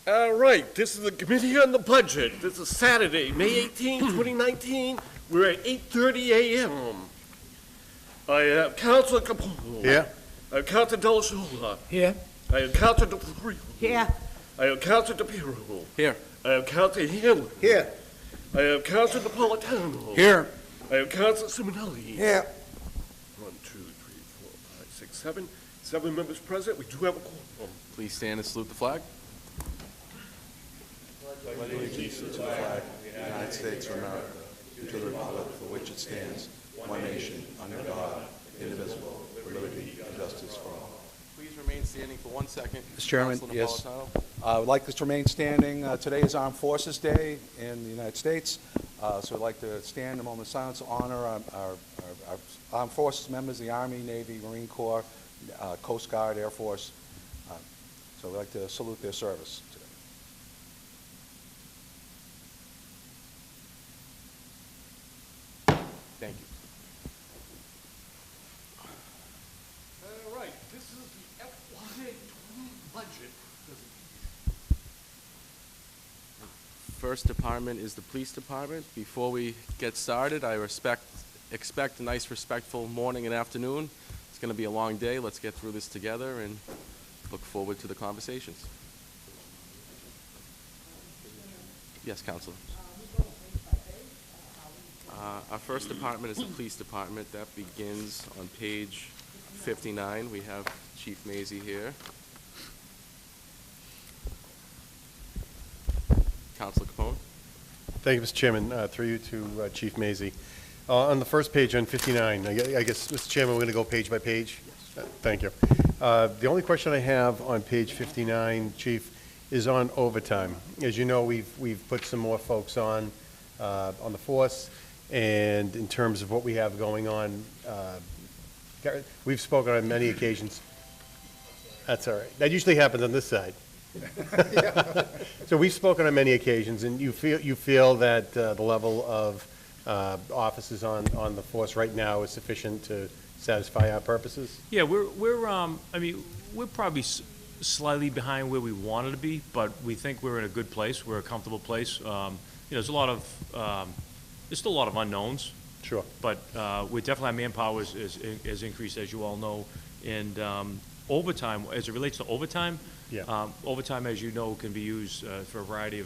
All right, this is the Committee on the Budget. This is Saturday, May 18, 2019. We're at 8:30 a.m. I have Councilor Capone. Here. I have Councilor Delasola. Here. I have Councilor DeFlorio. Here. I have Councilor DePiero. Here. I have Councilor Hill. Here. I have Councilor Napolitano. Here. I have Councilor Simonelli. Here. 1, 2, 3, 4, 5, 6, 7. 7 members present. We do have a quorum. Please stand and salute the flag. Allegiance to the flag of the United States of America, and to the republic for which it stands, one nation, under God, indivisible, with liberty and justice for all. Please remain standing for 1 second. Mr. Chairman, Councilor yes. Napolitano. I would like this to remain standing. Today is Armed Forces Day in the United States, so I'd like to stand a moment of silence to honor our armed forces members, the Army, Navy, Marine Corps, Coast Guard, Air Force. So we'd like to salute their service today. Thank you. All right, this is the FY20 budget. First department is the police department. Before we get started, I expect a nice, respectful morning and afternoon. It's going to be a long day. Let's get through this together and look forward to the conversations. Yes, Councilor. Our first department is the police department. That begins on page 59. We have Chief Mazie here. Councilor Capone. Thank you, Mr. Chairman. Through you to Chief Mazie. On the first page, on 59, I guess, Mr. Chairman, we're going to go page by page. Thank you. The only question I have on page 59, Chief, is on overtime. As you know, we've put some more folks on the force, and in terms of what we have going on, we've spoken on many occasions. That's all right. That usually happens on this side. So we've spoken on many occasions, and you feel that the level of officers on the force right now is sufficient to satisfy our purposes? Yeah, we're probably slightly behind where we wanted to be, but we think we're in a good place. We're a comfortable place. There's still a lot of unknowns. Sure. But we definitely, our manpower has increased, as you all know. And overtime, as it relates to overtime, Yeah. Overtime, as you know, can be used for a variety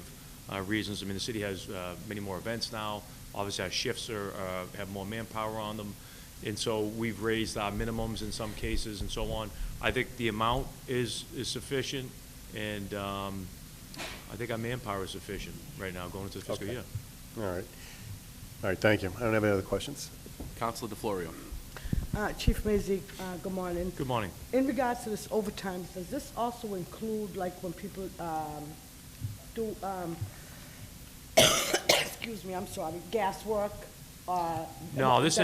of reasons. I mean, the city has many more events now. Obviously, our shifts have more manpower on them. And so we've raised our minimums in some cases and so on. I think the amount is sufficient, and I think our manpower is sufficient right now going into the fiscal year. All right. All right, thank you. I don't have any other questions. Councilor DeFlorio. Chief Mazie, good morning. Good morning. In regards to this overtime, does this also include, like, when people do, excuse me, I'm sorry, gas work? No, those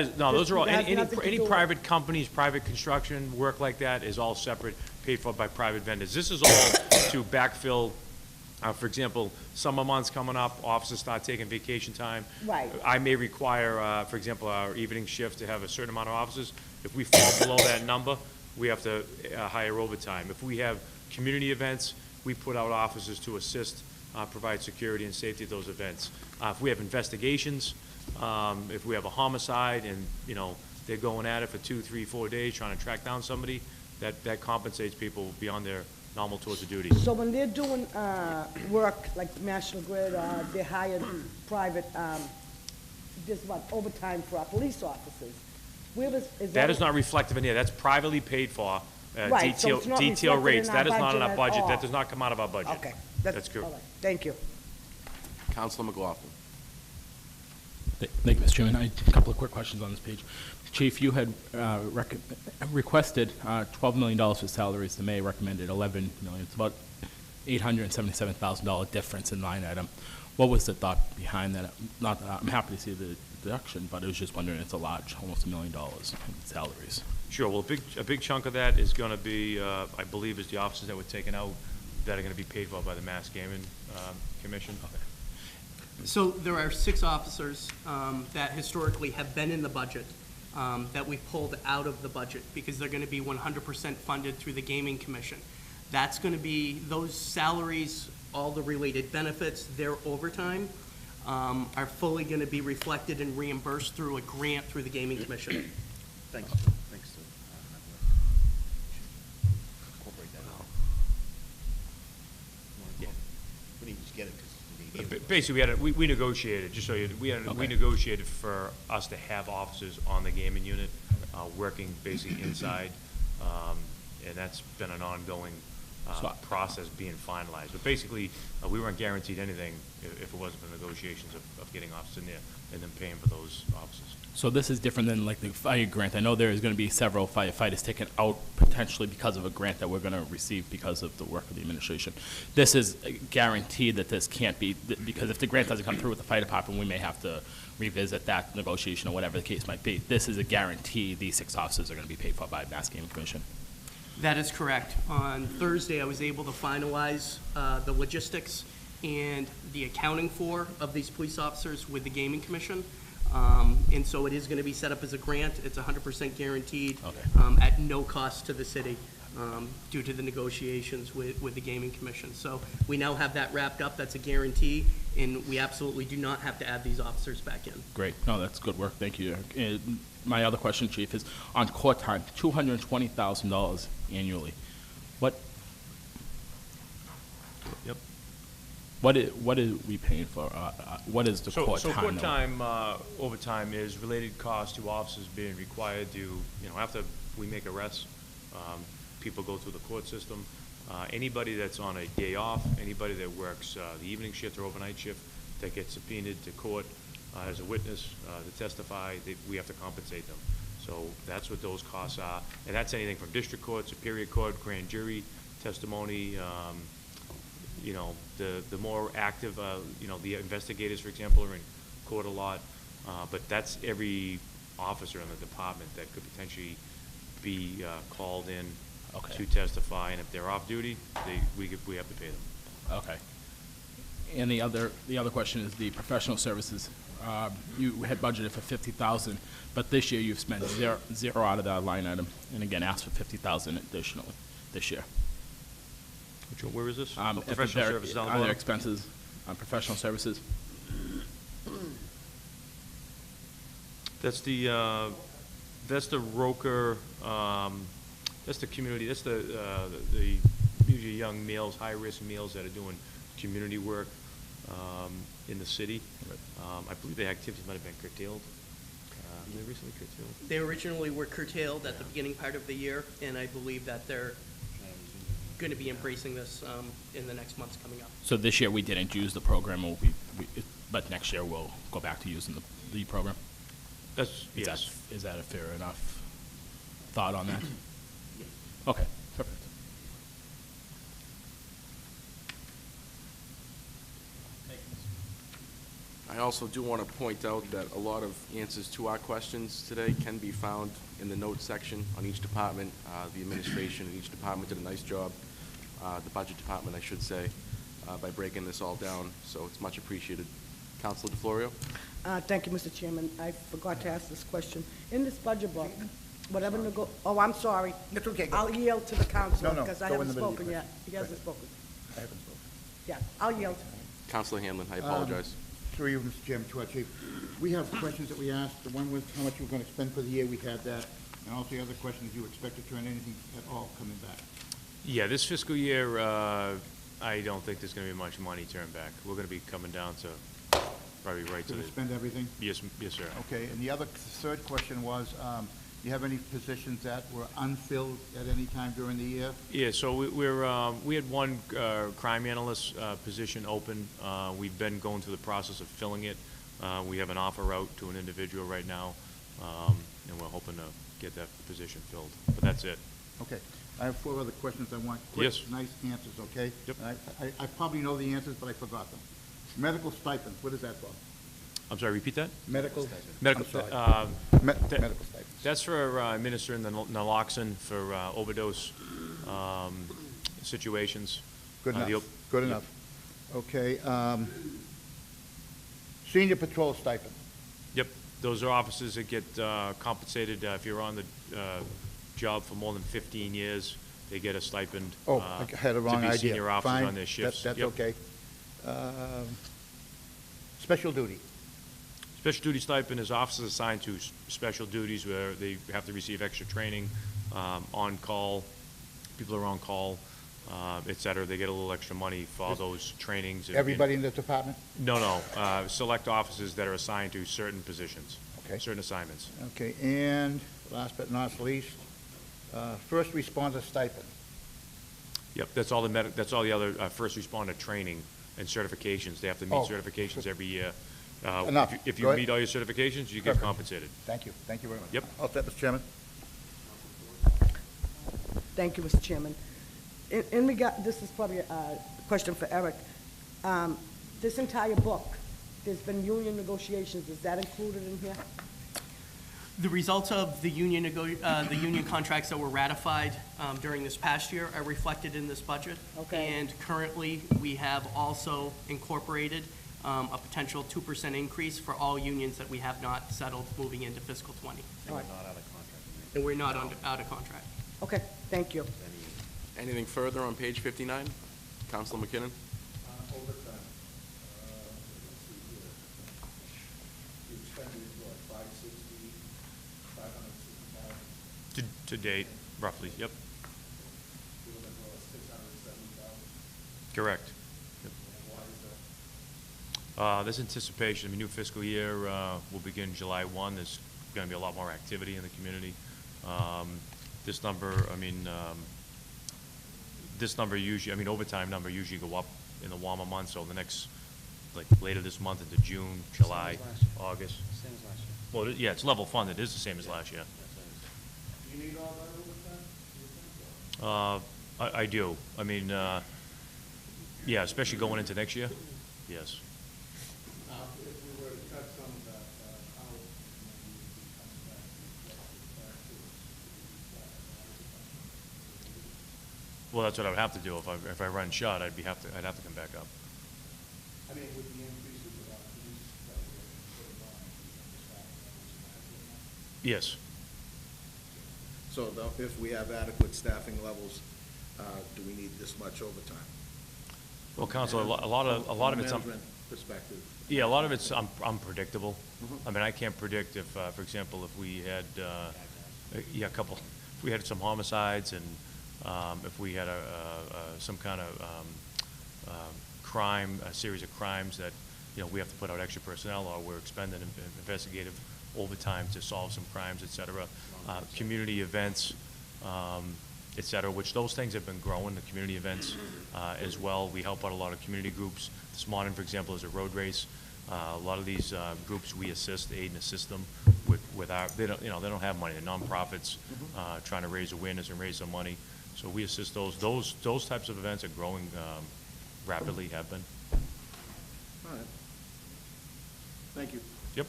are all, has any nothing to do with- private companies, private construction, work like that is all separate, paid for by private vendors. This is all to backfill, for example, summer months coming up, officers start taking vacation time. Right. I may require, for example, our evening shift to have a certain amount of officers. If we fall below that number, we have to hire overtime. If we have community events, we put out officers to assist, provide security and safety at those events. If we have investigations, if we have a homicide and, they're going at it for 2, 3, 4 days trying to track down somebody, that compensates people beyond their normal tours of duty. So when they're doing work like National Grid, they hire private, just what, overtime for our police officers. Where is That is not reflective in here. That's privately paid for, Right, so it's not detail reflected rates. in That our is not in our budget at budget. all. That does not come out of our budget. Okay. That's correct. All right. Thank you. Councilor McLaughlin. Thank you, Mr. Chairman. I have a couple of quick questions on this page. Chief, you had requested $12 million for salaries. The mayor recommended $11 million. It's about $877,000 difference in line item. What was the thought behind that? Not that I'm happy to see the deduction, but I was just wondering, it's a large, almost $1 million in salaries. Sure. Well, a big chunk of that is going to be, I believe, is the officers that were taken out that are going to be paid for by the Mass Gaming Commission. Okay. So there are 6 officers that historically have been in the budget that we pulled out of the budget because they're going to be 100% funded through the Gaming Commission. That's going to be, those salaries all the related benefits, their overtime, are fully going to be reflected and reimbursed through a grant through the Gaming Commission. Thanks. Thanks. Incorporate that. Yeah. We didn't just get it because Basically, we negotiated, just so you, we Okay. negotiated for us to have officers on the gaming unit, working basically inside, and that's been an ongoing So- process being finalized. But basically, we weren't guaranteed anything if it wasn't for negotiations of getting officers in there and then paying for those officers. So this is different than like the fire grant. I know there is going to be several firefighters taken out potentially because of a grant that we're going to receive because of the work of the administration. This is guaranteed that this can't be, because if the grant doesn't come through with the fire department, we may have to revisit that negotiation or whatever the case might be. This is a guarantee these 6 officers are going to be paid for by Mass Gaming Commission. That is correct. On Thursday, I was able to finalize the logistics and the accounting of these police officers with the Gaming Commission. And so it is going to be set up as a grant. It's 100% guaranteed Okay. at no cost to the city due to the negotiations with the Gaming Commission. So we now have that wrapped up. That's a guarantee, and we absolutely do not have to add these officers back in. Great. No, that's good work. Thank you. My other question, Chief, is on court time, $220,000 annually. Yep. What is we paying for? What is the court So time? court though? time, overtime is related costs to officers being required to, after we make arrests, people go through the court system. Anybody that's on a day off, anybody that works the evening shift or overnight shift that gets subpoenaed to court as a witness to testify, we have to compensate them. So that's what those costs are. And that's anything from district court, superior court, grand jury testimony, the more active, the investigators, for example, are in court a lot. But that's every officer in the department that could potentially be called in Okay. to testify. And if they're off duty, we have to pay them. Okay. And the other question is the professional services. You had budgeted for $50,000, but this year you've spent zero out of that line item, and again asked for $50,000 additionally this year. Which one, where is this? At the Professional very- services down the Other bottom? expenses on professional services. That's the Roker, that's the community, that's the usually young males, high-risk males that are doing community work in the city. I believe the activities might have been curtailed. Were they recently curtailed? They originally were curtailed at the beginning part of the year, and I believe that they're going to be embracing this in the next months coming up. So this year we didn't use the program, but next year we'll go back to using the program. That's, yes. Is that a fair enough thought on that? Okay, perfect. I also do want to point out that a lot of answers to our questions today can be found in the notes section on each department. The administration in each department did a nice job, the budget department, I should say, by breaking this all down, so it's much appreciated. Councilor DeFlorio? Thank you, Mr. Chairman. I forgot to ask this question. In this budget book, whatever I'm sorry. That's okay. I'll yield to the council No, because I go in haven't the middle of spoken your yet. He hasn't spoken. I haven't spoken. Yeah, I'll yield. Councilor Hanlon, I apologize. Through you, Mr. Chairman, to our chief. We have questions that we asked. The one was how much you were going to spend for the year. We had that. And also the other question is, you expect to turn anything at all coming back? Yeah, this fiscal year, I don't think there's going to be much money turned back. We're going to be coming down to probably right to Going the, to spend everything? yes, sir. Okay, and the third question was, do you have any positions that were unfilled at any time during the year? Yeah, so we had one crime analyst position open. We've been going through the process of filling it. We have an offer out to an individual right now, and we're hoping to get that position filled. But that's it. Okay. I have 4 other questions I want. Quick, Yes. nice answers, okay? Yep. I probably know the answers, but I forgot them. Medical stipends, what is that for? I'm sorry, repeat that? Medical? Medical, I'm sorry. that- Medical stipends. That's for administering the naloxone for overdose situations. Good the enough, op- good Yep. enough. Okay, senior patrol stipend. Yep, those are officers that get compensated if you're on the job for more than 15 years. they get a stipend. Oh, I had a wrong To be idea. senior officers Fine. on their shifts. That's Yep. okay. Special duty. Special duty stipend is officers assigned to special duties where they have to receive extra training, on call, people are on call, et cetera. They get a little extra money for those trainings. Everybody in the department? No, select officers that are assigned to certain positions. Okay. Certain assignments. Okay, and last but not least, first responder stipend. Yep, that's all that's all the other, first responder training and certifications. They have to meet Oh. certifications every year. Enough. If Go you ahead. meet all your certifications, you get Perfect. compensated. Thank you very much. Yep. All set, Mr. Chairman? Thank you, Mr. Chairman. In regard, this is probably a question for Eric. This entire book, there's been union negotiations, is that included in here? The results of the union the union contracts that were ratified during this past year are reflected in this budget. Okay. And currently, we have also incorporated a potential 2% increase for all unions that we have not settled moving into fiscal '20. All right. And we're not out of contract. Okay, thank you. Anything further on page 59? Councilor McKinnon? Overtime, let's see here. You expended, what, 560, 560,000? To date, roughly, yep, You're looking for 670,000. correct. And why is that? There's anticipation, new fiscal year will begin July 1. There's going to be a lot more activity in the community. This number, usually, overtime number usually go up in the warmer months, so the next, like, later this month into June, July, August. Same as last year. Well, yeah, it's level funded, it is the same as last year. Do you need all that overtime? I do. Yeah, especially going into next year, yes. If we were to cut some of that out, and then you would be coming back to Well, that's what I would have to do. If I run short, I'd have to come back up. I mean, with the increases of our police that we're going to put on, Yes. So if we have adequate staffing levels, do we need this much overtime? Well, Council, a lot of it's, Management perspective. yeah, a lot of it's unpredictable. I can't predict if, for example, if we had, if we had some homicides and if we had some kind of crime, a series of crimes that, we have to put out extra personnel, or we're expending investigative overtime to solve some crimes, et cetera. Community events, et cetera, which those things have been growing, the community events as well. We help out a lot of community groups. This morning, for example, is a road race. A lot of these groups we aid and assist them with our, they don't have money. They're nonprofits trying to raise awareness and raise some money. So we assist those. Those types of events are growing rapidly, have been. All right. Thank you. Yep.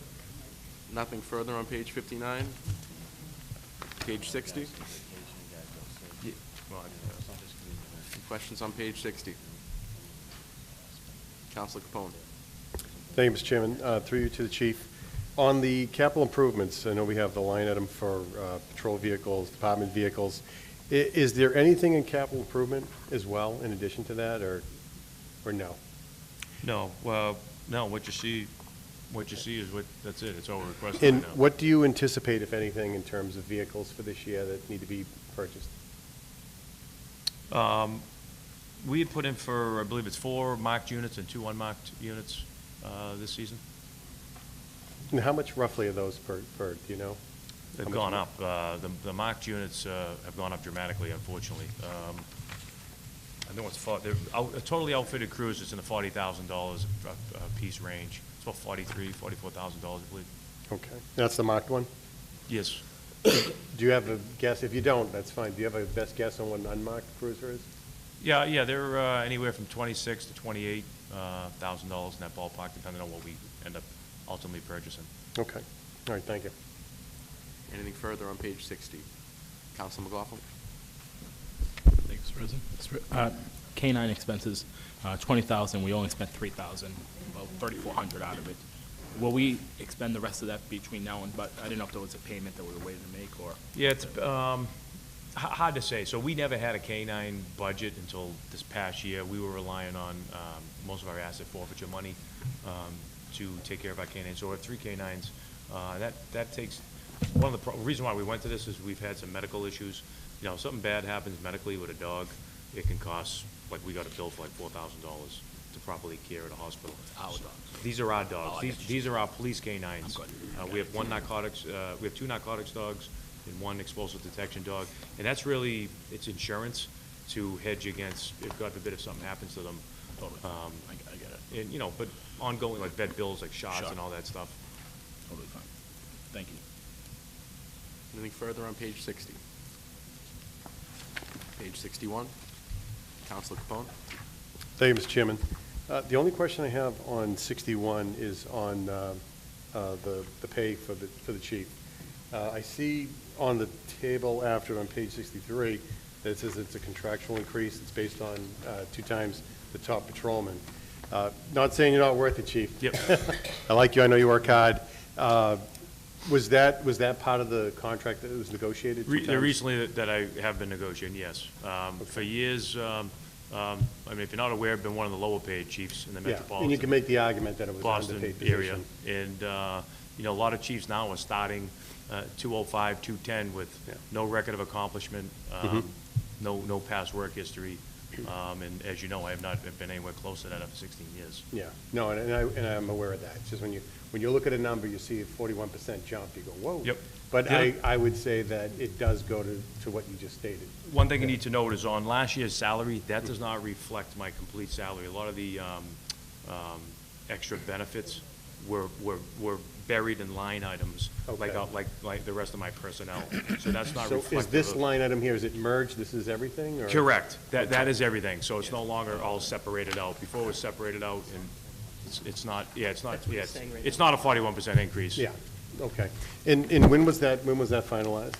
Nothing further on page 59? Page 60? Well, Any questions on page 60? Councilor Capone? Thank you, Mr. Chairman. Through you to the chief. On the capital improvements, I know we have the line item for patrol vehicles, department vehicles. Is there anything in capital improvement as well, in addition to that, or no? No, no, what you see is that's it. It's all requested And now. what do you anticipate, if anything, in terms of vehicles for this year that need to be purchased? We had put in for, I believe it's 4 marked units and 2 unmarked units this season. And how much roughly are those per, do you know? They've How gone much up. The marked units have gone up dramatically, unfortunately. I know it's a totally outfitted cruiser is in the $40,000 a piece range. It's about $43,000, $44,000, I believe. Okay, that's the marked one? Yes. Do you have a guess? If you don't, that's fine. Do you have a best guess on what an unmarked cruiser is? Yeah, they're anywhere from $26,000 to $28,000 in that ballpark, depending on what we end up ultimately purchasing. Okay, all right, thank you. Anything further on page 60? Councilor McLaughlin? Thanks, President. K-9 expenses, 20,000, we only spent 3,000, about 3,400 out of it. Will we expend the rest of that between now and, but I didn't know if there was a payment that we were waiting to make, or? Yeah, it's, Hard to say. So we never had a K-9 budget until this past year. We were relying on most of our asset forfeiture money to take care of our K-9s. So we have 3 K-9s. That takes, one of the reason why we went to this is we've had some medical issues. You know, something bad happens medically with a dog, it can cost, like we got a bill for like $4,000 to properly care at a hospital. Our dogs. These are our dogs. Oh, I get These are our police K-9s. I'm good. We have we have 2 narcotics dogs and 1 explosive detection dog. And that's really, it's insurance to hedge against, if God forbid, if something happens to them. Totally. I get it. And, you know, but ongoing, like vet bills, like shots Sure. and all that stuff. Totally fine. Thank you. Anything further on page 60? Page 61, Councilor Capone. Thank you, Mr. Chairman. The only question I have on 61 is on the pay for the chief. I see on the table after on page 63 that it says it's a contractual increase. It's based on 2 times the top patrolman. Not saying you're not worth it, chief. Yep. I like you. I know you work hard. Was that part of the contract that was negotiated? 2 times? Recently that I have been negotiating, yes. For years, I mean, if you're not aware, I've been one of the lower paid chiefs in the Yeah, metropolitan. and you can make the argument that it was an Boston underpaid area. position. And, you know, a lot of chiefs now are starting 205, 210 with Yeah. no record of accomplishment, no past work history. And as you know, I have not been anywhere close to that after 16 years. Yeah, no, and I'm aware of that. It's just when you look at a number, you see a 41% jump, you go, whoa. Yep. But Yeah. I would say that it does go to what you just stated. One thing you need to note is on last year's salary, that does not reflect my complete salary. A lot of the extra benefits were buried in line items, like the rest of my personnel. So that's not So reflective is this of- line item here, is it merged, this is everything, or? Correct. That is everything. So it's no longer all separated out. Before it was separated out, and it's not, it's not a 41% increase. Yeah, okay. And when was that finalized?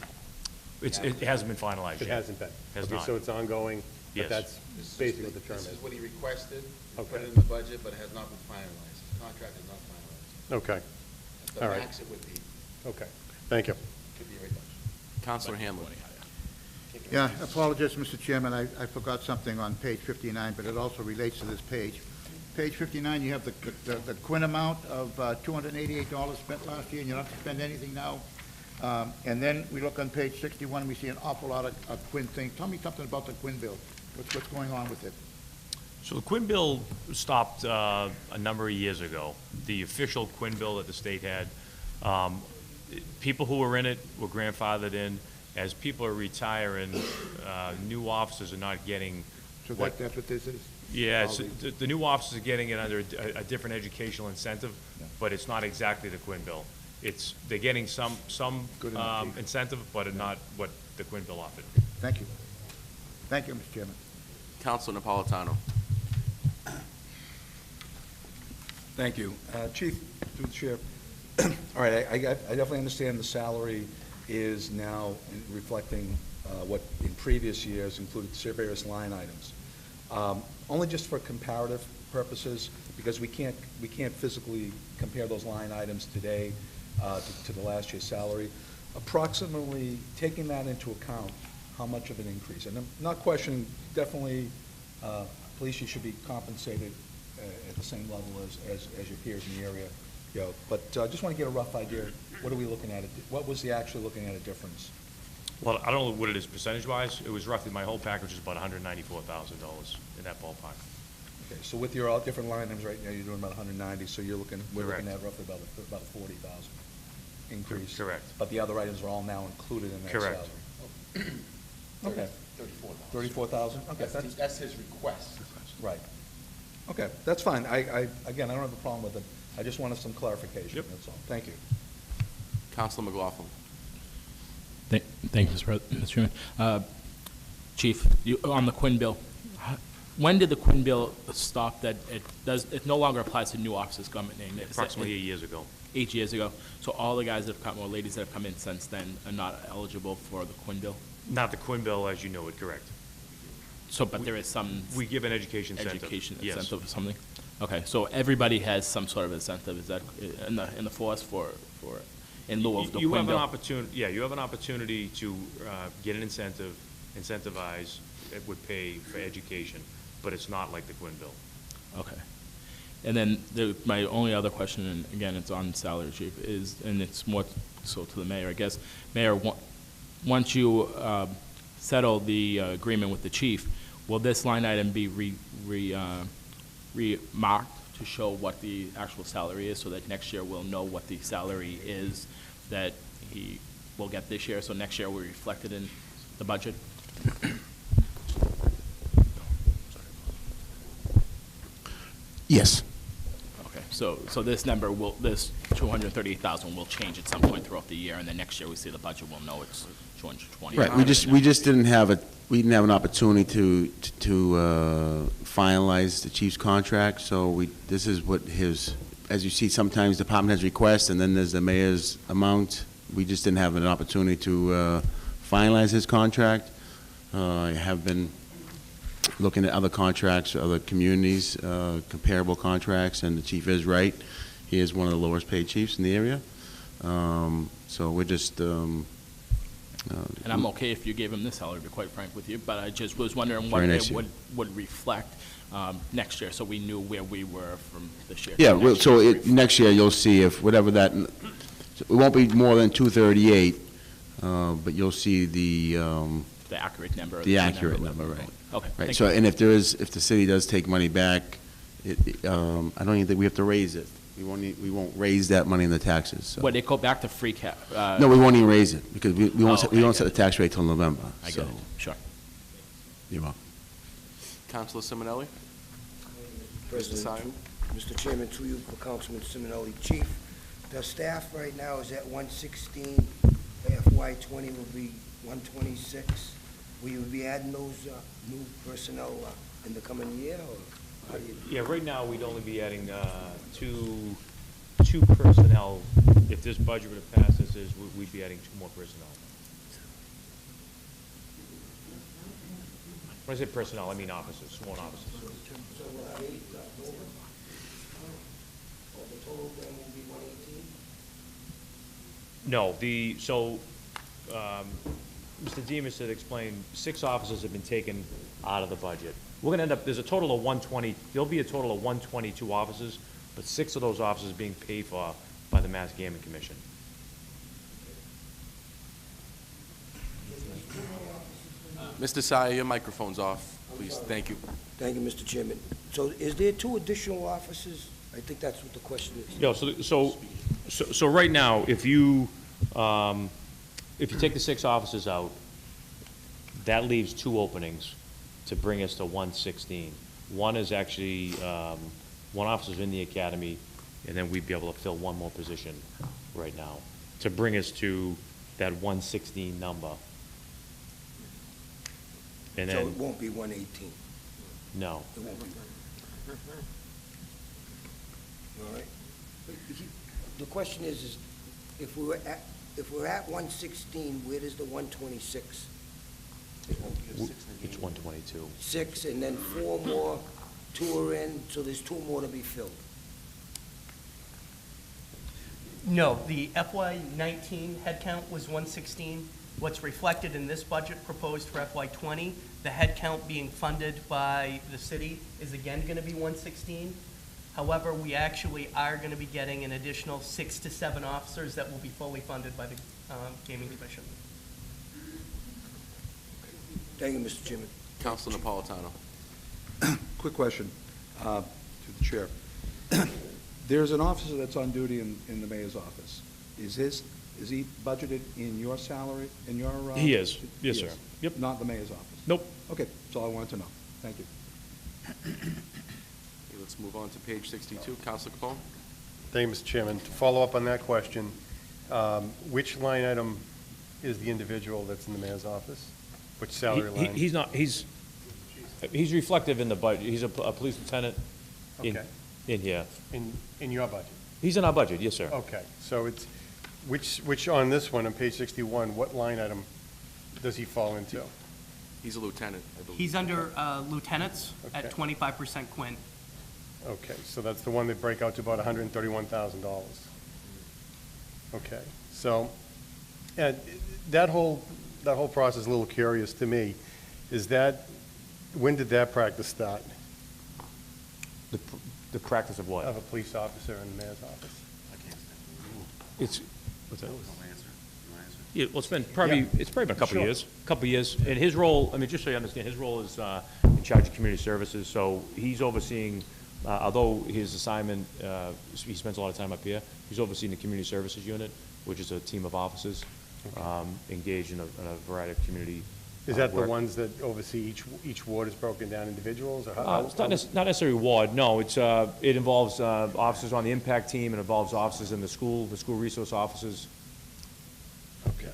It hasn't been finalized yet. It hasn't been? Has Okay, not. So it's ongoing, Yes. but that's basically what the term This is? is what he requested, put Okay. it in the budget, but it has not been finalized. His contract is not finalized. Okay, The All right. max it would be, okay, thank you. could be right much. Councilor Hanlon. Yeah, apologies, Mr. Chairman, I forgot something on page 59, but it also relates to this page. Page 59, you have the Quinn amount of $288 spent last year, and you don't have to spend anything now. And then we look on page 61, we see an awful lot of Quinn things. Tell me something about the Quinn bill. What's going on with it? So the Quinn bill stopped a number of years ago. The official Quinn bill that the state had, people who were in it were grandfathered in. As people are retiring, new officers are not getting So what. that's what this is? Yeah, All the new officers are getting it under a different educational incentive, but it's not exactly the Quinn bill. They're getting some Good enough, Chief. incentive, but not what the Quinn bill offered. Thank you. Thank you, Mr. Chairman. Councilor Napolitano. Thank you. Chief, through the chair, all right, I definitely understand the salary is now reflecting what in previous years included various line items. Only just for comparative purposes, because we can't physically compare those line items today to the last year's salary. Approximately, taking that into account, how much of an increase? And I'm not questioning, definitely, police chiefs should be compensated at the same level as your peers in the area, you know, but I just want to get a rough idea, what are we looking at, what was the actually looking at a difference? Well, I don't know what it is percentage-wise. It was roughly, my whole package is about $194,000 in that ballpark. Okay, so with your all different line items right now, you're doing about 190, so we're looking Correct. at roughly about a 40,000 increase. Correct. But the other items are all now included in that salary. Correct. Okay, 34,000. 34,000, okay, That's his request. right. Okay, that's fine. Again, I don't have a problem with it. I just wanted some clarification, Yep. that's all. Thank you. Councilor McLaughlin. Thank you, Mr. Chairman. Chief, on the Quinn bill, when did the Quinn bill stop that it no longer applies to new officers coming in? Is that- Approximately 8 years ago. 8 years ago. So all the guys that have come, or ladies that have come in since then are not eligible for the Quinn bill? Not the Quinn bill, as you know it, correct. So, but there is some We give an education incentive. education Yes. incentive or something? Okay, so everybody has some sort of incentive, is that in the force for it? in lieu of the You Quinn have an bill? opportunity, yeah, you have an opportunity to get an incentivize, it would pay for education, but it's not like the Quinn bill. Okay. And then my only other question, and again, it's on salary, Chief, is, and it's more so to the mayor, I guess. Mayor, once you settle the agreement with the chief, will this line item be remarked to show what the actual salary is, so that next year we'll know what the salary is that he will get this year, so next year will reflect it in the budget? Yes. Okay, so this number will, this 238,000 will change at some point throughout the year, and then next year we see the budget, we'll know it's 220. Right, we just didn't have an opportunity to finalize the chief's contract, so this is what as you see, sometimes the department has requests, and then there's the mayor's amount. We just didn't have an opportunity to finalize his contract. I have been looking at other contracts, other communities, comparable contracts, and the chief is right. He is one of the lowest paid chiefs in the area. So we're just, And I'm okay if you gave him this salary, to be quite frank with you, but I just was wondering what Very nice it of you. would reflect next year, so we knew where we were from this year. yeah, to well, next so year. next year you'll see if whatever that, it won't be more than 238, but you'll see the accurate number. or the true accurate whatever. number, right. Okay, Right, thank so, you. and if the city does take money back, I don't even think we have to raise it. We won't raise that money in the taxes, so. Would it go back to free cap? No, we won't even raise it, because we Oh, won't okay, I set the get tax rate till November, I so. get it, sure. You're welcome. Counselor Simonelli? President, Sire? Mr. Chairman, through you for Councilman Simonelli. Chief, the staff right now is at 116, FY '20 will be 126. Will you be adding those new personnel in the coming year, or how do you? Yeah, right now, we'd only be adding two personnel. If this budget would have passed, we'd be adding 2 more personnel. When I say personnel, I mean officers, sworn officers. So will have 8 left over? Or the total then will be 118? No, Mr. Demus had explained, 6 officers have been taken out of the budget. We're gonna end up, there's a total of 120, there'll be a total of 122 officers, but 6 of those officers being paid for by the Mass Gaming Commission. Mr. Sire, your microphone's off, please. Thank you. Thank you, Mr. Chairman. So is there 2 additional officers? I think that's what the question is. Yeah, so right now, if you take the 6 officers out, that leaves 2 openings to bring us to 116. One is actually, 1 officer's in the academy, and then we'd be able to fill 1 more position right now to bring us to that 116 number. And So then, it won't be 118? no. It won't be. All right. But the question is if we're at 116, where does the 126? It's 122. 6, and then 4 more, 2 are in, so there's 2 more to be filled. No, the FY '19 headcount was 116. What's reflected in this budget proposed for FY '20, the headcount being funded by the city is again going to be 116. However, we actually are going to be getting an additional 6 to 7 officers that will be fully funded by the Gaming Commission. Thank you, Mr. Chairman. Counselor Napolitano? Quick question to the chair. There's an officer that's on duty in the mayor's office. Is he budgeted in your salary, in your? He is. Yes, He sir. is. Yep. Not the mayor's office? Nope. Okay, that's all I wanted to know. Thank you. Okay, let's move on to page 62. Counselor Capone? Thank you, Mr. Chairman. To follow up on that question, which line item is the individual that's in the mayor's office? Which salary line? He's not, he's reflective in the budget. He's a police lieutenant in here. In your budget? He's in our budget, yes, sir. Okay, so it's, which on this one, on page 61, what line item does he fall into? He's a lieutenant, I believe. He's under lieutenants at Okay. 25% quint. Okay, so that's the one that break out to about $131,000. Okay, So, and that whole process is a little curious to me. When did that practice start, The practice of what? of a police officer in the mayor's office? It's, what's that? Yeah, well, it's probably been a couple of years. And his role, I mean, just so you understand, his role is in charge of community services, so he's overseeing, although his assignment, he spends a lot of time up here, he's overseeing the community services unit, which is a team of officers engaged in a variety of community Is that the work. ones that oversee each ward is broken down individuals, or how? It's not necessarily ward, no, it involves officers on the impact team, it involves officers in the school resource officers. Okay.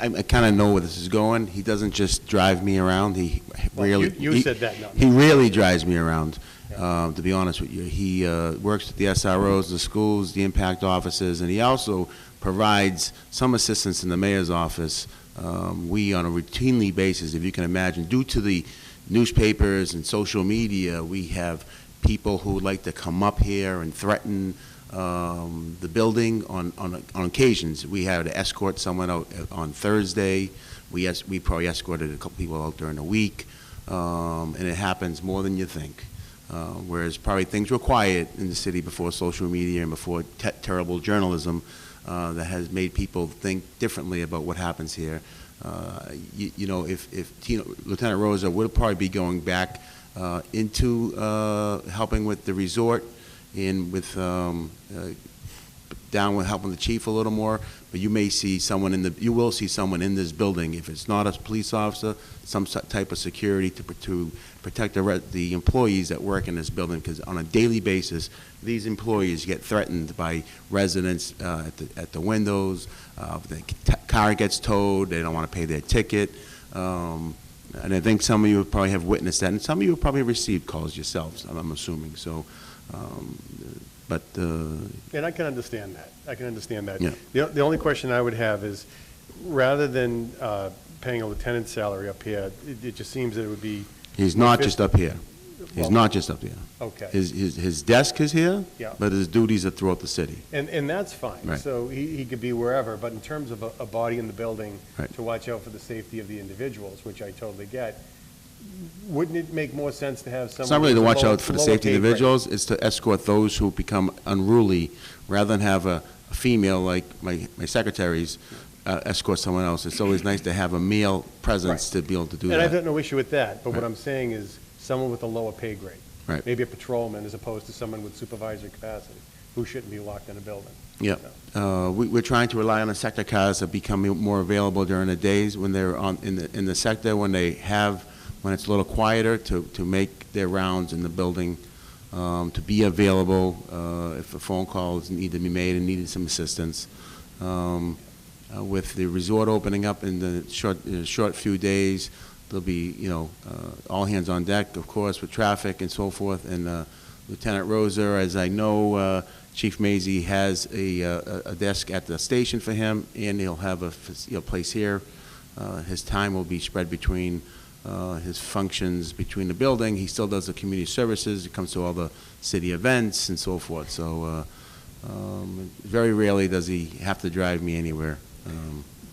I kind of know where this is going. He doesn't just drive me around, he Well, really. you he- said that, no. He really drives me around, to be honest with you. He works with the SROs, the schools, the impact offices, and he also provides some assistance in the mayor's office. We, on a routinely basis, if you can imagine, due to the newspapers and social media, we have people who would like to come up here and threaten the building on occasions. We had to escort someone out on Thursday. We probably escorted a couple people out during the week, and it happens more than you think. Whereas probably things were quiet in the city before social media and before terrible journalism that has made people think differently about what happens here. You know, if Lieutenant Rosa would probably be going back into helping with the resort and with down with helping the chief a little more, but you will see someone in this building, if it's not a police officer, some type of security to protect the employees that work in this building, because on a daily basis, these employees get threatened by residents at the windows. The car gets towed, they don't want to pay their ticket. And I think some of you probably have witnessed that, and some of you have probably received calls yourselves, I'm assuming. So, And I can understand that. Yeah. The only question I would have is, rather than paying a lieutenant's salary up here, it just seems that it would be. he's not just up here. He's Well, not just up here. Okay. His desk is here, Yeah. but his duties are throughout the city. And that's fine. Right. So he could be wherever, but in terms of a body in the building Right. to watch out for the safety of the individuals, which I totally get, wouldn't it make more sense to have someone? It's not really to with watch lower- out for the lower safety of pay grade? individuals, it's to escort those who become unruly, rather than have a female like my secretaries escort someone else. It's always nice to have a male presence to be able to do And I that. have no issue with that, but what Right. I'm saying is someone with a lower pay grade. Right. Maybe a patrolman as opposed to someone with supervisory capacity, who shouldn't be locked in a building. Yeah. We're trying to rely on the sector cars that become more available during the days when they're in the sector, when it's a little quieter, to make their rounds in the building, to be available if a phone calls need to be made and needed some assistance. With the resort opening up in the short few days, there'll be, all hands on deck, of course, with traffic and so forth. And Lieutenant Rosa, as I know, Chief Mazie has a desk at the station for him, and he'll have a place here. His time will be spread between his functions between the building. He still does the community services. He comes to all the city events and so forth. So very rarely does he have to drive me anywhere.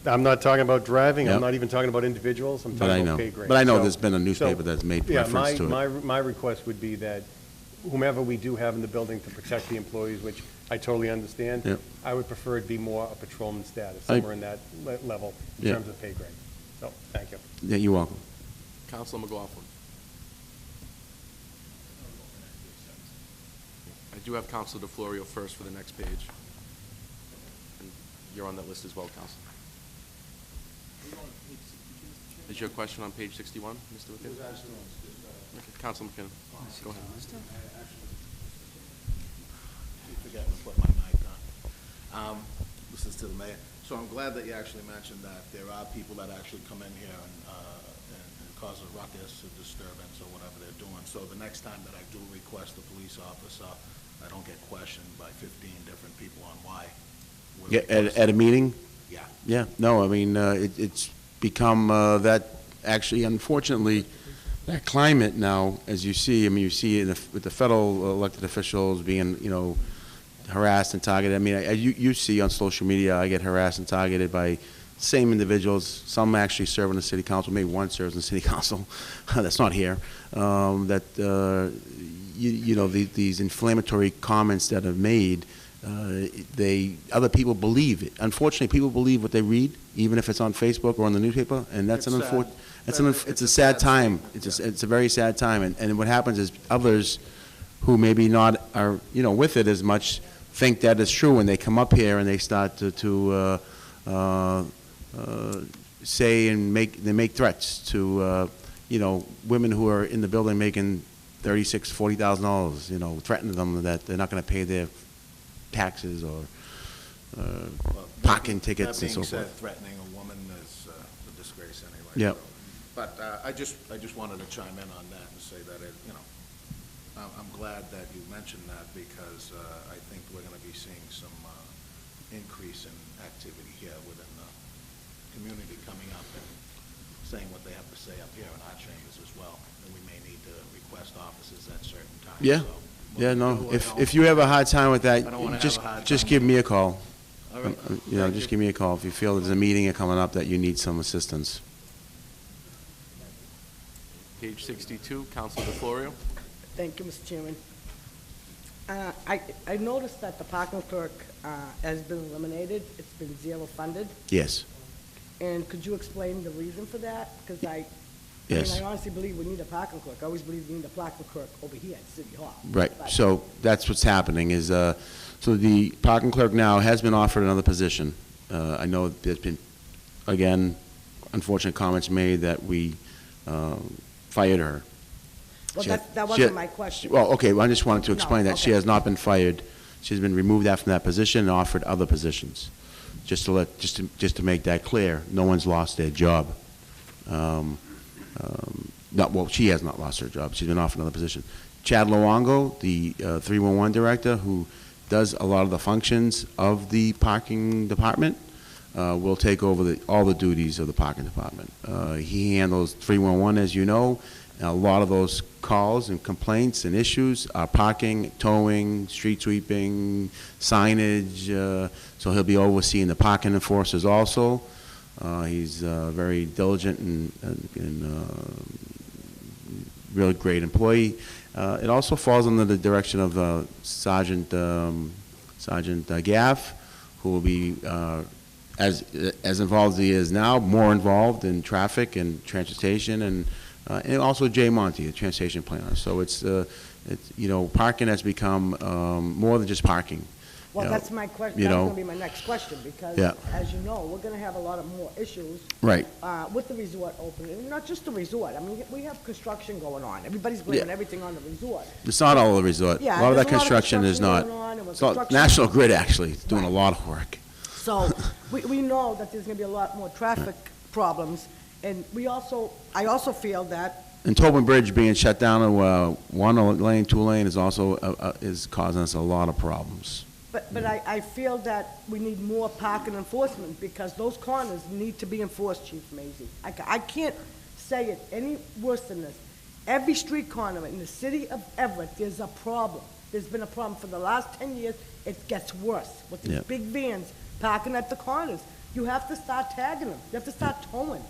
I'm not talking about driving, Yep. I'm not even talking about individuals, I'm But I talking know. about pay grade. But I know So- there's been a newspaper that's made reference to it. My request would be that whomever we do have in the building to protect the employees, which I totally understand, Yep. I would prefer it be more a patrolman status, I- somewhere in that level in Yeah. terms of pay grade. So, thank you. Yeah, you're welcome. Councilor McLaughlin. I do have Councilor DeFlorio first for the next page. And you're on that list as well, Councilor. Is your question on page 61, Mr. McKinnon? Okay, Councilor McKinnon, go ahead. Keep forgetting to put my mic on. This is to the mayor. So I'm glad that you actually mentioned that there are people that actually come in here and cause a ruckus, a disturbance, or whatever they're doing. So the next time that I do request a police officer, I don't get questioned by 15 different people on why. we're Yeah, requesting. at a meeting? Yeah. Yeah, no, I mean, it's become that, actually, unfortunately, that climate now, as you see, I mean, you see it with the federal elected officials being, harassed and targeted. I mean, you see on social media, I get harassed and targeted by same individuals. Some actually serve on the city council, maybe one serves on the city council, that's not here, these inflammatory comments that are made, other people believe it. Unfortunately, people believe what they read, even if it's on Facebook or on the newspaper, and that's It's an unfortunate, it's a sad time. It's a very sad time, and what happens is others who maybe not are, with it as much, think that is true, and they come up here and they start to say and make threats to, women who are in the building making $36,000, $40,000, threatening them that they're not going to pay their taxes or parking tickets and so That being said, forth. threatening a woman is a disgrace anyway. Yep. so. But I just wanted to chime in on that and say that, I'm glad that you mentioned that because I think we're going to be seeing some increase in activity here within the community coming up and saying what they have to say up here in our chambers as well. And we may need to request offices at certain times. Yeah. So Yeah, what we no, do, I don't- if you have a hard time with that, I don't wanna have a hard just time give with me it. a call. All right. Just give me a call if you feel there's a meeting coming up that you need some assistance. Page 62, Council DeFlorio. Thank you, Mr. Chairman. I noticed that the parking clerk has been eliminated. It's been zero funded. Yes, And could you explain the reason for that? Because I yes. honestly believe we need a parking clerk. I always believe we need a parking clerk over here at City Hall. Right, But- so that's what's happening is, so the parking clerk now has been offered another position. I know there's been, again, unfortunate comments made that we fired her. Well, She that had- wasn't she- my question. Well, okay, well, I just wanted to No, explain that. She okay. has not been fired. She's been removed from that position and offered other positions. Just to make that clear, no one's lost their job. Well, she has not lost her job. She's been offered another position. Chad Luongo, the 311 director, who does a lot of the functions of the parking department, will take over all the duties of the parking department. He handles 311, as you know. A lot of those calls and complaints and issues are parking, towing, street sweeping, signage, so he'll be overseeing the parking enforcers also. He's very diligent and really great employee. It also falls under the direction of Sergeant Gaff, who will be, as involved as he is now, more involved in traffic and transportation, and also Jay Monty, the transportation planner. So it's parking has become more than just parking. Well, You know, that's my question. you That was know. going to be my next question, because, Yeah. as you know, we're going to have a lot of more issues Right. with the resort opening. And not just the resort. I mean, we have construction going on. Everybody's blaming Yeah. everything on the resort. It's not all the resort. Yeah, A lot of that there's a lot of construction is not. construction going on, and with It's all- construction- National Grid actually is doing a Right. lot of work. So we know that there's going to be a lot more traffic problems. And I also feel that, And Tobin Bridge being shut down to one lane, two lane is also is causing us a lot of problems. but I feel that we need more parking enforcement, because those corners need to be enforced, Chief Mazie. I can't say it any worse than this. Every street corner in the city of Everett, there's a problem. There's been a problem for the last 10 years. It gets worse with these Yeah. big vans parking at the corners. You have to start tagging them. You have to start towing.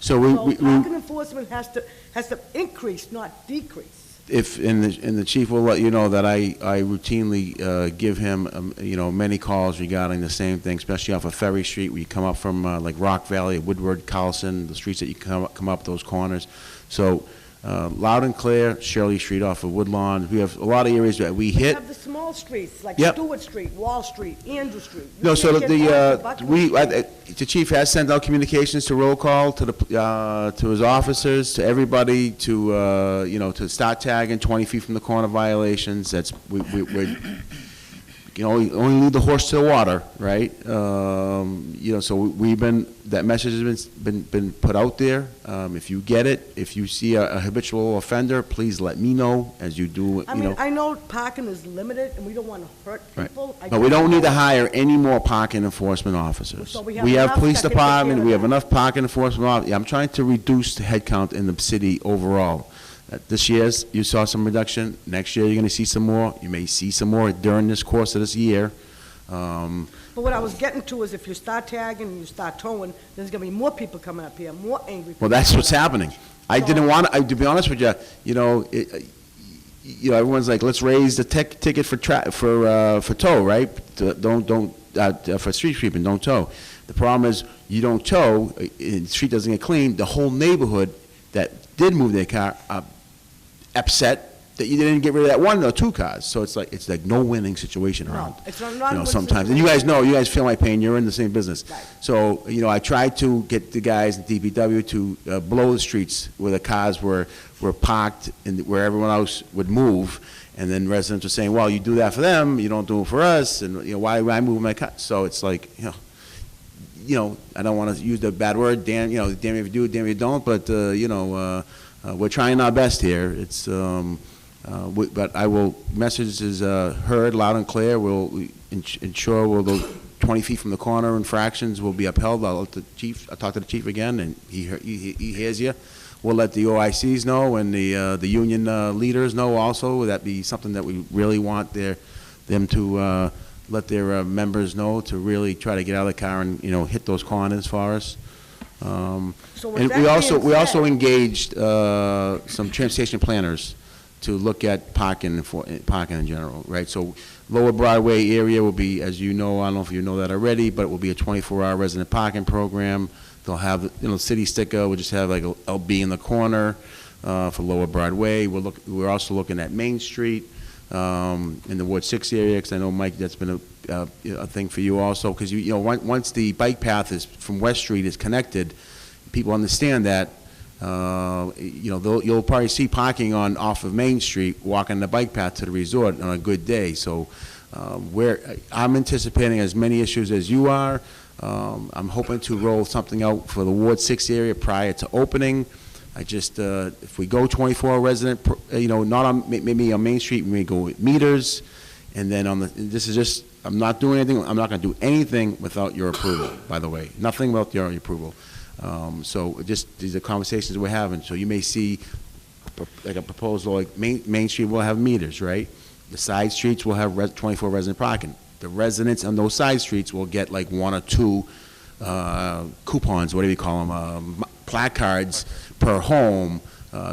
So So parking enforcement has to increase, not decrease. and the chief will let you know that I routinely give him, many calls regarding the same thing, especially off of Ferry Street, where you come up from, like Rock Valley, Woodward, Carlson, the streets that you come up those corners. So, loud and clear, Shirley Street off of Woodlawn, we have a lot of areas that we You hit. have the small streets, like Yep. Stewart Street, Wall Street, Andrew Street. You No, so can't get past Buckley Street. the chief has sent out communications to roll call, to his officers, to everybody, to start tagging 20 feet from the corner violations. That's, we're, only lead the horse to the water, right? So that message has been put out there. If you get it, if you see a habitual offender, please let me know as you do, I mean, I know parking is limited, and we don't want to hurt Right. people. But we don't need to hire any more parking enforcement officers. So we have We have enough police that can take care department, of we have that. enough parking enforcement. I'm trying to reduce the headcount in the city overall. This year's, you saw some reduction. Next year, you're going to see some more. You may see some more during this course of this year. But what I was getting to is if you start tagging and you start towing, there's gonna be more people coming up here, more angry people. Well, that's what's coming up. happening. I didn't want to be honest with you, everyone's like, let's raise the ticket for tow, right? For street sweeping, don't tow. The problem is, you don't tow, and the street doesn't get cleaned, the whole neighborhood that did move their car are upset that you didn't get rid of that one or two cars. So it's like no winning situation around. No, it's not a win Sometimes. And you guys know, you guys feel my pain, you're in the same business. Right. So, I tried to get the guys at DPW to blow the streets where the cars were parked and where everyone else would move. And then residents were saying, well, you do that for them, you don't do it for us, and, why I move my car? So it's like, I don't want to use the bad word, damn if you do, damn if you don't, but, we're trying our best here. It's, but message is heard loud and clear. We'll ensure those 20 feet from the corner infractions will be upheld. I'll talk to the chief again, and he hears you. We'll let the OICs know and the union leaders know also. Would that be something that we really want them to let their members know, to really try to get out of the car and, hit those corners for us? So with And that we being also said- engaged some transportation planners to look at parking in general, right? So Lower Broadway area will be, as you know, I don't know if you know that already, but it will be a 24-hour resident parking program. They'll have, city sticker, we'll just have like a LB in the corner for Lower Broadway. We're also looking at Main Street in the Ward 6 area, because I know, Mike, that's been a thing for you also, because once the bike path from West Street is connected, people understand that. You'll probably see parking off of Main Street, walking the bike path to the resort on a good day. So I'm anticipating as many issues as you are. I'm hoping to roll something out for the Ward 6 area prior to opening. If we go 24 resident, not on, maybe on Main Street, we may go with meters. And then I'm not doing anything, I'm not going to do anything without your approval, by the way. Nothing without your approval. So these are conversations we're having. So you may see like a proposal, like Main Street will have meters, right? The side streets will have 24 resident parking. The residents on those side streets will get like one or two coupons, whatever you call them, placards per home,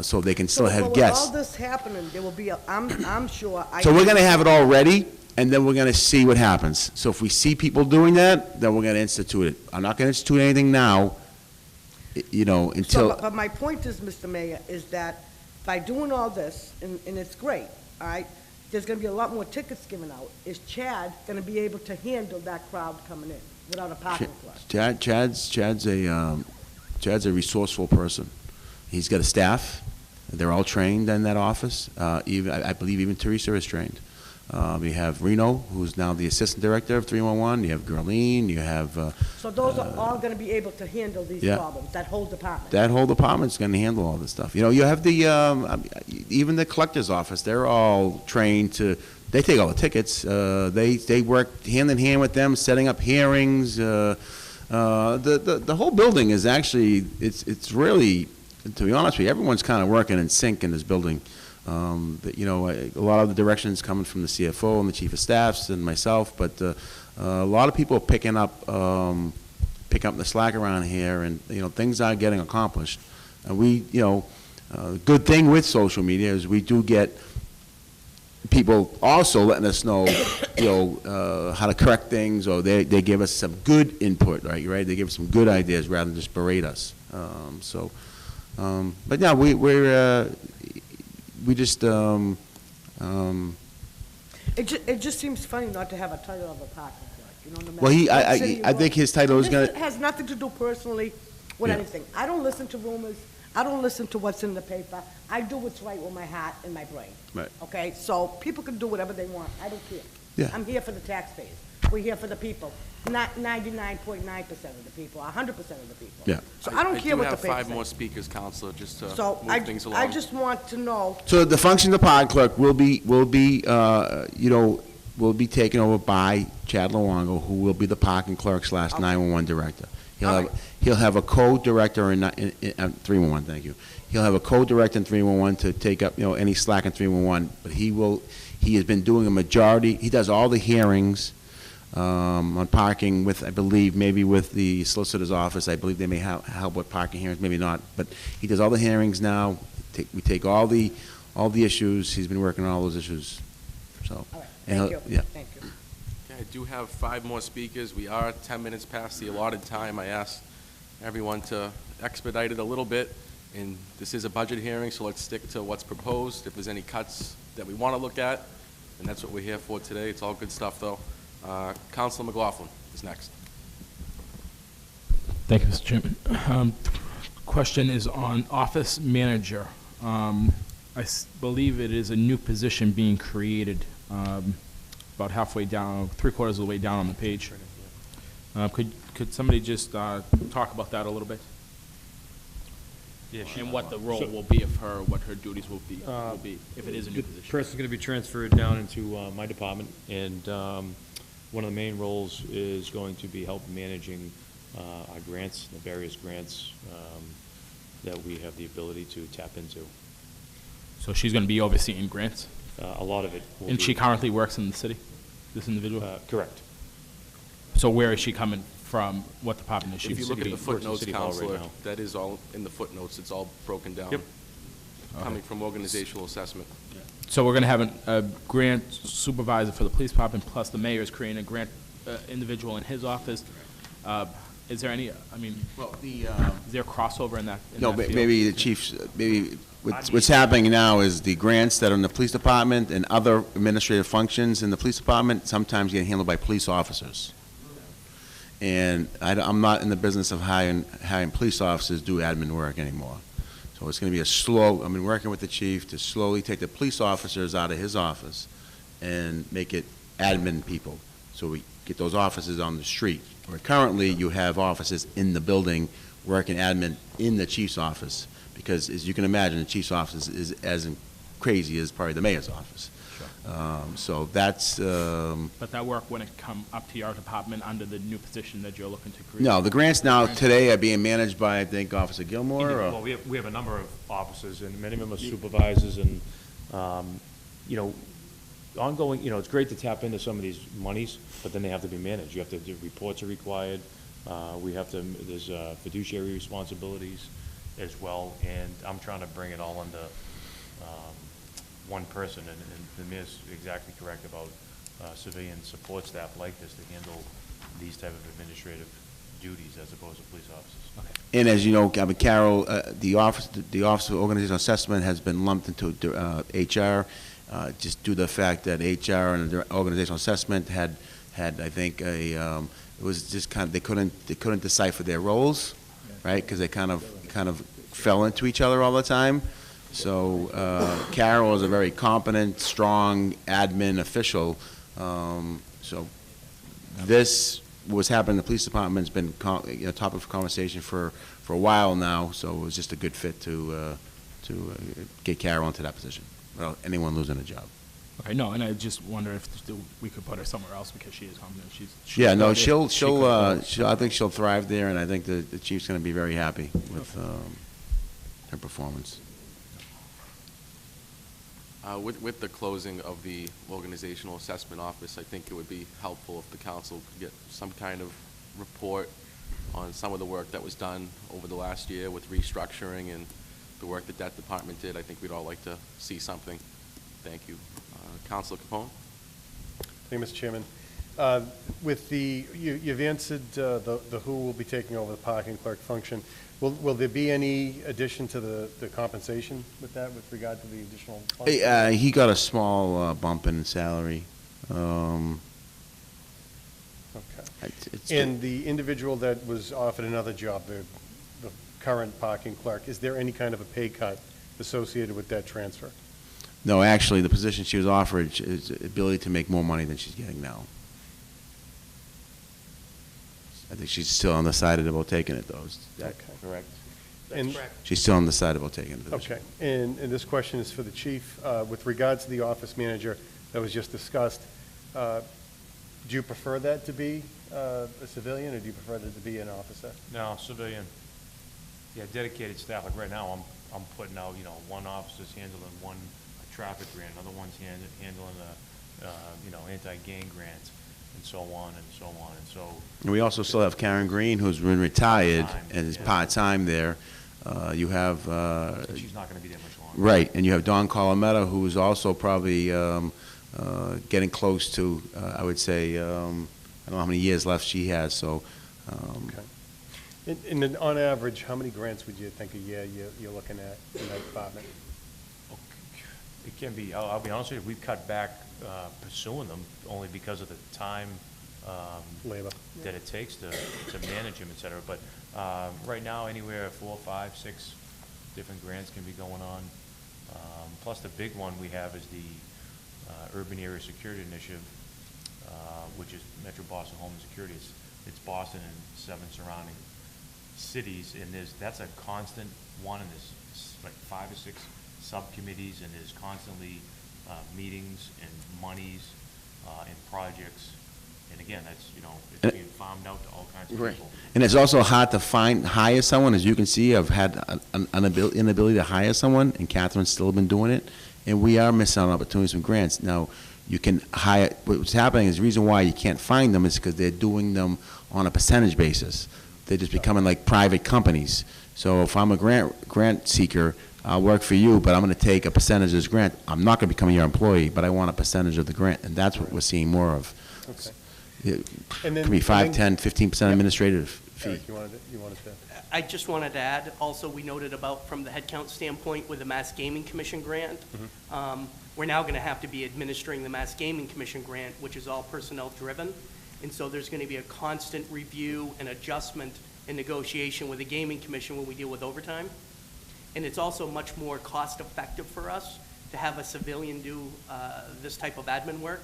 so they can still have guests. With all this happening, there will be, I'm sure. So we're going to have it all ready, and then we're going to see what happens. So if we see people doing that, then we're going to institute it. I'm not going to institute anything now, until. But my point is, Mr. Mayor, is that by doing all this, and it's great, all right, there's going to be a lot more tickets given out. Is Chad going to be able to handle that crowd coming in without a parking spot? Chad's a resourceful person. He's got a staff. They're all trained in that office. I believe even Teresa is trained. We have Reno, who's now the assistant director of 311. You have Gerline. You have. So those are all going to be able to handle these problems, that whole department? That whole department's going to handle all this stuff. You have even the collector's office. They're all trained to. They take all the tickets. They work hand in hand with them, setting up hearings. The whole building is actually it's really, to be honest with you, everyone's kind of working in sync in this building. A lot of the directions coming from the CFO and the chief of staffs and myself, but a lot of people are picking up the slack around here, and things are getting accomplished. And we, good thing with social media is we do get people also letting us know, how to correct things, or they give us some good input, right? They give us some good ideas rather than just berate us. But yeah, we just, It just seems funny not to have a title of a parking clerk, no matter well, what city you I go. think his title is This gonna, has nothing to do personally with Yeah. anything. I don't listen to rumors. I don't listen to what's in the paper. I do what's right with my heart and my brain. Right. Okay? So people can do whatever they want. I don't care. Yeah. I'm here for the taxpayers. We're here for the people. Not 99.9% of the people, 100% of the people. Yeah. So I don't care what the I paper do have 5 says. more speakers, Counselor, just to So move things along. I just want to know, so the function of the parking clerk will be, will be taken over by Chad Luongo, who will be the parking clerk / 911 director. He'll have a co-director in 311, thank you. He'll have a co-director in 311 to take up, any slack in 311, but he has been doing a majority, he does all the hearings on parking with, I believe, maybe with the solicitor's office. I believe they may help with parking hearings, maybe not, but he does all the hearings now. We take all the issues. He's been working on all those issues, so. All right, and thank he'll- you. Yeah. Thank you. Okay, I do have 5 more speakers. We are 10 minutes past the allotted time. I asked everyone to expedite it a little bit, and this is a budget hearing, so let's stick to what's proposed. If there's any cuts that we want to look at, and that's what we're here for today. It's all good stuff, though. Councilor McLaughlin is next. Thank you, Mr. Chairman. Question is on office manager. Believe it is a new position being created about halfway down, 3/4 of the way down on the page. Could somebody just talk about that a little bit? Yeah, And what the role will be of her, what her duties will be, if it is a new The position? person's going to be transferred down into my department, and one of the main roles is going to be help managing our grants, the various grants that we have the ability to tap into. So she's going to be overseeing grants? A lot of it will And be- she currently works in the city, this individual? Correct. So where is she coming from? What department is she? If you look at the City- works in footnotes, City Hall right Counselor, now. that is all in the footnotes. It's all broken down. Yep. Coming from organizational assessment. So we're going to have a grant supervisor for the police department, plus the mayor is creating a grant individual in his office. Is there any, Well, is there a crossover in that No, field? maybe the chiefs, maybe what's happening now is the grants that are in the police department and other administrative functions in the police department sometimes get handled by police officers. And I'm not in the business of having police officers do admin work anymore. So it's going to be I've been working with the chief to slowly take the police officers out of his office and make it admin people. So we get those offices on the street. Where currently you have offices in the building working admin in the chief's office. Because as you can imagine, the chief's office is as crazy as probably the mayor's office. So that's, But that work wouldn't come up to your department under the new position that you're looking to create? no, the grants now today are being managed by, I think, Officer Gilmore, Well, or, we have a number of officers, and many of them are supervisors, and, ongoing, it's great to tap into some of these monies, but then they have to be managed. You have to do, reports are required, there's fiduciary responsibilities as well, and I'm trying to bring it all into one person, and the mayor's exactly correct about civilian support staff like this to handle these type of administrative duties as opposed to police officers. and as you know, Carol, the Office of Organizational Assessment has been lumped into HR, just due to the fact that HR and the Organizational Assessment had, I think, it was just they couldn't decipher their roles, right? Because they kind of fell into each other all the time. So Carol is a very competent, strong admin official. So this, what's happening in the police department has been topic of conversation for a while now. So it was just a good fit to get Carol into that position without anyone losing a job. Okay, no, and I just wonder if we could put her somewhere else because she is competent. Yeah, no, she could- I think she'll thrive there, and I think the chief's going to be very happy with her performance. With the closing of the organizational assessment office, I think it would be helpful if the council could get some kind of report on some of the work that was done over the last year with restructuring and the work that department did. I think we'd all like to see something. Thank you. Councilor Capone? Thank you, Mr. Chairman. With you've answered the who will be taking over the parking clerk function. Will there be any addition to the compensation with that, with regard to the additional function? He got a small bump in salary. Okay. It's And the individual that was offered another job, the current parking clerk, is there any kind of a pay cut associated with that transfer? No, actually, the position she was offered is the ability to make more money than she's getting now. I think she's still undecided about taking it, though. Is that correct? And- That's correct. She's still undecided about taking the position. Okay, and this question is for the chief. With regard to the office manager that was just discussed, Do you prefer that to be a civilian, or do you prefer that to be an officer? No, civilian. Yeah, dedicated staff, like right now, I'm putting out, one officer's handling one traffic grant, another one's handling a, anti-gang grant, and so on and so on, and so. And we also still have Karen Green, who's been retired Part-time, and is yeah. part-time there. You have, She's not gonna be there much longer. right, and you have Dawn Colometta, who's also probably getting close to, I would say, I don't know how many years left she has, so. Okay. And then on average, how many grants would you think a year you're looking at in that department? It can be, I'll be honest with you, we've cut back pursuing them only because of the time Labor. that it takes to manage them, et cetera. But right now, anywhere 4, 5, 6 different grants can be going on. Plus, the big one we have is the Urban Area Security Initiative, which is Metro Boston Homeland Security. It's Boston and 7 surrounding cities, and that's a constant one, and there's like 5 or 6 subcommittees, and there's constantly meetings and monies and projects. And again, that's, it's being farmed out to all kinds of Right. people. And it's also hard to hire someone. As you can see, I've had an inability to hire someone, and Catherine's still been doing it. And we are missing out on opportunities from grants. Now, you can hire, what's happening is the reason why you can't find them is because they're doing them on a percentage basis. They're just becoming like private companies. So if I'm a grant seeker, I'll work for you, but I'm going to take a percentage of this grant. I'm not going to become your employee, but I want a percentage of the grant, and that's what we're seeing more of. Okay. It And then- can be 5, and 10, 15% administrative fee. Eric, you wanted to? I just wanted to add, also, we noted about, from the headcount standpoint, with the Mass Gaming Commission grant, we're now going to have to be administering the Mass Gaming Commission grant, which is all personnel-driven. And so there's going to be a constant review and adjustment and negotiation with the Gaming Commission when we deal with overtime. And it's also much more cost-effective for us to have a civilian do this type of admin work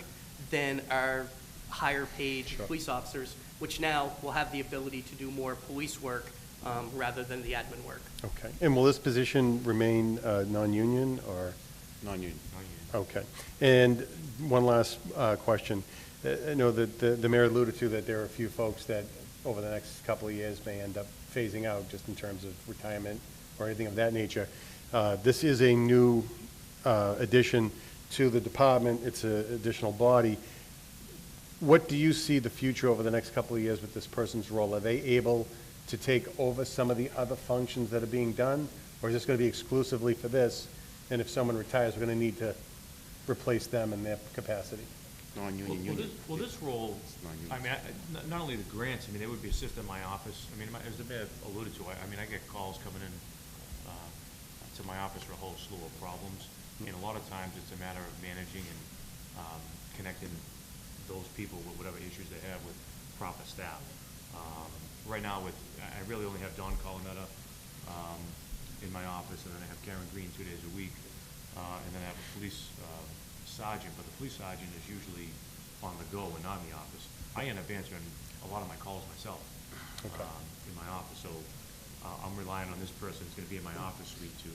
than our higher-paid police officers, which now will have the ability to do more police work rather than the admin work. Okay. And will this position remain non-union, or? Non-union. Okay. And one last question. I know that the mayor alluded to that there are a few folks that over the next couple of years may end up phasing out just in terms of retirement or anything of that nature. This is a new addition to the department. It's an additional body. What do you see the future over the next couple of years with this person's role? Are they able to take over some of the other functions that are being done? Or is this going to be exclusively for this? And if someone retires, we're going to need to replace them in their capacity? Non-union, union. Well, this role, non-union. I mean, not only the grants, I mean, they would be assisted in my office. I mean, as the mayor alluded to, I mean, I get calls coming in to my office for a whole slew of problems. And a lot of times, it's a matter of managing and connecting those people with whatever issues they have with proper staff. Right now, I really only have Dawn Colometta in my office, and then I have Karen Green 2 days a week, and then I have a police sergeant, but the police sergeant is usually on the go and not in the office. I end up answering a lot of my calls myself in my office, so I'm relying on this person who's going to be in my office suite to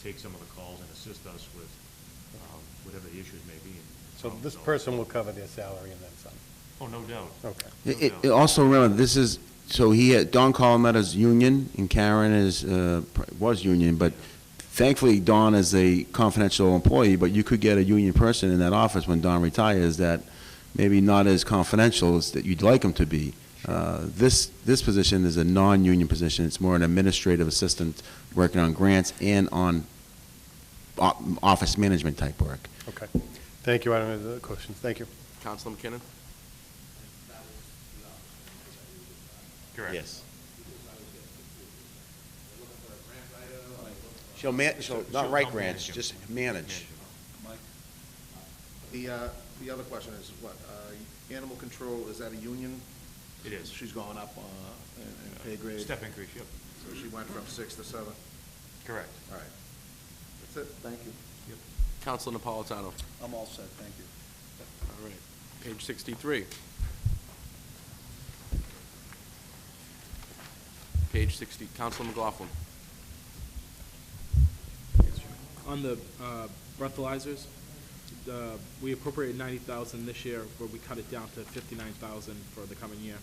take some of the calls and assist us with whatever the issues may be. So this person will cover their salary and then some? Oh, no doubt. Okay. Also, remember, this is, so Dawn Colometta's union, and Karen was union, but thankfully, Dawn is a confidential employee, but you could get a union person in that office when Dawn retires that maybe not as confidential as that you'd like them to be. This position is a non-union position. It's more an administrative assistant working on grants and on office management type work. Okay. Thank you. I don't have other questions. Thank you. Councilor McKinnon? Correct. Yes. She'll not write grants, just manage. The other question is what, animal control, is that a union? It is. She's going up in pay grade? Step increase, yep. So she went from 6 to 7? Correct. All right. That's it, thank you. Councilor Napolitano? I'm all set, thank you. All right. Page 63. Page 60, Councilor McLaughlin. On the breathalyzers, we appropriated 90,000 this year, where we cut it down to 59,000 for the coming year.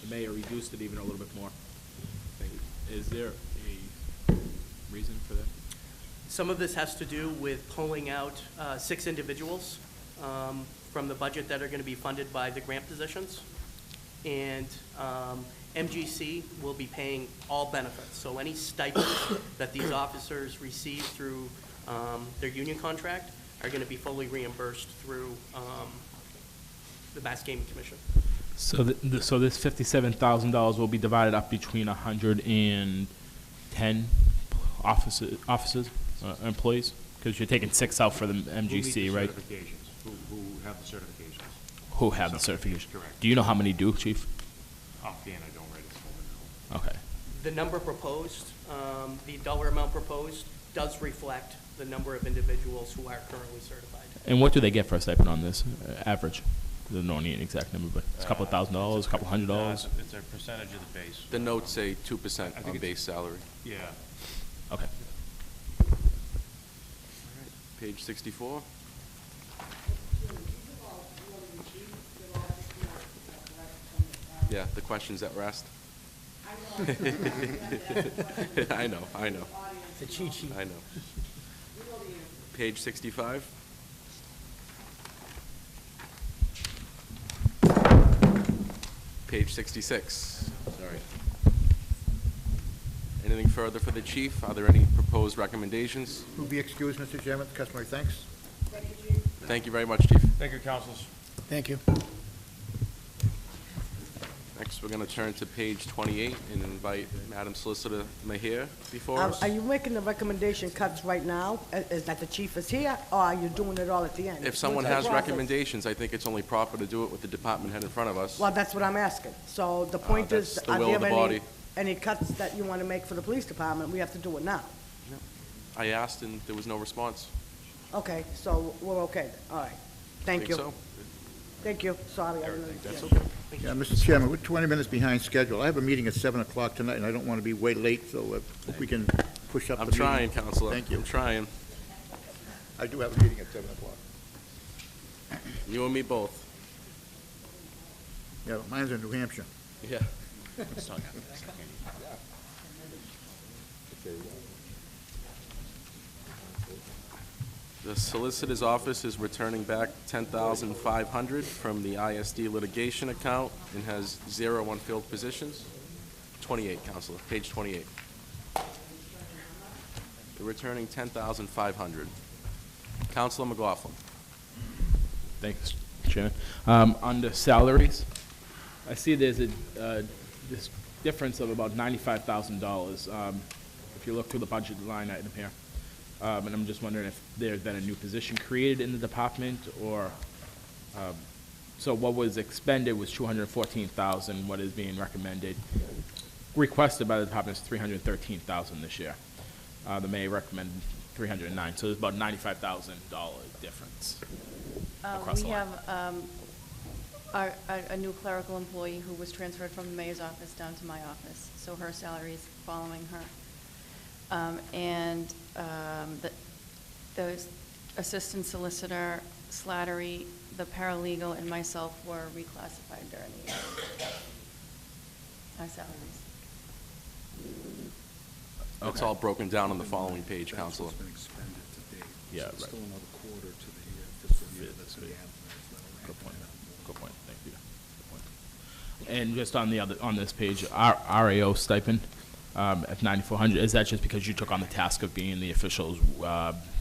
The mayor reduced it even a little bit more. Is there a reason for that? Some of this has to do with pulling out 6 individuals from the budget that are going to be funded by the grant positions. And MGC will be paying all benefits. So any stipends that these officers receive through their union contract are going to be fully reimbursed through the Mass Gaming Commission. So, so this $57,000 will be divided up between 110 offices, employees? Because you're taking 6 out for the MGC, right? Who have the certifications. Who have the certification? Correct. Do you know how many do, Chief? Offhand, I don't right at this moment, no. Okay. The number proposed, the dollar amount proposed, does reflect the number of individuals who are currently certified. And what do they get for a stipend on this, average? There's no need an exact number, but it's a couple of $1,000s, a couple $100s? It's a percentage of the base. The notes say 2% I think on it's- base salary. Yeah. Okay. Page 64. Yeah, the questions that were asked. I know. It's a cheat sheet. I know. Page 65. Page 66, sorry. Anything further for the chief? Are there any proposed recommendations? Will be excused, Mr. Chairman. Customary thanks. Thank you very much, chief. Thank you, councilors. Thank you. Next, we're going to turn to page 28 and invite Madam Solicitor Mahir before us. Are you making the recommendation cuts right now, is that the chief is here, or are you doing it all at the end? If someone What's the has process? recommendations, I think it's only proper to do it with the department head in front of us. Well, that's what I'm asking. So the point is, that's the are will of there the body. any cuts that you want to make for the police department? We have to do it now. I asked and there was no response. Okay, so we're okay, then. All right. Thank you. Think so? Thank you, sorry. I didn't That's understand. okay. Yeah, Mr. Chairman, we're 20 minutes behind schedule. I have a meeting at 7 o'clock tonight, and I don't want to be way late, so if we can push up the I'm meeting. trying, Counselor. Thank you. I'm trying. I do have a meeting at 7 o'clock. You and me both. Yeah, mine's in New Hampshire. Yeah. The Solicitor's Office is returning back $10,500 from the ISD litigation account and has 0 unfilled positions. 28, Counselor, page 28. They're returning $10,500. Counselor McLaughlin. Thanks, Chairman. Under salaries, I see there's this difference of about $95,000 if you look through the budget line item here. And I'm just wondering if there's been a new position created in the department, or, so what was expended was $214,000, what is being requested by the department is $313,000 this year. The mayor recommended $309,000, so there's about $95,000 difference across the We line. have a new clerical employee who was transferred from the mayor's office down to my office, so her salary is following her. The assistant solicitor, Slattery, the paralegal, and myself were reclassified during the year. Our salaries. It's all broken down on the following page, Counselor. That's what's been expended to date. Yeah, So it's right. still another quarter to the fiscal year that's going to be advertised. Good point. Good point. Thank you. Good point. And just on the other, on this page, our RAO stipend at $9,400, is that just because you took on the task of being the official's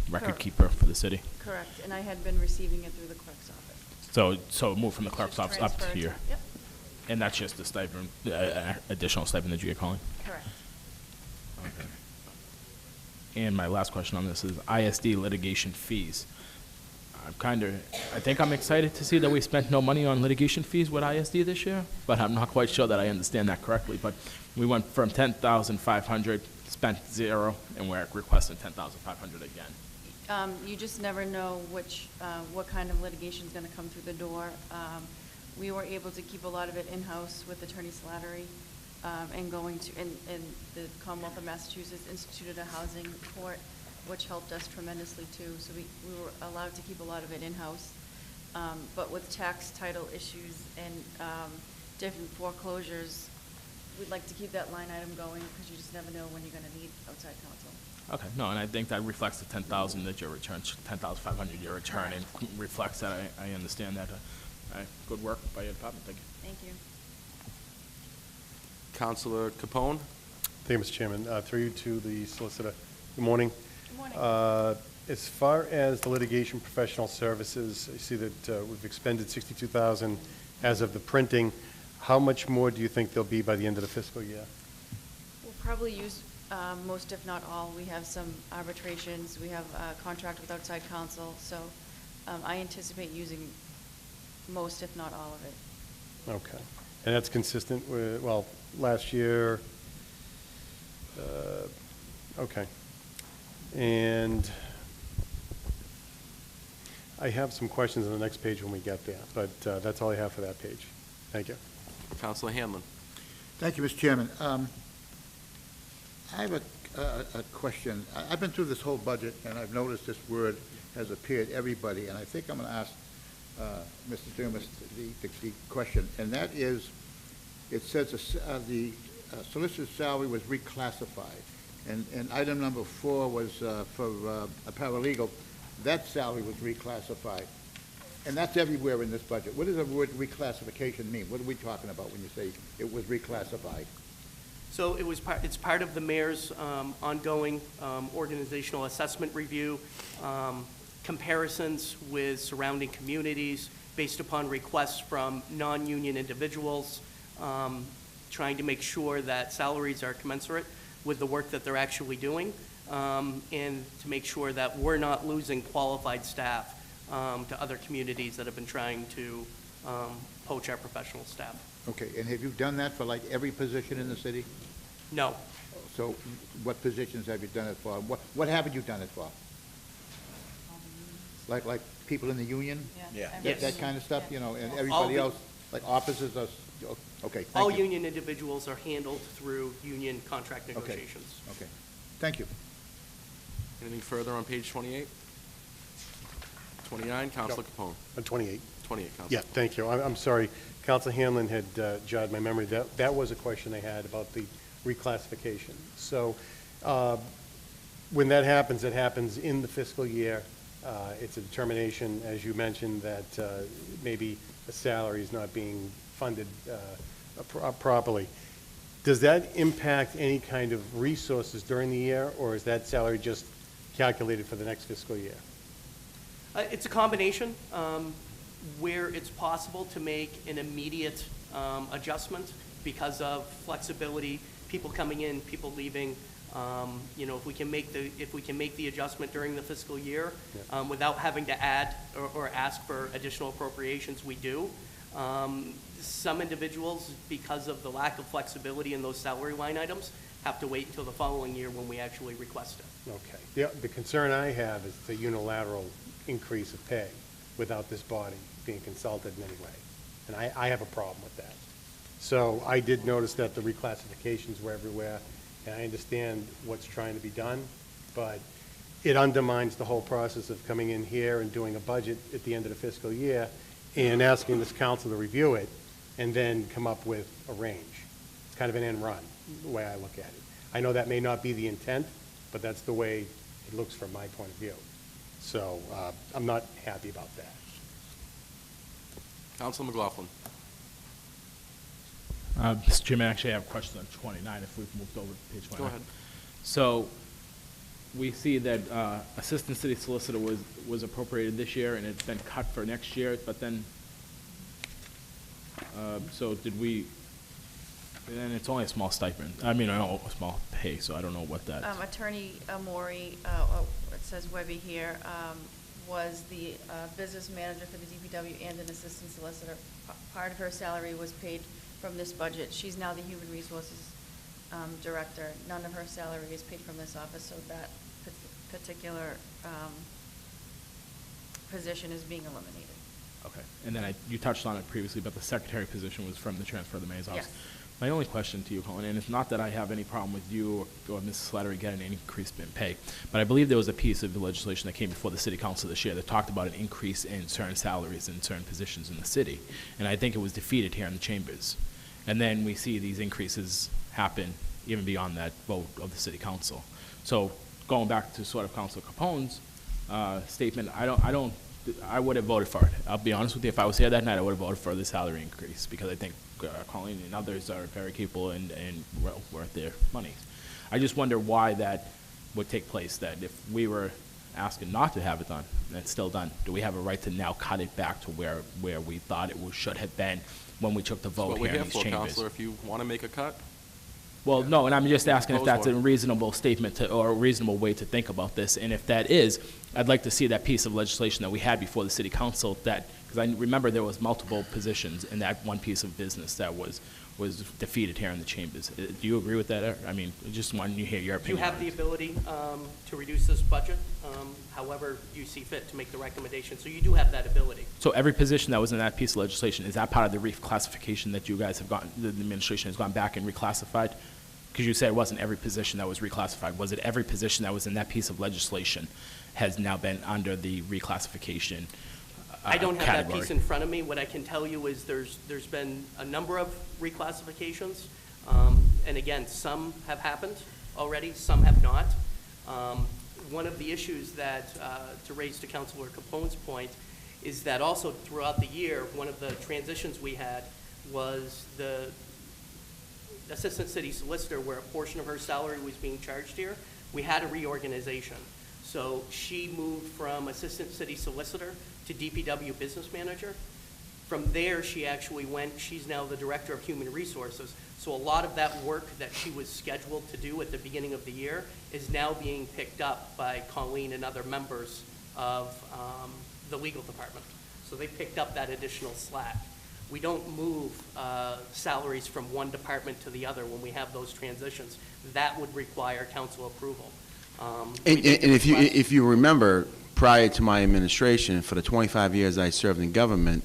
record Correct. keeper for the city? Correct, and I had been receiving it through the clerk's office. So it moved from the clerk's office up to Transferred here? Yep, And that's just the stipend, additional stipend that you get calling? correct. Okay. And my last question on this is ISD litigation fees. I think I'm excited to see that we spent no money on litigation fees with ISD this year, but I'm not quite sure that I understand that correctly. But we went from $10,500, spent 0, and we're requesting $10,500 again. You just never know what kind of litigation is going to come through the door. We were able to keep a lot of it in-house with Attorney Slattery, and the Commonwealth of Massachusetts instituted a housing court which helped us tremendously too. So we were allowed to keep a lot of it in-house. But with tax title issues and different foreclosures, we'd like to keep that line item going because you just never know when you're going to need outside counsel. Okay, no, and I think that reflects the 10,000 that your return, 10,500 your return, and reflects that. I understand that. Good work by your department. Thank you. Thank you. Counselor Capone? Thank you, Mr. Chairman. Through you to the solicitor. Good morning. Good morning. As far as the litigation professional services, I see that we've expended $62,000 as of the printing. How much more do you think there'll be by the end of the fiscal year? We'll probably use most, if not all. We have some arbitrations. We have a contract with outside counsel. So I anticipate using most, if not all of it. Okay. And that's consistent with, well, last year, okay. And I have some questions on the next page when we get there, but that's all I have for that page. Thank you. Counselor Hanlon? Thank you, Mr. Chairman. I have a question. I've been through this whole budget, and I've noticed this word has appeared everybody, and I think I'm going to ask Mr. Dumas the question, and that is, it says the solicitor's salary was reclassified, and item number 4 was for a paralegal. That salary was reclassified, and that's everywhere in this budget. What does the word reclassification mean? What are we talking about when you say it was reclassified? So it's part of the mayor's ongoing organizational assessment review, comparisons with surrounding communities based upon requests from non-union individuals, trying to make sure that salaries are commensurate with the work that they're actually doing, and to make sure that we're not losing qualified staff to other communities that have been trying to poach our professional staff. Okay, and have you done that for like every position in the city? No. So what positions have you done it for? What haven't you done it for? Like people in the union? Yeah. That kind of stuff, you know, and All everybody the- else, like officers are, okay, thank you. All union individuals are handled through union contract Okay. negotiations. Okay, thank you. Anything further on page 28? 29, Counselor Capone? 28. 28, Counselor. Yeah, thank you. I'm sorry. Counselor Hanlon had jogged my memory. That was a question I had about the reclassification. So when that happens, it happens in the fiscal year. It's a determination, as you mentioned, that maybe a salary is not being funded properly. Does that impact any kind of resources during the year, or is that salary just calculated for the next fiscal year? It's a combination where it's possible to make an immediate adjustment because of flexibility, people coming in, people leaving. You know, if we can make the adjustment during the fiscal year without having to add or ask for additional appropriations, we do. Some individuals, because of the lack of flexibility in those salary line items, have to wait until the following year when we actually request it. Okay. The concern I have is the unilateral increase of pay without this body being consulted in any way. And I have a problem with that. So I did notice that the reclassifications were everywhere, and I understand what's trying to be done, but it undermines the whole process of coming in here and doing a budget at the end of the fiscal year and asking this council to review it and then come up with a range. It's kind of an end run, the way I look at it. I know that may not be the intent, but that's the way it looks from my point of view. So I'm not happy about that. Counselor McLaughlin? Mr. Chairman, actually, I have a question on 29, if we've moved over to page 29. Go ahead. So we see that Assistant City Solicitor was appropriated this year, and it's been cut for next year, but then, so did we, and it's only a small stipend. I mean, a small pay, so I don't know what that is. Attorney Amori, it says Webby here, was the business manager for the DPW and an assistant solicitor. Part of her salary was paid from this budget. She's now the human resources director. None of her salary is paid from this office, so that particular position is being eliminated. Okay, and then you touched on it previously, but the secretary position was from the transfer of the mayor's office. Yes. My only question to you, Colin, and it's not that I have any problem with you or Mrs. Slattery getting an increase in pay, but I believe there was a piece of the legislation that came before the city council this year that talked about an increase in certain salaries in certain positions in the city. And I think it was defeated here in the chambers. And then we see these increases happen even beyond that vote of the city council. So going back to sort of Councilor Capone's statement, I would have voted for it. I'll be honest with you, if I was here that night, I would have voted for the salary increase because I think Colleen and others are very capable and well worth their money. I just wonder why that would take place, that if we were asking not to have it done, and it's still done, do we have a right to now cut it back to where we thought it should have been when we took the vote here in these chambers? That's what we're here for, Counselor. If you want to make a cut, well, no, and I'm just asking if that's a reasonable statement or a reasonable way to think about this. And if that is, I'd like to see that piece of legislation that we had before the city council, that, because I remember there was multiple positions in that one piece of business that was defeated here in the chambers. Do you agree with that, Eric? I mean, just wanted to hear your opinion. You have the ability to reduce this budget, however you see fit to make the recommendation. So you do have that ability. So every position that was in that piece of legislation, is that part of the reclassification that you guys have gotten, the administration has gone back and reclassified? Because you said it wasn't every position that was reclassified. Was it every position that was in that piece of legislation has now been under the reclassification I don't have category? that piece in front of me. What I can tell you is there's been a number of reclassifications. And again, some have happened already, some have not. One of the issues that, to raise to Councilor Capone's point, is that also throughout the year, one of the transitions we had was the assistant city solicitor, where a portion of her salary was being charged here. We had a reorganization. So she moved from assistant city solicitor to DPW business manager. From there, she actually she's now the director of human resources. So a lot of that work that she was scheduled to do at the beginning of the year is now being picked up by Colleen and other members of the legal department. So they picked up that additional slack. We don't move salaries from one department to the other when we have those transitions. That would require council approval. And if you remember, prior to my administration, for the 25 years I served in government,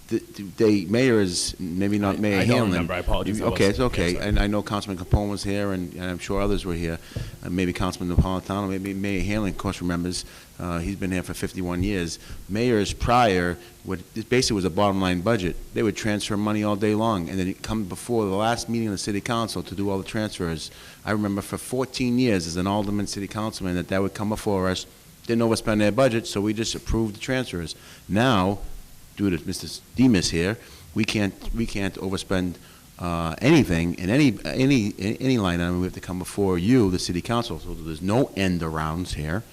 the mayors, maybe not Mayor Hanlon. I don't remember, I apologize. Okay, it's okay. And I know Councilman Capone was here, and I'm sure others were here. Maybe Councilman Napolitano, maybe Mayor Hanlon, of course, remembers. He's been here for 51 years. Mayors prior, it basically was a bottom line budget. They would transfer money all day long, and then it'd come before the last meeting of the city council to do all the transfers. I remember for 14 years as an alderman city councilman that would come before us. Didn't overspend their budget, so we just approved the transfers. Now, due to Mr. Demas here, we can't overspend anything in any line item. We have to come before you, the city council. So there's no end arounds here.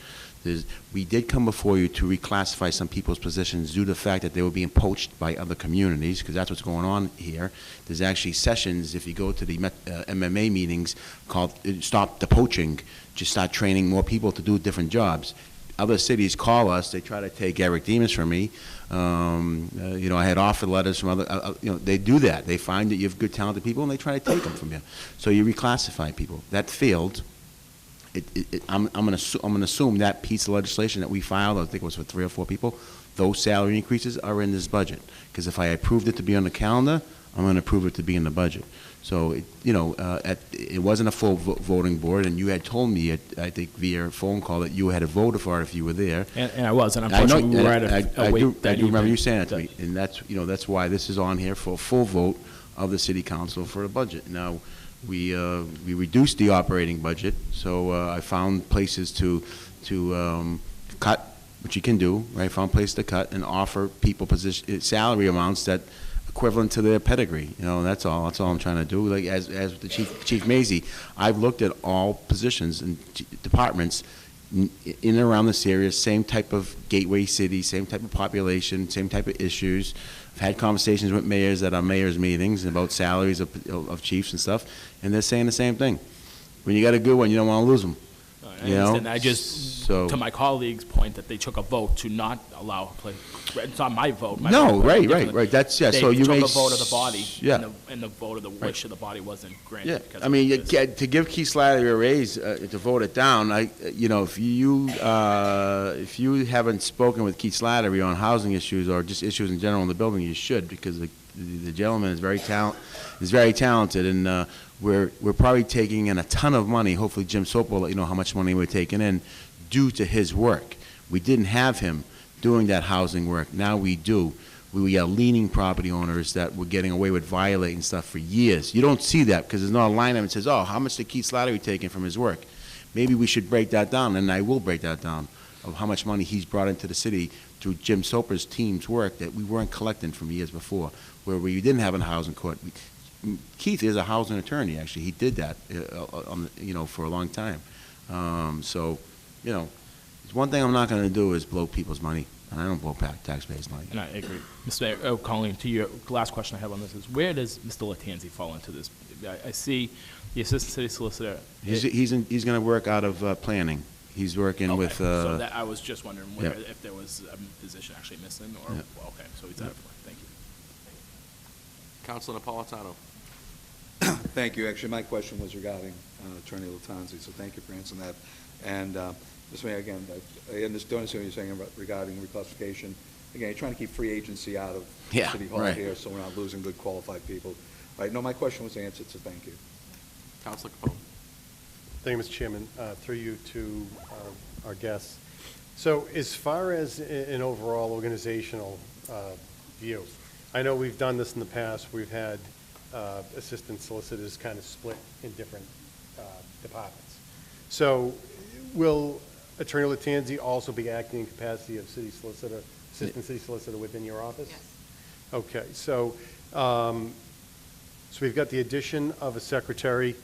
We did come before you to reclassify some people's positions due to the fact that they were being poached by other communities, because that's what's going on here. There's actually sessions, if you go to the MMA meetings, called Stop the Poaching, just start training more people to do different jobs. Other cities call us, they try to take Eric Demas from me. I had offer letters from other, they do that. They find that you have good, talented people, and they try to take them from you. So you reclassify people. That failed. I'm going to assume that piece of legislation that we filed, I think it was for 3 or 4 people, those salary increases are in this budget. Because if I approved it to be on the calendar, I'm going to approve it to be in the budget. So, it wasn't a full voting board, and you had told me, I think via phone call, that you had voted for it if you were there. And I was, and unfortunately we were at a wait that I do remember evening. you saying that to me, and that's why this is on here for a full vote of the city council for the budget. Now, we reduced the operating budget, so I found places to cut, which you can do, right? Found places to cut and offer people salary amounts that equivalent to their pedigree. That's all I'm trying to do. Like as with the Chief Mazie, I've looked at all positions and departments in and around this area, same type of gateway city, same type of population, same type of issues. I've had conversations with mayors at our mayors' meetings about salaries of chiefs and stuff, and they're saying the same thing. When you got a good one, you don't want to lose them. I understand. I just, to my colleague's point, that they took a vote to not allow play. It's not my vote. No, right. That's They so you took may a vote of the body. Yeah. And the vote of the wish of the body wasn't granted. Yeah, because I mean, of this. to give Keith Slattery a raise, to vote it down, if you haven't spoken with Keith Slattery on housing issues or just issues in general in the building, you should, because The gentleman is very talented, and we're probably taking in a ton of money. Hopefully Jim Soap will let you know how much money we're taking in due to his work. We didn't have him doing that housing work. Now we do. We are leaning property owners that were getting away with violating stuff for years. You don't see that because there's not a line item that says, oh, how much did Keith Slattery taking from his work? Maybe we should break that down, and I will break that down, of how much money he's brought into the city through Jim Soper's team's work that we weren't collecting from years before, where we didn't have a housing court. Keith is a housing attorney, actually. He did that, for a long time. So, it's one thing I'm not going to do is blow people's money, and I don't blow taxpayers' money. And I agree. Mr. Mayor, Colleen, to your last question I have on this is, where does Mr. Lattanzi fall into this? I see the Assistant City Solicitor. He's going to work out of planning. He's working Okay, with. So that, I was just wondering yeah. if there was a position actually missing, or Yeah. well, okay, so he's out of work. Thank you. Councilor Napolitano. Thank you. Actually, my question was regarding Attorney Lattanzi, so thank you for answering that. And Mr. Mayor, again, I understand what you're saying regarding reclassification. Again, you're trying to keep free agency out of City Hall right. here, so we're not losing good qualified people. All right, no, my question was answered, so thank you. Councilor Capone. Thank you, Mr. Chairman. Through you to our guests. So as far as an overall organizational view, I know we've done this in the past. We've had assistant solicitors kind of split in different departments. So will Attorney Lattanzi also be acting in capacity of city solicitor, assistant city solicitor within your office? Yes. Okay, so so we've got the addition of a secretary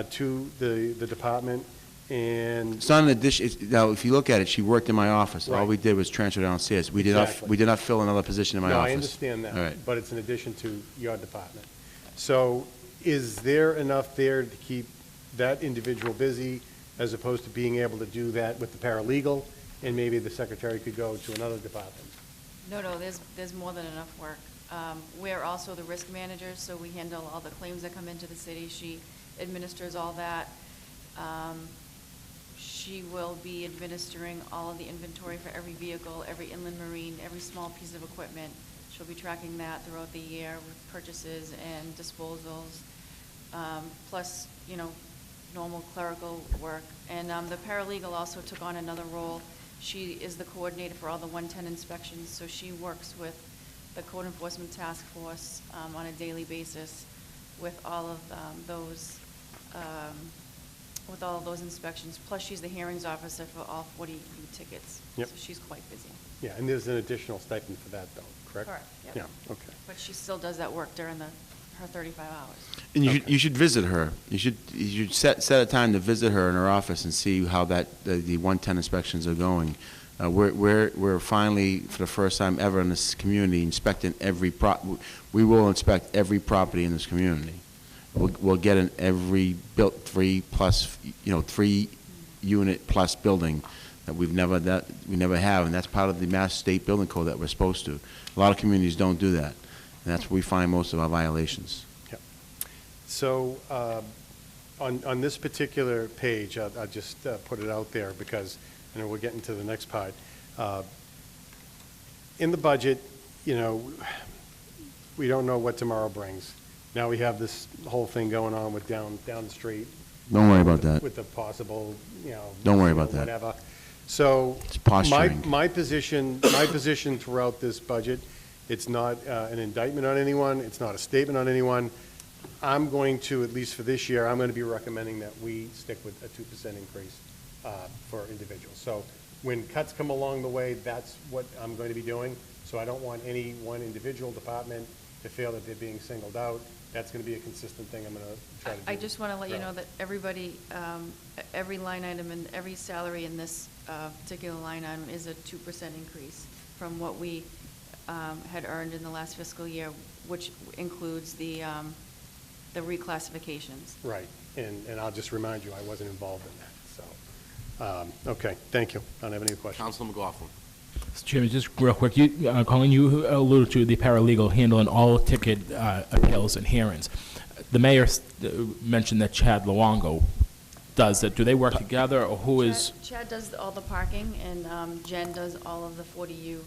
to the department, and It's not an addition. Now, if you look at it, she worked in my office. All Right. we did was transfer downstairs. We Exactly. did not fill another position in my no, office. I understand that, All right. but it's an addition to your department. So is there enough there to keep that individual busy as opposed to being able to do that with the paralegal, and maybe the secretary could go to another department? No, there's more than enough work. We're also the risk managers, so we handle all the claims that come into the city. She administers all that. She will be administering all of the inventory for every vehicle, every inland marine, every small piece of equipment. She'll be tracking that throughout the year with purchases and disposals, plus, normal clerical work. And the paralegal also took on another role. She is the coordinator for all the 110 inspections, so she works with the Code Enforcement Task Force on a daily basis with all of those inspections. Plus, she's the hearings officer for all 40 tickets. Yep. So she's quite busy. Yeah, and there's an additional stipend for that, though, correct? Correct, yep. Yeah, okay. But she still does that work during her 35 hours. And you should visit her. You should set a time to visit her in her office and see how the 110 inspections are going. We're finally, for the first time ever in this community, inspecting we will inspect every property in this community. We'll get in every built 3 unit plus building that we never have, and that's part of the Mass State Building Code that we're supposed to. A lot of communities don't do that, and that's where we find most of our violations. Yep. So on this particular page, I'll just put it out there because I know we're getting to the next part. In the budget, we don't know what tomorrow brings. Now we have this whole thing going on with down the street. Don't worry about that. With the possible, Don't worry about that. whatever. So It's posturing. my position throughout this budget, it's not an indictment on anyone. It's not a statement on anyone. I'm going to, at least for this year, I'm going to be recommending that we stick with a 2% increase for individuals. So when cuts come along the way, that's what I'm going to be doing. So I don't want any one individual department to feel that they're being singled out. That's going to be a consistent thing I'm going to try to do. I just want to let you know that everybody, every line item and every salary in this particular line item is a 2% increase from what we had earned in the last fiscal year, which includes the reclassifications. Right, and I'll just remind you, I wasn't involved in that, so. Okay, thank you. I don't have any questions. Councilor McLaughlin. Mr. Chairman, just real quick, Colleen, you alluded to the paralegal handling all ticket appeals and hearings. The mayor mentioned that Chad Luongo does that. Do they work together, or who is? Chad does all the parking, and Jen does all of the 40U,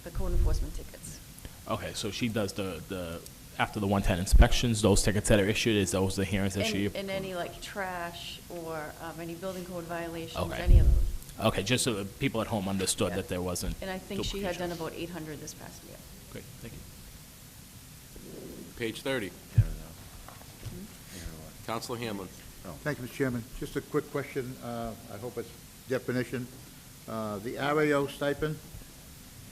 the code enforcement tickets. Okay, so she does after the 110 inspections, those tickets that are issued, is those the hearings that she? And any like trash or any building code violations, Okay. any of those. Okay, just so the people at home understood that there wasn't. And I think she had duplication. done about 800 this past year. Great, thank you. Page 30. Counselor Hamlin. Thank you, Mr. Chairman. Just a quick question, I hope it's definition. The RAO stipend,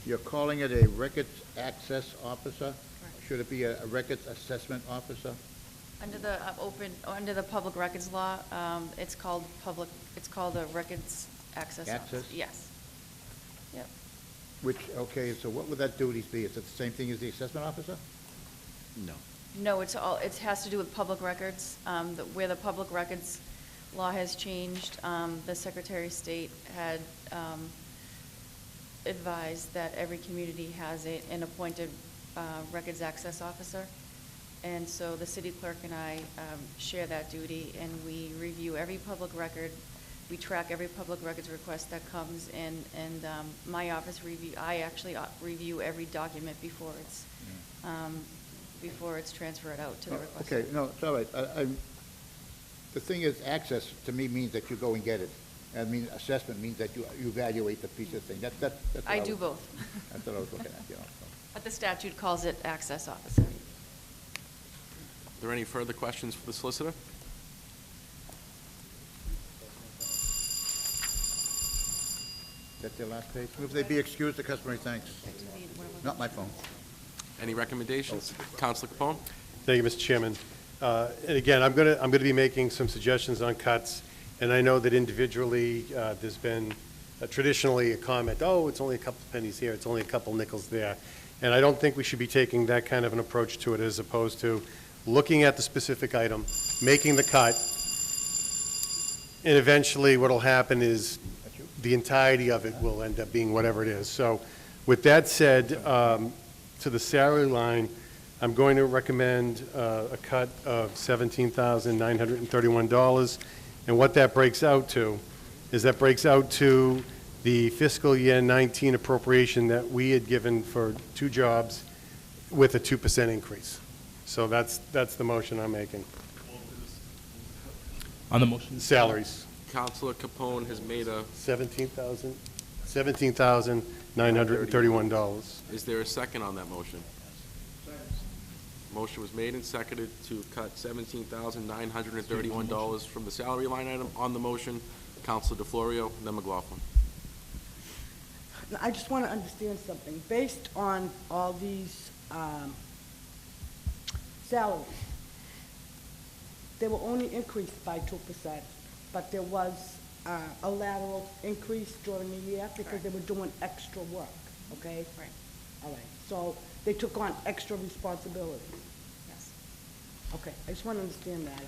you're calling it a records access officer? Should it be a records assessment officer? Under the public records law, it's called a records access. Access? Yes. Yep. Okay, so what would that duties be? Is it the same thing as the assessment officer? No. No, it has to do with public records. Where the public records law has changed, the Secretary of State had advised that every community has an appointed records access officer. And so the city clerk and I share that duty, and we review every public record. We track every public records request that comes in, and my office I actually review every document before it's transferred out to the requester. Okay, no, it's all right. The thing is, access to me means that you go and get it. I mean, assessment means that you evaluate the piece of thing. That's what I do both. That's what I was looking at, you know. But the statute calls it access officer. Are there any further questions for the solicitor? That's their last page. Move they be excused, the customary thanks. Not my phone. Any recommendations? Counselor Capone? Thank you, Mr. Chairman. And again, I'm going to be making some suggestions on cuts, and I know that individually, there's been traditionally a comment, oh, it's only a couple pennies here, it's only a couple nickels there. And I don't think we should be taking that kind of an approach to it, as opposed to looking at the specific item, making the cut, and eventually what'll happen is the entirety of it will end up being whatever it is. So with that said, to the salary line, I'm going to recommend a cut of $17,931. And what that breaks out to is the fiscal year 19 appropriation that we had given for 2 jobs with a 2% increase. So that's the motion I'm making. On the motion? Salaries. Counselor Capone has made a... $17,931. Is there a second on that motion? Motion was made and seconded to cut $17,931 from the salary line item. On the motion, Counselor DeFlorio, then McLaughlin. I just want to understand something. Based on all these salaries, they were only increased by 2%, but there was a lateral increase during the year because they were doing extra work, okay? Right. All right, so they took on extra responsibilities. Yes. Okay, I just want to understand that.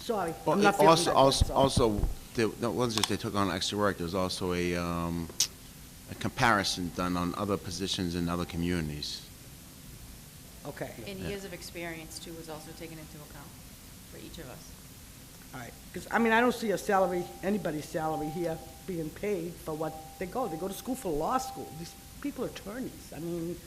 Sorry, Well, I'm not feeling that good, also, it wasn't just they took on extra work, there was also a comparison done on other positions in other communities. Okay. And years of experience, too, was also taken into account for each of us. All right, because, I mean, I don't see a salary, anybody's salary here being paid for what they go. They go to school for law school. These people are attorneys. I mean,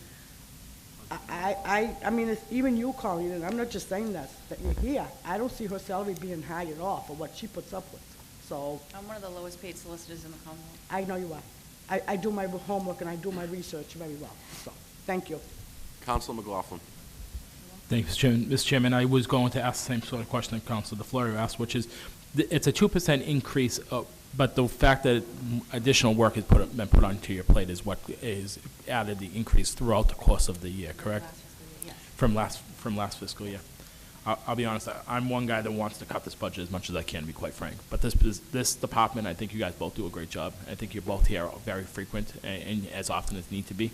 I mean, it's even you, Colleen, and I'm not just saying that you're here. I don't see her salary being high at all for what she puts up with. So, I'm one of the lowest paid solicitors in the Commonwealth. I know you are. I do my homework and I do my research very well, so, thank you. Counselor McLaughlin. Thank you, Mr. Chairman. Mr. Chairman, I was going to ask the same sort of question that Councilor DeFlorio asked, which is, it's a 2% increase, but the fact that additional work has been put onto your plate is what is added the increase throughout the course of the year, correct? Last fiscal year, yes. From last fiscal year. I'll be honest, I'm one guy that wants to cut this budget as much as I can, to be quite frank. But this department, I think you guys both do a great job. I think you're both here very frequent and as often as need to be.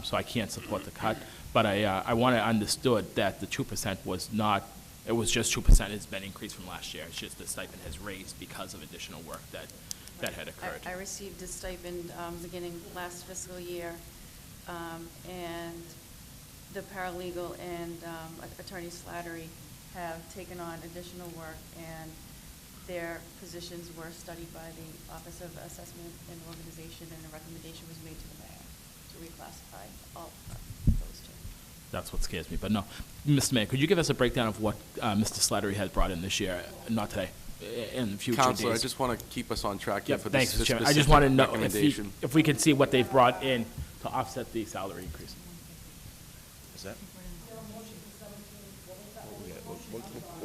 So I can't support the cut. But I want it understood that the 2% was not, it was just 2%. It's been increased from last year. It's just the stipend has raised because of additional work that had occurred. I received a stipend beginning last fiscal year, and the paralegal and Attorney Slattery have taken on additional work, and their positions were studied by the Office of Assessment and Organization, and a recommendation was made to the mayor. to reclassify all those two. That's what scares me, but no. Mr. Mayor, could you give us a breakdown of what Mr. Slattery has brought in this year, not today, in future days? Counselor, I just want to keep us on track here Yep, for this thanks, Mr. Chairman. I specific just want to know recommendation. if we can see what they've brought in to offset the salary increase. Is that?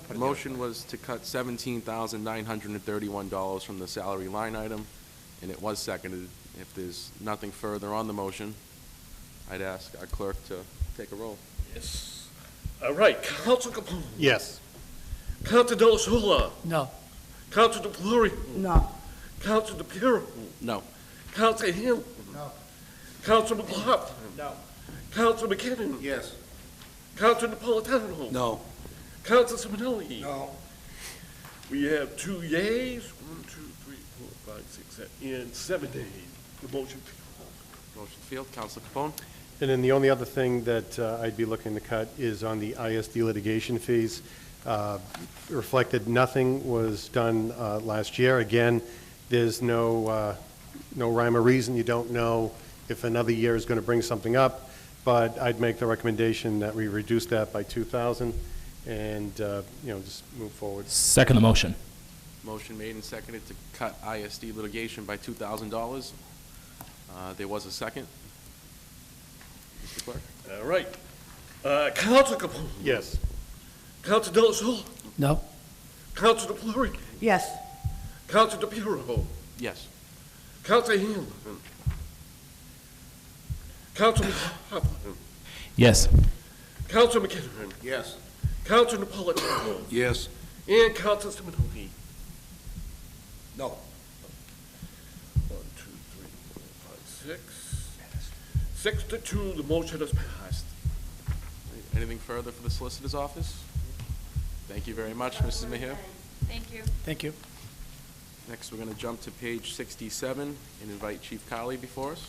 The motion was to cut $17,931 from the salary line item, and it was seconded. If there's nothing further on the motion, I'd ask our clerk to take a roll. Yes. All right, Counsel Capone. Yes. Counsel Del Sola. No. Counsel DeFleury. No. Counsel DePiero. No. Counsel Hill. No. Counsel McLaughlin. No. Counsel McKinnon. Yes. Counsel Napolitano. No. Counsel Simonelli. No. We have 2 yeas, 1, 2, 3, 4, 5, 6, 7, and 7 days. The motion failed. Motion failed. Counselor Capone? And then the only other thing that I'd be looking to cut is on the ISD litigation fees. Reflected nothing was done last year. Again, there's no rhyme or reason. You don't know if another year is going to bring something up, but I'd make the recommendation that we reduce that by 2,000 and, just move forward. Second the motion. Motion made and seconded to cut ISD litigation by $2,000. There was a second. Mr. Clerk? All right. Counsel Capone. Yes. Counsel Del Sola. No. Counsel DeFleury. Yes. Counsel DePiero. Yes. Counsel Hill. Counsel McLaughlin. Yes. Counsel McKinnon. Yes. Counsel Napolitano. Yes. And Counsel Simonelli. No. 1, 2, 3, 4, 5, 6. 6-2, the motion is passed. Anything further for the Solicitor's Office? Thank you very much, Mrs. Mejia. Thank you. Thank you. Next, we're going to jump to page 67 and invite Chief Colley before us.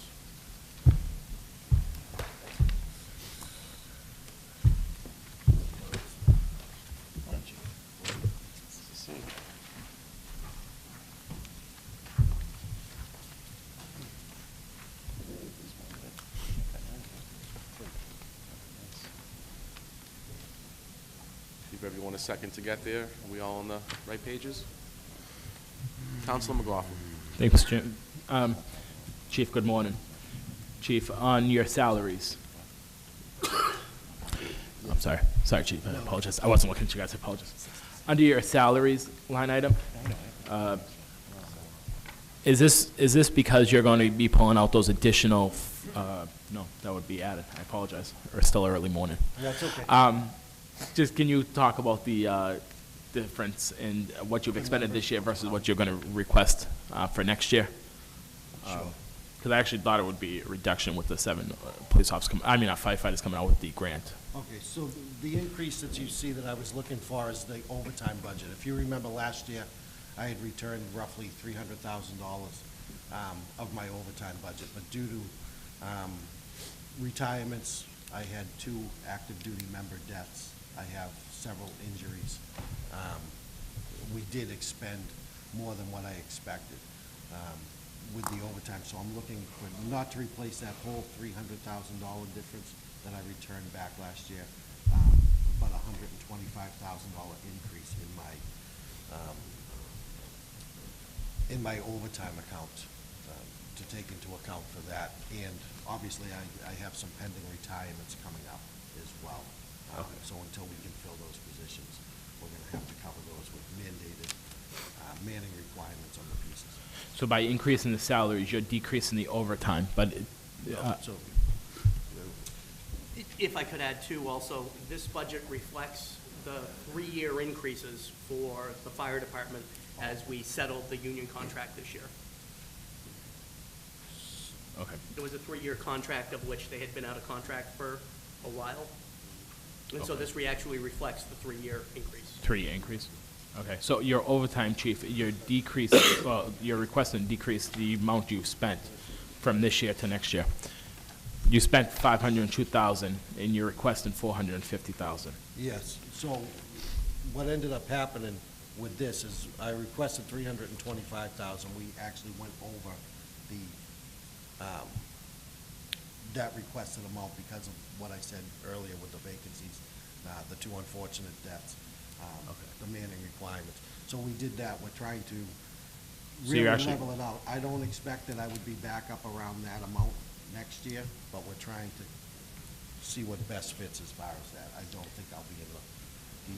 Give everyone a second to get there. Are we all on the right pages? Councilor McLaughlin. Thank you, Mr. Chairman. Chief, good morning. Chief, on your salaries. I'm sorry. Sorry, Chief. I apologize. I wasn't looking at you guys. I apologize. Under your salaries line item, is this because you're going to be pulling out those additional, no, that would be added. I apologize. Or still early morning. That's okay. Just can you talk about the difference in what you've expended this year versus what you're going to request for next year? Because I actually thought it would be a reduction with the 7 police officers, firefighters coming out with the grant. Okay, so the increase that you see that I was looking for is the overtime budget. If you remember last year, I had returned roughly $300,000 of my overtime budget, but due to retirements, I had 2 active duty member deaths. I have several injuries. We did expend more than what I expected with the overtime, so I'm looking for not to replace that whole $300,000 difference that I returned back last year, but a $125,000 increase in my overtime account to take into account for that. And obviously, I have some pending retirements coming up as well. So until we can fill those positions, we're going to have to cover those with mandated manning requirements on the pieces. So by increasing the salaries, you're decreasing the overtime, but If I could add too, also, this budget reflects the 3-year increases for the fire department as we settled the union contract this year. okay. It was a 3-year contract of which they had been out of contract for a while. And so Okay. this actually reflects the 3-year increase. 3-year increase. Okay, so your overtime, Chief, your decrease, you're requesting decrease the amount you've spent from this year to next year. You spent $502,000 and you're requesting $450,000. Yes, so what ended up happening with this is I requested $325,000. We actually went over that requested amount because of what I said earlier with the vacancies, the two unfortunate deaths, the manning requirements. So we did that. We're trying to So really you're actually- level it out. I don't expect that I would be back up around that amount next year, but we're trying to see what best fits as far as that. I don't think I'll be in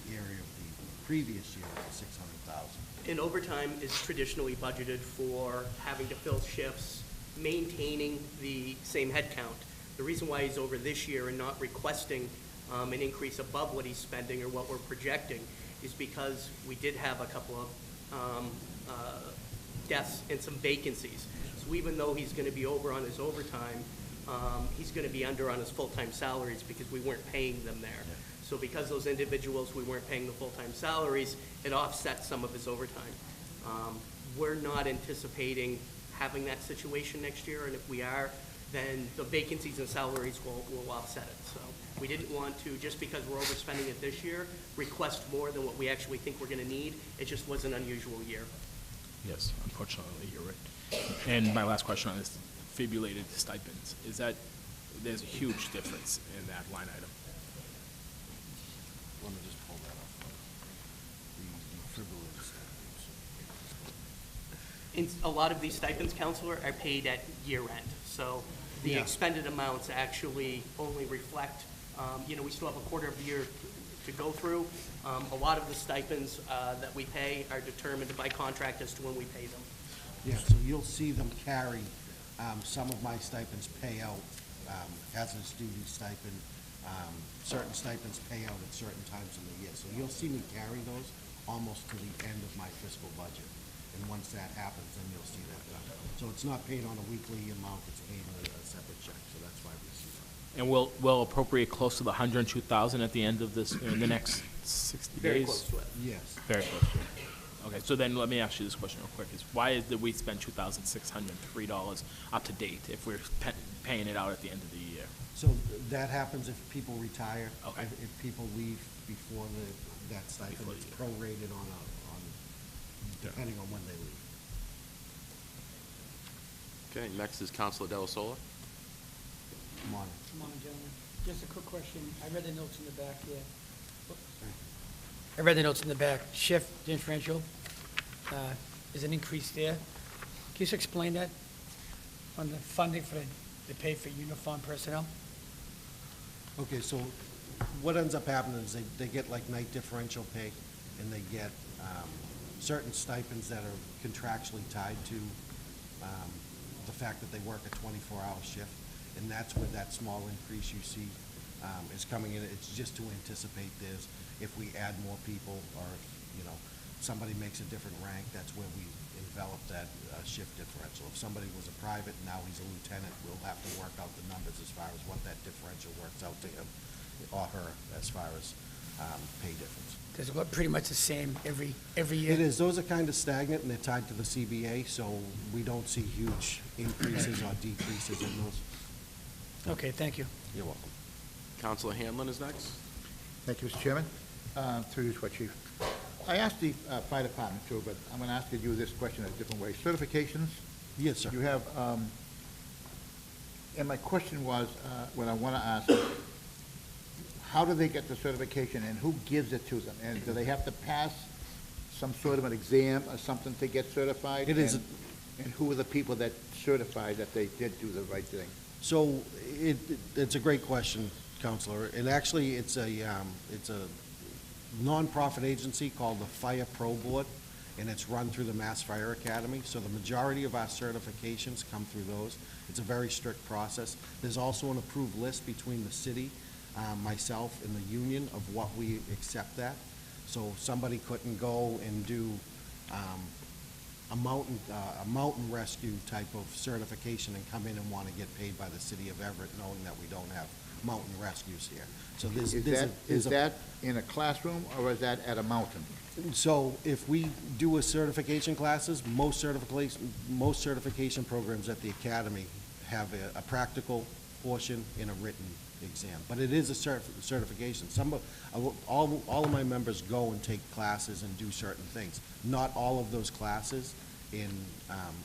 the area of the previous year of 600,000. And overtime is traditionally budgeted for having to fill shifts, maintaining the same headcount. The reason why he's over this year and not requesting an increase above what he's spending or what we're projecting is because we did have a couple of deaths and some vacancies. So even though he's going to be over on his overtime, he's going to be under on his full-time salaries because we weren't paying them there. So because those individuals, we weren't paying the full-time salaries, it offsets some of his overtime. We're not anticipating having that situation next year, and if we are, then the vacancies and salaries will offset it. So we didn't want to, just because we're overspending it this year, request more than what we actually think we're going to need. It just was an unusual year. Yes, unfortunately, you're right. And my last question on this, defibrillated stipends, is that, there's a huge difference in that line item. Let me just pull that up. The defibrillator stipends. And a lot of these stipends, Counselor, are paid at year end. So the Yeah. expended amounts actually only reflect, we still have a quarter of the year to go through. A lot of the stipends that we pay are determined by contract as to when we pay them. Yeah, so you'll see them carry, some of my stipends pay out, hazardous duty stipend, certain stipends pay out at certain times in the year. So you'll see me carry those almost to the end of my fiscal budget. And once that happens, then you'll see that done. So it's not paid on a weekly amount, it's paid on a separate check, so that's why we see that. And we'll appropriate close to the 102,000 at the end of this, in the next 60 days? Very close to it. Yes. Very close to it. Okay, so then let me ask you this question real quick, is why did we spend $2,603 up to date if we're paying it out at the end of the year? So that happens if people retire. Okay. If people leave before that stipend, Before it's the prorated depending on when they leave. Okay, next is Counselor Della Sola. Come on. Come on, gentlemen. Just a quick question. I read the notes in the back here. I read the notes in the back. Shift differential, there's an increase there. Can you just explain that on the funding for the pay for uniform personnel? Okay, so what ends up happening is they get like night differential pay, and they get certain stipends that are contractually tied to the fact that they work a 24-hour shift, and that's where that small increase you see is coming in. It's just to anticipate this. If we add more people, or if, somebody makes a different rank, that's where we envelop that shift differential. If somebody was a private and now he's a lieutenant, we'll have to work out the numbers as far as what that differential works out to him or her as far as pay difference. Does it look pretty much the same every year? It is. Those are kind of stagnant, and they're tied to the CBA, so we don't see huge increases or decreases in those. Okay, thank you. You're welcome. Counselor Hanlon is next. Thank you, Mr. Chairman. Through you, to our Chief. I asked the fire department too, but I'm going to ask you this question in a different way. Certifications? Yes, sir. You have, and my question was, what I want to ask, how do they get the certification and who gives it to them? And do they have to pass some sort of an exam or something to get certified? It is. And who are the people that certify that they did do the right thing? So it's a great question, Counselor. And actually, it's a nonprofit agency called the Fire Pro Board, and it's run through the Mass Fire Academy. So the majority of our certifications come through those. It's a very strict process. There's also an approved list between the city, myself, and the union of what we accept that. So somebody couldn't go and do a mountain rescue type of certification and come in and want to get paid by the city of Everett, knowing that we don't have mountain rescues here. So Is that in a classroom or is that at a mountain? So if we do a certification classes, most certification programs at the academy have a practical portion and a written exam. But it is a certification. All of my members go and take classes and do certain things. Not all of those classes in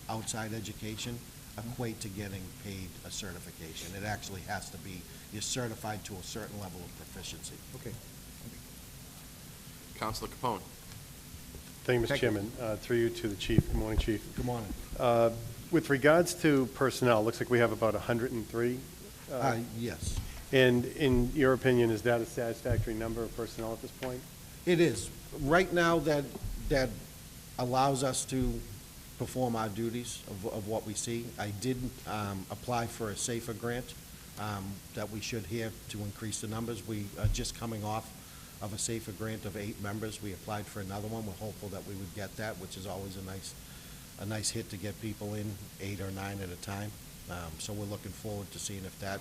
outside education equate to getting paid a certification. It actually has to be, you're certified to a certain level of proficiency. Okay. Counselor Capone. Thank you, Mr. Chairman. Through you to the chief. Good morning, Chief. Good morning. With regards to personnel, looks like we have about 103. Yes. And in your opinion, is that a satisfactory number of personnel at this point? It is. Right now, that allows us to perform our duties of what we see. I did apply for a SAFER grant that we should hear to increase the numbers. We are just coming off of a SAFER grant of 8 members. We applied for another one. We're hopeful that we would get that, which is always a nice hit to get people in 8 or 9 at a time. So we're looking forward to seeing if that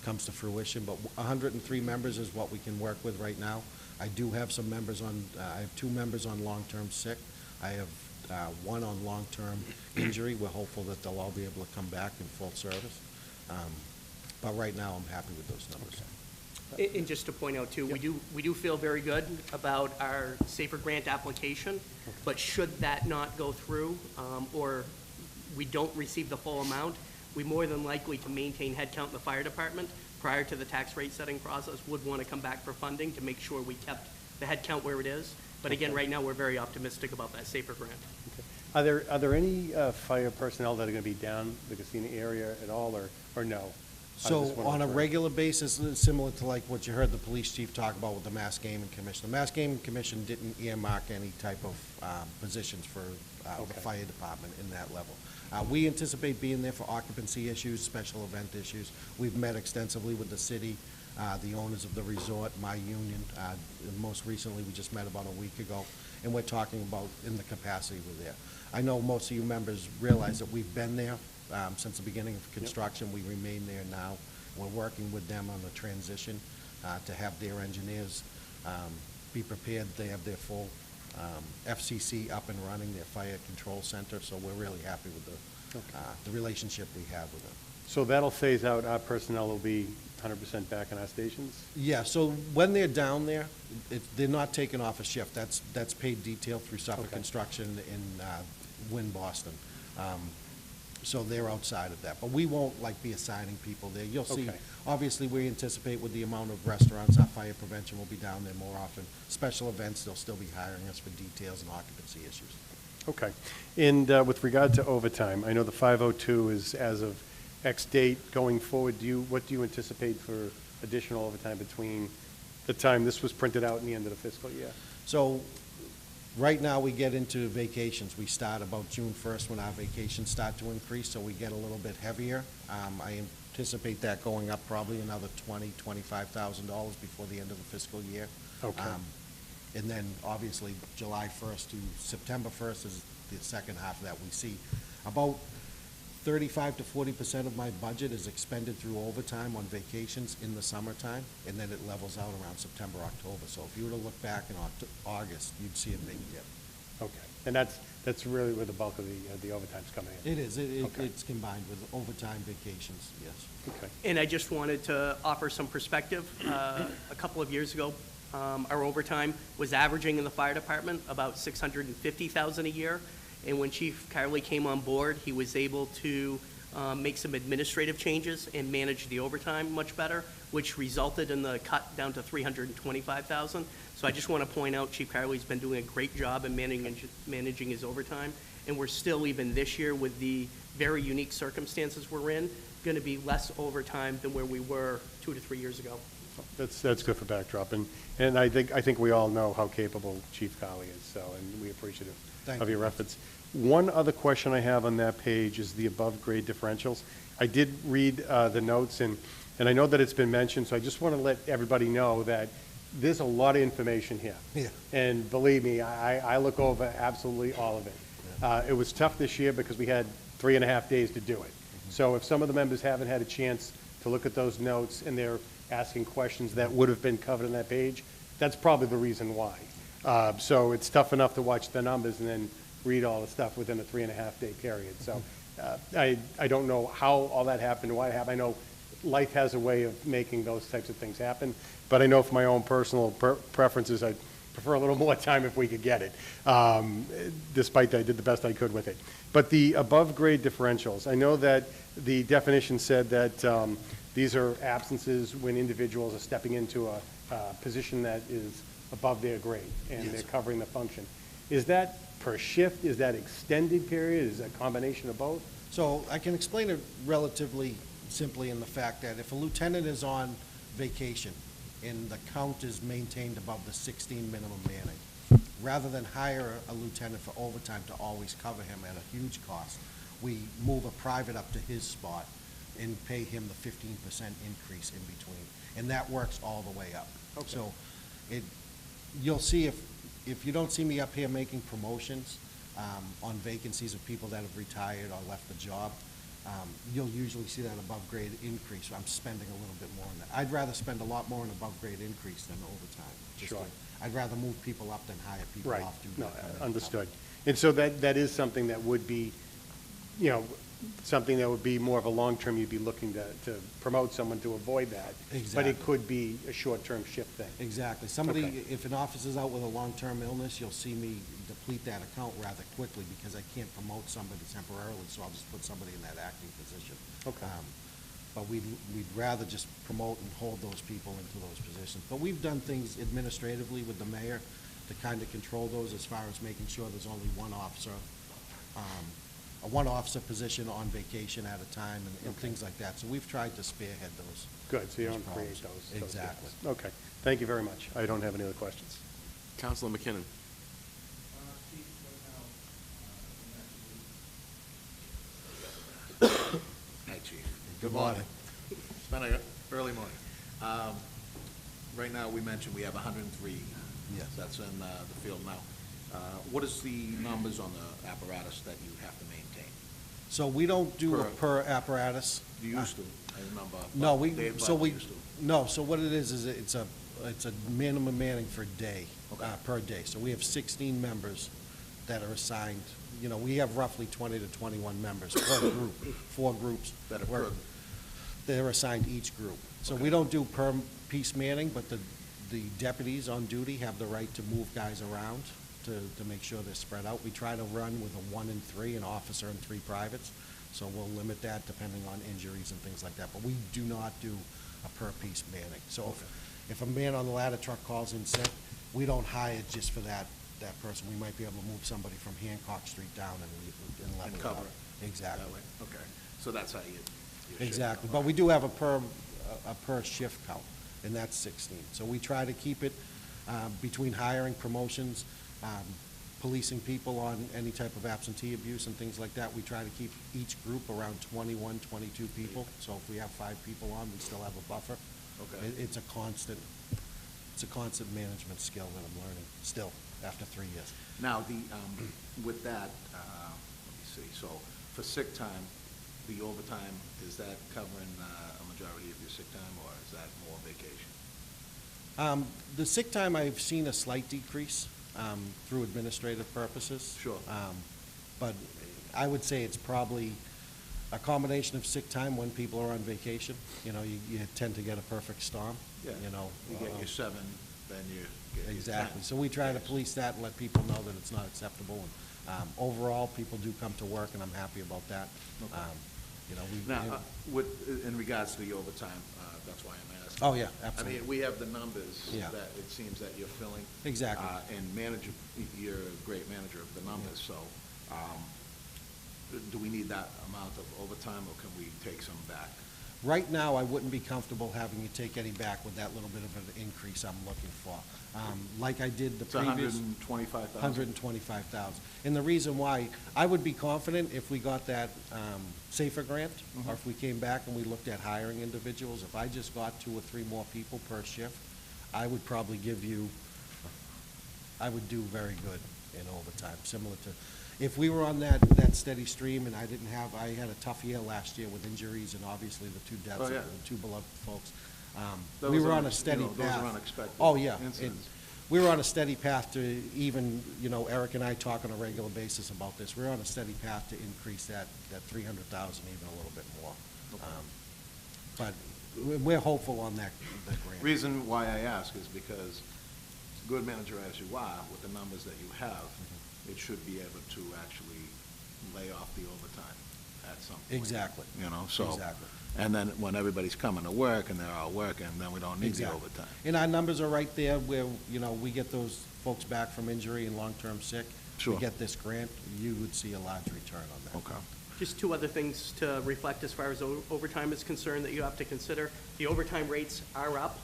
comes to fruition. But 103 members is what we can work with right now. I do have some members on, I have 2 members on long-term sick. I have 1 on long-term injury. We're hopeful that they'll all be able to come back in full service. But right now, I'm happy with those numbers. And just to point out too, we do feel very good about our SAFER grant application, but should that not go through, or we don't receive the full amount, we more than likely to maintain headcount in the fire department prior to the tax rate setting process would want to come back for funding to make sure we kept the headcount where it is. But again, right now, we're very optimistic about that SAFER grant. Okay. Are there any fire personnel that are going to be down the casino area at all, or no? So on a regular basis, similar to like what you heard the police chief talk about with the Mass Gaming Commission. The Mass Gaming Commission didn't earmark any type of positions for the fire department in that level. We anticipate being there for occupancy issues, special event issues. We've met extensively with the city, the owners of the resort, my union. Most recently, we just met about a week ago, and we're talking about in the capacity we're there. I know most of you members realize that we've been there since the beginning of construction. We remain there now. We're working with them on the transition to have their engineers be prepared. They have their full FCC up and running, their fire control center, so we're really happy with the relationship we have with them. So that'll phase out, our personnel will be 100% back in our stations? Yeah, so when they're down there, they're not taken off a shift. That's paid detail through Suffolk Construction in Wynn, Boston. So they're outside of that. But we won't be assigning people there. You'll see, obviously, we anticipate with the amount of restaurants, our fire prevention will be down there more often. Special events, they'll still be hiring us for details and occupancy issues. Okay. And with regard to overtime, I know the 502 is as of X date going forward. What do you anticipate for additional overtime between the time this was printed out and the end of the fiscal year? So right now, we get into vacations. We start about June 1st when our vacations start to increase, so we get a little bit heavier. I anticipate that going up probably another $20,000, $25,000 before the end of the fiscal year. Okay. And then, obviously, July 1st to September 1st is the second half that we see. About 35 to 40% of my budget is expended through overtime on vacations in the summertime, and then it levels out around September, October. So if you were to look back in August, you'd see a big dip. Okay. And that's really where the bulk of the overtime's coming in? It is. It's combined with overtime, vacations, yes. Okay. And I just wanted to offer some perspective. A couple of years ago, our overtime was averaging in the fire department about $650,000 a year. And when Chief Carley came on board, he was able to make some administrative changes and manage the overtime much better, which resulted in the cut down to $325,000. So I just want to point out Chief Carley's been doing a great job in managing his overtime. And we're still, even this year, with the very unique circumstances we're in, going to be less overtime than where we were 2 to 3 years ago. That's good for backdrop. And I think we all know how capable Chief Carley is, so, and we're appreciative of your efforts. One other question I have on that page is the above-grade differentials. I did read the notes, and I know that it's been mentioned, so I just want to let everybody know that there's a lot of information here. Yeah. And believe me, I look over absolutely all of it. It was tough this year because we had 3.5 days to do it. So if some of the members haven't had a chance to look at those notes and they're asking questions that would have been covered on that page, that's probably the reason why. So it's tough enough to watch the numbers and then read all the stuff within a 3.5-day period. So I don't know how all that happened, why it happened. I know life has a way of making those types of things happen, but I know for my own personal preferences, prefer a little more time if we could get it. Despite that, I did the best I could with it. But the above-grade differentials, I know that the definition said that these are absences when individuals are stepping into a position that is above their grade, and they're covering the function. Is that per shift? Is that extended period? Is that a combination of both? So I can explain it relatively simply in the fact that if a lieutenant is on vacation and the count is maintained above the 16 minimum manning, rather than hire a lieutenant for overtime to always cover him at a huge cost, we move a private up to his spot and pay him the 15% increase in between. And that works all the way up. Okay. So you'll see if you don't see me up here making promotions on vacancies of people that have retired or left the job, you'll usually see that above-grade increase. I'm spending a little bit more on that. I'd rather spend a lot more on above-grade increase than overtime. Sure. I'd rather move people up than hire people Right. off. No, understood. And so that is something that would be, you know, something that would be more of a long-term, you'd be looking to promote someone to avoid that. But Exactly. it could be a short-term shift thing. Exactly. Somebody, Okay. if an officer's out with a long-term illness, you'll see me deplete that account rather quickly because I can't promote somebody temporarily, so I'll just put somebody in that acting position. Okay. But we'd rather just promote and hold those people into those positions. But we've done things administratively with the mayor to kind of control those as far as making sure there's only one officer, a one-officer position on vacation at a time and things like that. So we've tried to spearhead those. Good, so you those don't create problems. those. Exactly. gaps. Okay, thank you very much. I don't have any other questions. Councilor McKinnon. Hi, Chief. Good morning. It's been an early morning. Right now, we mentioned we have 103. Yes. That's in the field now. What is the numbers on the apparatus that you have to maintain? So we don't do a per apparatus. You used to, I remember. No, Dave so Butler we, used to. no, so what it is it's a minimum manning for day, Okay. per day. So we have 16 members that are assigned, you know, we have roughly 20 to 21 members per group, 4 groups. That are where per- They're assigned each group. So we don't do per piece manning, but the deputies on duty have the right to move guys around to make sure they're spread out. We try to run with a 1 and 3, an officer and 3 privates, so we'll limit that depending on injuries and things like that. But we do not do a per-piece manning. So if a man on the ladder truck calls in sick, we don't hire just for that person. We might be able to move somebody from Hancock Street down and level And it cover out. it. Exactly. That way, okay. So that's how you shift. Exactly, but we do have a per shift count, and that's 16. So we try to keep it between hiring, promotions, policing people on any type of absentee abuse and things like that. We try to keep each group around 21, 22 people. So if we have 5 people on, we still have a buffer. Okay. It's a constant management skill that I'm learning still after 3 years. Now, with that, let me see, so for sick time, the overtime, is that covering a majority of your sick time, or is that more vacation? The sick time, I've seen a slight decrease through administrative purposes. Sure. But I would say it's probably a combination of sick time when people are on vacation. You know, you tend to get a perfect storm, Yeah. you know. You get your 7, then you get your Exactly. 10. So we try to police that and let people know that it's not acceptable. And overall, people do come to work, and I'm happy about that. Okay. You know, Now, in regards to the overtime, that's why I'm asking. Oh, yeah, absolutely. I mean, we have the numbers Yeah. that it seems that you're filling. Exactly. And you're a great manager of the numbers, so, do we need that amount of overtime, or can we take some back? Right now, I wouldn't be comfortable having you take any back with that little bit of an increase I'm looking for. Like I did the It's previous. 125,000? 125,000. And the reason why, I would be confident if we got that SAFER grant, or if we came back and we looked at hiring individuals, if I just got 2 or 3 more people per shift, I would probably I would do very good in overtime, similar to, if we were on that steady stream and I had a tough year last year with injuries and obviously the 2 deaths Oh, of yeah. the 2 beloved folks. Those We were are, on a steady you know, path. those are unexpected Oh, yeah. incidents. We were on a steady path to even, you know, Eric and I talk on a regular basis about this. We're on a steady path to increase that 300,000 even a little bit more. But we're hopeful on that grant. Reason why I ask is because good manager as you are, with the numbers that you have, it should be able to actually lay off the overtime at some point. Exactly. You know, so. Exactly. And then when everybody's coming to work and they're all working, then we don't need the Exactly. overtime. And our numbers are right there where, you know, we get those folks back from injury and long-term sick. Sure. We get this grant, you would see a large return on that. Okay. Just two other things to reflect as far as overtime is concerned that you have to consider. The overtime rates are up.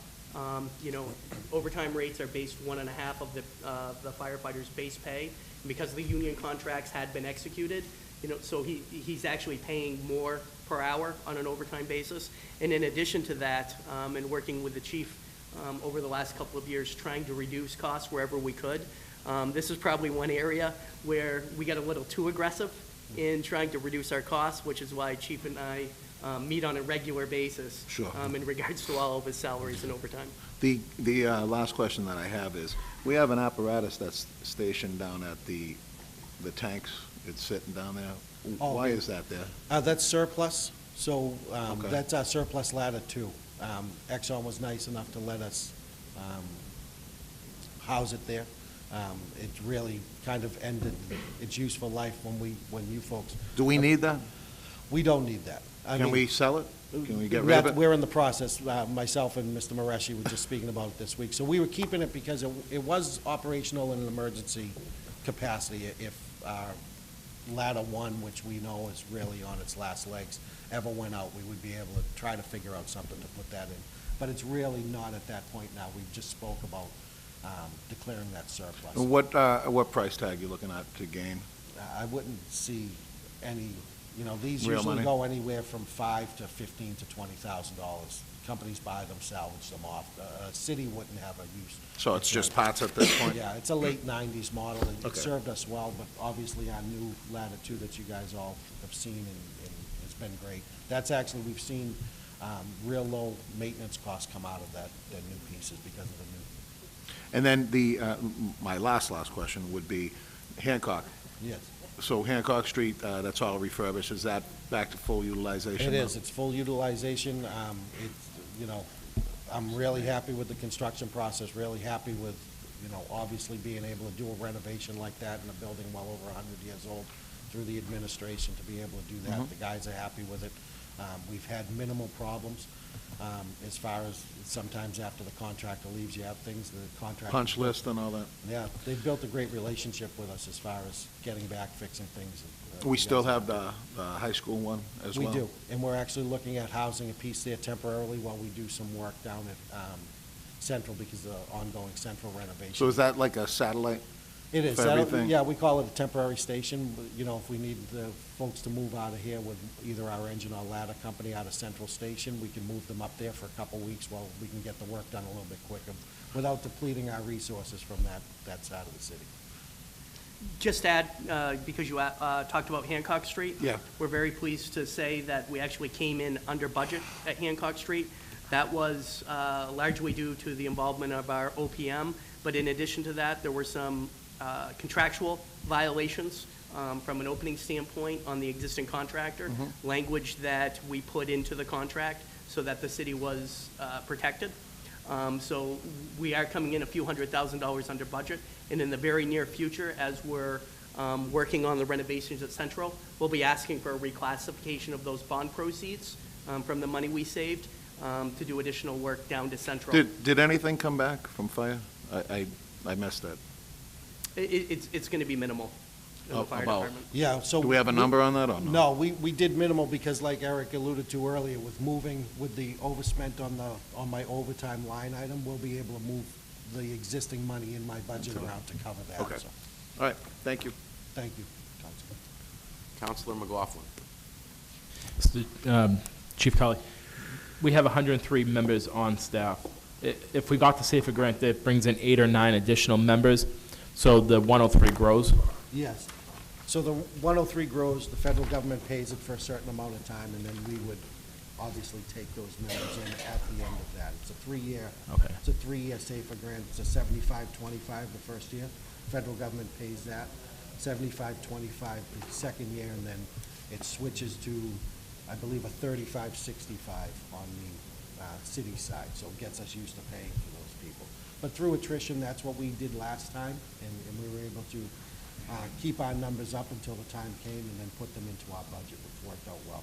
You know, overtime rates are based 1.5 of the firefighter's base pay. And because the union contracts had been executed, you know, so he's actually paying more per hour on an overtime basis. And in addition to that, and working with the chief over the last couple of years, trying to reduce costs wherever we could, this is probably one area where we got a little too aggressive in trying to reduce our costs, which is why Chief and I meet on a regular basis. Sure. In regards to all of his salaries and overtime. The last question that I have is, we have an apparatus that's stationed down at the tanks. It's sitting down there. Oh, Why is that there? That's surplus, so Okay. that's our surplus ladder too. Exxon was nice enough to let us house it there. It really kind of ended its useful life when you folks. Do we need that? We don't need that. I Can mean, we sell it? Can we get rid of it? We're in the process, myself and Mr. Mareshi were just speaking about it this week. So we were keeping it because it was operational in an emergency capacity. If ladder one, which we know is really on its last legs, ever went out, we would be able to try to figure out something to put that in. But it's really not at that point now. We just spoke about declaring that surplus. And what price tag you looking at to gain? I wouldn't see any, you know, these Real usually money? go anywhere from $5,000 to $15,000 to $20,000. Companies buy them, salvage them off. A city wouldn't have a use. So it's just parts at this point? Yeah, it's a late 90s model. It Okay. served us well, but obviously our new ladder two that you guys all have seen and it's been great. That's actually, we've seen real low maintenance costs come out of that new pieces because of the new. And then my last question would be Hancock. Yes. So Hancock Street, that's all refurbished. Is that back to full utilization? It now? is. It's full utilization. It's, you know, I'm really happy with the construction process, really happy with, you know, obviously being able to do a renovation like that in a building well over 100 years old through the administration to be able to do that. Mhm. The guys are happy with it. We've had minimal problems as far as sometimes after the contractor leaves, you have things the contractor. Punch list and all that? Yeah, they've built a great relationship with us as far as getting back, fixing things. We still have the high school one as well? We do, and we're actually looking at housing a piece there temporarily while we do some work down at Central because of the ongoing Central renovation. So is that like a satellite? It is. For everything? Yeah, we call it a temporary station. You know, if we need the folks to move out of here with either our engine or ladder company out of Central Station, we can move them up there for a couple weeks while we can get the work done a little bit quicker without depleting our resources from that side of the city. Just add, because you talked about Hancock Street. Yeah. We're very pleased to say that we actually came in under budget at Hancock Street. That was largely due to the involvement of our OPM, but in addition to that, there were some contractual violations from an opening standpoint on the existing contractor, language that we put into the contract so that the city was protected. So we are coming in a few $100,000 under budget, and in the very near future, as we're working on the renovations at Central, we'll be asking for a reclassification of those bond proceeds from the money we saved to do additional work down to Central. Did anything come back from fire? I missed that. It's going to be minimal in the fire About- department. Yeah, so. Do we have a number on that or no? No, we did minimal because like Eric alluded to earlier, with moving, with the overspent on my overtime line item, we'll be able to move the existing money in my budget around to cover that. Okay. So, All right, thank you. thank you, Councilman. Counselor McLaughlin. Chief Kelly, we have 103 members on staff. If we got the SAFER grant, that brings in 8 or 9 additional members, so the 103 grows. Yes. So the 103 grows, the federal government pays it for a certain amount of time, and then we would obviously take those members in at the end of that. It's a 3-year. Okay. It's a 3-year SAFER grant. It's a 75-25 the first year. Federal government pays that. 75-25 the second year, and then it switches to, I believe, a 35-65 on the city side. So it gets us used to paying for those people. But through attrition, that's what we did last time, and we were able to keep our numbers up until the time came and then put them into our budget, which worked out well.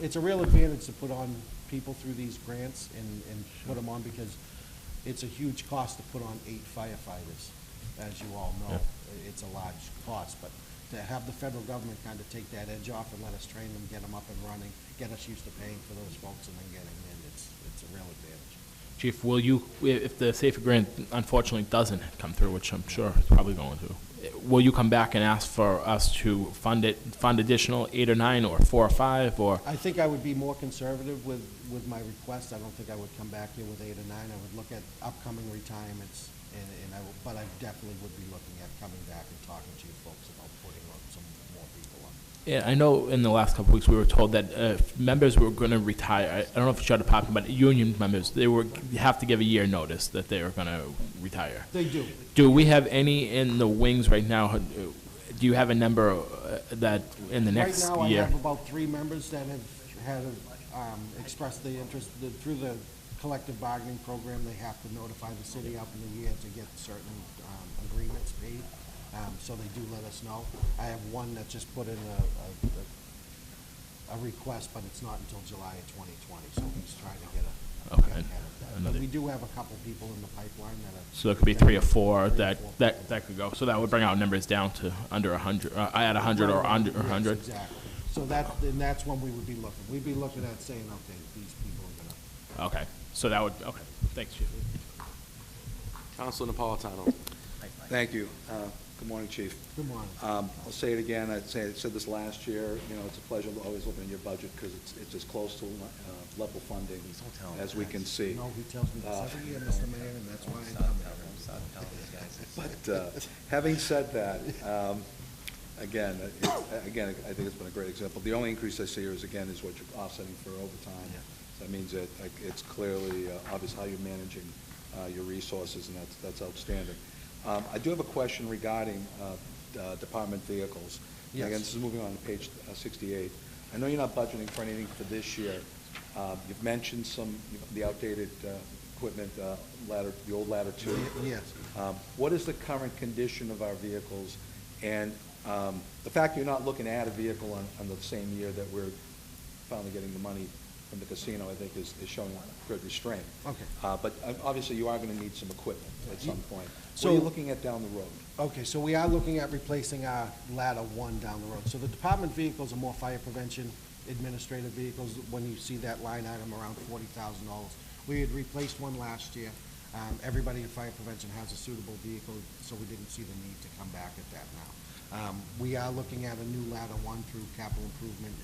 It's a real advantage to put on people through these grants and put them on because it's a huge cost to put on 8 firefighters, as you all know. It's a large cost, but to have the federal government kind of take that edge off and let us train them, get them up and running, get us used to paying for those folks and then getting in, it's a real advantage. Chief, will you, if the SAFER grant unfortunately doesn't come through, which I'm sure it's probably going to, will you come back and ask for us to fund additional 8 or 9 or 4 or 5 or? I think I would be more conservative with my request. I don't think I would come back here with 8 or 9. I would look at upcoming retirements, but I definitely would be looking at coming back and talking to you folks about putting on some more people on. Yeah, I know in the last couple of weeks we were told that members were going to retire. I don't know if you shut up, but union members, you have to give a year notice that they are going to retire. They do. Do we have any in the wings right now? Do you have a number that in the next year? Right now, year? I have about 3 members that have expressed the interest through the collective bargaining program. They have to notify the city up in the year to get certain agreements paid. So they do let us know. I have one that just put in a request, but it's not until July of 2020, so he's trying to get ahead of that. But we do have a couple people in the pipeline that are. So there could be 3 or 4 that could go. So that would bring our numbers down to under 100, at 100 or under 100. Yes, exactly. So that's when we would be looking. We'd be looking at saying, okay, these people are gonna. Okay. So that would, okay. Thanks, Chief. Councilor Napolitano. Thank you. Good morning, Chief. Good morning. I'll say it again. I said this last year. You know, it's a pleasure always looking at your budget because it's as close to level funding as we can see. No, he tells me this every year, Mr. Mayor, and that's why I come here. But having said that, again, I think it's been a great example. The only increase I see here is what you're offsetting for overtime. So that means that it's clearly obvious how you're managing your resources, and that's outstanding. I do have a question regarding department vehicles. Yes. Again, this is moving on to page 68. I know you're not budgeting for anything for this year. You've mentioned the outdated equipment, the old ladder 2. Yes. What is the current condition of our vehicles? And the fact you're not looking to add a vehicle on the same year that we're finally getting the money from the casino, I think, is showing good restraint. Okay. But obviously, you are going to need some equipment at some point. So, what are you looking at down the road? Okay, so we are looking at replacing our ladder 1 down the road. So the department vehicles are more fire prevention administrative vehicles. When you see that line item around $40,000, we had replaced one last year. Everybody in fire prevention has a suitable vehicle, so we didn't see the need to come back at that now. We are looking at a new ladder 1 through capital improvement,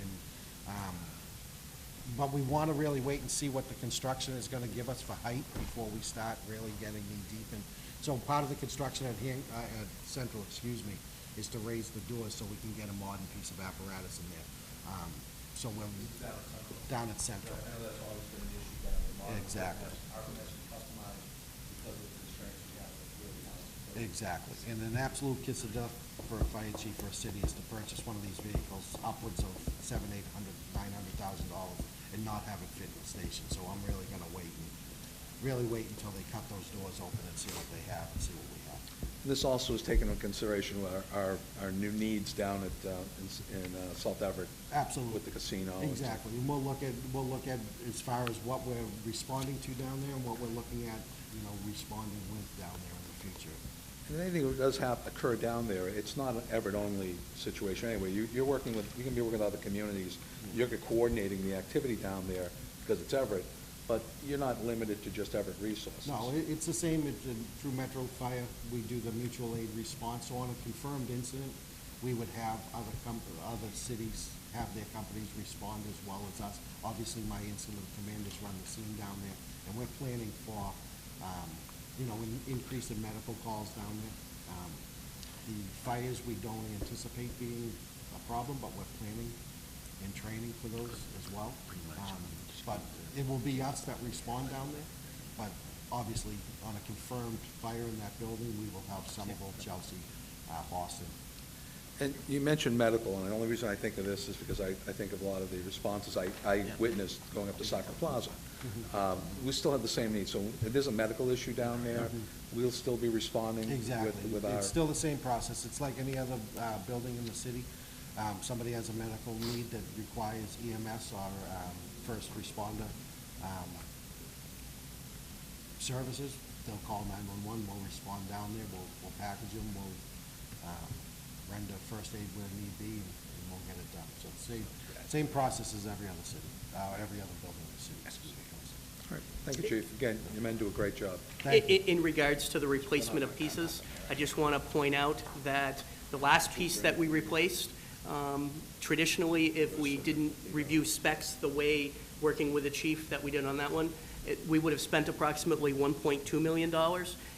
but we want to really wait and see what the construction is going to give us for height before we start really getting knee deep in. So part of the construction at Central, is to raise the doors so we can get a modern piece of apparatus in there. So we're down at Central. I know that's always been an issue down there. Exactly. Customized because of the constraints we have with really house. Exactly. And an absolute kiss of death for a fire chief or a city is to purchase one of these vehicles upwards of $700,000, $800,000, $900,000 and not have it fit in the station. So I'm really going to wait until they cut those doors open and see what they have and see what we have. This also is taken into consideration with our new needs down at in South Everett. Absolutely. With the casino. Exactly. And we'll look at as far as what we're responding to down there and what we're looking at, responding with down there in the future. And anything that does occur down there, it's not an Everett-only situation anyway. You can be working with other communities. You're coordinating the activity down there because it's Everett, but you're not limited to just Everett resources. No, it's the same through Metro Fire. We do the mutual aid response. So on a confirmed incident, we would have other cities have their companies respond as well as us. Obviously, my incident commanders run the scene down there, and we're planning for an increase in medical calls down there. The fires, we don't anticipate being a problem, but we're planning and training for those as well. But it will be us that respond down there, but obviously, on a confirmed fire in that building, we will have Somerville, Chelsea, Boston. And you mentioned medical, and the only reason I think of this is because I think of a lot of the responses I witnessed going up to Soccer Plaza. We still have the same needs, so if there's a medical issue down there, we'll still be responding Exactly. with our... It's still the same process. It's like any other building in the city. Somebody has a medical need that requires EMS or first responder services, they'll call 911, we'll respond down there, we'll package them, we'll render first aid where need be, and we'll get it done. So the same process as every other city, every other building in the city. All right, thank you, Chief. Again, your men do a great job. In regards to the replacement of pieces, I just want to point out that the last piece that we replaced, traditionally, if we didn't review specs the way working with the chief that we did on that one, we would have spent approximately $1.2 million.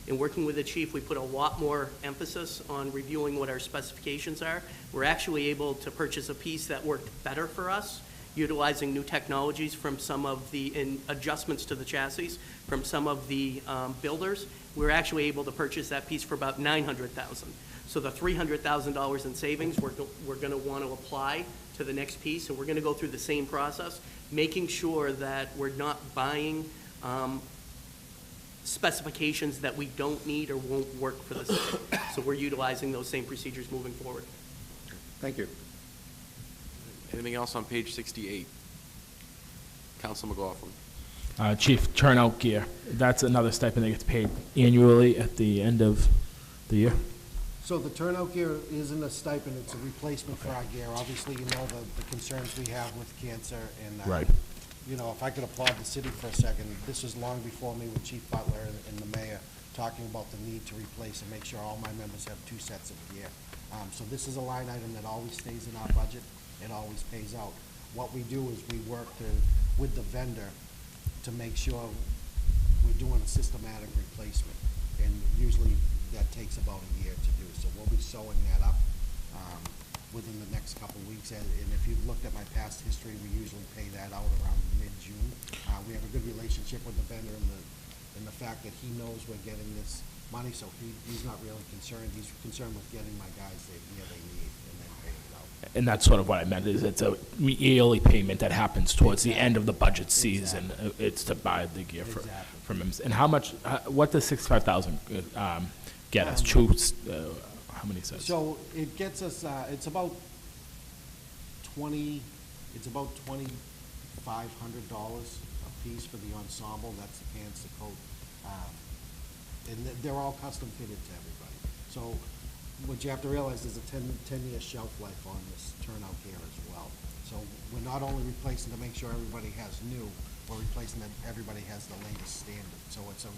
In working with the chief, we put a lot more emphasis on reviewing what our specifications are. We're actually able to purchase a piece that worked better for us, utilizing new technologies from some of the adjustments to the chassis from some of the builders. We're actually able to purchase that piece for about $900,000. So the $300,000 in savings, we're going to want to apply to the next piece, and we're going to go through the same process, making sure that we're not buying specifications that we don't need or won't work for the city. So we're utilizing those same procedures moving forward. Thank you. Anything else on page 68? Council McLaughlin. Chief, turnout gear, that's another stipend that gets paid annually at the end of the year? So the turnout gear isn't a stipend, it's a replacement for our gear. Obviously, you know the concerns we have with cancer and, Right. You know, if I could applaud the city for a second, this was long before me with Chief Butler and the mayor talking about the need to replace and make sure all my members have 2 sets of gear. So this is a line item that always stays in our budget, it always pays out. What we do is we work with the vendor to make sure we're doing a systematic replacement. And usually that takes about a year to do. So we'll be sewing that up within the next couple of weeks. And if you've looked at my past history, we usually pay that out around mid-June. We have a good relationship with the vendor and the fact that he knows we're getting this money, so he's not really concerned. He's concerned with getting my guys the gear they need and then paying it out. And that's sort of what I meant, is it's a yearly payment that happens towards the end of the budget season. It's to buy the gear from him. And how much, what does $65,000 get us? How many sets? So it gets us, it's about $2,500 a piece for the ensemble. That's the pants, the coat. And they're all custom fitted to everybody. So what you have to realize is a 10-year shelf life on this turnout gear as well. So we're not only replacing to make sure everybody has new, we're replacing that everybody has the latest standard. So it's a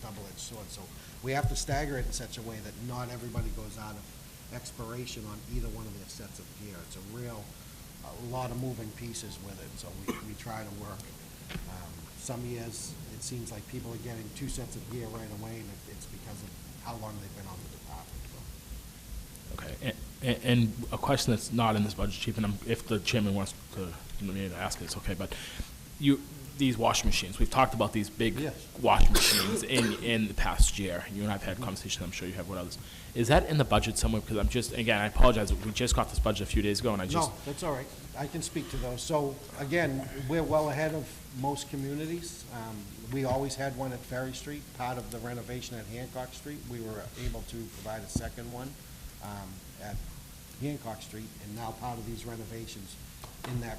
double-edged sword. So we have to stagger it in such a way that not everybody goes out of expiration on either one of their sets of gear. It's a lot of moving pieces with it. So we try to work. Some years, it seems like people are getting 2 sets of gear right away, and it's because of how long they've been on the department. Okay, and a question that's not in this budget, Chief, and if the chairman wants me to ask it, it's okay, but these washing machines, we've talked about these big washing machines in the past year. You and I have had conversations, I'm sure you have with others. Is that in the budget somewhere? Because again, I apologize, we just got this budget a few days ago, and No, that's all right. I can speak to those. So again, we're well ahead of most communities. We always had one at Ferry Street, part of the renovation at Hancock Street. We were able to provide a second one at Hancock Street, and now part of these renovations, in that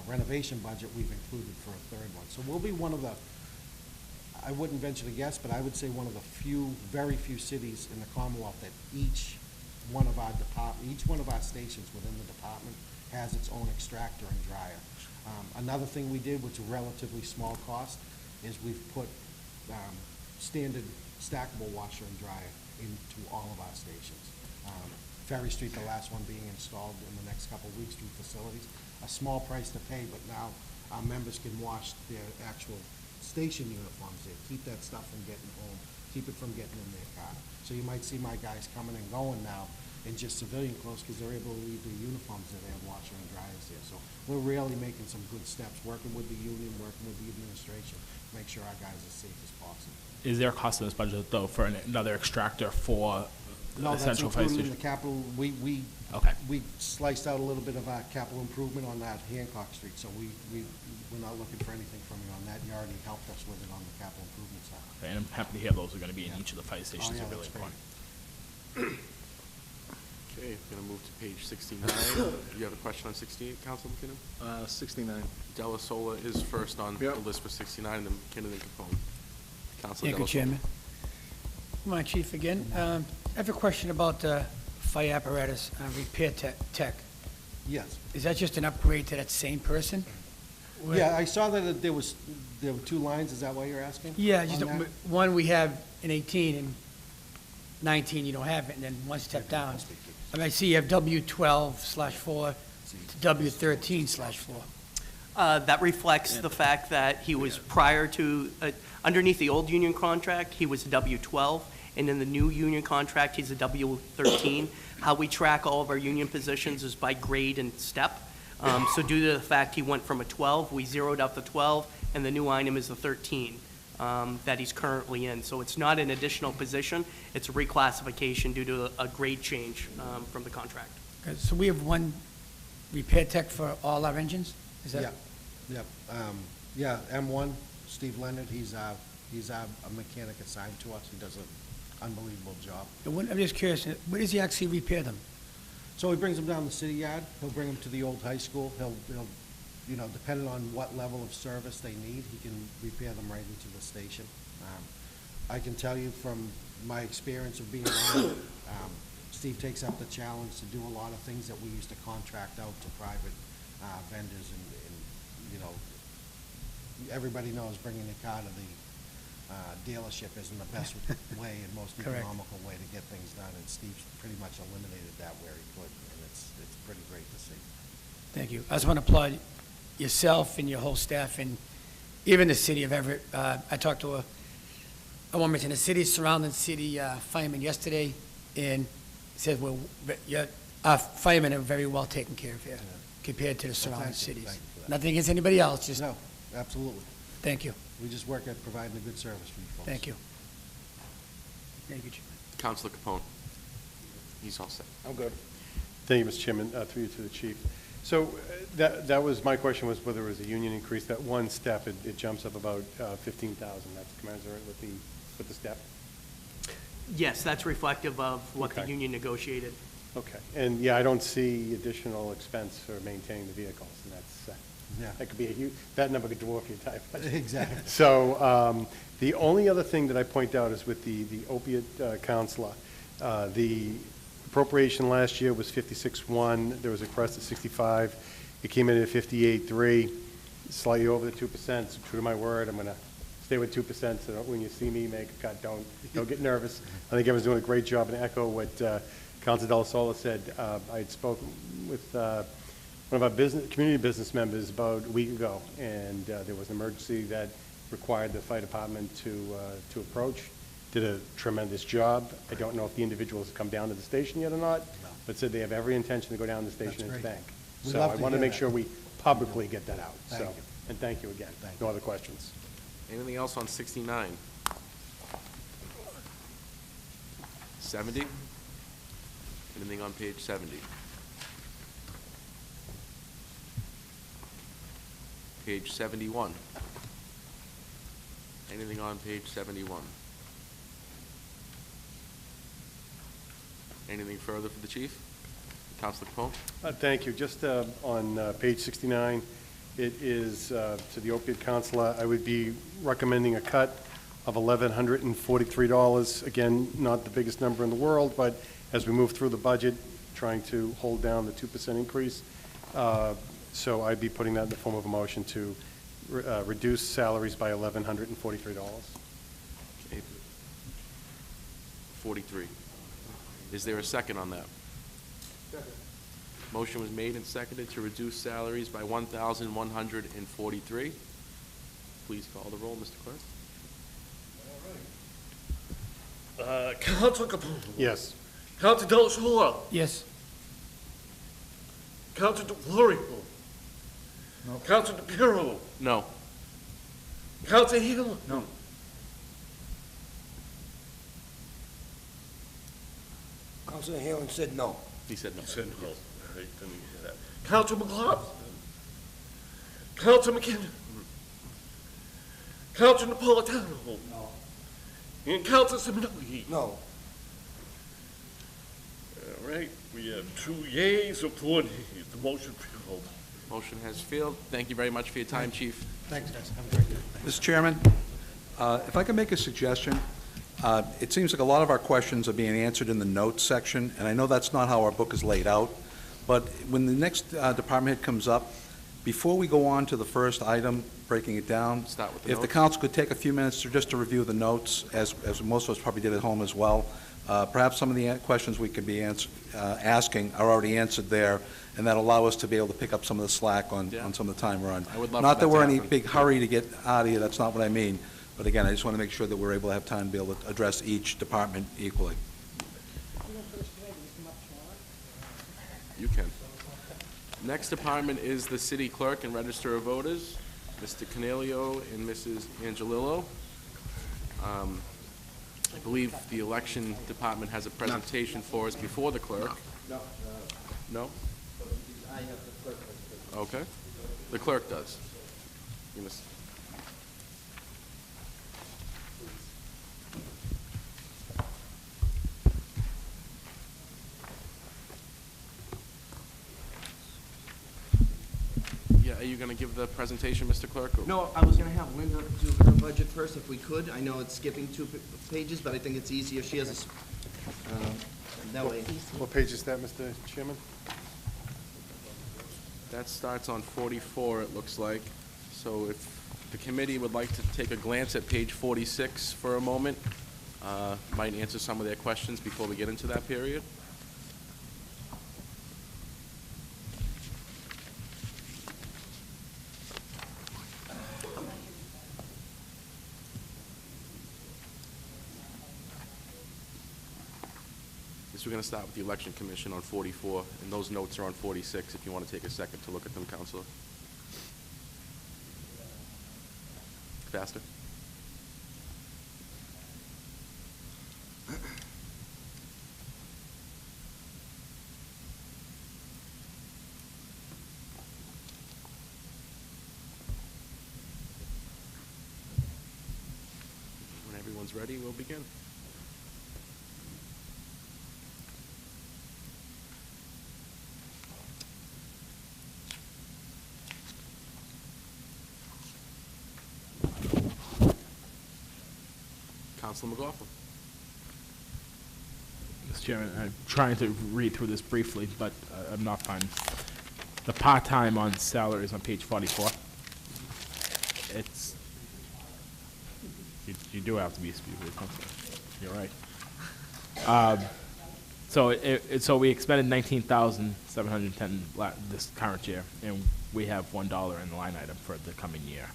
renovation budget, we've included for a third one. So we'll be one of the, I wouldn't venture to guess, but I would say one of the very few cities in the Commonwealth that each one of our stations within the department has its own extractor and dryer. Another thing we did, which is a relatively small cost, is we've put standard stackable washer and dryer into all of our stations. Ferry Street, the last one being installed in the next couple of weeks through facilities. A small price to pay, but now our members can wash their actual station uniforms there, keep that stuff from getting home, keep it from getting in their car. So you might see my guys coming and going now in just civilian clothes because they're able to leave their uniforms that they have washer and dryers there. So we're really making some good steps, working with the union, working with the administration, to make sure our guys are as safe as possible. Is there a cost in this budget, though, for another extractor for No, that's Central Fire included in Station? the capital, Okay. we sliced out a little bit of our capital improvement on that Hancock Street, so we're not looking for anything from you on that. You already helped us with it on the capital improvement side. And I'm happy to hear those are gonna be in each of the fire stations, yeah, are really that's great. important. Okay, gonna move to page 69. Do you have a question on 68, Council McKinnon? 69. Della Sola is first on the Yep. list for 69, and then McKinnon and Capone. Council Thank you, Della Sola. Chairman. Come on, Chief, again. I have a question about fire apparatus repair tech. Yes. Is that just an upgrade to that same person? Or- Yeah, I saw that there were 2 lines, is that what you're asking? Yeah, on just that? one we have in 18, and 19 you don't have it, and then one step down. I mean, I see you have W12/4 to W13/4. That reflects the fact that he was prior to, underneath the old union contract, he was a W-12, and in the new union contract, he's a W-13. How we track all of our union positions is by grade and step. So due to the fact he went from a 12, we zeroed out the 12, and the new item is the 13 that he's currently in. So it's not an additional position, it's a reclassification due to a grade change from the contract. So we have one repair tech for all our engines? Is that? Yep. Yeah, M1, Steve Leonard, he's a mechanic assigned to us. He does an unbelievable job. I'm just curious, where does he actually repair them? So he brings them down the city yard, he'll bring them to the old high school, he'll, depending on what level of service they need, he can repair them right into the station. I can tell you from my experience of being around, Steve takes up the challenge to do a lot of things that we used to contract out to private vendors, and everybody knows bringing a car to the dealership isn't the best way and most Correct. economical way to get things done, and Steve's pretty much eliminated that where he could, and it's pretty great to see. Thank you. I just want to applaud yourself and your whole staff, and even the city of Everett. I talked to a woman in the city, surrounding city fireman yesterday, and said, well, our firemen are very well taken care of here compared to the surrounding cities. Thank you for that. Nothing against anybody else, just, No, absolutely. thank you. We just work at providing a good service for you folks. Thank you. Thank you, Chief. Councilor Capone. He's all set. I'm good. Thank you, Mr. Chairman. Through you to the chief. So that was, my question was whether it was a union increase. That one step, it jumps up about 15,000. That's commensurate with the step? Yes, that's reflective of what the Okay. union negotiated. Okay. And yeah, I don't see additional expense for maintaining the vehicles, and that's, Yeah. that could be a huge, that number could dwarf your entire budget. Exactly. So the only other thing that I point out is with the opiate counselor. The appropriation last year was 56.1. There was a request of 65. It came in at 58.3, slightly over the 2%. So true to my word, I'm going to stay with 2%, so when you see me make a cut, don't get nervous. I think everyone's doing a great job, and echo what Councilor Della Sola said. I had spoken with one of our community business members about a week ago, and there was an emergency that required the fire department to approach. Did a tremendous job. I don't know if the individuals have come down to the station yet or not, but said they have every intention to go down to the station and That's thank. great. We'd So love I to want to hear make that. sure we publicly get that out. Thank So, you. and thank you again. Thank No other questions. Anything else on 69? 70? Anything on page 70? Page 71? Anything on page 71? Anything further for the chief? Councilor Capone? Thank you. Just on page 69, it is to the opiate counselor. I would be recommending a cut of $1,143. Again, not the biggest number in the world, but as we move through the budget, trying to hold down the 2% increase. So I'd be putting that in the form of a motion to reduce salaries by $1,143. Okay. 43. Is there a second on that? Motion was made and seconded to reduce salaries by $1,143. Please call the roll, Mr. Clerk. Councilor Capone. Yes. Councilor Della Sola. Yes. Councilor DeFlorio. No. Councilor DePiero. No. Councilor Hill. No. Councilor Halen said no. He said no. Said no. All right, didn't hear that. Counselor McLaughlin. Counselor McKinnon. Counselor Napolitano. No. And Counselor Simonelli. No. All right, we have 2 yeas or 4 nays. The motion failed. Motion has failed. Thank you very much for your time, Chief. Thanks, guys. Have a great day. Mr. Chairman, if I could make a suggestion, it seems like a lot of our questions are being answered in the notes section, and I know that's not how our book is laid out, but when the next department head comes up, before we go on to the first item, breaking it down, Start with the if the notes. council could take a few minutes just to review the notes, as most of us probably did at home as well, perhaps some of the questions we could be asking are already answered there, and that'll allow us to be able to pick up some of the slack on some of the time we're on. I would love Not for that that we're to in any happen. big hurry to get out of here, that's not what I mean, but again, I just want to make sure that we're able to have time to be able to address each department equally. You can. Next department is the city clerk and register of voters, Mr. Canelio and Mrs. Angelillo. I believe the election department has a presentation for us before the clerk. No. No? I have the clerk. Okay. The clerk does. You must. Yeah, are you going to give the presentation, Mr. Clerk? or- No, I was gonna have Linda do her budget first if we could. I know it's skipping 2 pages, but I think it's easier. She has a, that way. What page is that, Mr. Chairman? That starts on 44, it looks like. So if the committee would like to take a glance at page 46 for a moment, might answer some of their questions before we get into that period. Yes, we're going to start with the Election Commission on 44, and those notes are on 46, if you want to take a second to look at them, Counselor. Faster. When everyone's ready, we'll begin. Councilor McLaughlin. Mr. Chairman, I'm trying to read through this briefly, but I'm not finding the part-time on salaries on page 44. It's, you do have to be speaking. You're right. So we expended 19,710 this current year, and we have $1 in the line item for the coming year.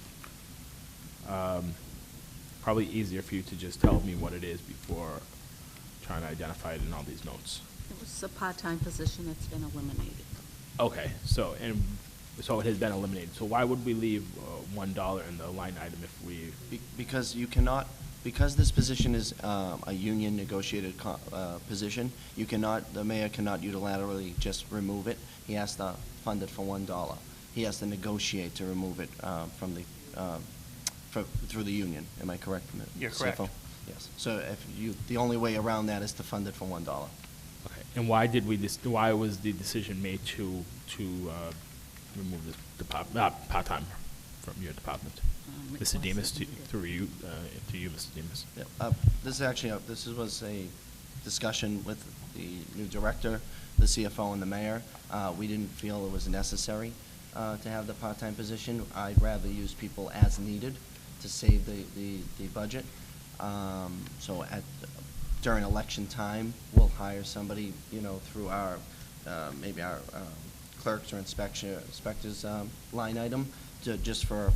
Probably easier for you to just tell me what it is before trying to identify it in all these notes. It was a part-time position that's been eliminated. Okay, so it has been eliminated. So why would we leave $1 in the line item if we? Because you cannot, because this position is a union negotiated position, you cannot, the mayor cannot unilaterally just remove it. He has to fund it for $1. He has to negotiate to remove it from the, through the union. Am I correct? You're correct. CFO? Yes. So if you, the only way around that is to fund it for $1. Okay, and why did we, why was the decision made to remove this part-time from your department? Mr. Demus, through you, to you, Mr. Demus. Yep. This is actually, this was a discussion with the new director, the CFO, and the mayor. We didn't feel it was necessary to have the part-time position. I'd rather use people as needed to save the budget. So during election time, we'll hire somebody, through our, maybe our clerks or inspectors line item, just for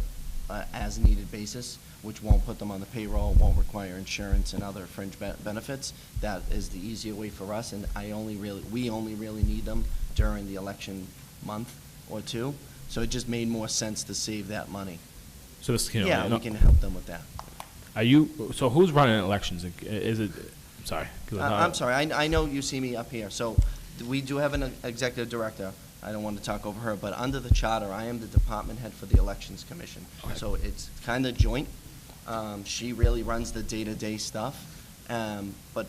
as needed basis, which won't put them on the payroll, won't require insurance and other fringe benefits. That is the easier way for us, and we only really need them during the election month or two. So it just made more sense to save that money. So Mr. Canelli, Yeah, we can help them with that. So who's running elections? Is it sorry. I'm sorry, I know you see me up here, so we do have an executive director. I don't want to talk over her, but under the charter, I am the department head for the Elections Commission. So it's kind of joint. She really runs the day-to-day stuff, but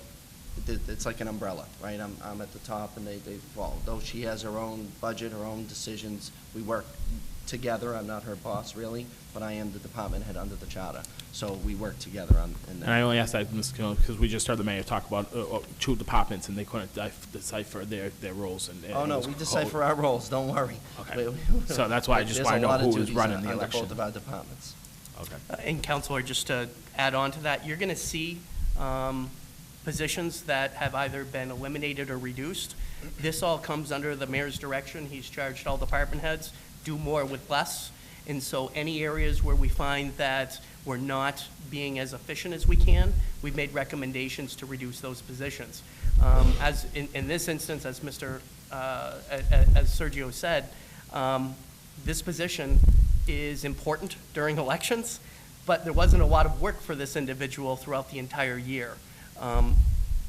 it's like an umbrella, right? I'm at the top and they follow. Though she has her own budget, her own decisions, we work together. I'm not her boss, really, but I am the department head under the charter. So we work together on in that. And I only asked that, Ms. Cannoli, because we just heard the mayor talk about two departments, and they couldn't decipher their roles. Oh, no, we decipher our roles, don't worry. Okay. So that's why I just want to know who is running the election. Both of our departments. Okay. And Counselor, just to add on to that, you're going to see positions that have either been eliminated or reduced. This all comes under the mayor's direction. He's charged all department heads, do more with less. And so any areas where we find that we're not being as efficient as we can, we've made recommendations to reduce those positions. As in this instance, as as Sergio said, this position is important during elections, but there wasn't a lot of work for this individual throughout the entire year.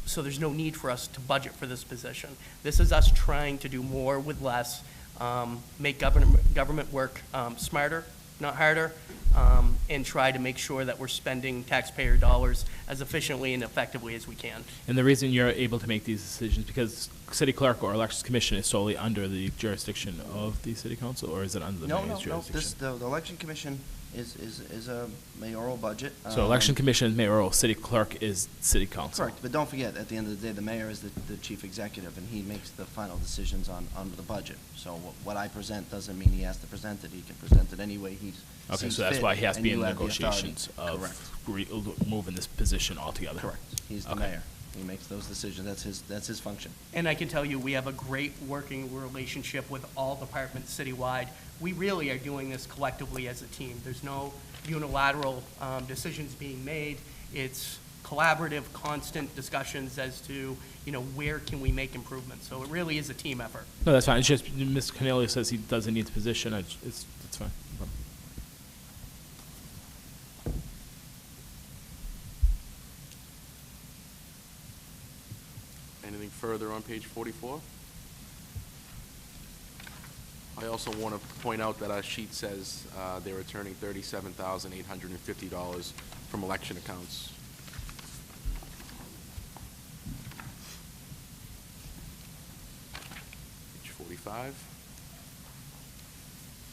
So there's no need for us to budget for this position. This is us trying to do more with less, make government work smarter, not harder, and try to make sure that we're spending taxpayer dollars as efficiently and effectively as we can. And the reason you're able to make these decisions, because city clerk or elections commission is solely under the jurisdiction of the city council, or is it under the mayor's jurisdiction? No, the election commission is a mayoral budget. So election commission is mayoral, city clerk is city council. Correct, but don't forget, at the end of the day, the mayor is the chief executive, and he makes the final decisions on the budget. So what I present doesn't mean he has to present it. He can present it any way he sees fit. Okay, so that's why he has to be in and you have the negotiations authority. of moving this position altogether. Correct. He's the Okay. mayor. He makes those decisions. That's his function. And I can tell you, we have a great working relationship with all departments citywide. We really are doing this collectively as a team. There's no unilateral decisions being made. It's collaborative, constant discussions as to, where can we make improvements. So it really is a team effort. No, that's fine. It's just Ms. Cornelia says he doesn't need the position. It's fine. No problem. Anything further on page 44? I also want to point out that our sheet says they're returning $37,850 from election accounts. Page 45.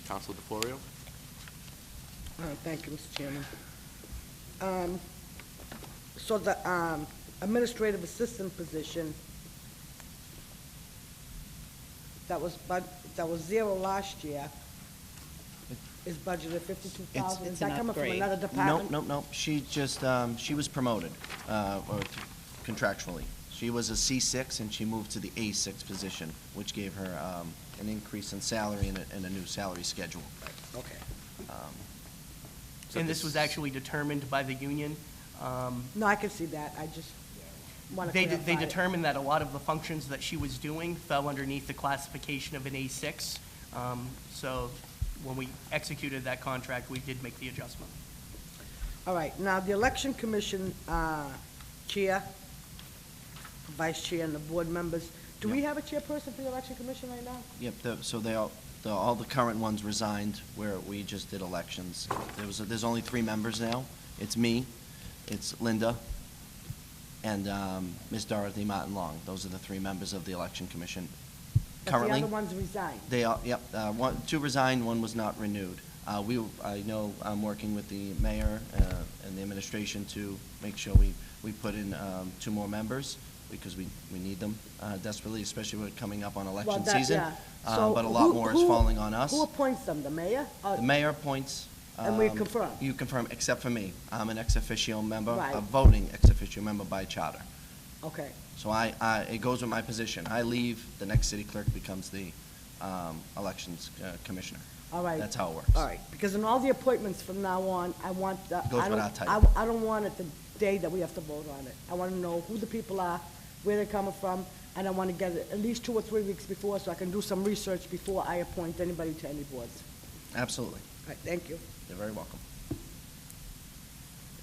Councilor DeFlorio. Thank you, Mr. Chairman. So the administrative assistant position, that was zero last year, is budgeted 52,000. Is that coming from another department? Nope. She just, she was promoted contractually. She was a C6 and she moved to the A6 position, which gave her an increase in salary and a new salary schedule. Okay. And this was actually determined by the union. No, I can see that. I just want to They clarify it. determined that a lot of the functions that she was doing fell underneath the classification of an A6. So when we executed that contract, we did make the adjustment. All right, now the election commission chair, vice chair, and the board members, do we have a chairperson for the election commission right now? Yep, so all the current ones resigned where we just did elections. There's only 3 members now. It's me, it's Linda, and Ms. Dorothy Martin Long. Those are the 3 members of the election commission. But Currently, the other ones resigned? they are, yep, 2 resigned, 1 was not renewed. I know I'm working with the mayor and the administration to make sure we put in 2 more members, because we need them desperately, especially when coming up on election season. Yeah. So But a lot more is falling on us. Who appoints them, the mayor? The mayor appoints. And we confirm? You confirm, except for me. I'm an ex officio member, Right. a voting ex officio member by charter. Okay. So it goes with my position. I leave, the next city clerk becomes the elections commissioner. All right. That's how it works. All right, because in all the appointments from now on, I want, Goes I without don't, title. I don't want it the day that we have to vote on it. I want to know who the people are, where they're coming from, and I want to get it at least 2 or 3 weeks before, so I can do some research before I appoint anybody to any boards. Absolutely. All right, thank you. You're very welcome.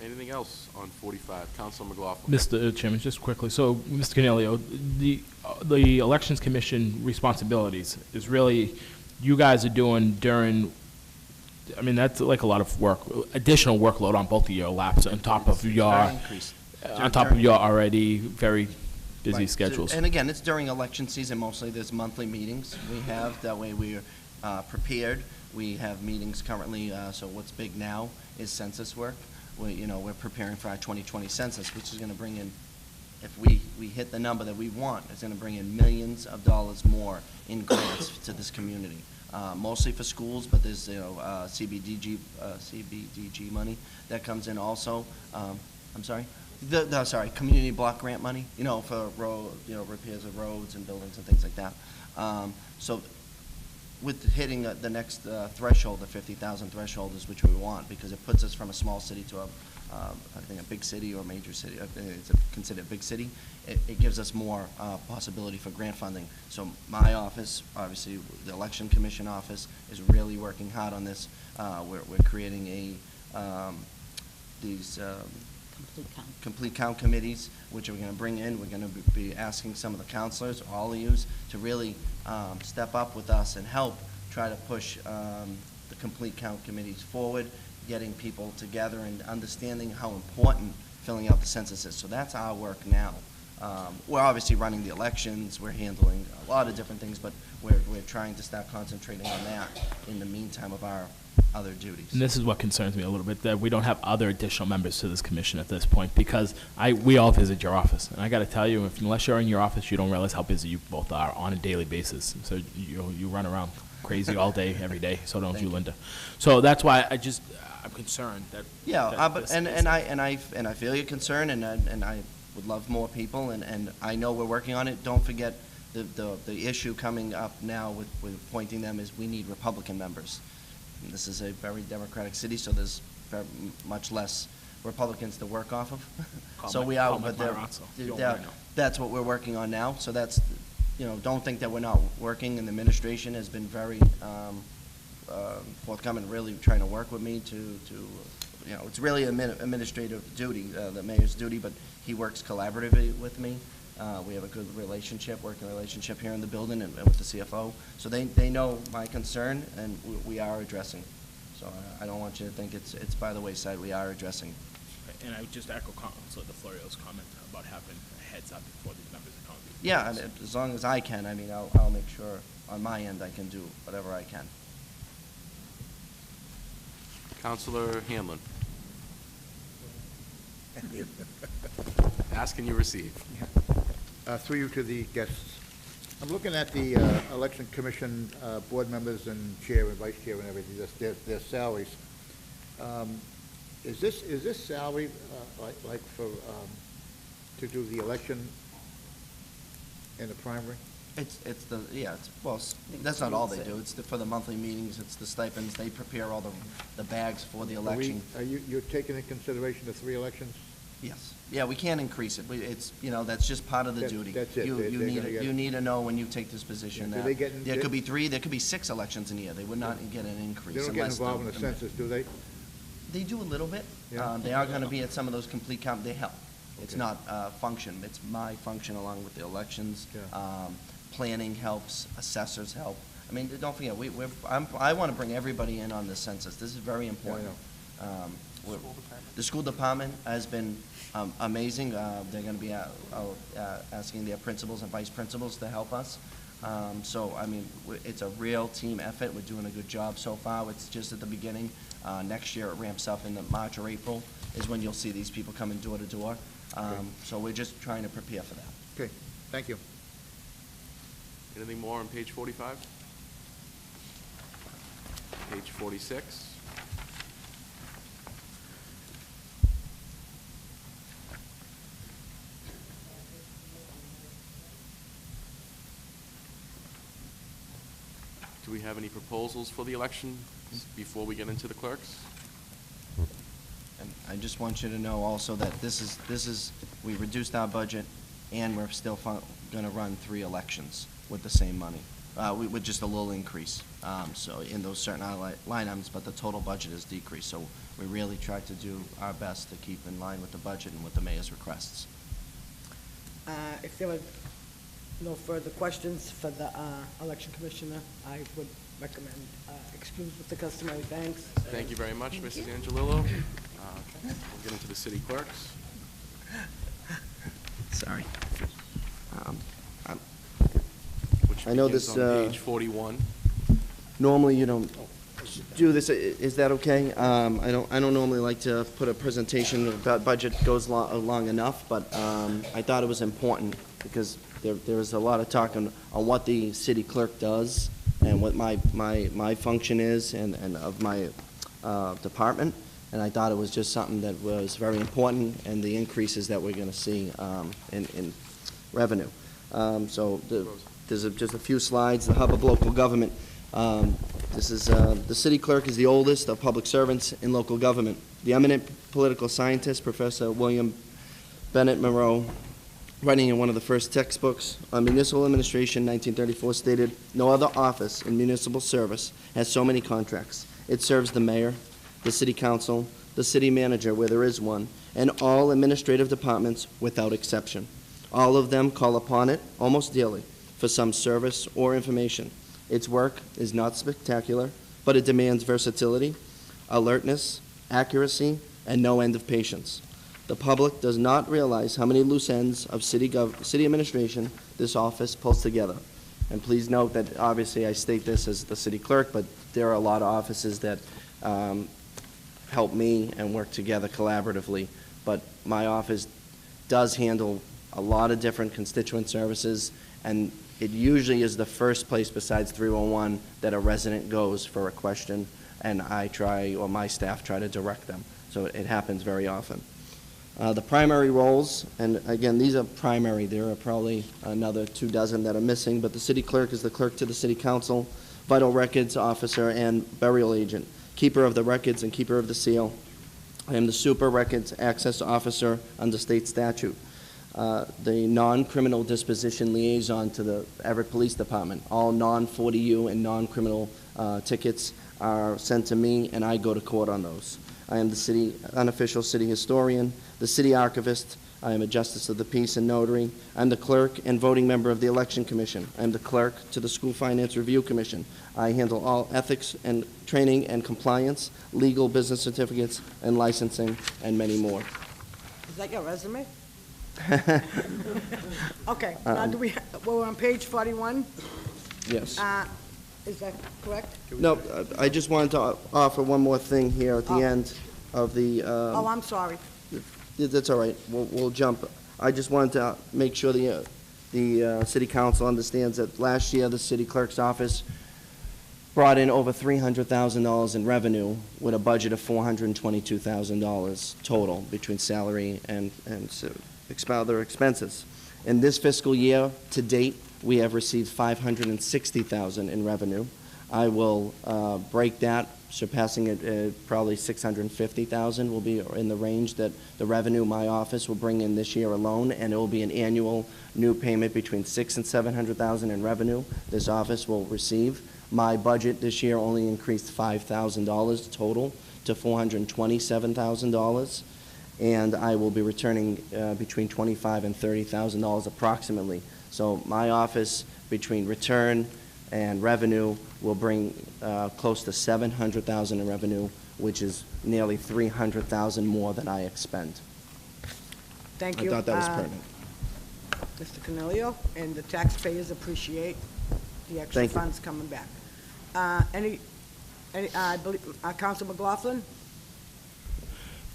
Anything else on 45? Councilor McLaughlin. Mr. Chairman, just quickly, so, Mr. Canelio, the Elections Commission responsibilities is really, you guys are doing during, I mean, that's like a lot of work, additional workload on both of your laps on top of your, already very busy Right. schedules. And again, it's during election season mostly. There's monthly meetings we have. That way we're prepared. We have meetings currently, so what's big now is census work. We're preparing for our 2020 census, which is going to bring in, if we hit the number that we want, it's going to bring in millions of dollars more in grants to this community. Mostly for schools, but there's, CBDG money that comes in also. I'm sorry? Sorry, community block grant money, for repairs of roads and buildings and things like that. So with hitting the next threshold, the 50,000 threshold is which we want, because it puts us from a small city to I think a big city or a major city. It's considered a big city. It gives us more possibility for grant funding. So my office, obviously the Election Commission office, is really working hard on this. We're creating these complete count committees, which we're going to bring in. We're going to be asking some of the counselors, all of you, to really step up with us and help try to push the complete count committees forward, getting people together and understanding how important filling out the census is. So that's our work now. We're obviously running the elections, we're handling a lot of different things, but we're trying to start concentrating on that in the meantime of our other duties. And this is what concerns me a little bit, that we don't have other additional members to this commission at this point, because we all visit your office. And I got to tell you, unless you're in your office, you don't realize how busy you both are on a daily basis. So you run around crazy all day, every day. So don't you, Linda. So that's why I'm concerned that. Yeah, I feel your concern, and I would love more people, and I know we're working on it. Don't forget the issue coming up now with appointing them is we need Republican members. And this is a very Democratic city, so there's very much less Republicans to work off of. That's what we're working on now. So that's, don't think that we're not working, and the administration has been very forthcoming, really trying to work with me to it's really administrative duty, the mayor's duty, but he works collaboratively with me. We have a good working relationship here in the building and with the CFO. So they know my concern, and we are addressing. So I don't want you to think it's by the wayside. We are addressing. And I would just echo Councilor DeFlorio's comment about having a heads up before these members are coming. Yeah, as long as I can, I'll make sure on my end I can do whatever I can. Councilor Hamlin. Ask and you receive. Through you to the guests. I'm looking at the Election Commission board members and chair and vice chair and everything, their salaries. Is this salary like for to do the election in the primary? That's not all they do. It's for the monthly meetings. It's the stipends. They prepare all the bags for the election. You're taking into consideration the 3 elections? Yes. Yeah, we can't increase it. It's, that's just part of the duty. That's it. You need to know when you take this position that there could be 3, there could be 6 elections in a year. They would not get an increase. They don't get involved in the census, do they? They do a little bit. Yeah. They are going to be at some of those complete count. They help. It's not function. It's my function along with the elections. Yeah. Planning helps. Assessors help. I mean, don't forget, I want to bring everybody in on the census. This is very important. The school department has been amazing. They're going to be asking their principals and vice principals to help us. It's a real team effort. We're doing a good job so far. It's just at the beginning. Next year it ramps up in the March or April is when you'll see these people coming door to door. So we're just trying to prepare for that. Okay, thank you. Anything more on page 45? Page 46. Do we have any proposals for the election before we get into the clerks? And I just want you to know also that we reduced our budget, and we're still going to run 3 elections with the same money. with just a little increase. So in those certain line items, but the total budget has decreased. So we really try to do our best to keep in line with the budget and with the mayor's requests. If there are no further questions for the election commissioner, I would recommend excuse with the customary thanks. Thank you very much, Mrs. Angelillo. Okay, we'll get into the city clerks. Sorry. Which I know begins this, on page 41. Normally, you don't do this. Is that okay? I don't normally like to put a presentation about budget goes long enough, but I thought it was important because there was a lot of talk on what the city clerk does and what my function is and of my department. And I thought it was just something that was very important and the increases that we're going to see in revenue. So there's just a few slides. The hub of local government. This is the city clerk is the oldest of public servants in local government. The eminent political scientist, Professor William Bennett Monroe, writing in one of the first textbooks on municipal administration, 1934, stated, "No other office in municipal service has so many contracts. It serves the mayor, the city council, the city manager, where there is one, and all administrative departments without exception. All of them call upon it almost daily for some service or information. Its work is not spectacular, but it demands versatility, alertness, accuracy, and no end of patience. The public does not realize how many loose ends of city administration this office pulls together." And please note that obviously I state this as the city clerk, but there are a lot of offices that help me and work together collaboratively. But my office does handle a lot of different constituent services, and it usually is the first place besides 311 that a resident goes for a question, and I try, or my staff try to direct them. So it happens very often. The primary roles, and again, these are primary. There are probably another 24 that are missing, but the city clerk is the clerk to the city council, vital records officer, and burial agent, keeper of the records and keeper of the seal. I am the super records access officer under state statute. The non-criminal disposition liaison to the Everett Police Department. All non-40U and non-criminal tickets are sent to me, and I go to court on those. I am the unofficial city historian, the city archivist. I am a justice of the peace and notary. I'm the clerk and voting member of the election commission. I'm the clerk to the school finance review commission. I handle all ethics and training and compliance, legal business certificates and licensing, and many more. Is that your resume? Okay, now we're on page 41? Yes. Is that correct? No, I just wanted to offer one more thing here at the end of the... Oh, I'm sorry. That's all right. We'll jump. I just wanted to make sure the city council understands that last year the city clerk's office brought in over $300,000 in revenue with a budget of $422,000 total between salary and other expenses. In this fiscal year to date, we have received $560,000 in revenue. I will break that, surpassing it probably $650,000 will be in the range that the revenue my office will bring in this year alone, and it will be an annual new payment between $600,000 and $700,000 in revenue this office will receive. My budget this year only increased $5,000 total to $427,000, and I will be returning between $25,000 and $30,000 approximately. So my office, between return and revenue, will bring close to $700,000 in revenue, which is nearly $300,000 more than I expend. Thank you. I thought that was pertinent. Mr. Cornelio, and the taxpayers appreciate the extra Thank you. funds coming back. I believe, Council McLaughlin?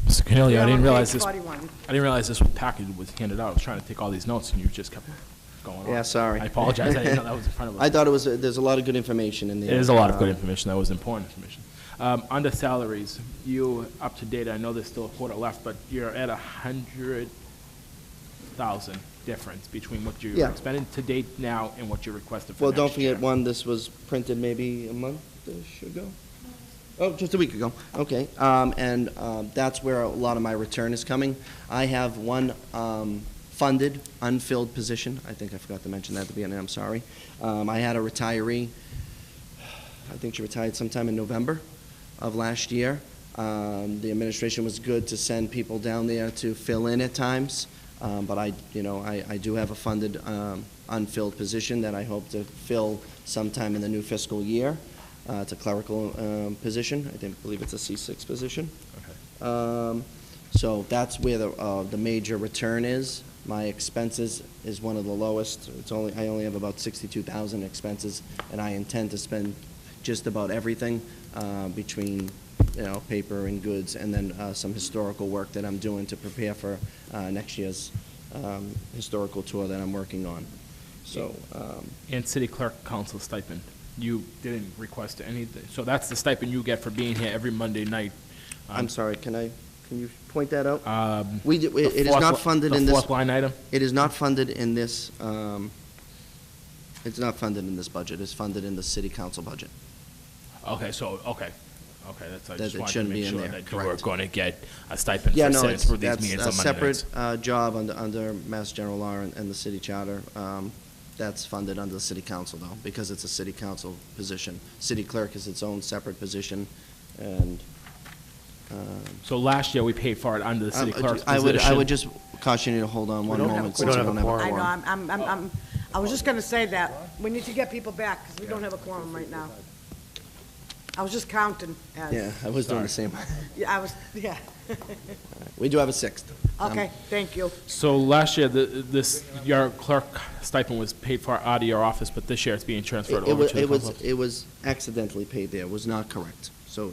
Mr. Cornelio, Yeah, I didn't on realize page this. 41. I didn't realize this package was handed out. I was trying to take all these notes, and you just kept going on. Yeah, sorry. I apologize. I didn't know that was in front of us. I thought it was, there's a lot of good information in there. There is a lot of good information. That was important information. Under salaries, you up to date. I know there's still a quarter left, but you're at $100,000 difference between what you're Yeah. expending to date now and what you requested for Well, next don't year. forget, one, this was printed maybe a month-ish ago? Oh, just a week ago, okay. That's where a lot of my return is coming. I have one funded, unfilled position. I think I forgot to mention that at the beginning, I'm sorry. I had a retiree, I think she retired sometime in November of last year. The administration was good to send people down there to fill in at times, but I do have a funded, unfilled position that I hope to fill sometime in the new fiscal year. It's a clerical position. I believe it's a C6 position. Okay. So that's where the major return is. My expenses is one of the lowest. I only have about 62,000 expenses, and I intend to spend just about everything between paper and goods, and then some historical work that I'm doing to prepare for next year's historical tour that I'm working on. So. And city clerk council stipend. You didn't request anything, so that's the stipend you get for being here every Monday night. I'm sorry, can you point that out? It is not funded in this. The fourth line item? It is not funded in this, it's not funded in this budget. It's funded in the city council budget. Okay, so, okay, that's, I That just it wanted to shouldn't be make in sure there, that you were correct. going to get a stipend Yeah, for no, sitting through these that's meetings a on Monday nights. separate job under Mass General Law and the city charter. That's funded under the city council, though, because it's a city council position. City clerk is its own separate position, and. So last year, we paid for it under the city clerk's I position. would just caution you to hold on one moment. since we don't have a I quorum. know, I was just gonna say that, we need to get people back, because we don't have a quorum right now. I was just counting as. Yeah, I was doing the same. Yeah, yeah. We do have a sixth. Okay, thank you. So last year, your clerk stipend was paid for out of your office, but this year it's being transferred over to the council. It was accidentally paid there. It was not correct. So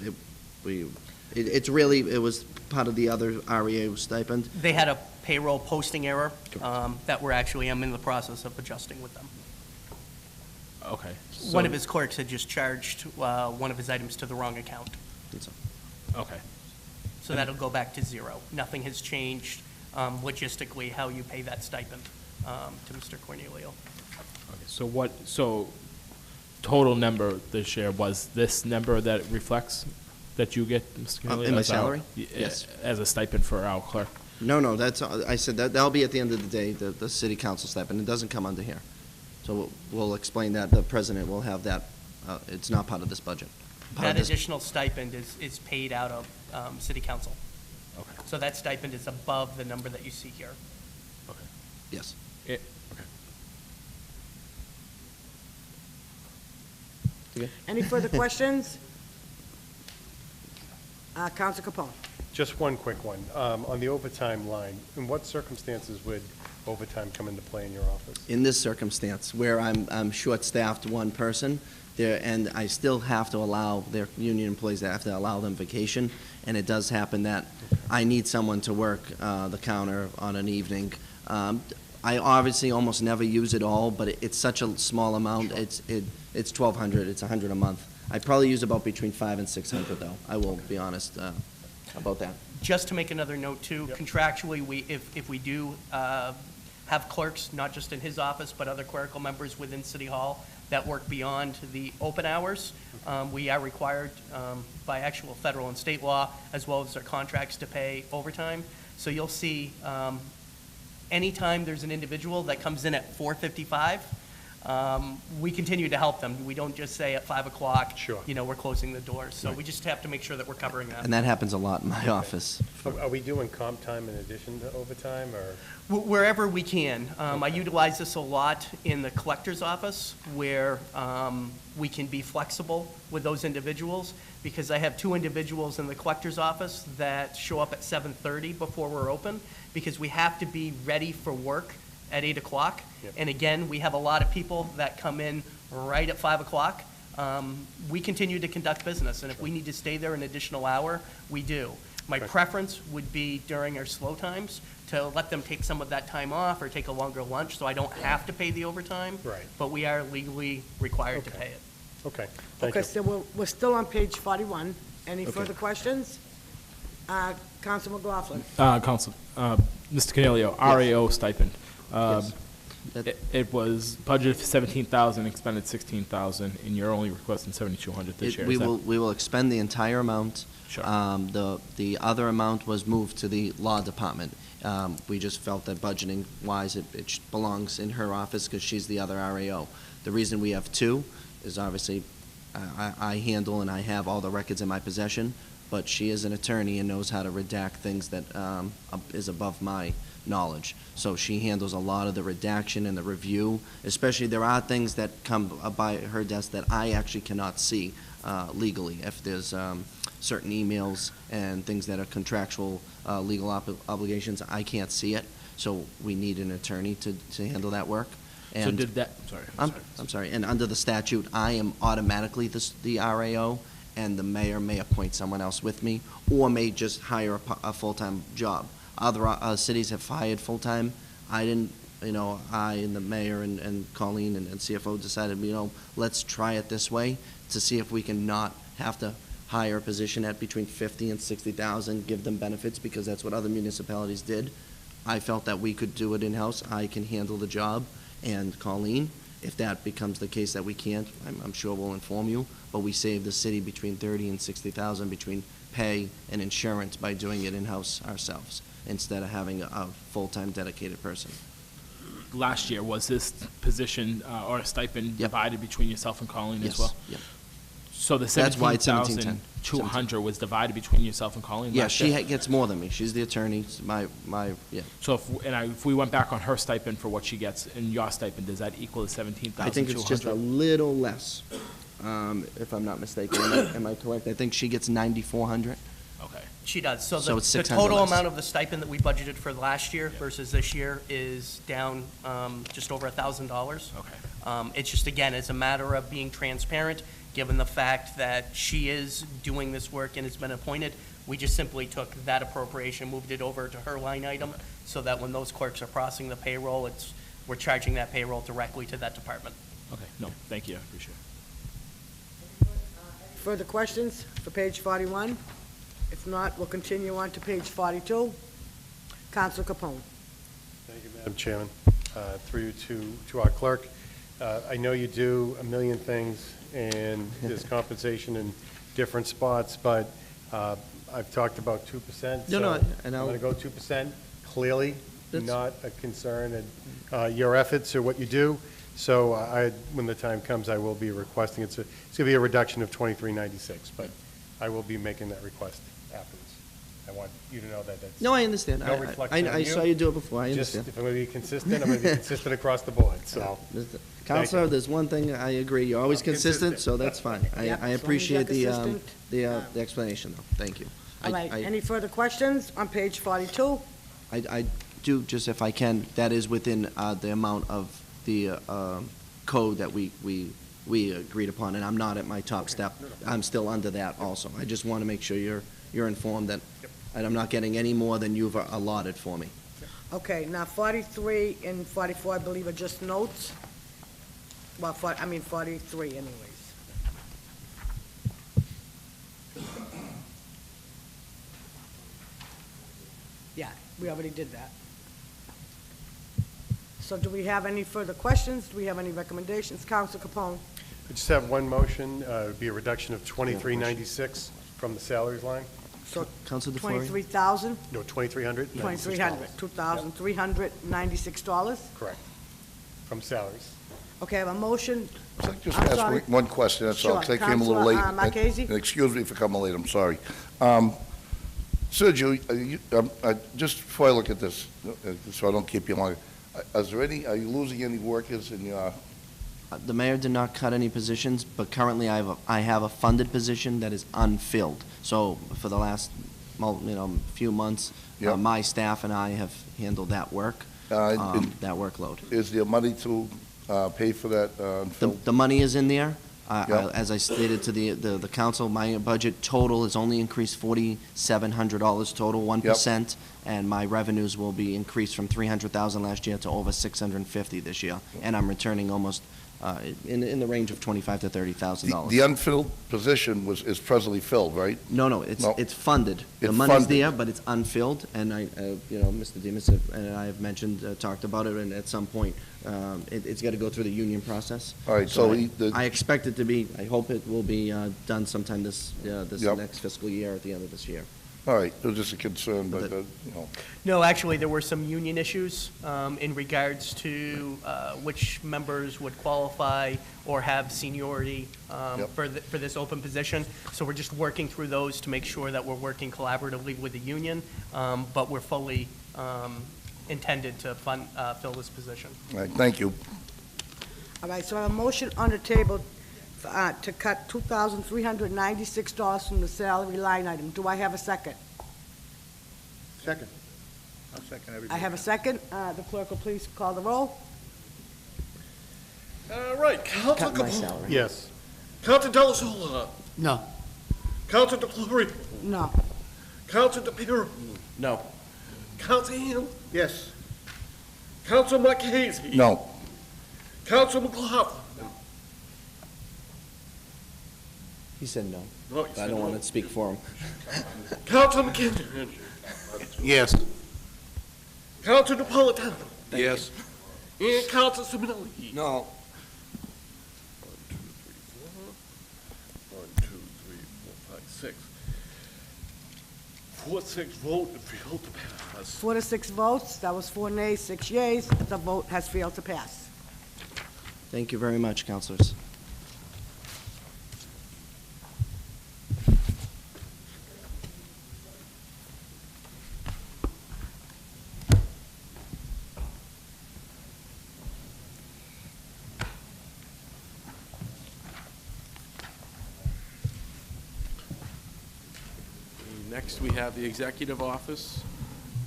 it was part of the other REA stipend. They had a payroll posting error that I'm in the process of adjusting with them. Okay. One of his clerks had just charged one of his items to the wrong account. Okay. So that'll go back to zero. Nothing has changed logistically how you pay that stipend to Mr. Cornelio. Okay, so total number this year was this number that reflects that you get, Mr. Cornelio? In my as our- salary? Yes. As a stipend for our clerk? No, I said that'll be at the end of the day, the city council stipend. It doesn't come under here. So we'll explain that. The president will have that. It's not part of this budget. That additional stipend is paid out of city council. Okay. So that stipend is above the number that you see here. Okay. Yes. Okay. Any further questions? Counsel Capone. Just one quick one. On the overtime line, in what circumstances would overtime come into play in your office? In this circumstance, where I'm short-staffed one person, and I still have to allow their union employees, I have to allow them vacation, and it does happen that I need someone to work the counter on an evening. I obviously almost never use it all, but it's such a small amount. Sure. It's $1,200. It's $100 a month. I probably use about between $500 and $600, though. I will be honest about that. Just to make another note, too, contractually, if we do have clerks, not just in his office, but other clerical members within City Hall that work beyond the open hours, we are required by actual federal and state law, as well as our contracts, to pay overtime. So you'll see anytime there's an individual that comes in at 4:55, we continue to help them. We don't just say at 5 o'clock, Sure. we're closing the doors. So we just have to make sure that we're covering that. And that happens a lot in my office. Are we doing comp time in addition to overtime, or? Wherever we can. I utilize this a lot in the collector's office, where we can be flexible with those individuals, because I have two individuals in the collector's office that show up at 7:30 before we're open, because we have to be ready for work at 8 o'clock. Yep. And again, we have a lot of people that come in right at 5 o'clock. We continue to conduct business, and if we need to stay there an additional hour, we do. My preference would be during our slow times to let them take some of that time off or take a longer lunch, so I don't have to pay the overtime. Right. But we are legally required to pay it. Okay, thank Okay, you. so we're still on page 41. Any Okay. further questions? Counsel McLaughlin. Council, Mr. Cornelio, RAO stipend. Yes. It was budgeted for 17,000, expended 16,000, and you're only requesting 7,200 this year. We Is that- will expend the entire amount. Sure. The other amount was moved to the law department. We just felt that budgeting-wise, it belongs in her office because she's the other RAO. The reason we have two is obviously I handle and I have all the records in my possession, but she is an attorney and knows how to redact things that is above my knowledge. So she handles a lot of the redaction and the review, especially there are things that come by her desk that I actually cannot see legally. If there's certain emails and things that are contractual legal obligations, I can't see it. So we need an attorney to handle that work. So And did that, I'm sorry. And under the statute, I am automatically the RAO, and the mayor may appoint someone else with me, or may just hire a full-time job. Other cities have hired full-time. I didn't, I and the mayor and Colleen and CFO decided, let's try it this way to see if we can not have to hire a position at between 50 and 60,000, give them benefits, because that's what other municipalities did. I felt that we could do it in-house. I can handle the job. And Colleen, if that becomes the case that we can't, I'm sure we'll inform you, but we save the city between 30 and 60,000 between pay and insurance by doing it in-house ourselves, instead of having a full-time dedicated person. last year, was this position or a stipend divided between yourself and Colleen as well? Yep. So the That's why it's 1710. 17,200 was divided between yourself and Colleen? Yeah, last she year? gets more than me. She's the attorney. Yeah. So if we went back on her stipend for what she gets and your stipend, does that equal the 17,200? I think it's just a little less, if I'm not mistaken. Am I correct? I think she gets 9,400. Okay. She does. So So it's the 600 total less. amount of the stipend that we budgeted for last year versus this year is down just over $1,000. Okay. It's just, again, it's a matter of being transparent, given the fact that she is doing this work and has been appointed. We just simply took that appropriation, moved it over to her line item, so that when those clerks are processing the payroll, we're charging that payroll directly to that department. Okay, no, thank you, I appreciate it. Further questions for page 41? If not, we'll continue on to page 42. Counsel Capone. Thank you, Madam Chairman. Through you to our clerk. I know you do a million things, and there's compensation in different spots, but I've talked about 2%. No, so and I'm I'll- going to go 2%. Clearly, That's- not a concern, and your efforts are what you do. So when the time comes, I will be requesting, it's going to be a reduction of $23.96, but I will be making that request afterwards. I want you to know that that's. No, I understand. No reflection on I saw you do it before, I Just, understand. if I'm going to be consistent, I'm going to be consistent across the board, so. Counselor, there's one thing I agree, you're always consistent, so that's fine. Yep, I as long as you're appreciate the consistent. explanation, though. Thank you. All right, any further questions on page 42? I do, just if I can, that is within the amount of the code that we agreed upon, and I'm not at my top step. I'm still under that also. I just want to make sure you're informed that I'm not getting any more than you've allotted for me. Okay, now 43 and 44, I believe, are just notes. Well, 43 anyways. Yeah, we already did that. So do we have any further questions? Do we have any recommendations? Counsel Capone? I just have one motion, it would be a reduction of $23.96 from the salaries line. So Counsel DeFlorio? 23,000? No, $2,300. $2,396? Correct, from salaries. Okay, I have a motion. Just I'm ask sorry. one question, that's all, Sure. because I came a little late. Counselor, Marchese? And excuse me for coming late, I'm sorry. Sergio, just before I look at this, so I don't keep you long, are you losing any workers in your, The mayor did not cut any positions, but currently I have a funded position that is unfilled. So for the last, few months, Yep. my staff and I have handled that work, that workload. is there money to pay for that unfilled? The money is in there. Yep. As I stated to the council, my budget total has only increased $4,700 total, 1%, and my revenues will be increased from $300,000 last year to over $650 this year, and I'm returning almost in the range of $25,000 to $30,000. The unfilled position is presently filled, right? No, it's funded. The It's money's funded. there, but it's unfilled, and Mr. Demus and I have mentioned, talked about it, and at some point, it's got to go through the union process. All right, so I expect it to be, I hope it will be done sometime this Yep. next fiscal year, at the end of this year. All right, it was just a concern, but, you know. No, actually, there were some union issues in regards to which members would qualify or have seniority Yep. for this open position. So we're just working through those to make sure that we're working collaboratively with the union, but we're fully intended to fill this position. All right, thank you. All right, so I have a motion on the table to cut $2,396 from the salary line item. Do I have a second? Second. I'll second everything. I have a second. The clerk will please call the roll. All right, Counselor Cut my Capone. salary. Yes. Counselor Delasola. No. Counselor DeClory. No. Counselor DePiero. No. Counselor Hill. Yes. Counselor Marchese. No. Counselor McLaughlin. He said no. No, he I said don't no. want to speak for him. Counselor McKinnon. Yes. Counselor Napolitano. Yes. And Counselor Simonelli. No. 1, 2, 3, 4, 5, 6. 4-6 vote and failed to pass. 4 to 6 votes. That was 4 nays, 6 yeas. The vote has failed to pass. Thank you very much, counselors. Next, we have the executive office,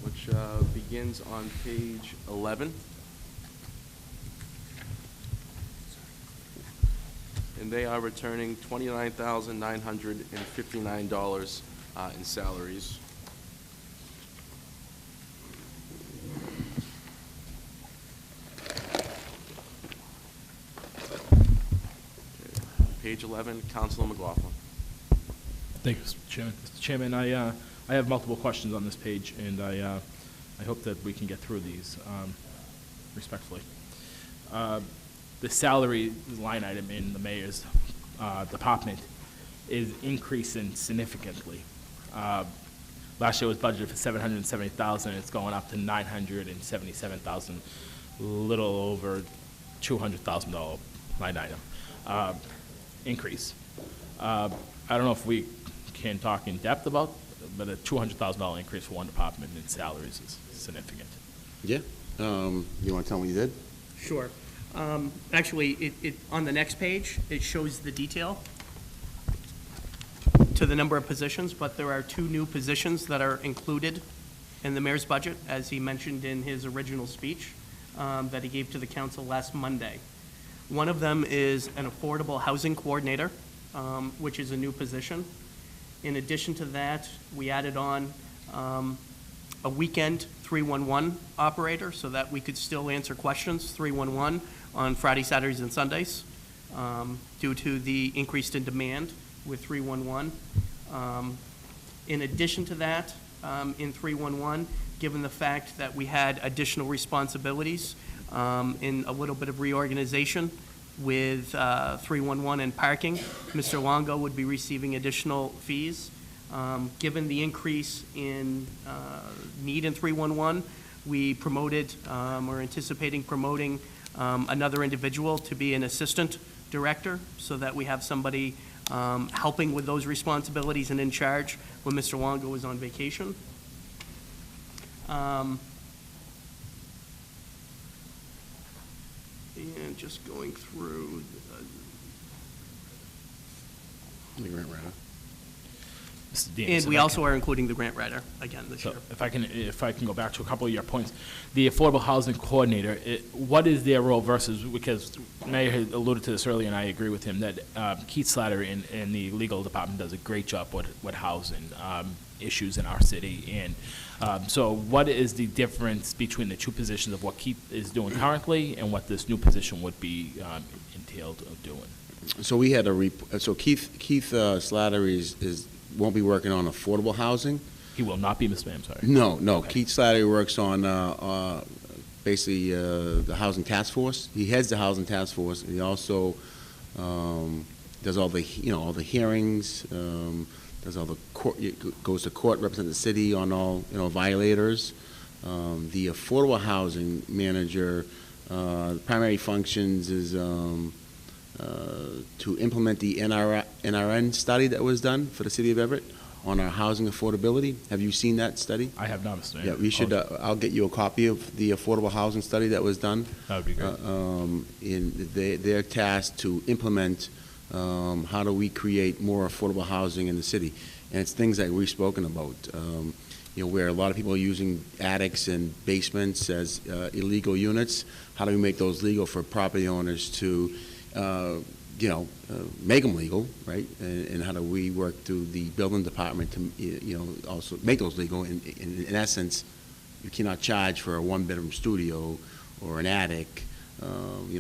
which begins on page 11. And they are returning $29,959 in salaries. Page 11, Councilor McLaughlin. Thank you, Mr. Chairman. Mr. Chairman, I have multiple questions on this page, and I hope that we can get through these respectfully. The salary line item in the mayor's department is increasing significantly. Last year was budgeted for $770,000. It's going up to $977,000, a little over $200,000 line item increase. I don't know if we can talk in depth about, but a $200,000 increase for one department in salaries is significant. Yeah. You want to tell me what you did? Sure. Actually, on the next page, it shows the detail to the number of positions, but there are 2 new positions that are included in the mayor's budget, as he mentioned in his original speech that he gave to the council last Monday. One of them is an affordable housing coordinator, which is a new position. In addition to that, we added on a weekend 311 operator so that we could still answer questions, 311, on Friday, Saturdays, and Sundays due to the increase in demand with 311. In addition to that, in 311, given the fact that we had additional responsibilities in a little bit of reorganization with 311 and parking, Mr. Longo would be receiving additional fees. Given the increase in need in 311, we promoted, or anticipating promoting another individual to be an assistant director so that we have somebody helping with those responsibilities and in charge when Mr. Longo is on vacation. And just going through. The grant writer. Mr. Dean, And so we if I also are including the grant writer again this So year. if I can go back to a couple of your points, the affordable housing coordinator, what is their role versus, because Mayor had alluded to this earlier, and I agree with him, that Keith Slattery in the legal department does a great job with housing issues in our city. And so what is the difference between the 2 positions of what Keith is doing currently and what this new position would be entailed of doing? So we had so Keith Slattery won't be working on affordable housing. He will not be, Mr. Mayor, I'm sorry. No. Okay. Keith Slattery works on basically the housing task force. He heads the housing task force. He also does all the hearings, does all the court, goes to court, represents the city on all, violators. The affordable housing manager, the primary functions is to implement the NRN study that was done for the city of Everett on our housing affordability. Have you seen that study? I have not, Mr. Mayor. Yeah, we should, I'll get you a copy of the affordable housing study that was done. That would be great. They're tasked to implement how do we create more affordable housing in the city. And it's things that we've spoken about, where a lot of people are using attics and basements as illegal units. How do we make those legal for property owners to make them legal, right? And how do we work through the building department to, also make those legal? In essence, you cannot charge for a one-bedroom studio or an attic,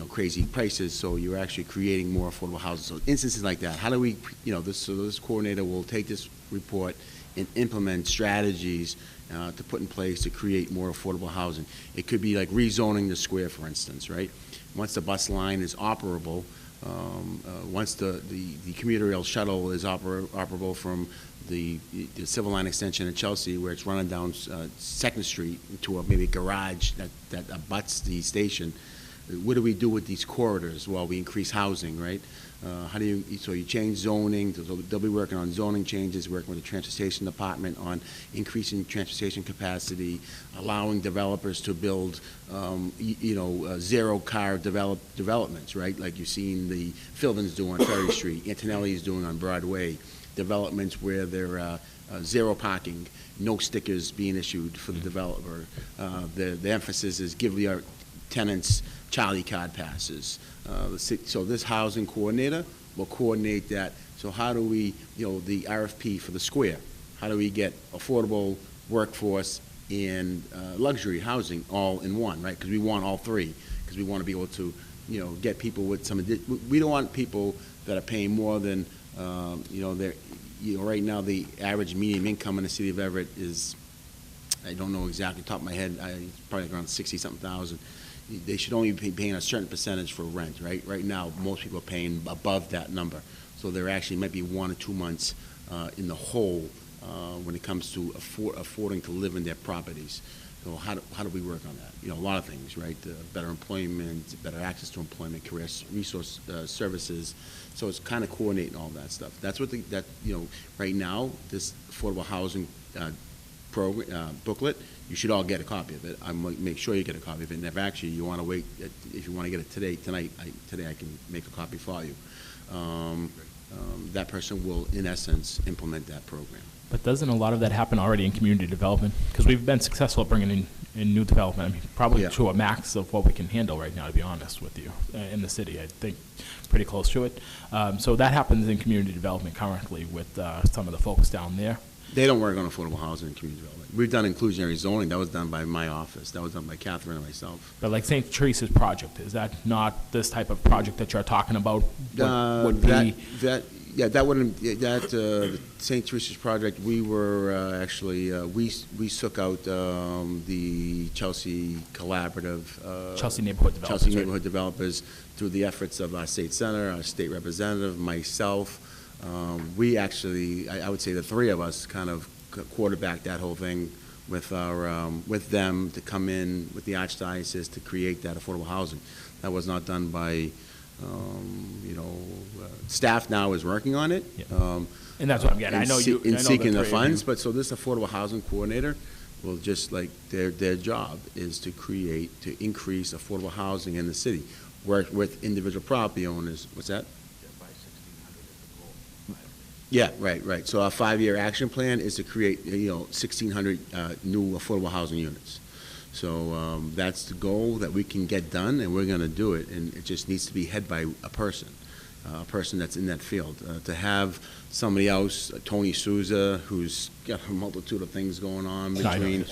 crazy prices, so you're actually creating more affordable houses. So instances like that, how do we, this coordinator will take this report and implement strategies to put in place to create more affordable housing. It could be like rezoning the square, for instance, right? Once the bus line is operable, once the commuter rail shuttle is operable from the Civil Line extension at Chelsea, where it's running down 2nd Street to maybe a garage that abuts the station, what do we do with these corridors while we increase housing, right? So you change zoning, they'll be working on zoning changes, working with the transportation department on increasing transportation capacity, allowing developers to build, zero-car developments, right? Like you've seen the Philbins do on Ferry Street, Antonelli is doing on Broadway, developments where they're zero parking, no stickers being issued for the developer. The emphasis is give the tenants Charlie card passes. So this housing coordinator will coordinate that. So how do we, the RFP for the square, how do we get affordable workforce and luxury housing all in one, right? Because we want all three, because we want to be able to, get people with some, we don't want people that are paying more than, right now the average median income in the city of Everett is, I don't know exactly, top of my head, it's probably around 60-something thousand. They should only be paying a certain percentage for rent, right? Right now, most people are paying above that number. So there actually might be 1 or 2 months in the hole when it comes to affording to live in their properties. So how do we work on that? A lot of things, right? Better employment, better access to employment, career resource services. So it's kind of coordinating all that stuff. That's what right now, this affordable housing booklet, you should all get a copy of it. I'm going to make sure you get a copy of it. And if actually you want to wait, if you want to get it tonight I can make a copy for you. That person will, in essence, implement that program. But doesn't a lot of that happen already in community development? Because we've been successful at bringing in new development. I mean, probably to a max of what we can handle right now, to be honest with you, in the city. I think pretty close to it. So that happens in community development currently with some of the folks down there. They don't work on affordable housing and community development. We've done inclusionary zoning. That was done by my office. That was done by Catherine and myself. But like St. Teresa's project, is that not this type of project that you're talking about? Would be that wouldn't, the St. Teresa's project, we were actually, we took out the Chelsea Collaborative. Chelsea Neighborhood Developers. Chelsea Neighborhood Developers through the efforts of our state senator, our state representative, myself. We actually, I would say the three of us kind of quarterbacked that whole thing with our, with them to come in with the Archdiocese to create that affordable housing. That was not done by, staff now is working on it. And that's what I'm getting. I know you. In seeking the funds, but so this affordable housing coordinator will just like, their job is to create, to increase affordable housing in the city. Work with individual property owners. What's that? Yeah, right. So our 5-year action plan is to create, 1,600 new affordable housing units. So that's the goal that we can get done, and we're going to do it. And it just needs to be head by a person that's in that field. To have somebody else, Tony Souza, who's got a multitude of things going on between,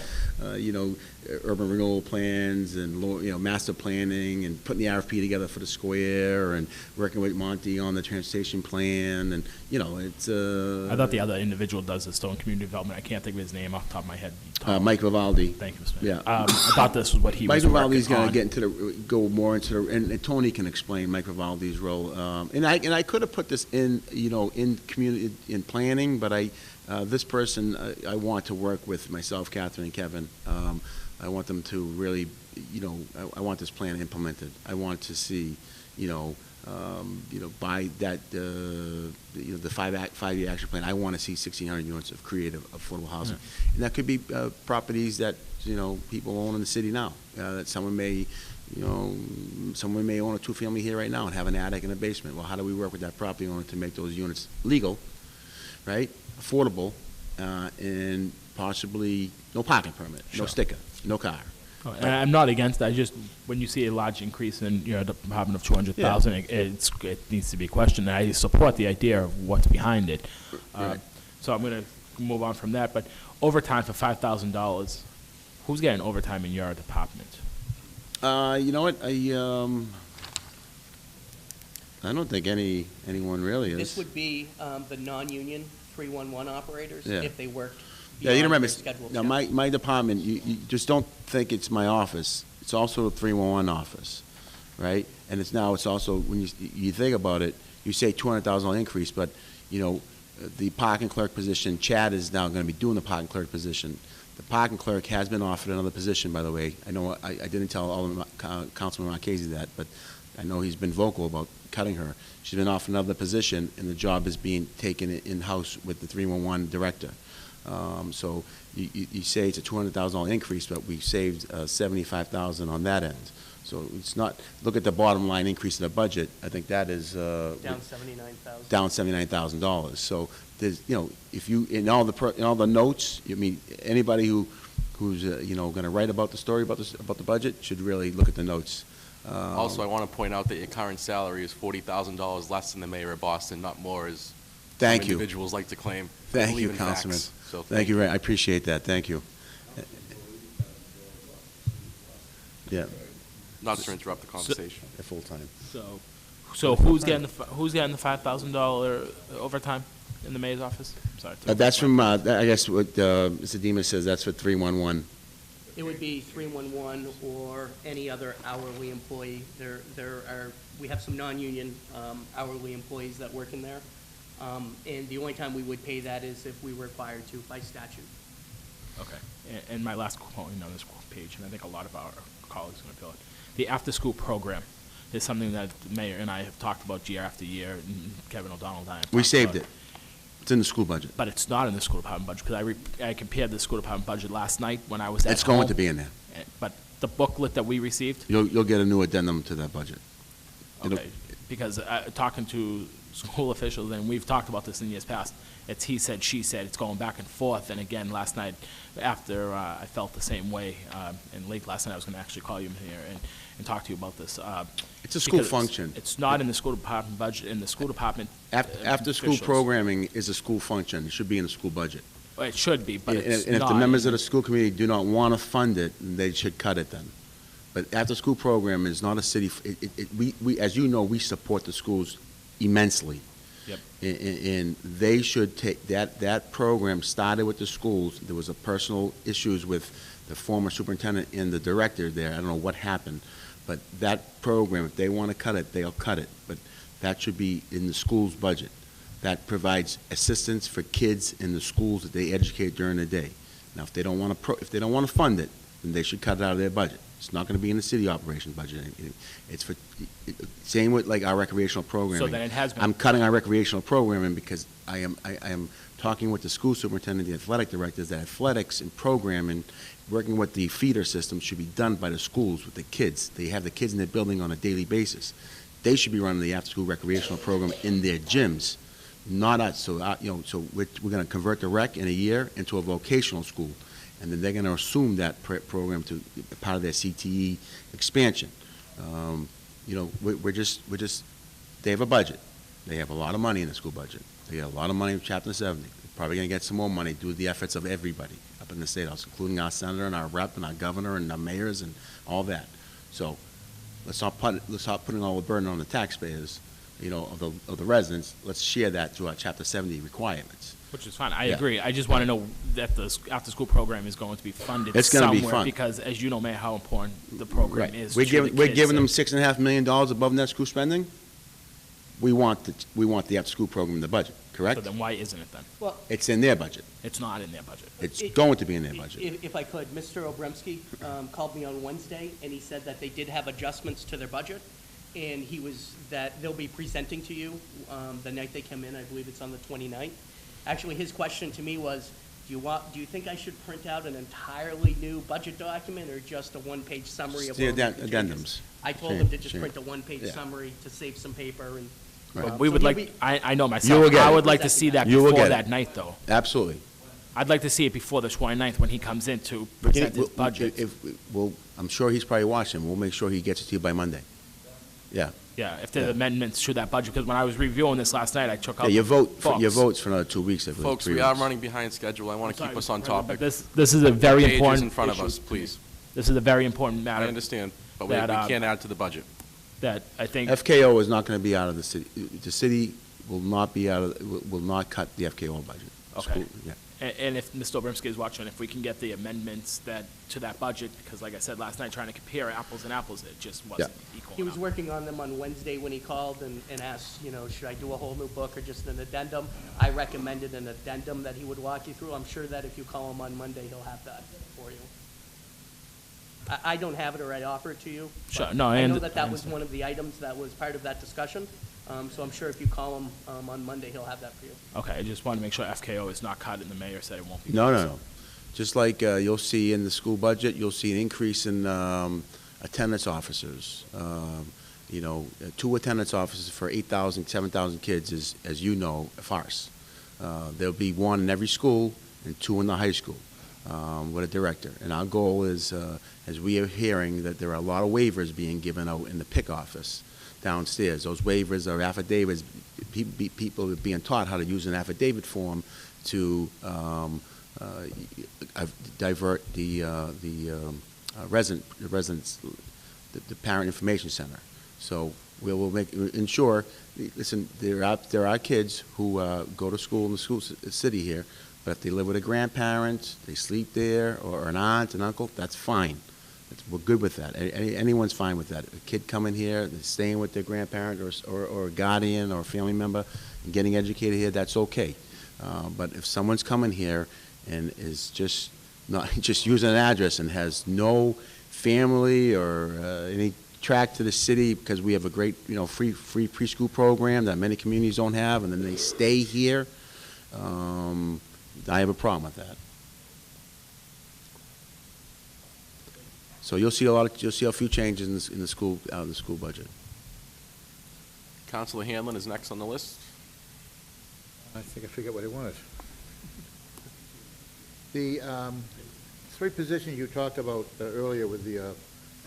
urban renewal plans and, master planning and putting the RFP together for the square and working with Monty on the transportation plan. And, it's... I thought the other individual does this still in community development. I can't think of his name off the top of my head. Mike Vivaldi. Thank you, Mr. Mayor. Yeah. I thought this was what he Mike was working on. Vivaldi's going to get into go more into and Tony can explain Mike Vivaldi's role. And I could have put this in, in community, in planning, but this person, I want to work with myself, Catherine, and Kevin. I want them to really, I want this plan implemented. I want to see, by that, the five-year action plan, I want to see 1,600 units of creative affordable housing. And that could be properties that, people own in the city now. That someone may own a two-family here right now and have an attic and a basement. Well, how do we work with that property owner to make those units legal, right, affordable, and possibly no parking permit, no sticker, no car. And I'm not against that. Just when you see a large increase in the Department of 200,000, it needs to be questioned. And I support the idea of what's behind it. So I'm going to move on from that. But overtime for $5,000. Who's getting overtime in your department? You know what? I don't think anyone really is. This would be the non-union 311 operators if they worked. Yeah, you remember, now my department, you just don't think it's my office. It's also a 311 office, right? And it's also, when you think about it, you say $200,000 increase, but, the parking clerk position, Chad is now going to be doing the parking clerk position. The parking clerk has been offered another position, by the way. I know I didn't tell all of Councilman Marchese that, but I know he's been vocal about cutting her. She's been offered another position, and the job is being taken in-house with the 311 director. So you say it's a $200,000 increase, but we saved $75,000 on that end. So it's not, look at the bottom line increase in the budget, I think that is down $79,000. Down $79,000. So there's, if you, in all the notes, anybody who's going to write about the story about the budget should really look at the notes. Also, I want to point out that your current salary is $40,000 less than the mayor of Boston, not more, as Thank some you. individuals like to claim. Thank you, Believe in Councilman. facts. So Thank you. I appreciate that. Thank you. Yeah. Not to interrupt the conversation. At full time. So who's getting the $5,000 overtime in the mayor's office? Sorry. That's from I guess what Mr. Demas says. That's for 311. It would be 311 or any other hourly employee. We have some non-union hourly employees that work in there. And the only time we would pay that is if we were required to by statute. Okay. And my last quote on this page, and I think a lot of our colleagues are going to feel it. The after-school program is something that the mayor and I have talked about year after year, and Kevin O'Donnell and I have We talked saved about it. It's in the school budget. But it's not in the school department budget, because I compared the school department budget last night when I was at It's going home. to be in there. But the booklet that we received, You'll get a new addendum to that budget. okay, because talking to school officials, and we've talked about this in years past, it's he said, she said, it's going back and forth. And again, last night, after I felt the same way, and late last night, I was going to actually call you here and talk to you about this. It's a school because function. It's not in the school department budget, in the school department. After-school officials. programming is a school function. It should be in the school budget. Well, it should be, but And it's if the not. members of the school committee do not want to fund it, they should cut it then. But after-school program is not a city, we, as you know, we support the schools immensely. Yep. And they should take, that program started with the schools. There was a personal issues with the former superintendent and the director there. I don't know what happened. But that program, if they want to cut it, they'll cut it. But that should be in the school's budget. That provides assistance for kids in the schools that they educate during the day. Now, if they don't want to fund it, then they should cut it out of their budget. It's not going to be in the city operations budget. It's for, same with like our recreational programming. So then it has been. I'm cutting our recreational programming because I am talking with the school superintendent, the athletic directors, that athletics and programming, working with the feeder system should be done by the schools with the kids. They have the kids in their building on a daily basis. They should be running the after-school recreational program in their gyms, not us. So, so we're going to convert the rec in a year into a vocational school. And then they're going to assume that program to be part of their CTE expansion. We're just, they have a budget. They have a lot of money in the school budget. They have a lot of money in Chapter 70. They're probably going to get some more money due to the efforts of everybody up in the State House, including our senator and our rep and our governor and our mayors and all that. So let's not putting all the burden on the taxpayers, of the residents. Let's share that through our Chapter 70 requirements. Which is fine. I agree. I just want to know that the after-school program is going to be funded It's going to be somewhere, funded. because, as you know, Mayor, how important the program is We're to the giving kids. them $6.5 million above net school spending? we want the after-school program in the budget, correct? So then why isn't it then? Well, It's in their budget. It's not in their budget. It's going to be in their budget. If I could, Mr. Obremski called me on Wednesday, and he said that they did have adjustments to their budget, and that they'll be presenting to you the night they come in. I believe it's on the 29th. Actually, his question to me was, do you think I should print out an entirely new budget document or just a one-page summary of The what we're making addendums. changes? I told Same, him to just same. print a one-page Yeah. summary to save some paper and. But we so would he'll like, be- I know You myself, will get I it. would like to see that You will before get it. that night, though. Absolutely. I'd like to see it before the 29th when he comes in to present his budget. I'm sure he's probably watching. We'll make sure he gets it to you by Monday. Yeah. Yeah, if there's amendments to that budget, because when I was reviewing this last night, I took Yeah, out your Fox. vote's for another 2 weeks, I believe. Folks, 3 we are weeks. running behind schedule. I want to Sorry, keep us on Mr. President, topic. but this is a very The page is important in front of issue. us, please. This is a very important matter. I understand, but we that, can't add to the budget. That I think. FKO is not going to be out of the city. The city will not be will not cut the FKO budget. Okay. School, yeah. And if Mr. Obremski is watching, if we can get the amendments to that budget, because like I said last night, trying to compare apples and apples, it just wasn't equal. He was working on them on Wednesday when he called and asked, should I do a whole new book or just an addendum? I recommended an addendum that he would walk you through. I'm sure that if you call him on Monday, he'll have that for you. I don't have it, or I offer it to you. Sure, but no, I know I that was understand. one of the items that was part of that discussion. So I'm sure if you call him on Monday, he'll have that for you. Okay, I just want to make sure FKO is not cut, and the mayor said it won't be. No, cut, no, so- no. Just like you'll see in the school budget, you'll see an increase in attendance officers. 2 attendance officers for 8,000, 7,000 kids is, as you know, a farce. There'll be 1 in every school and 2 in the high school with a director. And our goal is, as we are hearing, that there are a lot of waivers being given out in the PIC office downstairs. Those waivers are affidavits. People are being taught how to use an affidavit form to divert the residents, the parent information center. So we will ensure. Listen, there are kids who go to school in the city here, but if they live with a grandparent, they sleep there, or an aunt, an uncle, that's fine. We're good with that. Anyone's fine with that. A kid coming here, they're staying with their grandparent or a guardian or a family member and getting educated here, that's okay. But if someone's coming here and is just using an address and has no family or any track to the city, because we have a great, free preschool program that many communities don't have, and then they stay here, I have a problem with that. So you'll see a few changes in the school budget. Councilor Hanlon is next on the list. I think I forget what he wanted. The 3 positions you talked about earlier with the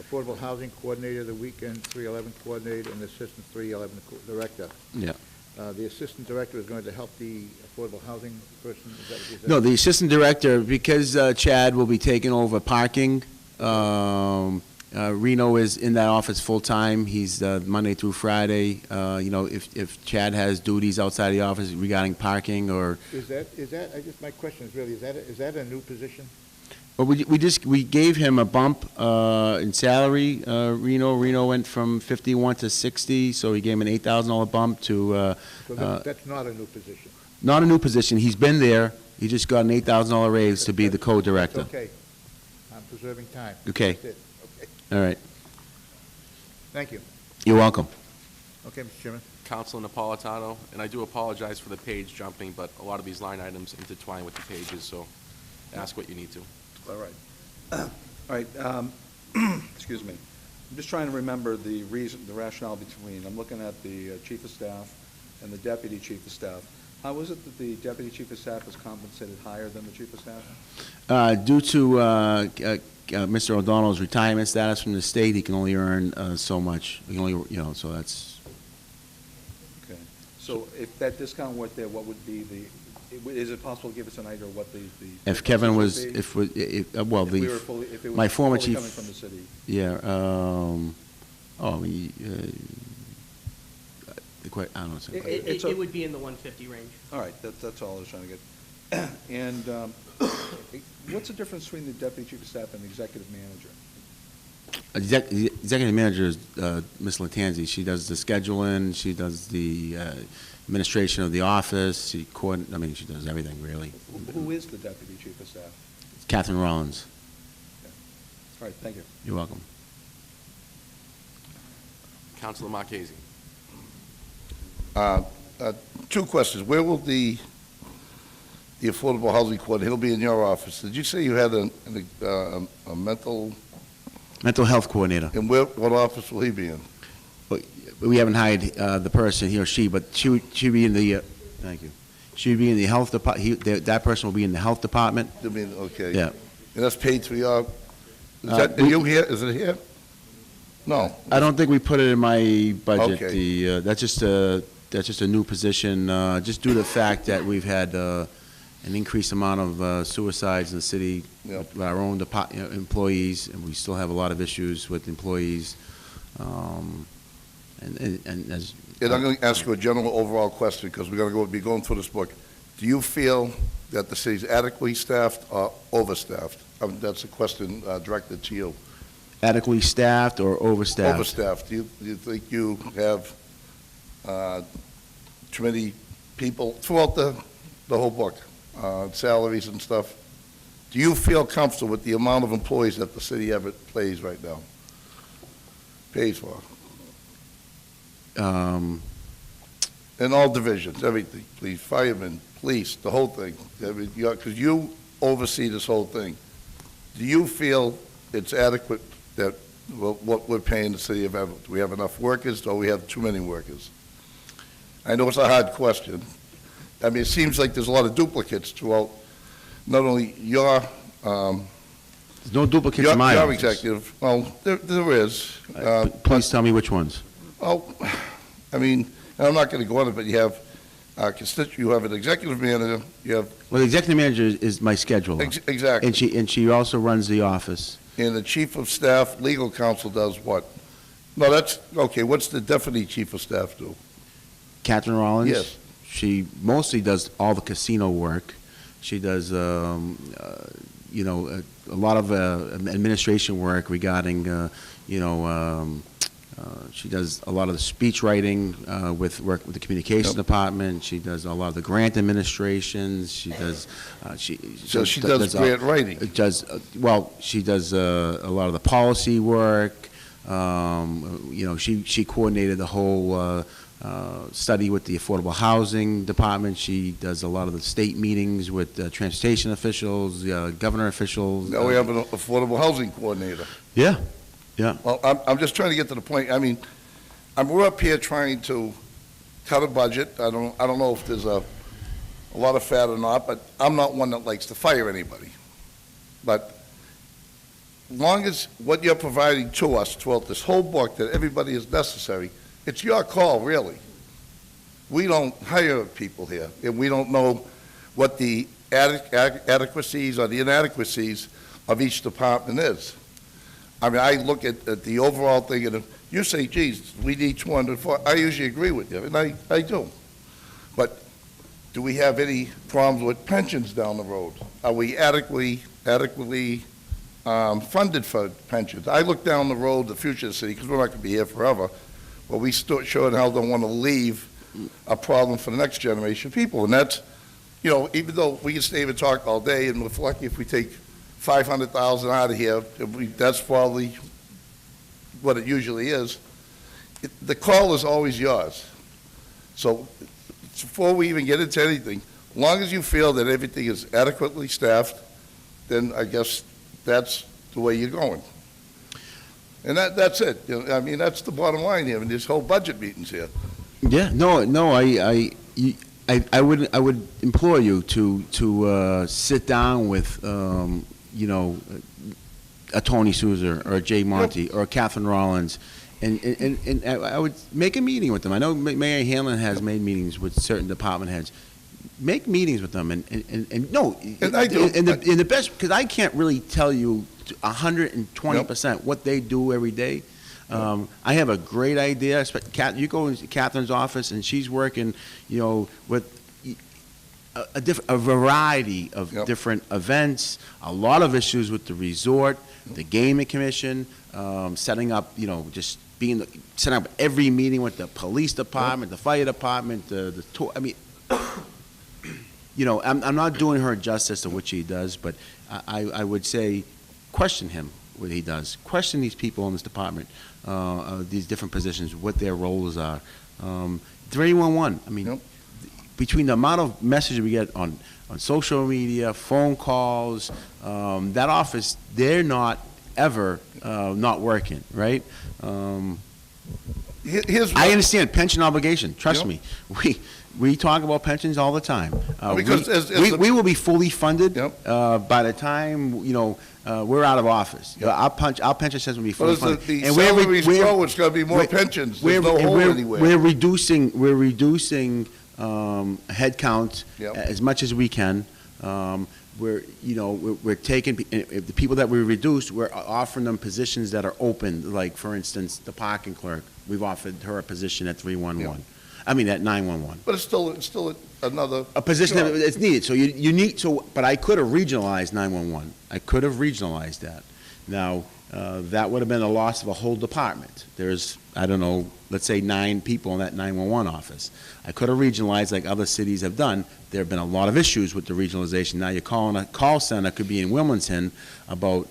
Affordable Housing Coordinator, the Weekend 311 Coordinator, and the Assistant 311 Director. Yeah. The Assistant Director is going to help the Affordable Housing person? Is that what you said? No, the assistant director, because Chad will be taking over parking, Reno is in that office full-time. He's Monday through Friday. If Chad has duties outside the office regarding parking or... Is that, my question is really, is that a new position? Well, we gave him a bump in salary. Reno went from 51 to 60, so he gave him an $8,000 bump to... So that's not a new position? Not a new position. He's been there. He just got an $8,000 raise to be the co-director. That's okay. I'm preserving time. Okay. That's it. Okay. All right. Thank you. You're welcome. Okay, Mr. Chairman. Councilor Napolitano, and I do apologize for the page jumping, but a lot of these line items intertwine with the pages, so ask what you need to. All right. All right, excuse me. I'm just trying to remember the rationale between, I'm looking at the Chief of Staff and the Deputy Chief of Staff. How is it that the Deputy Chief of Staff is compensated higher than the Chief of Staff? Due to Mr. O'Donnell's retirement status from the state, he can only earn so much. He can only, so that's... Okay. So if that discount weren't there, what would be the, is it possible to give us an idea of what the... If Kevin was, would be? if it was My former chief... coming from the city. Yeah, I don't know. It would be in the 150 range. All right, that's all I was trying to get. And what's the difference between the Deputy Chief of Staff and the Executive Manager? Executive manager is Ms. Latanzi. She does the scheduling, she does the administration of the office, she does everything, really. Who is the deputy chief of staff? Catherine Rollins. All right, thank you. You're welcome. Councilor Marchese. Two questions. Where will the affordable housing coordinator, he'll be in your office. Did you say you had a mental? Mental health coordinator. And what office will he be in? We haven't hired the person, he or she, but she'd be in the, thank you. She'd be in the health department, that person will be in the health department. Okay. Yeah. And that's paid through your, are you here? Is it here? No. I don't think we put it in my budget. Okay. That's just a new position, just due to the fact that we've had an increased amount of suicides in the city with our own employees, and we still have a lot of issues with employees. And I'm going to ask you a general overall question, because we're going to be going through this book. Do you feel that the city's adequately staffed or overstaffed? That's a question directed to you. Adequately staffed or overstaffed? Overstaffed. Do you think you have too many people throughout the whole book, salaries and stuff? Do you feel comfortable with the amount of employees that the city ever pays right now? Pays for? In all divisions, everything, please, firemen, police, the whole thing, because you oversee this whole thing. Do you feel it's adequate that what we're paying the city of Everett? Do we have enough workers, or we have too many workers? I know it's a hard question. I mean, it seems like there's a lot of duplicates throughout, not only your, there's no duplicates in my your office. executive, well, there is. Please tell me which ones. Oh, I mean, and I'm not going to go on it, but you have you have an executive manager, you have. Well, the executive manager is my scheduler. Exactly. And she also runs the office. And the chief of staff, legal counsel does what? No, that's, okay, what's the deputy chief of staff do? Catherine Rollins? Yes. She mostly does all the casino work. She does, a lot of administration work regarding, she does a lot of the speech writing with the communications department. She does a lot of the grant administrations. She does. She does grant writing. She does a lot of the policy work. She coordinated the whole study with the affordable housing department. She does a lot of the state meetings with transportation officials, governor officials. Now we have an affordable housing coordinator. Yeah. Yeah. Well, I'm just trying to get to the point. I mean, we're up here trying to cut a budget. I don't know if there's a lot of fat or not, but I'm not one that likes to fire anybody. But long as what you're providing to us throughout this whole book, that everybody is necessary, it's your call, really. We don't hire people here, and we don't know what the adequacies or the inadequacies of each department is. I mean, I look at the overall thing, and if you say, geez, we need 204, I usually agree with you, and I do. But do we have any problems with pensions down the road? Are we adequately funded for pensions? I look down the road, the future of the city, because we're not going to be here forever, but we sure in hell don't want to leave a problem for the next generation of people. And that's, even though we can stay here and talk all day, and we're lucky if we take 500,000 out of here, that's probably what it usually is. The call is always yours. So before we even get into anything, as long as you feel that everything is adequately staffed, then I guess that's the way you're going. And that's it. I mean, that's the bottom line here in this whole budget meetings here. Yeah, no, I would implore you to sit down with, a Tony Souza or a Jay Monty or a Catherine Rollins, and I would make a meeting with them. I know Mayor Hanlon has made meetings with certain department heads. Make meetings with them, and I do. And the best, because I can't really tell you 120% what they do every day. I have a great idea. You go into Catherine's office, and she's working, with a variety of different events, a lot of issues with the resort, the gaming commission, setting up, just setting up every meeting with the police department, the fire department, the tour, I mean, I'm not doing her justice to what she does, but I would say, question him, what he does. Question these people in this department, these different positions, what their roles are. 311, I mean, between the amount of messages we get on social media, phone calls, that office, they're not ever not working, right? I understand pension obligation, trust me. We talk about pensions all the time. We will be fully funded by the time, we're out of office. Our pension system will be fully funded. But as the salaries grow, it's going to be more pensions. There's no hole anywhere. We're reducing headcount as much as we can. We're taking the people that we reduced, we're offering them positions that are open. Like, for instance, the parking clerk. We've offered her a position at 311. I mean, at 911. But it's still another a position job. that's needed. So you need but I could have regionalized 911. I could have regionalized that. Now, that would have been a loss of a whole department. There's, I don't know, let's say 9 people in that 911 office. I could have regionalized like other cities have done. There have been a lot of issues with the regionalization. Now you're calling a call center, could be in Wilmington, about,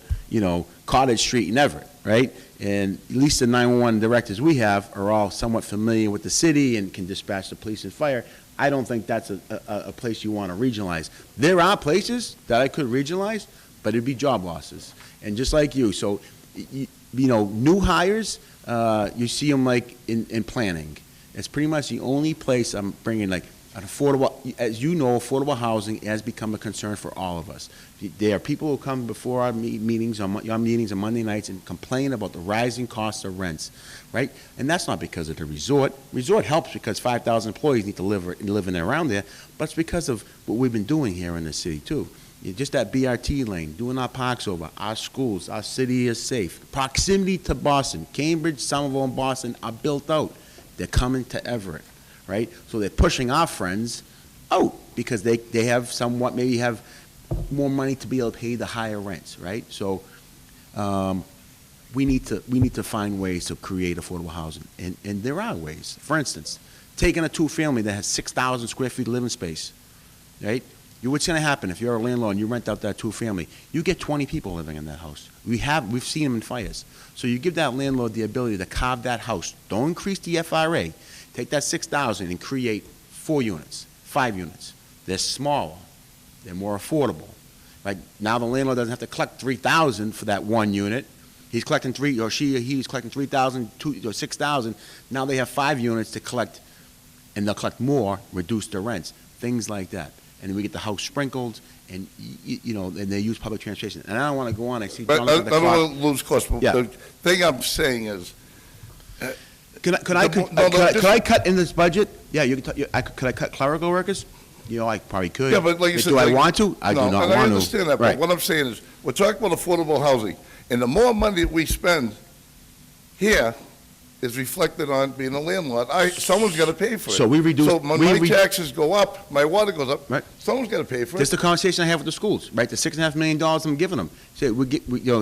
Cottage Street in Everett, right? And at least the 911 directors we have are all somewhat familiar with the city and can dispatch the police and fire. I don't think that's a place you want to regionalize. There are places that I could regionalize, but it'd be job losses. And just like you, so, new hires, you see them like in planning. It's pretty much the only place I'm bringing like an affordable, as you know, affordable housing has become a concern for all of us. There are people who come before our meetings on Monday nights and complain about the rising costs of rents, right? And that's not because of the resort. Resort helps because 5,000 employees need to live in and around there, but it's because of what we've been doing here in the city too. Just that BRT lane, doing our parks over, our schools, our city is safe. Proximity to Boston, Cambridge, Somerville, and Boston are built out. They're coming to Everett, right? So they're pushing our friends out because they have somewhat, maybe have more money to be able to pay the higher rents, right? So we need to find ways to create affordable housing, and there are ways. For instance, taking a two-family that has 6,000 square feet of living space, right? What's going to happen if you're a landlord and you rent out that two-family? You get 20 people living in that house. We've seen them in fires. So you give that landlord the ability to carve that house. Don't increase the FRA. Take that 6,000 and create 4 units, 5 units. They're smaller. They're more affordable. Right? Now the landlord doesn't have to collect $3,000 for that 1 unit. He's collecting he's collecting $3,000 or $6,000. Now they have 5 units to collect, and they'll collect more, reduce their rents, things like that. And we get the house sprinkled, and and they use public transportation. And I don't want to go on. I see. But I don't want to lose cost. But yeah. The thing I'm saying is, could I cut in this budget? Yeah, could I cut clerical workers? I probably could. Yeah, but like you said, do I want to? I do not want to. I understand that. Right. But what I'm saying is, we're talking about affordable housing, and the more money that we spend here is reflected on being a landlord. Someone's got to pay for it. So we reduce. So when my taxes go up, my water goes up. Right. Someone's got to pay for it. That's the conversation I have with the schools, right? The $6.5 million I'm giving them. Say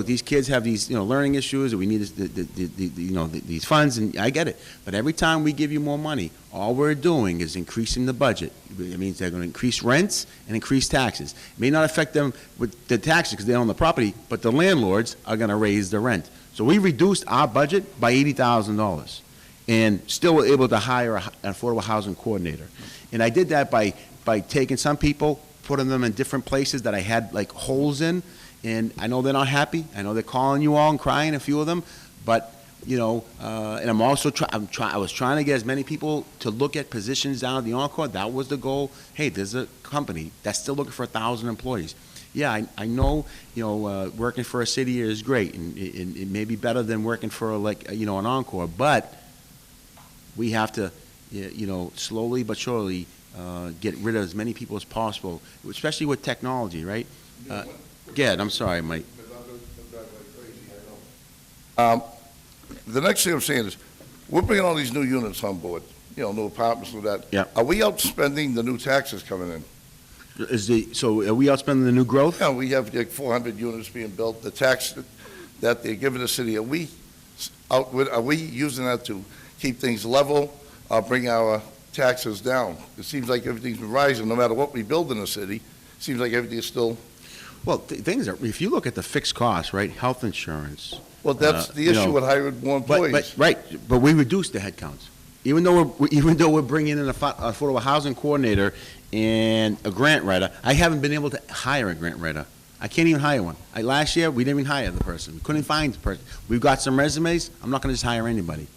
these kids have these learning issues, and we need these funds, and I get it. But every time we give you more money, all we're doing is increasing the budget. It means they're going to increase rents and increase taxes. It may not affect them with the taxes because they own the property, but the landlords are going to raise the rent. So we reduced our budget by $80,000 and still were able to hire an affordable housing coordinator. And I did that by taking some people, putting them in different places that I had like holes in, and I know they're not happy. I know they're calling you all and crying, a few of them, but and I'm also I was trying to get as many people to look at positions down at the Encore. That was the goal. Hey, there's a company that's still looking for 1,000 employees. Yeah, I know, working for a city is great, and it may be better than working for an Encore, but we have to, slowly but surely get rid of as many people as possible, especially with technology, right? Gad, I'm sorry, Mike. The next thing I'm saying is, we're bringing all these new units on board, new apartments and that. Yeah. Are we outspending the new taxes coming in? So are we outspending the new growth? Yeah, we have like 400 units being built. The tax that they're giving the city, are we using that to keep things level, bring our taxes down? It seems like everything's been rising, no matter what we build in the city. It seems like everything is still. Well, things are, if you look at the fixed costs, right, health insurance. Well, that's the issue with hiring more employees. But we reduced the headcounts. Even though we're bringing in a affordable housing coordinator and a grant writer, I haven't been able to hire a grant writer. I can't even hire one. Last year, we didn't even hire the person. We couldn't find the person. We've got some resumes. I'm not going to just hire anybody.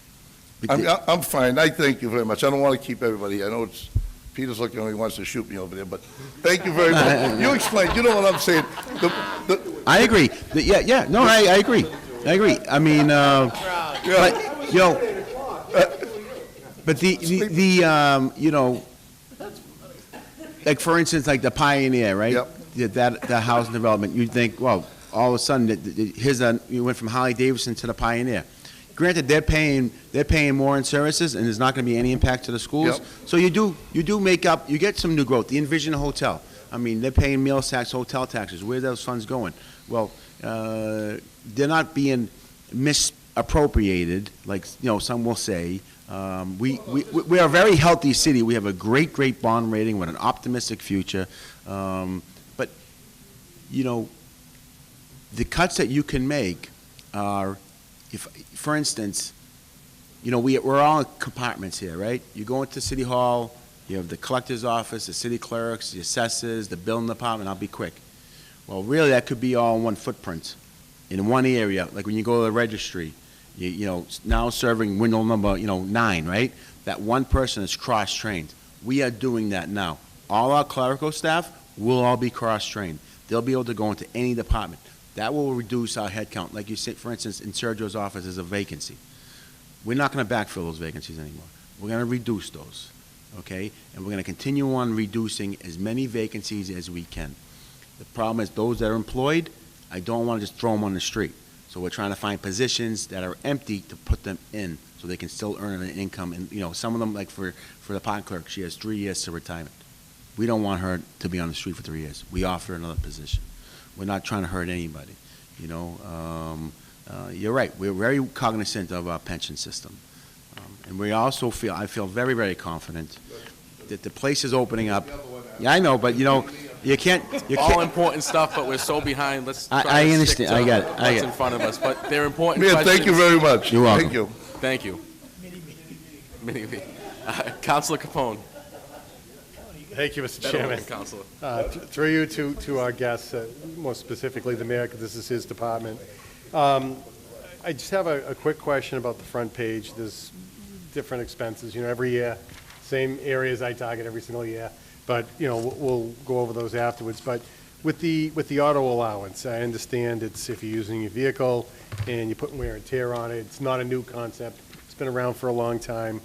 I'm fine. I thank you very much. I don't want to keep everybody. I know Peter's looking like he wants to shoot me over there, but thank you very much. You explained. You know what I'm saying. I agree. No, I agree. I agree. I mean, but, you know, but like for instance, like the Pioneer, right? Yep. That housing development, you'd think, well, all of a sudden, you went from Harley Davidson to the Pioneer. Granted, they're paying more in services, and there's not going to be any impact to the schools. Yep. So you do make up, you get some new growth. The Envision Hotel, I mean, they're paying meals tax, hotel taxes. Where are those funds going? Well, they're not being misappropriated, like some will say. We are a very healthy city. We have a great bond rating with an optimistic future. But the cuts that you can make are, if, for instance, we're all in compartments here, right? You go into City Hall, you have the collector's office, the city clerks, the assessors, the building department. I'll be quick. Well, really, that could be all in one footprint, in one area. Like when you go to the registry, now serving window number 9, right? That one person is cross-trained. We are doing that now. All our clerical staff will all be cross-trained. They'll be able to go into any department. That will reduce our headcount. Like you said, for instance, in Sergio's office is a vacancy. We're not going to backfill those vacancies anymore. We're going to reduce those, okay? And we're going to continue on reducing as many vacancies as we can. The problem is those that are employed, I don't want to just throw them on the street. So we're trying to find positions that are empty to put them in so they can still earn an income. And, some of them, like for the pot clerk, she has 3 years to retirement. We don't want her to be on the street for 3 years. We offer her another position. We're not trying to hurt anybody, You're right. We're very cognizant of our pension system. And we also I feel very, very confident that the place is opening up. Yeah, I know, but, you can't. All important stuff, but we're so behind. Let's try I to understand. stick to I got it. what's in front of us. But they're important Man, questions. thank you very much. You're welcome. Thank you. Thank you. Councilor Capone. Thank you, Mr. Better Chairman. looking, Counselor. Through you to our guests, more specifically the mayor, because this is his department. I just have a quick question about the front page. There's different expenses, every year, same areas I target every single year, but, we'll go over those afterwards. But with the auto allowance, I understand it's if you're using your vehicle and you put wear and tear on it, it's not a new concept. It's been around for a long time.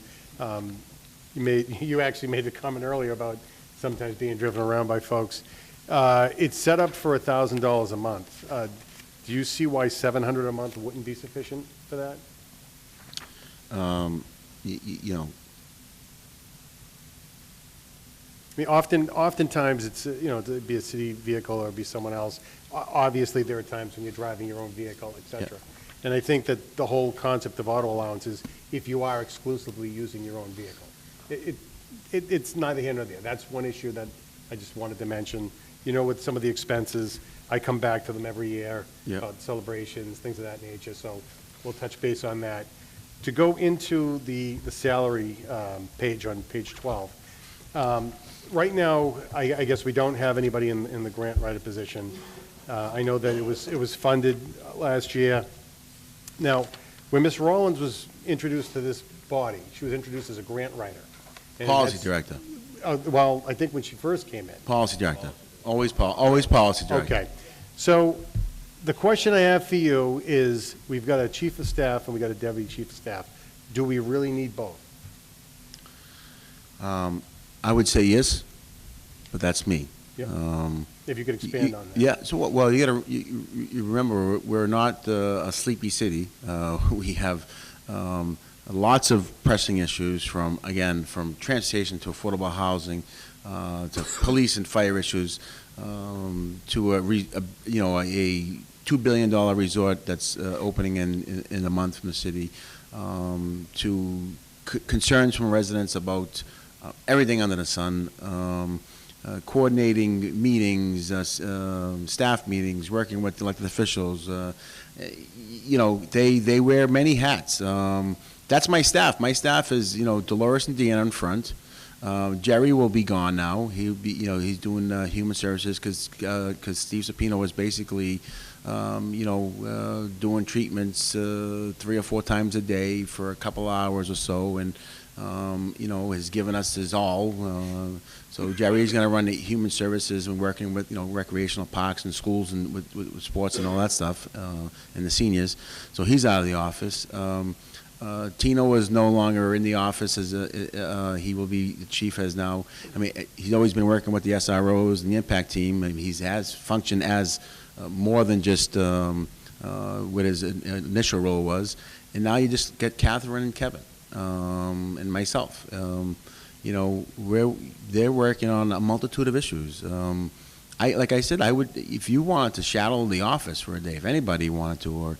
You actually made the comment earlier about sometimes being driven around by folks. It's set up for $1,000 a month. Do you see why $700 a month wouldn't be sufficient for that? I mean, oftentimes it's, to be a city vehicle or be someone else. Obviously, there are times when you're driving your own vehicle, et cetera. And I think that the whole concept of auto allowance is if you are exclusively using your own vehicle. It's neither here nor there. That's one issue that I just wanted to mention. With some of the expenses, I come back to them every year, about celebrations, things of that nature, so we'll touch base on that. To go into the salary page on page 12, right now, I guess we don't have anybody in the grant writer position. I know that it was funded last year. Now, when Ms. Rollins was introduced to this body, she was introduced as a grant writer. And Policy director. Well, I think when she first came in. Policy director. Always policy director. Okay. So the question I have for you is, we've got a chief of staff and we've got a deputy chief of staff. Do we really need both? I would say yes, but that's me. Yeah. If you could expand on that. Yeah. So, well, you remember we're not a sleepy city. We have lots of pressing issues from transportation to affordable housing. to police and fire issues, to a $2 billion resort that's opening in a month from the city, to concerns from residents about everything under the sun, coordinating meetings, staff meetings, working with elected officials. They wear many hats. That's my staff. My staff is, Dolores and Deanna in front. Jerry will be gone now. He'll be, he's doing human services because Steve Sapino was basically, doing treatments 3 or 4 times a day for a couple hours or so, and has given us his all. So Jerry's going to run the human services and working with, recreational parks and schools and with sports and all that stuff, and the seniors. So he's out of the office. Tino is no longer in the office as he will be, the chief has now, he's always been working with the SROs and the impact team. He has functioned as more than just what his initial role was. And now you just get Catherine and Kevin and myself. They're working on a multitude of issues. Like I said, I would, if you wanted to shadow the office for a day, if anybody wanted to, or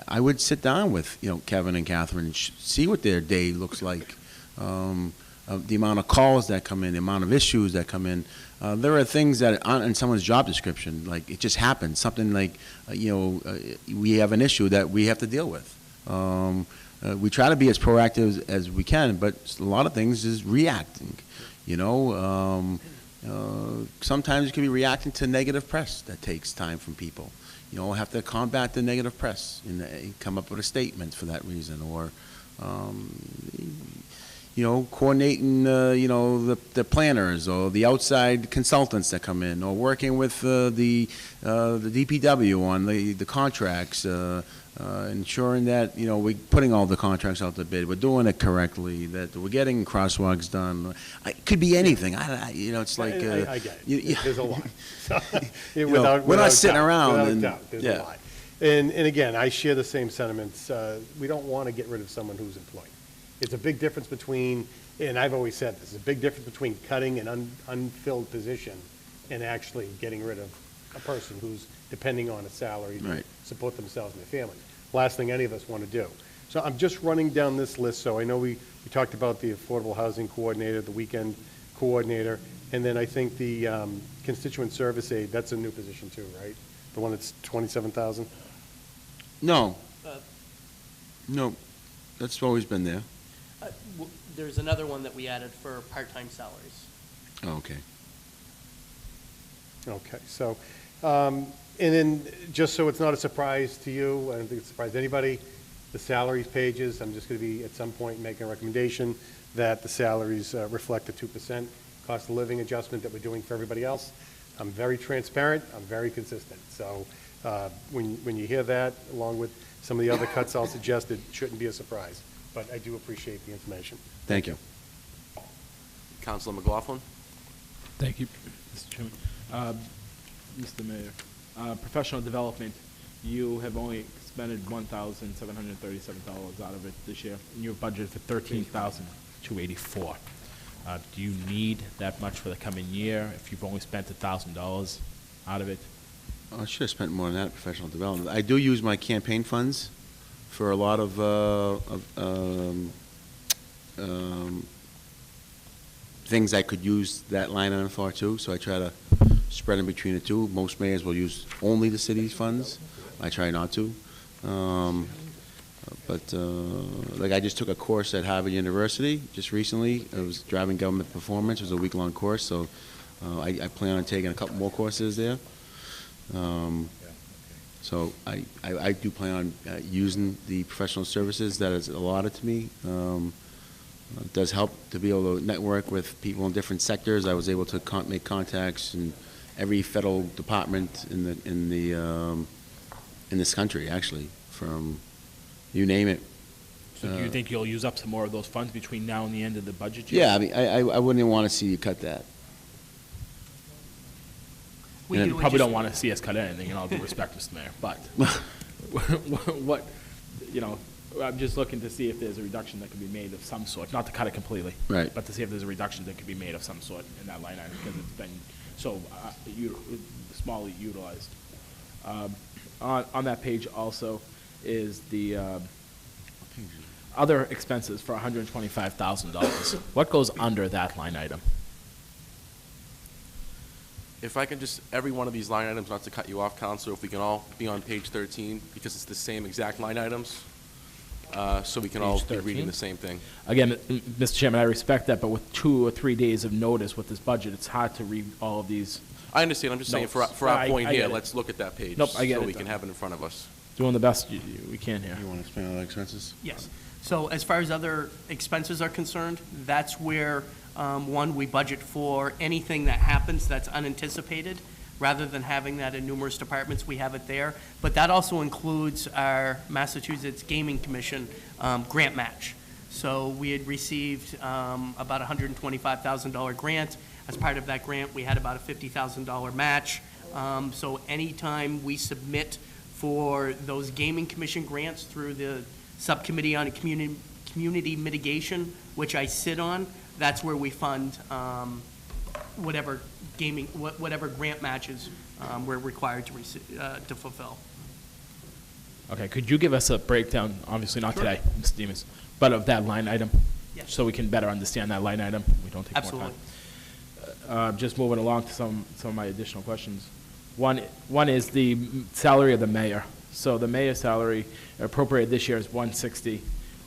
I would sit down with, Kevin and Catherine and see what their day looks like. The amount of calls that come in, the amount of issues that come in. There are things that aren't in someone's job description, like it just happens. Something like, we have an issue that we have to deal with. We try to be as proactive as we can, but a lot of things is reacting. Sometimes you can be reacting to negative press that takes time from people. Have to combat the negative press and come up with a statement for that reason, or coordinating the planners or the outside consultants that come in, or working with the DPW on the contracts, ensuring that we're putting all the contracts out to bid, we're doing it correctly, that we're getting crosswalks done. It could be anything. It's like I get it. There's a lot. So, we're not sitting around. There's a lot. And again, I share the same sentiments. We don't want to get rid of someone who's employed. It's a big difference between, and I've always said this, a big difference between cutting an unfilled position and actually getting rid of a person who's depending on a salary to support themselves and their family. Last thing any of us want to do. So I'm just running down this list. So I know we talked about the affordable housing coordinator, the weekend coordinator, and then I think the constituent service aide, that's a new position too, right? The one that's 27,000? No. No, that's always been there. There's another one that we added for part-time salaries. Oh, okay. Okay, so, and then, just so it's not a surprise to you, I don't think it's a surprise to anybody, the salaries pages, I'm just going to be, at some point, making a recommendation that the salaries reflect the 2% cost of living adjustment that we're doing for everybody else. I'm very transparent, I'm very consistent. So when you hear that, along with some of the other cuts I'll suggest, it shouldn't be a surprise. But I do appreciate the information. Thank you. Councilor McLaughlin? Thank you, Mr. Chairman. Mr. Mayor, professional development, you have only expended $1,737 out of it this year, and you have budgeted for $13,284. Do you need that much for the coming year if you've only spent $1,000 out of it? I should have spent more than that professional development. I do use my campaign funds for a lot of things I could use that line item for too, so I try to spread in between the two. Most mayors will use only the city's funds. I try not to. Like I just took a course at Harvard University just recently. It was driving government performance. It was a week-long course, so I plan on taking a couple more courses there. So I do plan on using the professional services that is allotted to me. It does help to be able to network with people in different sectors. I was able to make contacts in every federal department in this country, actually, from you name it. So do you think you'll use up some more of those funds between now and the end of the budget year? Yeah, I mean, I wouldn't even want to see you cut that. And you probably don't want to see us cut anything, in all due respect, Mr. Mayor, but what, I'm just looking to see if there's a reduction that could be made of some sort, not to cut it completely. Right. But to see if there's a reduction that could be made of some sort in that line item, because it's been so smallly utilized. On that page also is the other expenses for $125,000. What goes under that line item? If I can just, every one of these line items, not to cut you off, Counselor, if we can all be on page 13, because it's the same exact line items, so we can all Page be reading 13? the same thing. Again, Mr. Chairman, I respect that, but with 2 or 3 days of notice with this budget, it's hard to read all of these. I understand, I'm just saying, for notes. our point I here, get it. let's look at that page. Nope, I get So it. we can have it in front of us. Doing the best we can here. You want to explain all the expenses? Yes. So as far as other expenses are concerned, that's where, one, we budget for anything that happens that's unanticipated. Rather than having that in numerous departments, we have it there. But that also includes our Massachusetts Gaming Commission grant match. So we had received about a $125,000 grant. As part of that grant, we had about a $50,000 match. So anytime we submit for those Gaming Commission grants through the Subcommittee on Community Mitigation, which I sit on, that's where we fund whatever grant matches we're required to fulfill. Okay, could you give us a breakdown, obviously not today, Mr. Demus, but of that line item? Yes. So we can better understand that line item? We don't take more Absolutely. time. Just moving along to some of my additional questions. One is the salary of the mayor. So the mayor's salary appropriated this year is $160.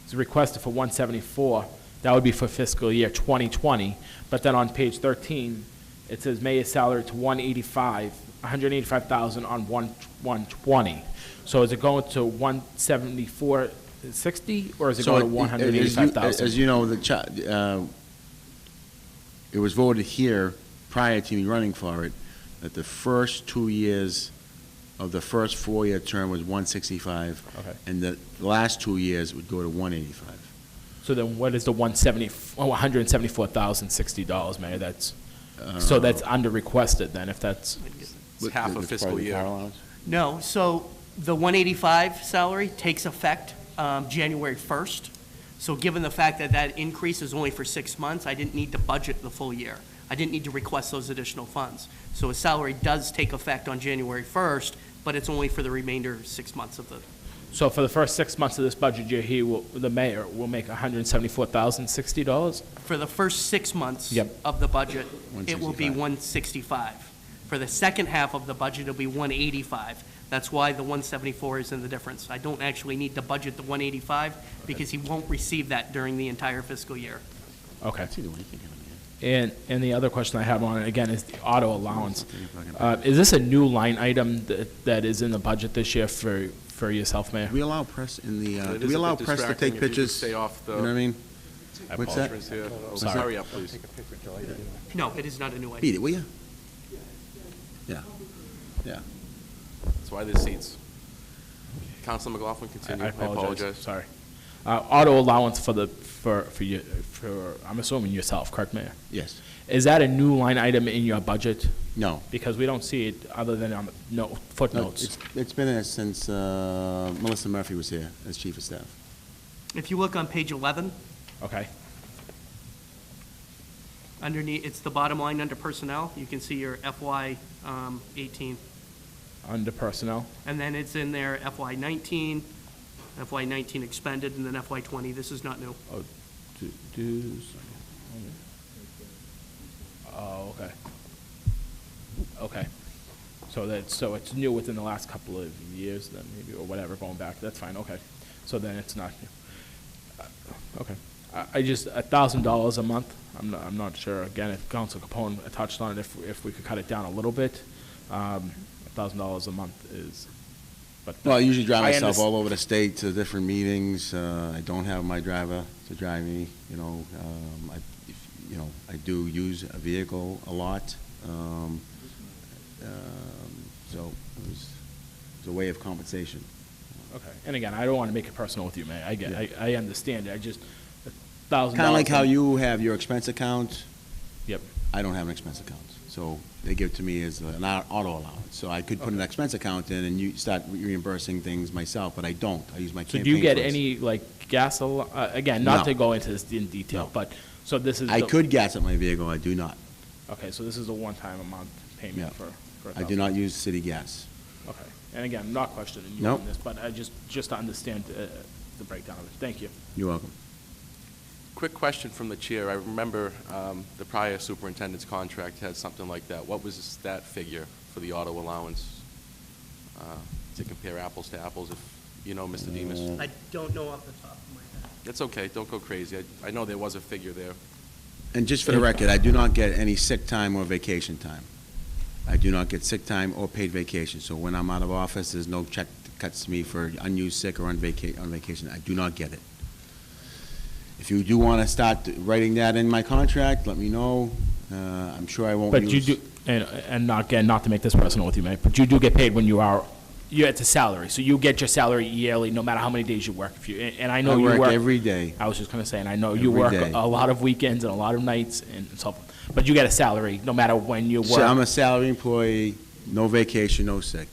It's requested for $174. That would be for fiscal year 2020. But then on page 13, it says mayor's salary to $185,000 on 120. So is it going to $174.60 or is it going to $185,000? As you know, it was voted here prior to me running for it that the first 2 years of the first 4-year term was 165. Okay. And the last 2 years would go to 185. So then what is the $174,060, Mayor? That's, so that's under requested then, if that's. It's half a fiscal year. No, so the 185 salary takes effect January 1st. So given the fact that that increase is only for 6 months, I didn't need to budget the full year. I didn't need to request those additional funds. So his salary does take effect on January 1st, but it's only for the remainder 6 months of the. So for the first 6 months of this budget year, the mayor will make $174,060? For the first 6 months Yep. of the budget, it will be 165. 165. For the second half of the budget, it'll be 185. That's why the 174 is in the difference. I don't actually need to budget the 185 because he won't receive that during the entire fiscal year. Okay. And the other question I have on it, again, is the auto allowance. Is this a new line item that is in the budget this year for yourself, Mayor? Do we allow press in the, It do is we a allow bit press to distracting. take If you could pictures? stay off the- You know what I mean? I What's that? Entrance here. What's Oh, that? hurry up, please. No, it is not a new item. Beat it, will you? Yeah. Yeah. That's why there's seats. Councilor McLaughlin, continue. I apologize. Sorry. Auto allowance for you, I'm assuming yourself, correct, Mayor? Yes. Is that a new line item in your budget? No. Because we don't see it other than on the footnotes. It's been there since Melissa Murphy was here as chief of staff. If you look on page 11, Okay. underneath, it's the bottom line under personnel. You can see your FY 18. Under personnel? And then it's in there FY 19, FY 19 expended, and then FY 20. This is not new. Oh, dues. Oh, okay. Okay. So it's new within the last couple of years then maybe, or whatever, going back. That's fine, okay. So then it's not new. Okay. I just, $1,000 a month, I'm not sure, again, if Council Capone touched on it, if we could cut it down a little bit. $1,000 a month is, but. Well, I usually drive myself understand. all over the state to different meetings. I don't have my driver to drive me, you know. I do use a vehicle a lot. So it's a way of compensation. Okay, and again, I don't want to make it personal with you, Mayor. I understand it. I just, $1,000. Kind of like how you have your expense account. Yep. I don't have an expense account. So they give it to me as an auto allowance. So I could put an expense account in and you start reimbursing things myself, but I don't. I use my So campaign do you get funds. any, like, gas, again, not No. to go into this in detail, No. but, so this is. I the- could gas up my vehicle, I do not. Okay, so this is a one-time amount Yeah. payment for I do not use city gas. Okay, and again, I'm not questioning you Nope. on this, but I just to understand the breakdown of it. Thank you. You're welcome. Quick question from the chair. I remember the prior superintendent's contract had something like that. What was that figure for the auto allowance? To compare apples to apples, if you know, Mr. Demus? I don't know off the top of my head. It's okay, don't go crazy. I know there was a figure there. And just for the record, I do not get any sick time or vacation time. I do not get sick time or paid vacation. So when I'm out of office, there's no check that cuts to me for unused sick or on vacation. I do not get it. If you do want to start writing that in my contract, let me know. I'm sure I won't But use. you do, and not, again, not to make this personal with you, Mayor, but you do get paid when it's a salary, so you get your salary yearly, no matter how many days you work. And I know you work. Every day. I was just gonna say, and I know you Every work day. a lot of weekends and a lot of nights and so forth. But you get a salary no matter when you work. So I'm a salary employee, no vacation, no sick,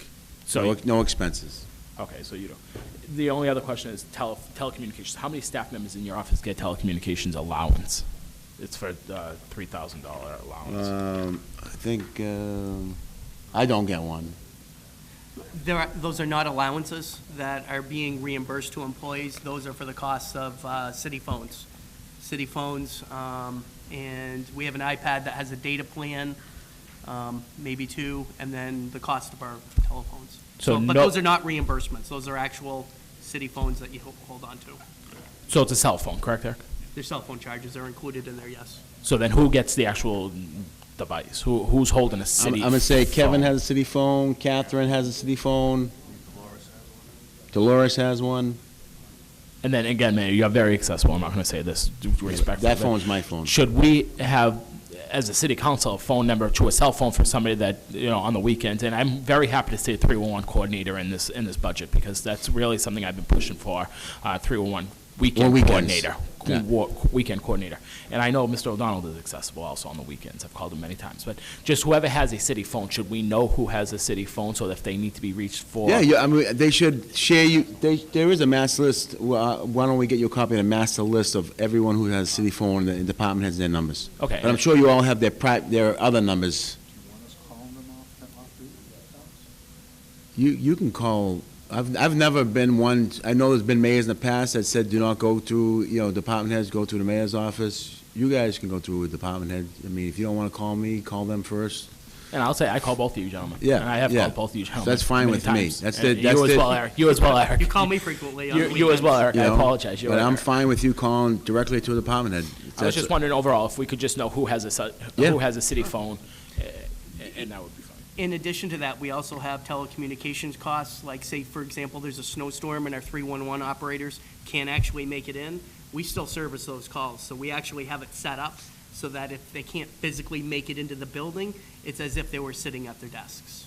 So no expenses. Okay, so you don't. The only other question is telecommunications. How many staff members in your office get telecommunications allowance? It's for $3,000 allowance. I think, I don't get one. Those are not allowances that are being reimbursed to employees. Those are for the costs of city phones. City phones, and we have an iPad that has a data plan, maybe two, and then the cost of our telephones. But those are not reimbursements. Those are actual city phones that you hold on to. So it's a cell phone, correct, Eric? Their cell phone charges are included in there, yes. So then who gets the actual device? Who's holding a city I'm gonna say Kevin phone? has a city phone, Catherine has a city phone. Dolores has one. And then again, Mayor, you're very accessible. I'm not going to say this respectfully. That but phone's my phone. Should we have, as a city council, a phone number to a cell phone for somebody that, on the weekends? And I'm very happy to see a 311 coordinator in this budget, because that's really something I've been pushing for, 311 weekend weekends. coordinator. Yeah. Weekend coordinator. And I know Mr. O'Donnell is accessible also on the weekends. I've called him many times. But just whoever has a city phone, should we know who has a city phone so that if they need to be reached for? Yeah, I mean, they should share you, there is a mass list. Why don't we get you a copy of the master list of everyone who has a city phone, and the department has their numbers. Okay. But I'm sure you all have their other numbers. You can call, I've never been one, I know there's been mayors in the past that said, do not go through, department heads, go through the mayor's office. You guys can go through a department head. I mean, if you don't want to call me, call them first. And I'll say, I call both of you gentlemen. Yeah, And I have yeah. called both of you gentlemen. That's fine many with me. times. That's And the- that's you as the- well, Eric. You as well, Eric. You call me frequently on the You as well, Eric. You I know, apologize. You're But right, I'm Eric. fine with you calling directly to a department head. I was That's- just wondering overall if we could just know who has Yeah. who has a city phone, and that would be fine. In addition to that, we also have telecommunications costs, like say, for example, there's a snowstorm and our 311 operators can't actually make it in. We still service those calls, so we actually have it set up so that if they can't physically make it into the building, it's as if they were sitting at their desks.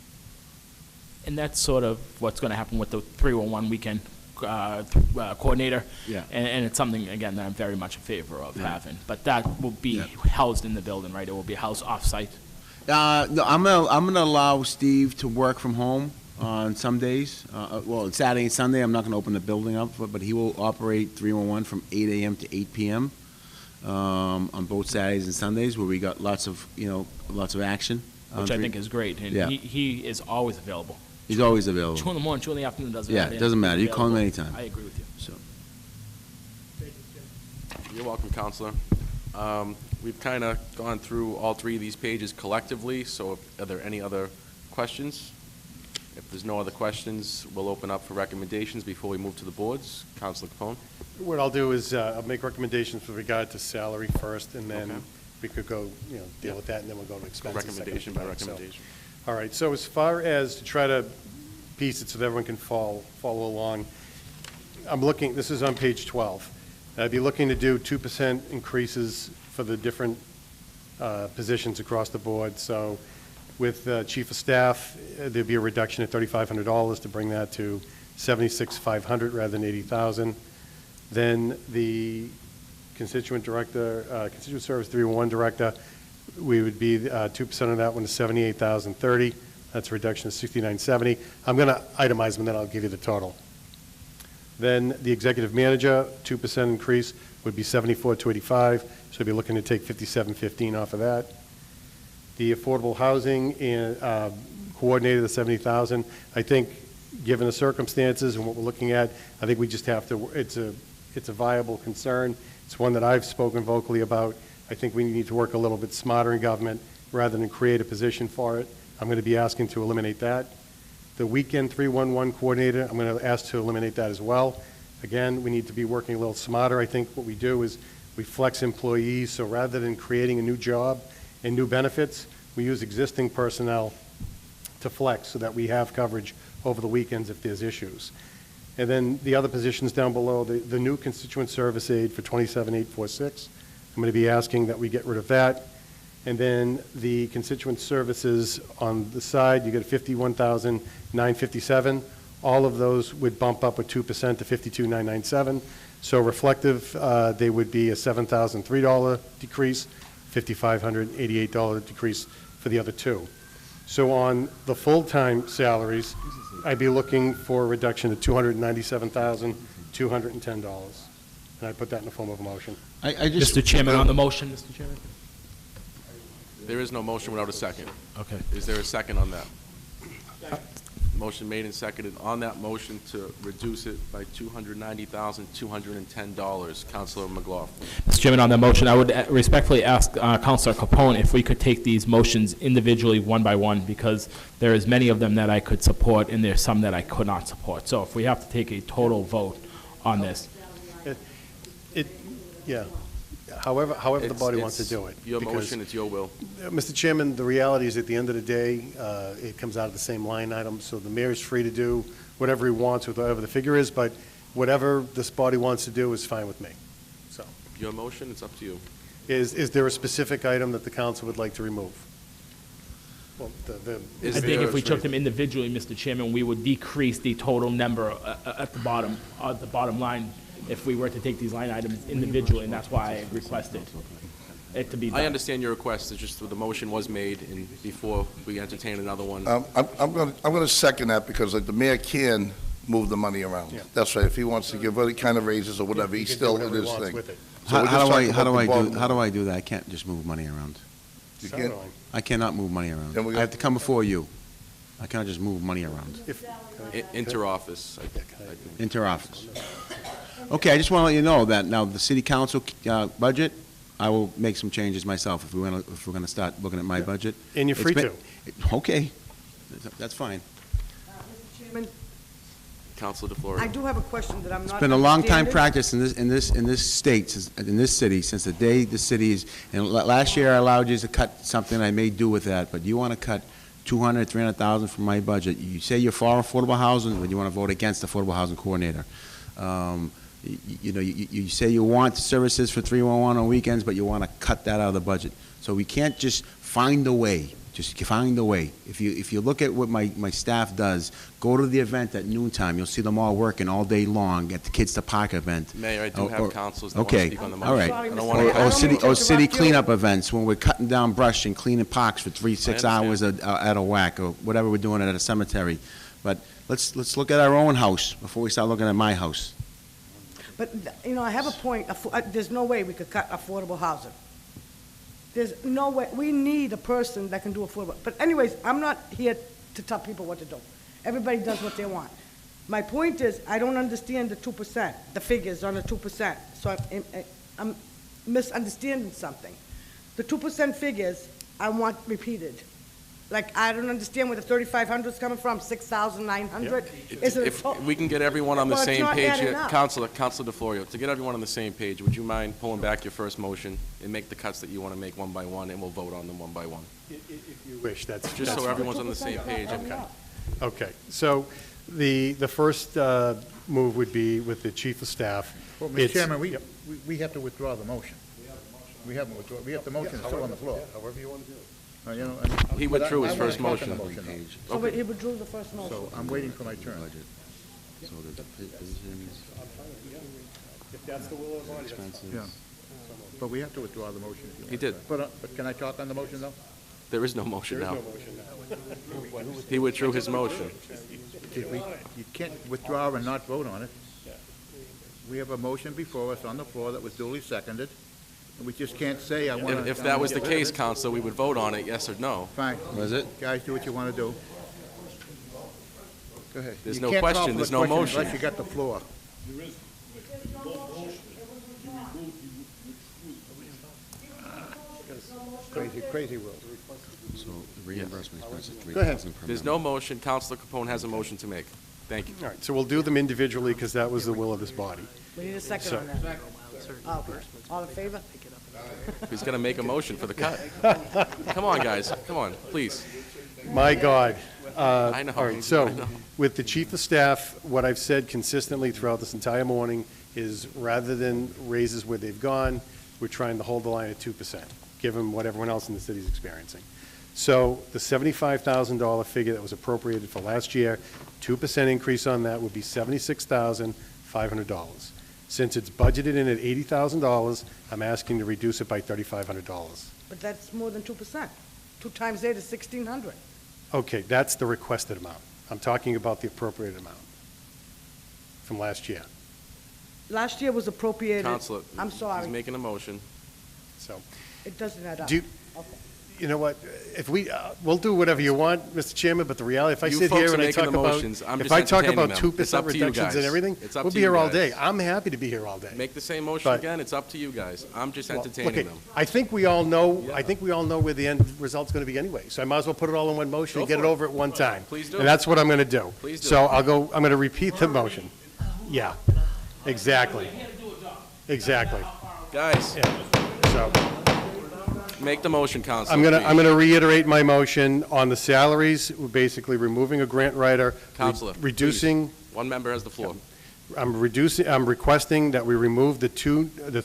And that's sort of what's going to happen with the 311 weekend coordinator. Yeah. And it's something, again, that I'm very much in favor of Yeah. having. But that will be housed in the building, right? It will be housed off-site. No, I'm gonna allow Steve to work from home on some days. Well, Saturday and Sunday, I'm not gonna open the building up, but he will operate 311 from 8 a.m. to 8 p.m. On both Saturdays and Sundays, where we got lots of action. Which I think is great. And Yeah. he is always available. He's always available. 2 in the morning, 2 in the afternoon, doesn't Yeah, matter. it doesn't matter. You call him Available. anytime. I agree with you. So. You're welcome, Counselor. We've kind of gone through all three of these pages collectively, so are there any other questions? If there's no other questions, we'll open up for recommendations before we move to the boards. Counselor Capone? What I'll do is I'll make recommendations with regard to salary first, and then Okay. we could go, deal with that, and then we'll go to expenses. second. Recommendation by So, recommendation. All right, so as far as to try to piece it so that everyone can follow along, I'm looking, this is on page 12. I'd be looking to do 2% increases for the different positions across the board. So with Chief of Staff, there'd be a reduction of $3,500 to bring that to $76,500 rather than $80,000. Then the constituent director, constituent service 301 director, we would be, 2% of that one is $78,030. That's a reduction of $69.70. I'm going to itemize them, and then I'll give you the total. Then the executive manager, 2% increase would be $74,285, so we'd be looking to take $57.15 off of that. The affordable housing and coordinator, the $70,000, I think, given the circumstances and what we're looking at, I think we just have to, it's a viable concern. It's one that I've spoken vocally about. I think we need to work a little bit smarter in government rather than create a position for it. I'm going to be asking to eliminate that. The weekend 311 coordinator, I'm going to ask to eliminate that as well. Again, we need to be working a little smarter. I think what we do is we flex employees, so rather than creating a new job and new benefits, we use existing personnel to flex so that we have coverage over the weekends if there's issues. And then the other positions down below, the new constituent service aid for 27846, I'm going to be asking that we get rid of that. And then the constituent services on the side, you get 51,957. All of those would bump up with 2% to 52,997. So reflective, they would be a $7,003 decrease, $5,588 decrease for the other two. So on the full-time salaries, I'd be looking for a reduction of $297,210. And I put that in the form of a motion. Mr. Chairman, on the motion, Mr. Chairman? There is no motion without a second. Okay. Is there a second on that? Motion made and seconded on that motion to reduce it by $290,210. Councilor McLaughlin. Mr. Chairman, on that motion, I would respectfully ask Councilor Capone if we could take these motions individually one by one, because there is many of them that I could support and there's some that I could not support. So if we have to take a total vote on this. Yeah. However the body wants to do it. Your motion, it's your will. Mr. Chairman, the reality is at the end of the day, it comes out of the same line item, so the mayor is free to do whatever he wants with whatever the figure is, but whatever this body wants to do is fine with me. So, Your motion, it's up to you. is there a specific item that the council would like to remove? Well, I think if we took them individually, Mr. Chairman, we would decrease the total number at the bottom line if we were to take these line items individually, and that's why I requested it to be done. I understand your request. It's just the motion was made, and before we entertain another one. I'm going to second that because the mayor can move the money around. Yeah. That's right. If he wants to give any kind of raises or whatever, he's still in his thing. So How we're do just talking about the bottom I line. do that? I can't just move money around. You can't? I cannot move money around. Then we I have to come before you. I cannot just move money around. Inter-office. Inter-office. Okay, I just want to let you know that now the city council budget, I will make some changes myself if we're going to start looking at my budget. And you're free to. Okay, that's fine. Mr. Chairman, Councilor DeFlorio. I do have a question that I'm not It's been a long time understanding. practice in this state, in this city, since the day the city is, and last year I allowed you to cut something, I may do with that, but you want to cut 200, 300,000 from my budget. You say you're for affordable housing, but you want to vote against the affordable housing coordinator. You say you want services for 311 on weekends, but you want to cut that out of the budget. So we can't just find a way. Just find a way. If you look at what my staff does, go to the event at noontime. You'll see them all working all day long at the Kids to Park event. Mayor, I do have councils that want okay, to speak on the motion. all right. I don't want to. Or city cleanup events when we're cutting down brush and cleaning parks for 6 hours at a whack, or whatever we're doing at a cemetery. But let's look at our own house before we start looking at my house. But, I have a point. There's no way we could cut affordable housing. There's no way. We need a person that can do affordable. But anyways, I'm not here to tell people what to do. Everybody does what they want. My point is, I don't understand the 2%, the figures on the 2%. So I'm misunderstanding something. The 2% figures, I want repeated. Like, I don't understand where the 3,500 is coming from, 6,900? If we can get everyone on the Well, it's same not page adding here, up. Councilor DeFlorio, to get everyone on the same page, would you mind pulling back your first motion and make the cuts that you want to make one by one, and we'll vote on them one by one? If you wish, that's Just so fine. everyone's on the same page. Okay, so the first move would be with the chief of staff. Well, Mr. Chairman, we have to withdraw the motion. We haven't withdrawn, the motion is still on the floor. However you want to do it. He withdrew his first motion. So he withdrew the first motion. So I'm waiting for my turn. If that's the will of the body, that's fine. Yeah. But we have to withdraw the motion if you want. He did. But can I talk on the motion, though? There is no motion now. He withdrew his motion. You can't withdraw and not vote on it. We have a motion before us on the floor that was duly seconded, and we just can't say, I want to... If that was the case, Counselor, we would vote on it, yes or no. Fine. Was it? Guys, do what you want to do. Go ahead. There's You no can't call question, for there's the no question motion. Unless you got the floor. Crazy rules. So the reimbursement expense is Go ahead. $3,000 per There's member. no motion. Counselor Capone has a motion to make. Thank you. All right, so we'll do them individually because that was the will of this body. We need a second So- on that. Oh, okay. All in favor? Who's going to make a motion for the cut? Come on, guys. Come on, please. My God. I know. All right, I so know. with the chief of staff, what I've said consistently throughout this entire morning is rather than raises where they've gone, we're trying to hold the line at 2%, given what everyone else in the city is experiencing. So the $75,000 figure that was appropriated for last year, 2% increase on that would be $76,500. Since it's budgeted in at $80,000, I'm asking to reduce it by $3,500. But that's more than 2%. 2 times 8 is 1,600. Okay, that's the requested amount. I'm talking about the appropriated amount from last year. Last year was appropriated. Counselor, I'm sorry. he's making a motion. So, It doesn't add up. do you, Okay. you know what, if we, we'll do whatever you want, Mr. Chairman, but the reality, if I You sit folks here are and I making talk the about, motions. I'm if just I talk entertaining about them. 2% It's up to you reductions and guys. everything, It's up we'll to be you here all guys. day. I'm happy to be here all day. Make the same motion But- again. It's up to you guys. I'm just Well, entertaining okay, them. I think we all know, where the end result's gonna be anyway, so I might as well put it all in one motion and Go get it for it. over at one time. Please do. And that's what I'm gonna do. Please do. So I'm gonna repeat the motion. Yeah, exactly. Exactly. Guys, So, make the motion, Counselor. I'm please. gonna reiterate my motion on the salaries, we're basically removing a grant writer. Counselor, Reducing, please. One member has the floor. I'm requesting that we remove the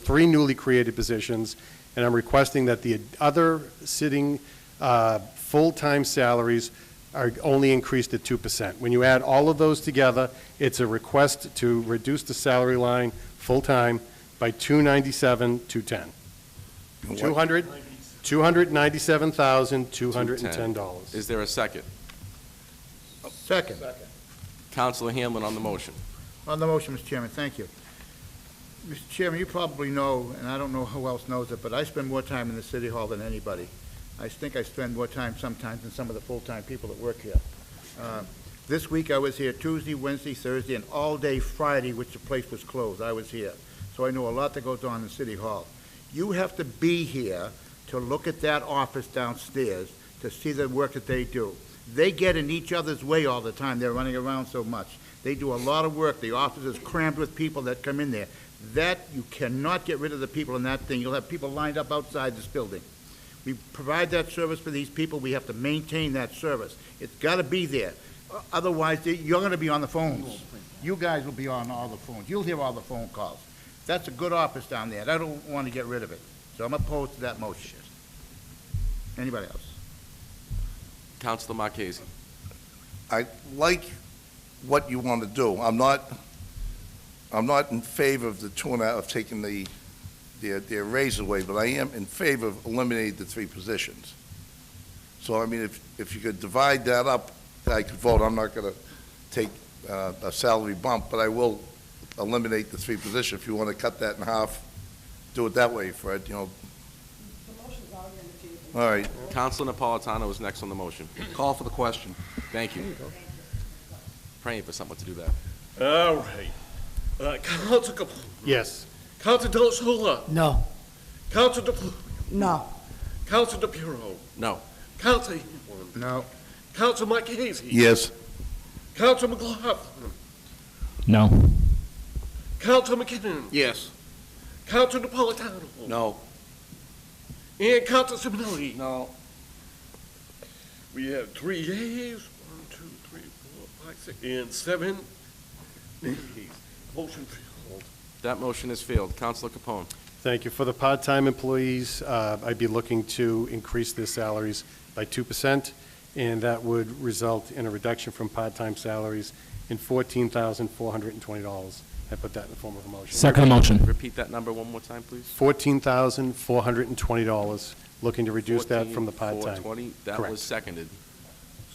3 newly created positions, and I'm requesting that the other sitting full-time salaries are only increased at 2%. When you add all of those together, it's a request to reduce the salary line full-time by $297,210. $297,210. Is there a second? Second. Counselor Hanlon on the motion. On the motion, Mr. Chairman, thank you. Mr. Chairman, you probably know, and I don't know who else knows it, but I spend more time in the city hall than anybody. I think I spend more time sometimes than some of the full-time people that work here. This week, I was here Tuesday, Wednesday, Thursday, and all day Friday, which the place was closed. I was here. So I know a lot that goes on in City Hall. You have to be here to look at that office downstairs to see the work that they do. They get in each other's way all the time. They're running around so much. They do a lot of work. The office is crammed with people that come in there. That, you cannot get rid of the people in that thing. You'll have people lined up outside this building. We provide that service for these people. We have to maintain that service. It's got to be there. Otherwise, you're going to be on the phones. You guys will be on all the phones. You'll hear all the phone calls. That's a good office down there. I don't want to get rid of it. So I'm opposed to that motion. Anybody else? Counselor Marchese. I like what you want to do. I'm not in favor of of taking their raise away, but I am in favor of eliminating the 3 positions. So, I mean, if you could divide that up, I could vote. I'm not going to take a salary bump, but I will eliminate the 3 positions. If you want to cut that in half, do it that way, Fred, you know. All right. Counselor Napolitano is next on the motion. Call for the question. Thank you. Praying for someone to do that. All right. Counselor Capone. Yes. Counselor Del Sola. No. Counselor DePluy. No. Counselor DePiero. No. Counselor Hanlon. No. Counselor Marchese. Yes. Counselor McLaughlin. No. Counselor McKinnon. Yes. Counselor Napolitano. No. And Counselor Simonelli. No. We have 3 yeas, 1, 2, 3, 4, 5, 6, and 7 nays. Motion failed. That motion is failed. Counselor Capone. Thank you. For the part-time employees, I'd be looking to increase their salaries by 2%, and that would result in a reduction from part-time salaries in $14,420. I put that in the form of a motion. Second motion. Repeat that number one more time, please. $14,420, looking to reduce that from the part-time. 14,420, that Correct. was seconded.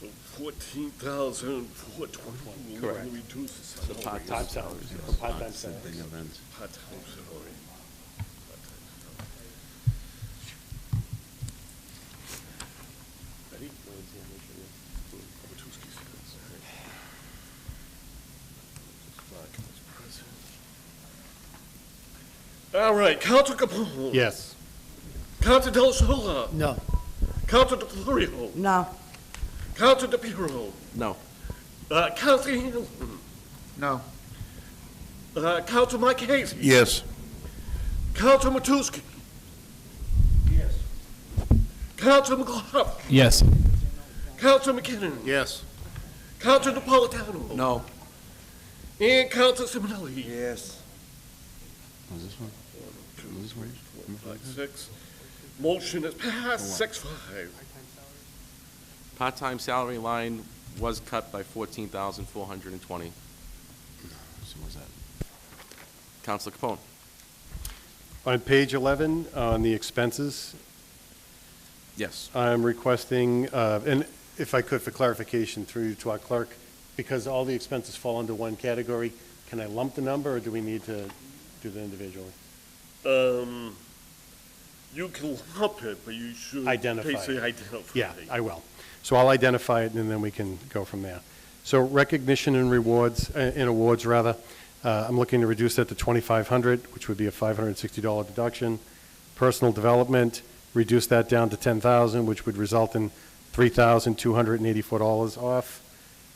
So 14,420. We're Correct. gonna reduce the The salary. part-time salaries. For part-time salaries. Big events. Part-time salary. Ready? Matusky seconds. All right, Council Capone. Yes. Council Del Sola. No. Council DeFlorio. No. Council DePiero. No. Council Hamilton. No. Council Mike Hayes. Yes. Council Matusky. Yes. Council McLaughlin. Yes. Council McKinnon. Yes. Council Napolitano. No. And Council Simonelli. Yes. Was this one? Was this one? 6. Motion is passed, 6-5. Part-time salary line was cut by 14,420. So was that? Counselor Capone. On page 11, on the expenses, Yes. I'm requesting, and if I could, for clarification through to our clerk, because all the expenses fall under one category, can I lump the number, or do we need to do them individually? You can lump it, but you should Identify basically it. identify Yeah, it. I will. So I'll identify it, and then we can go from there. So recognition and rewards, and awards, rather, I'm looking to reduce that to $2,500, which would be a $560 deduction. Personal development, reduce that down to $10,000, which would result in $3,284 off.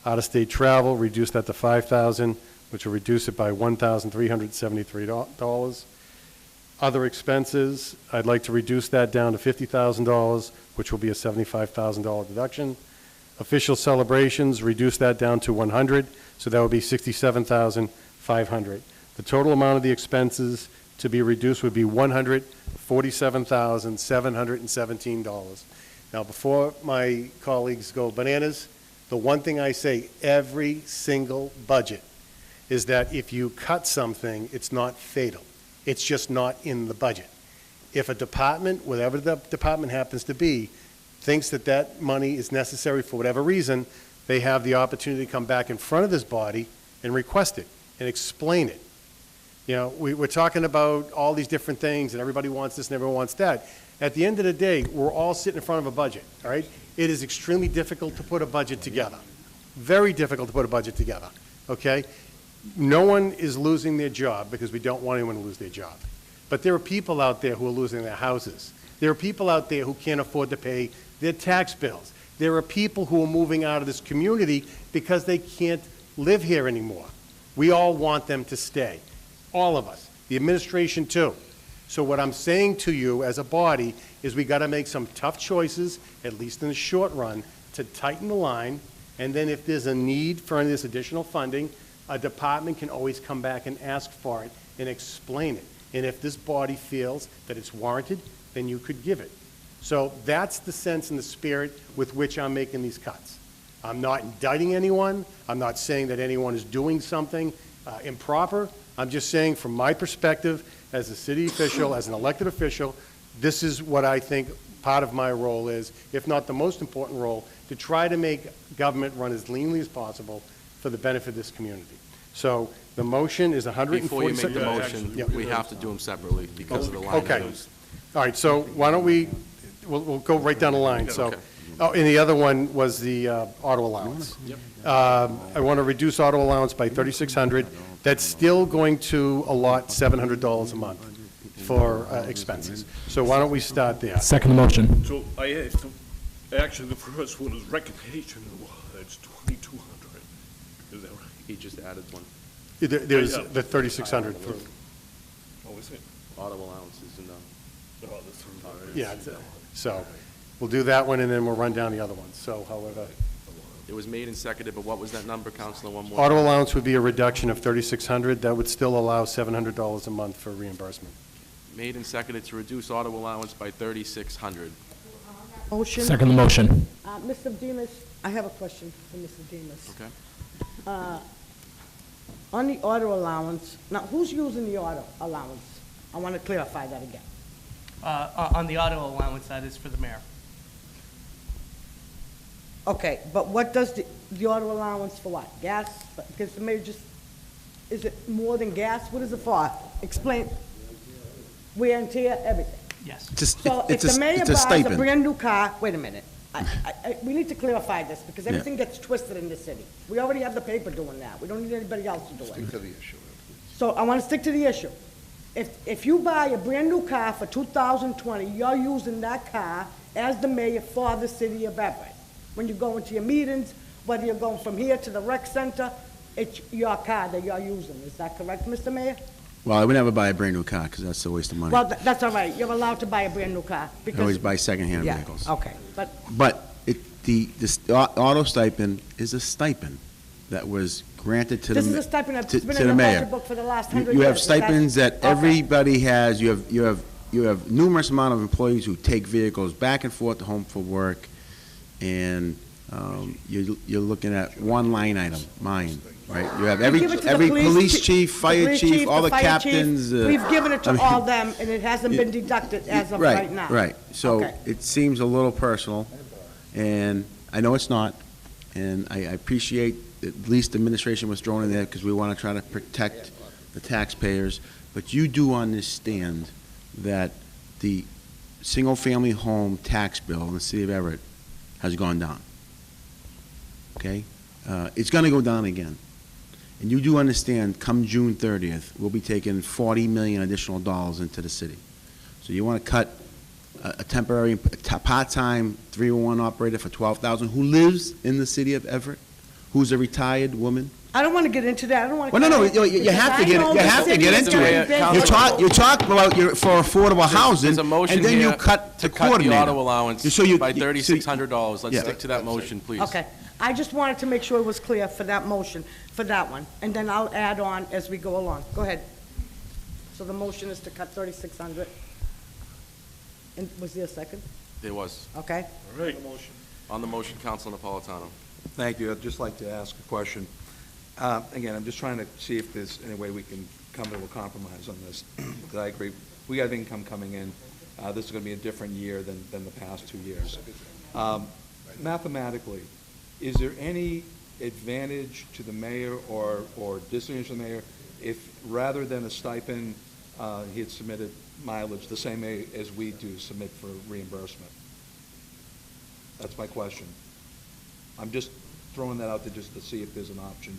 Out-of-state travel, reduce that to $5,000, which will reduce it by $1,373. Other expenses, I'd like to reduce that down to $50,000, which will be a $75,000 deduction. Official celebrations, reduce that down to 100, so that would be $67,500. The total amount of the expenses to be reduced would be $147,717. Now, before my colleagues go bananas, the one thing I say every single budget is that if you cut something, it's not fatal. It's just not in the budget. If a department, whatever the department happens to be, thinks that that money is necessary for whatever reason, they have the opportunity to come back in front of this body and request it and explain it. You know, we're talking about all these different things, and everybody wants this and everyone wants that. At the end of the day, we're all sitting in front of a budget, all right? It is extremely difficult to put a budget together. Very difficult to put a budget together, okay? No one is losing their job because we don't want anyone to lose their job. But there are people out there who are losing their houses. There are people out there who can't afford to pay their tax bills. There are people who are moving out of this community because they can't live here anymore. We all want them to stay. All of us. The administration too. So what I'm saying to you as a body is we got to make some tough choices, at least in the short run, to tighten the line. And then if there's a need for any of this additional funding, a department can always come back and ask for it and explain it. And if this body feels that it's warranted, then you could give it. So that's the sense and the spirit with which I'm making these cuts. I'm not indicting anyone. I'm not saying that anyone is doing something improper. I'm just saying from my perspective as a city official, as an elected official, this is what I think part of my role is, if not the most important role, to try to make government run as leanly as possible for the benefit of this community. So the motion is 146. Before you make the motion, Yeah. we have to do them separately because of the line Okay. items. All right, so why don't we'll go right down the line. So, Okay. oh, and the other one was the auto allowance. I want to reduce auto allowance by $3,600. That's still going to allot $700 a month for expenses. So why don't we start there? Second motion. So actually, the first one is recognition awards, 2,200. Is that right? He just added one. There's Yeah. the 3,600 for, Oh, is it? Auto allowances and, Oh, this one. yeah, so we'll do that one and then we'll run down the other ones. So however, it was made and seconded, but what was that number, Counselor, one more? auto allowance would be a reduction of $3,600. That would still allow $700 a month for reimbursement. Made and seconded to reduce auto allowance by $3,600. Motion. Second motion. Mr. Demas, I have a question for Mr. Demas. Okay. On the auto allowance, now, who's using the auto allowance? I want to clarify that again. On the auto allowance, that is for the mayor. Okay, but what does the auto allowance for what? Gas? Because the mayor just, is it more than gas? What is it for? Explain. Wear and tear, everything. Yes. So if the mayor buys a brand-new car, wait a minute. We need to clarify this, because everything gets twisted in this city. We already have the paper doing that. We don't need anybody else to do it. Stick to the issue. So I want to stick to the issue. If you buy a brand-new car for 2020, you're using that car as the mayor for the city of Everett. When you go into your meetings, whether you're going from here to the rec center, it's your car that you're using. Is that correct, Mr. Mayor? Well, I would never buy a brand-new car, because that's a waste of money. Well, that's all right. You're allowed to buy a brand-new car. I always buy secondhand Yeah, vehicles. okay, but But the auto stipend is a stipend that was granted to the. this is a stipend that's to been the in the mayor. budget book for the last 100 years. You have Is that- stipends that Okay. everybody has. You have numerous amount of employees who take vehicles back and forth to home for work, and you're looking at one line item, mine, right? You have We give it to the every police chief, the fire police chief, all the fire chief. captains. We've given it I to mean, all them, and it hasn't been deducted as of right now. Right, so Okay. it seems a little personal, and I know it's not, and I appreciate at least the administration was thrown in there, because we want to try to protect the taxpayers, but you do understand that the single-family home tax bill in the city of Everett has gone down, okay? It's going to go down again. And you do understand, come June 30th, we'll be taking $40 million additional dollars into the city. So you want to cut a temporary, part-time 301 operator for $12,000 who lives in the city of Everett, who's a retired woman? I don't want to get into that. I don't want to. Well, no, you have to get into it. You talk about for affordable housing, There's a motion and then you here cut to the cut the coordinator. auto allowance So you- by you- $3,600. Let's Yeah. stick to that motion, please. Okay, I just wanted to make sure it was clear for that motion, for that one, and then I'll add on as we go along. Go ahead. So the motion is to cut 3,600. And was there a second? There was. Okay. All right. On the motion, Councilor Napolitano. Thank you. I'd just like to ask a question. Again, I'm just trying to see if there's any way we can come to a compromise on this, because I agree, we have income coming in. This is going to be a different year than the past 2 years. Mathematically, is there any advantage to the mayor or disadvantage to the mayor if, rather than a stipend, he had submitted mileage the same way as we do submit for reimbursement? That's my question. I'm just throwing that out there just to see if there's an option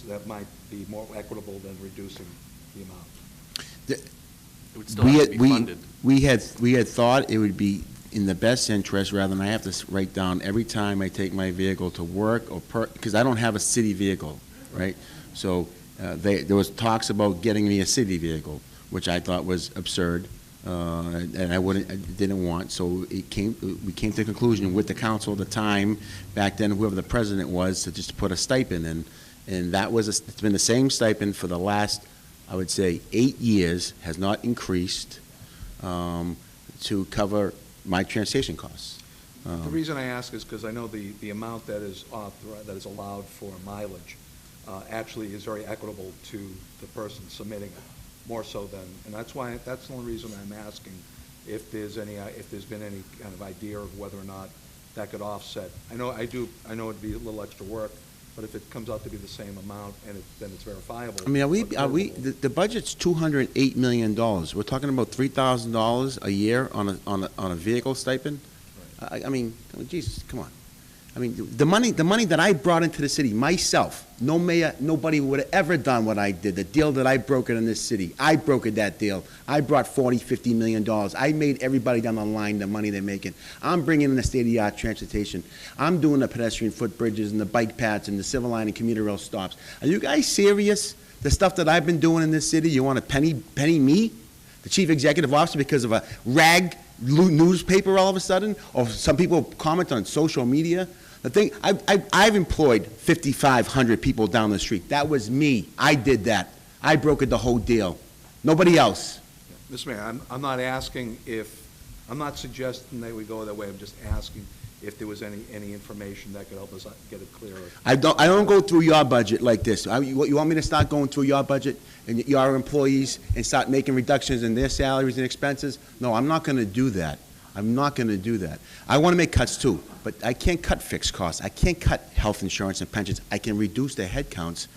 that might be more equitable than reducing the amount. It would still have to be funded. We had thought it would be in the best interest, rather than I have to write down every time I take my vehicle to work because I don't have a city vehicle, right? So there was talks about getting me a city vehicle, which I thought was absurd, and I didn't want. So we came to the conclusion with the council at the time, back then, whoever the president was, to just put a stipend in. And that was, it's been the same stipend for the last, I would say, 8 years, has not increased to cover my transportation costs. The reason I ask is because I know the amount that is allowed for mileage actually is very equitable to the person submitting it, more so than, and that's the only reason I'm asking if there's been any kind of idea of whether or not that could offset. I know it'd be a little extra work, but if it comes out to be the same amount and then it's verifiable. I mean, the budget's $208 million. We're talking about $3,000 a year on a vehicle stipend? I mean, Jesus, come on. I mean, the money that I brought into the city myself, no mayor, nobody would have ever done what I did. The deal that I brokered in this city, I brokered that deal. I brought $40-50 million. I made everybody down the line the money they're making. I'm bringing in the state-of-the-art transportation. I'm doing the pedestrian footbridges and the bike paths and the civil line and commuter rail stops. Are you guys serious? The stuff that I've been doing in this city, you want to penny me, the chief executive officer, because of a rag newspaper all of a sudden, or some people comment on social media? The thing, I've employed 5,500 people down the street. That was me. I did that. I brokered the whole deal. Nobody else. Mr. Mayor, I'm not asking I'm not suggesting that we go that way. I'm just asking if there was any information that could help us get it clearer. I don't go through your budget like this. You want me to start going through your budget and your employees and start making reductions in their salaries and expenses? No, I'm not gonna do that. I'm not gonna do that. I wanna make cuts too, but I can't cut fixed costs. I can't cut health insurance and pensions. I can reduce their headcounts.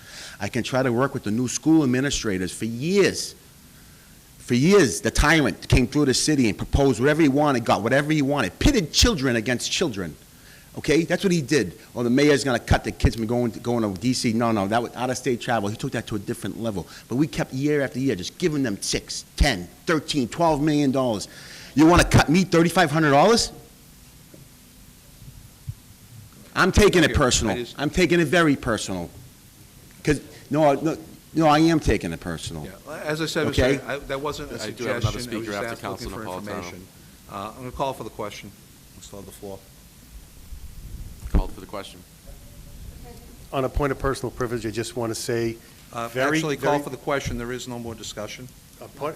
I can try to work with the new school administrators. For years, the tyrant came through the city and proposed whatever he wanted, got whatever he wanted, pitted children against children. Okay, that's what he did. Or the mayor's gonna cut the kids from going to DC. No, that was out-of-state travel. He took that to a different level. But we kept year after year just giving them $6, $10, $13, $12 million. You wanna cut me $3,500? I'm taking it personal. I'm taking it very personal. Because, no, I am taking it personal. Yeah. As I said, Okay? that wasn't a I do suggestion. have another I speaker was just after looking for Councilman Napolitano. information. I'm going to call for the question. I still have the floor. Called for the question. On a point of personal privilege, I just want to say, Actually, call for the question. There is no more discussion.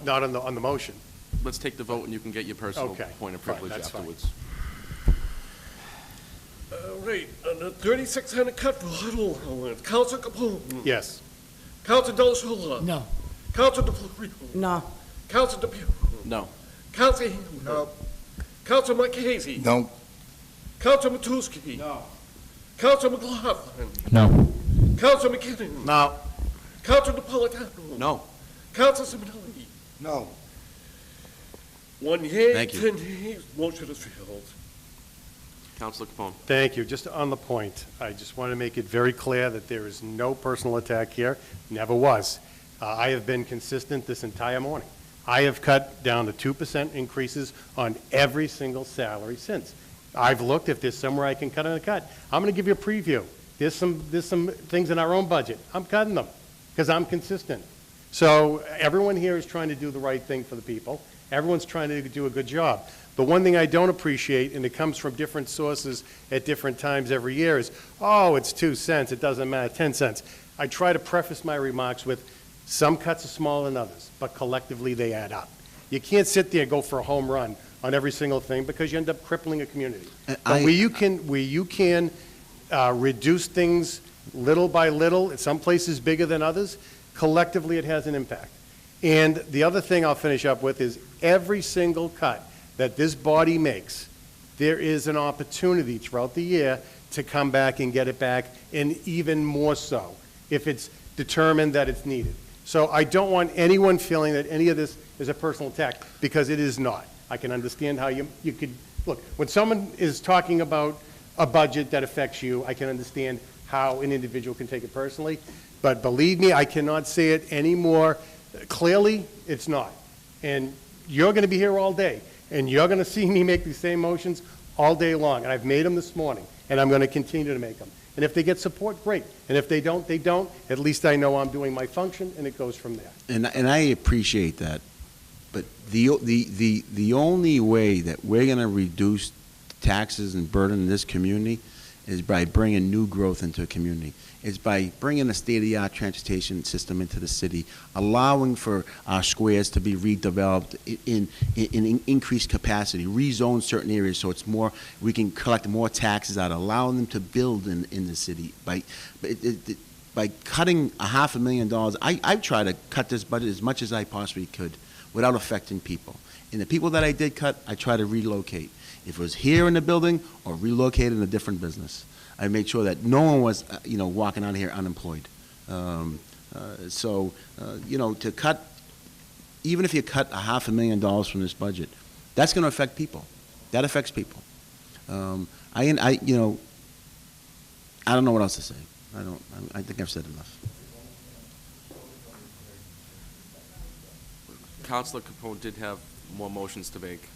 not on the motion. Let's take the vote, and you can get your personal Okay, point of fine, privilege that's fine. afterwards. Right, on the 3,600 cut for Huddle, Council Capone. Yes. Council Del Sola. No. Council DeFlorio. No. Council DePue. No. Council Hamlin. No. Council Marchese. No. Council Matusky. No. Council McLaughlin. No. Council McKinnon. No. Council Napolitano. No. Council Simonelli. No. 1 yea, Thank you. 10 nays, motion is failed. Councilor Capone. Thank you. Just on the point, I just want to make it very clear that there is no personal attack here, never was. I have been consistent this entire morning. I have cut down to 2% increases on every single salary since. I've looked if there's somewhere I can cut on a cut. I'm going to give you a preview. There's some things in our own budget. I'm cutting them because I'm consistent. So everyone here is trying to do the right thing for the people. Everyone's trying to do a good job. The one thing I don't appreciate, and it comes from different sources at different times every year, is, oh, it's 2 cents, it doesn't matter, 10 cents. I try to preface my remarks with, some cuts are smaller than others, but collectively they add up. You can't sit there and go for a home run on every single thing because you end up crippling a community. But where you can reduce things little by little, some places bigger than others, collectively it has an impact. And the other thing I'll finish up with is every single cut that this body makes, there is an opportunity throughout the year to come back and get it back, and even more so if it's determined that it's needed. So I don't want anyone feeling that any of this is a personal attack, because it is not. I can understand how you could, look, when someone is talking about a budget that affects you, I can understand how an individual can take it personally, but believe me, I cannot say it any more clearly, it's not. And you're going to be here all day, and you're going to see me make these same motions all day long, and I've made them this morning, and I'm going to continue to make them. And if they get support, great. And if they don't, they don't. At least I know I'm doing my function, and it goes from there. And I appreciate that, but the only way that we're going to reduce taxes and burden in this community is by bringing new growth into a community. It's by bringing a state-of-the-art transportation system into the city, allowing for our squares to be redeveloped in increased capacity, rezone certain areas so it's more, we can collect more taxes out, allowing them to build in the city. By cutting $500,000, I try to cut this budget as much as I possibly could without affecting people. And the people that I did cut, I try to relocate. If it was here in the building or relocated in a different business. I made sure that no one was, walking out of here unemployed. To cut, even if you cut $500,000 from this budget, that's going to affect people. That affects people. I don't know what else to say. I think I've said enough. Councilor Capone did have more motions to make.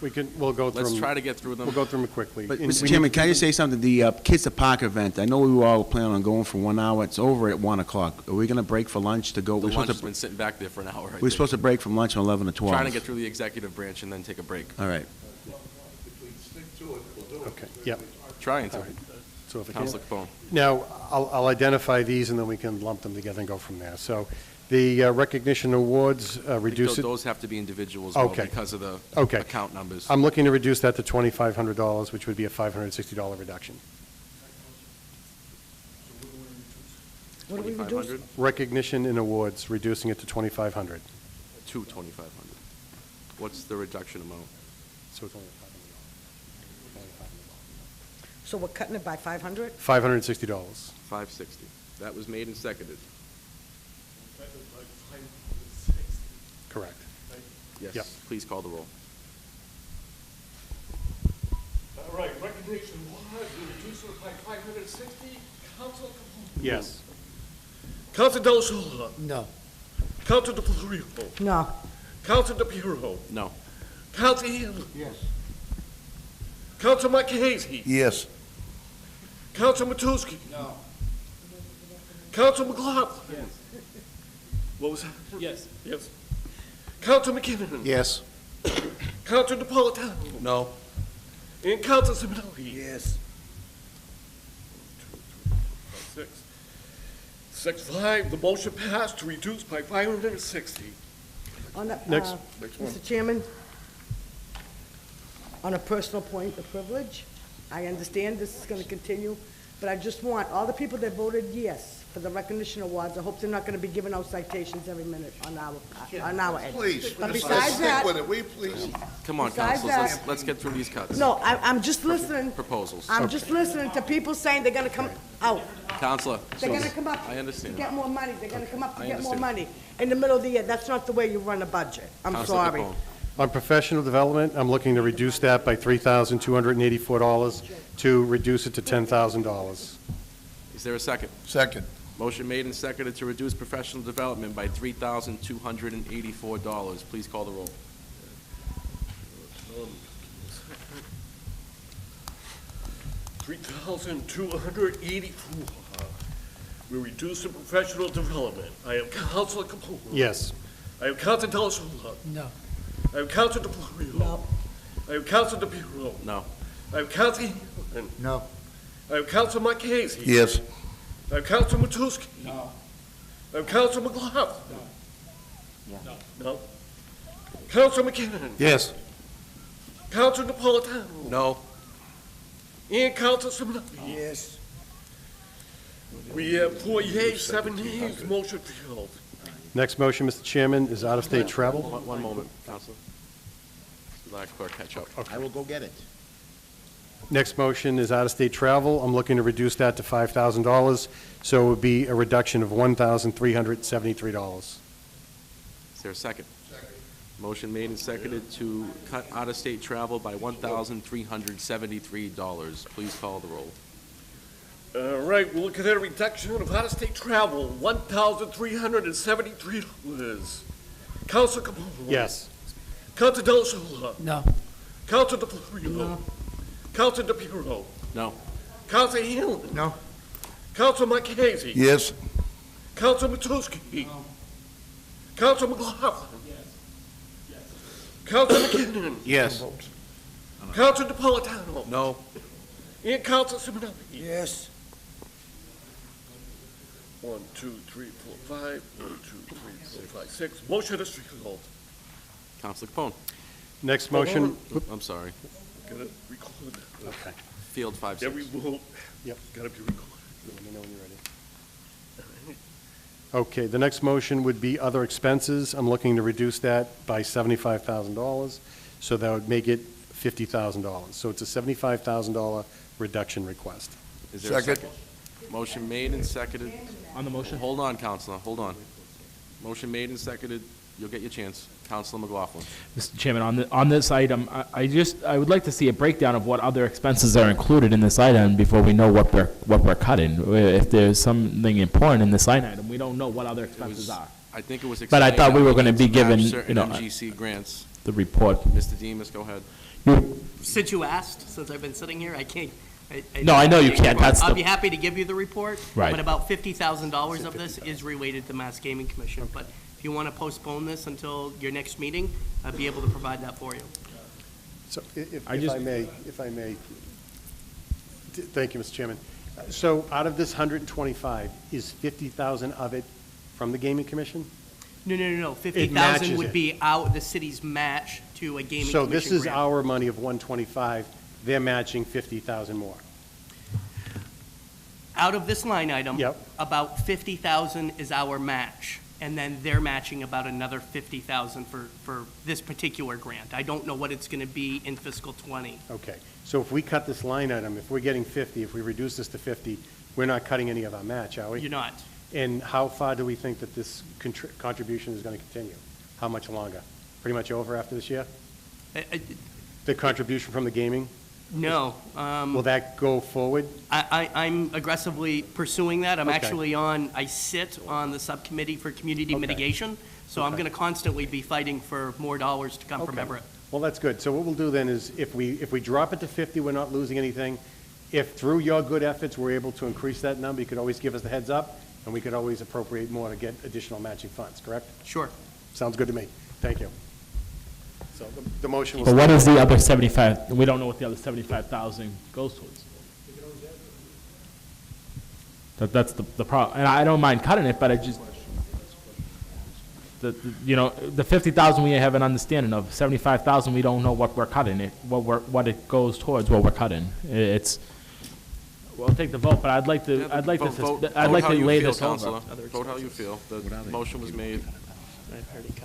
We'll go through them. Let's try to get through them. We'll go through them quickly. But, Mr. Chairman, can I just say something? The Kids to Park event, I know we were all planning on going for 1 hour. It's over at 1 o'clock. Are we going to break for lunch to go? The We're lunch has supposed been sitting back there for an hour. We're supposed to break from lunch from 11 to 12. Trying to get through the executive branch and then take a break. All right. Okay, yep. Trying to. All right. So if I Councilor Capone. Now, I'll identify these, and then we can lump them together and go from there. So The recognition awards, reduce it. Those have to be individual as well Okay. because of the Okay. account numbers. I'm looking to reduce that to $2,500, which would be a $560 reduction. What do we reduce? 2,500 Recognition and awards, reducing it to $2,500. to 2,500. What's the reduction amount? So it's only So we're cutting it by 500? $560. 560. That was made and seconded. Correct. Yes. Yep. Please call the roll. All right, recognition one, we reduce it by 560. Council Caputo. Yes. Council Del Sola. No. Council DeFlorio. No. Council DePiero. No. Council Hill. Yes. Council Marquez. Yes. Council Matusky. No. Council McLaughlin. Yes. What was that? Yes. Yes. Council McKinnon. Yes. Council Napolitano. No. And Council Simonelli. Yes. 6. 6-5, the motion passed to reduce by 560. On a, Next. Next one. Mr. Chairman, on a personal point of privilege, I understand this is going to continue, but I just want all the people that voted yes for the recognition awards, I hope they're not going to be giving out citations every minute on our end. Please, But let's besides stick that, with it, will you please? Come on, Besides councilors, that- let's get through these cuts. no, I'm just listening. Proposals. I'm just listening to people saying they're going to come out. Counselor. They're going to come up I understand. to get more money. They're going to come up to I get more understand. money. In the middle of the year, that's not the way you run a budget. I'm Counselor sorry. Capone. On professional development, I'm looking to reduce that by $3,284 to reduce it to $10,000. Is there a second? Second. Motion made and seconded to reduce professional development by $3,284. Please call the roll. $3,284. We're reducing professional development. I have Council Caputo. Yes. I have Council Del Sola. No. I have Council DeFlorio. No. I have Council DePiero. No. I have Council Hill. No. I have Council Marquez. Yes. I have Council Matusky. No. I have Council McLaughlin. No. Council McKinnon. Yes. Council Napolitano. No. And Council Simonelli. Yes. We have 4 yeas, 7 nays, motion failed. Next motion, Mr. Chairman, is out-of-state travel. One moment, Counselor. Let our clerk catch up. I will go get it. Next motion is out-of-state travel. I'm looking to reduce that to $5,000, so it would be a reduction of $1,373. Is there a second? Second. Motion made and seconded to cut out-of-state travel by $1,373. Please call the roll. All right, we're looking at a reduction of out-of-state travel, $1,373. Council Caputo. Yes. Council Del Sola. No. Council DeFlorio. No. Council DePiero. No. Council Hill. No. Council Marquez. Yes. Council Matusky. Council McLaughlin. Council McKinnon. Yes. Council Napolitano. No. And Council Simonelli. Yes. 1, 2, 3, 4, 5. 1, 2, 3, 4, 5, 6. Motion is failed. Counselor Capone. Next Hold motion. on. I'm sorry. Gotta record that. Okay. Field 5-6. Every vote. Yep. Gotta be recorded. Let me know when you're ready. Okay, the next motion would be other expenses. I'm looking to reduce that by $75,000, so that would make it $50,000. So it's a $75,000 reduction request. Is there a second? Motion made and seconded. On the motion? Hold on, Counselor, hold on. Motion made and seconded. You'll get your chance. Counselor McLaughlin. Mr. Chairman, on this item, I would like to see a breakdown of what other expenses are included in this item before we know what we're cutting. If there's something important in this line item, we don't know what other expenses are. I think it was But I thought we were going to be given, certain you know, MGC grants. the report. Mr. Demas, go ahead. Since you asked, since I've been sitting here, I can't. No, I know you can't. That's I'll the- be happy to give you the report. Right. But about $50,000 of this is related to Mass Gaming Commission. But if you want to postpone this until your next meeting, I'd be able to provide that for you. So if I may, thank you, Mr. Chairman. So out of this 125, is 50,000 of it from the Gaming Commission? No. It matches 50,000 would it. be out, the city's match to a gaming So commission this is grant. our money of 125, they're matching 50,000 more. Out of this line item. Yep. About 50,000 is our match, and then they're matching about another 50,000 for this particular grant. I don't know what it's gonna be in fiscal '20. Okay, so if we cut this line item, if we're getting 50, if we reduce this to 50, we're not cutting any of our match, are we? You're not. And how far do we think that this contribution is going to continue? How much longer? Pretty much over after this year? The contribution from the gaming? No. Will that go forward? I'm aggressively pursuing that. I'm Okay. actually I sit on the subcommittee for community Okay. mitigation, so I'm Okay. gonna constantly be fighting for more dollars to come from Okay. Everett. Well, that's good. So what we'll do then is, if we drop it to 50, we're not losing anything. If through your good efforts, we're able to increase that number, you could always give us the heads up, and we could always appropriate more to get additional matching funds, correct? Sure. Sounds good to me. Thank you. So the motion will... But what is the other 75, we don't know what the other 75,000 goes towards. That's the problem, and I don't mind cutting it, but I just, the 50,000 we have an understanding of, 75,000 we don't know what we're cutting it, what it goes towards, what we're cutting. It's, we'll take the vote, but I'd like to lay this over. Vote how you feel. The motion was made.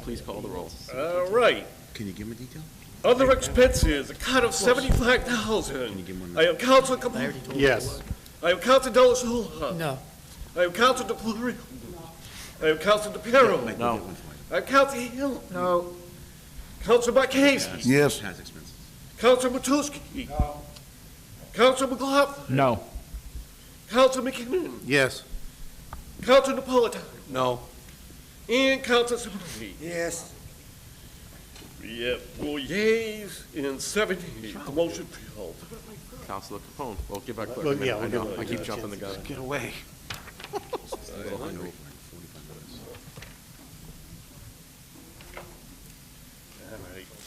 Please call the roll. All right. Can you give me detail? Other expenses, a cut of 75,000. I have Council Capone. Yes. I have Council Del Sola. No. I have Council DeFlorio. I have Council DePiero. No. I have Council Hill. No. Council Marquez. Yes. Has expenses. Council Matusky. No. Council McLaughlin. No. Council McKinnon. Yes. Council Napolitano. No. And Council Simonelli. Yes. We have 4 yeas and 7 nays. The motion failed. Councilor Capone. Well, give our clerk Well, a minute. yeah, I we'll know, give I it- keep jumping the gun. Get away. A little hungry.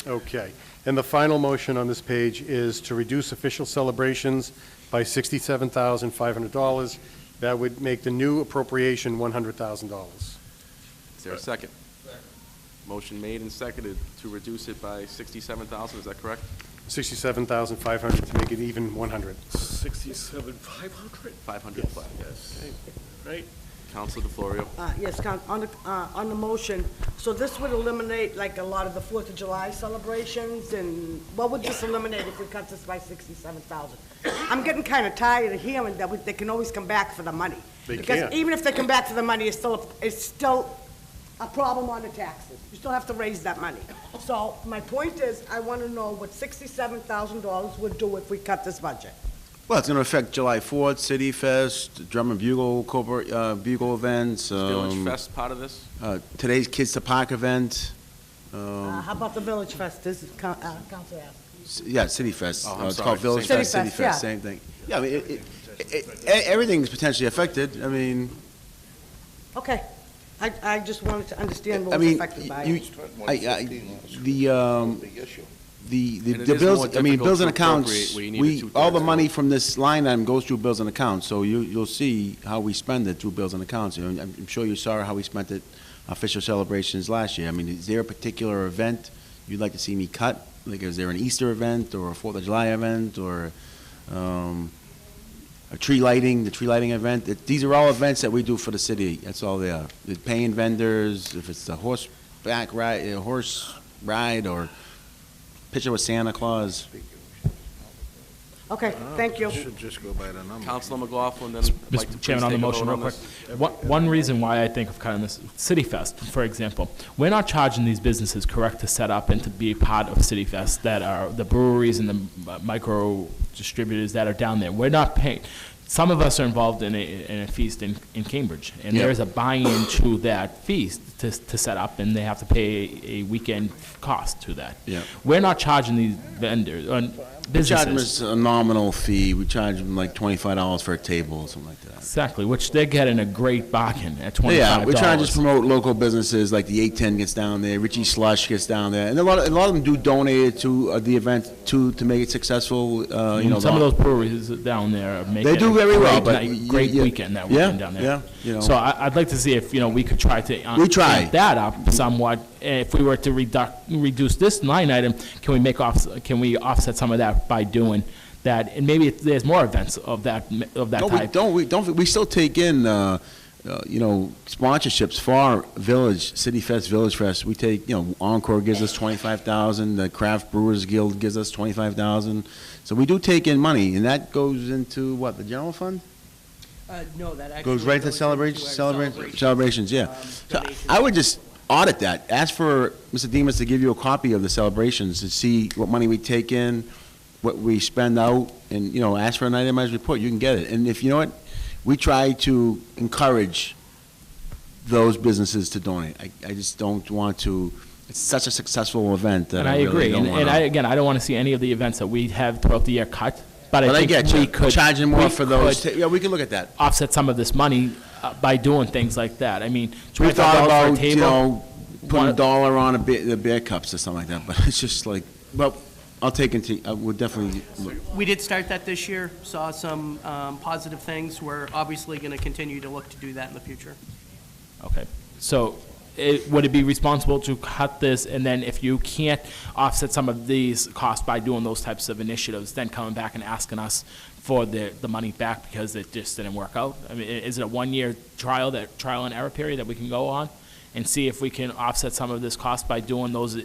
Okay. And the final motion on this page is to reduce official celebrations by $67,500. That would make the new appropriation $100,000. Is there a second? Motion made and seconded to reduce it by 67,000, is that correct? $67,500 to make it even 100. 67,500? 500 flat. Yes. Right? Councilor DeFlorio. Yes, on the motion, so this would eliminate like a lot of the 4th of July celebrations, and what would this eliminate if we cut this by 67,000? I'm getting kind of tired of hearing that they can always come back for the money. They Because can. even if they come back for the money, it's still a problem on the taxes. You still have to raise that money. So my point is, I want to know what $67,000 would do if we cut this budget. Well, it's going to affect July 4th, City Fest, Drum and Bugle, Bugle events. Village Fest part of this? Today's Kids to Park event. How about the Village Fest? This is Councilor asked. Yeah, City Fest. Oh, I'm It's sorry. called Village City Fest, City Fest, yeah. Fest, same thing. Yeah, I mean, everything's potentially affected. I mean, Okay. I just wanted to understand I what was mean, affected by you, it. the And it is bills, more I mean, difficult bills to and accounts, appropriate where you need a we, two-thirds all the vote. money from this line item goes through bills and accounts, so you'll see how we spend it through bills and accounts. You know, I'm sure you saw how we spent it, official celebrations last year. I mean, is there a particular event you'd like to see me cut? Like, is there an Easter event, or a 4th of July event, or, a tree lighting, the tree lighting event? These are all events that we do for the city, that's all they are. The paying vendors, if it's a horseback ride, a horse ride, or picture with Santa Claus. Okay, thank you. Should just go by the number. Councilor McLaughlin, then like to Mr. please Chairman, on the take a motion, vote real on quick. this. One reason why I think of cutting this, City Fest, for example, we're not charging these businesses, correct, to set up and to be part of City Fest, that are the breweries and the micro distributors that are down there. We're not paying. Some of us are involved in a feast in Cambridge, and Yeah. there is a buy-in to that feast to set up, and they have to pay a weekend cost to that. Yeah. We're not charging these vendors, We charge them businesses. a nominal fee, we charge them like $25 for a table, or something like that. Exactly, which they're getting a great bargain at $25. Yeah, we try to just promote local businesses, like the 810 gets down there, Richie Slush gets down there, and a lot of them do donate it to the event to make it successful, you know. Some of those breweries down there are making They do very well, but great yeah, weekend that yeah, weekend down there. yeah, you know. So I'd like to see if, we could try to We try. amp that up somewhat. If we were to reduce this line item, can we offset some of that by doing that? And maybe if there's more events of that type. We still take in, sponsorships for our Village, City Fest, Village Fest. We take, Encore gives us 25,000, the Craft Brewers Guild gives us 25,000. So we do take in money, and that goes into what, the general fund? No, that actually Goes right to celebrations, yeah. So I would just audit that. Ask for Mr. Demas to give you a copy of the celebrations to see what money we take in, what we spend out, and, ask for an itemized report. You can get it. And if, we try to encourage those businesses to donate. I just don't want to, it's such a successful event that And I I really agree. don't And want I don't want to see any of the events that we have throughout the year cut. But But I think get we you. could. Charging more we for those, could yeah, we can look at that. Offset some of this money by doing things like that. I mean, We $25 thought for a about, table. putting $1 on the beer cups or something like that, but it's just like, well, I'll take into, we'll definitely look. We did start that this year, saw some positive things. We're obviously going to continue to look to do that in the future. Okay, so would it be responsible to cut this, and then if you can't offset some of these costs by doing those types of initiatives, then coming back and asking us for the money back because it just didn't work out? I mean, is it a one-year trial and error period that we can go on and see if we can offset some of this cost by doing those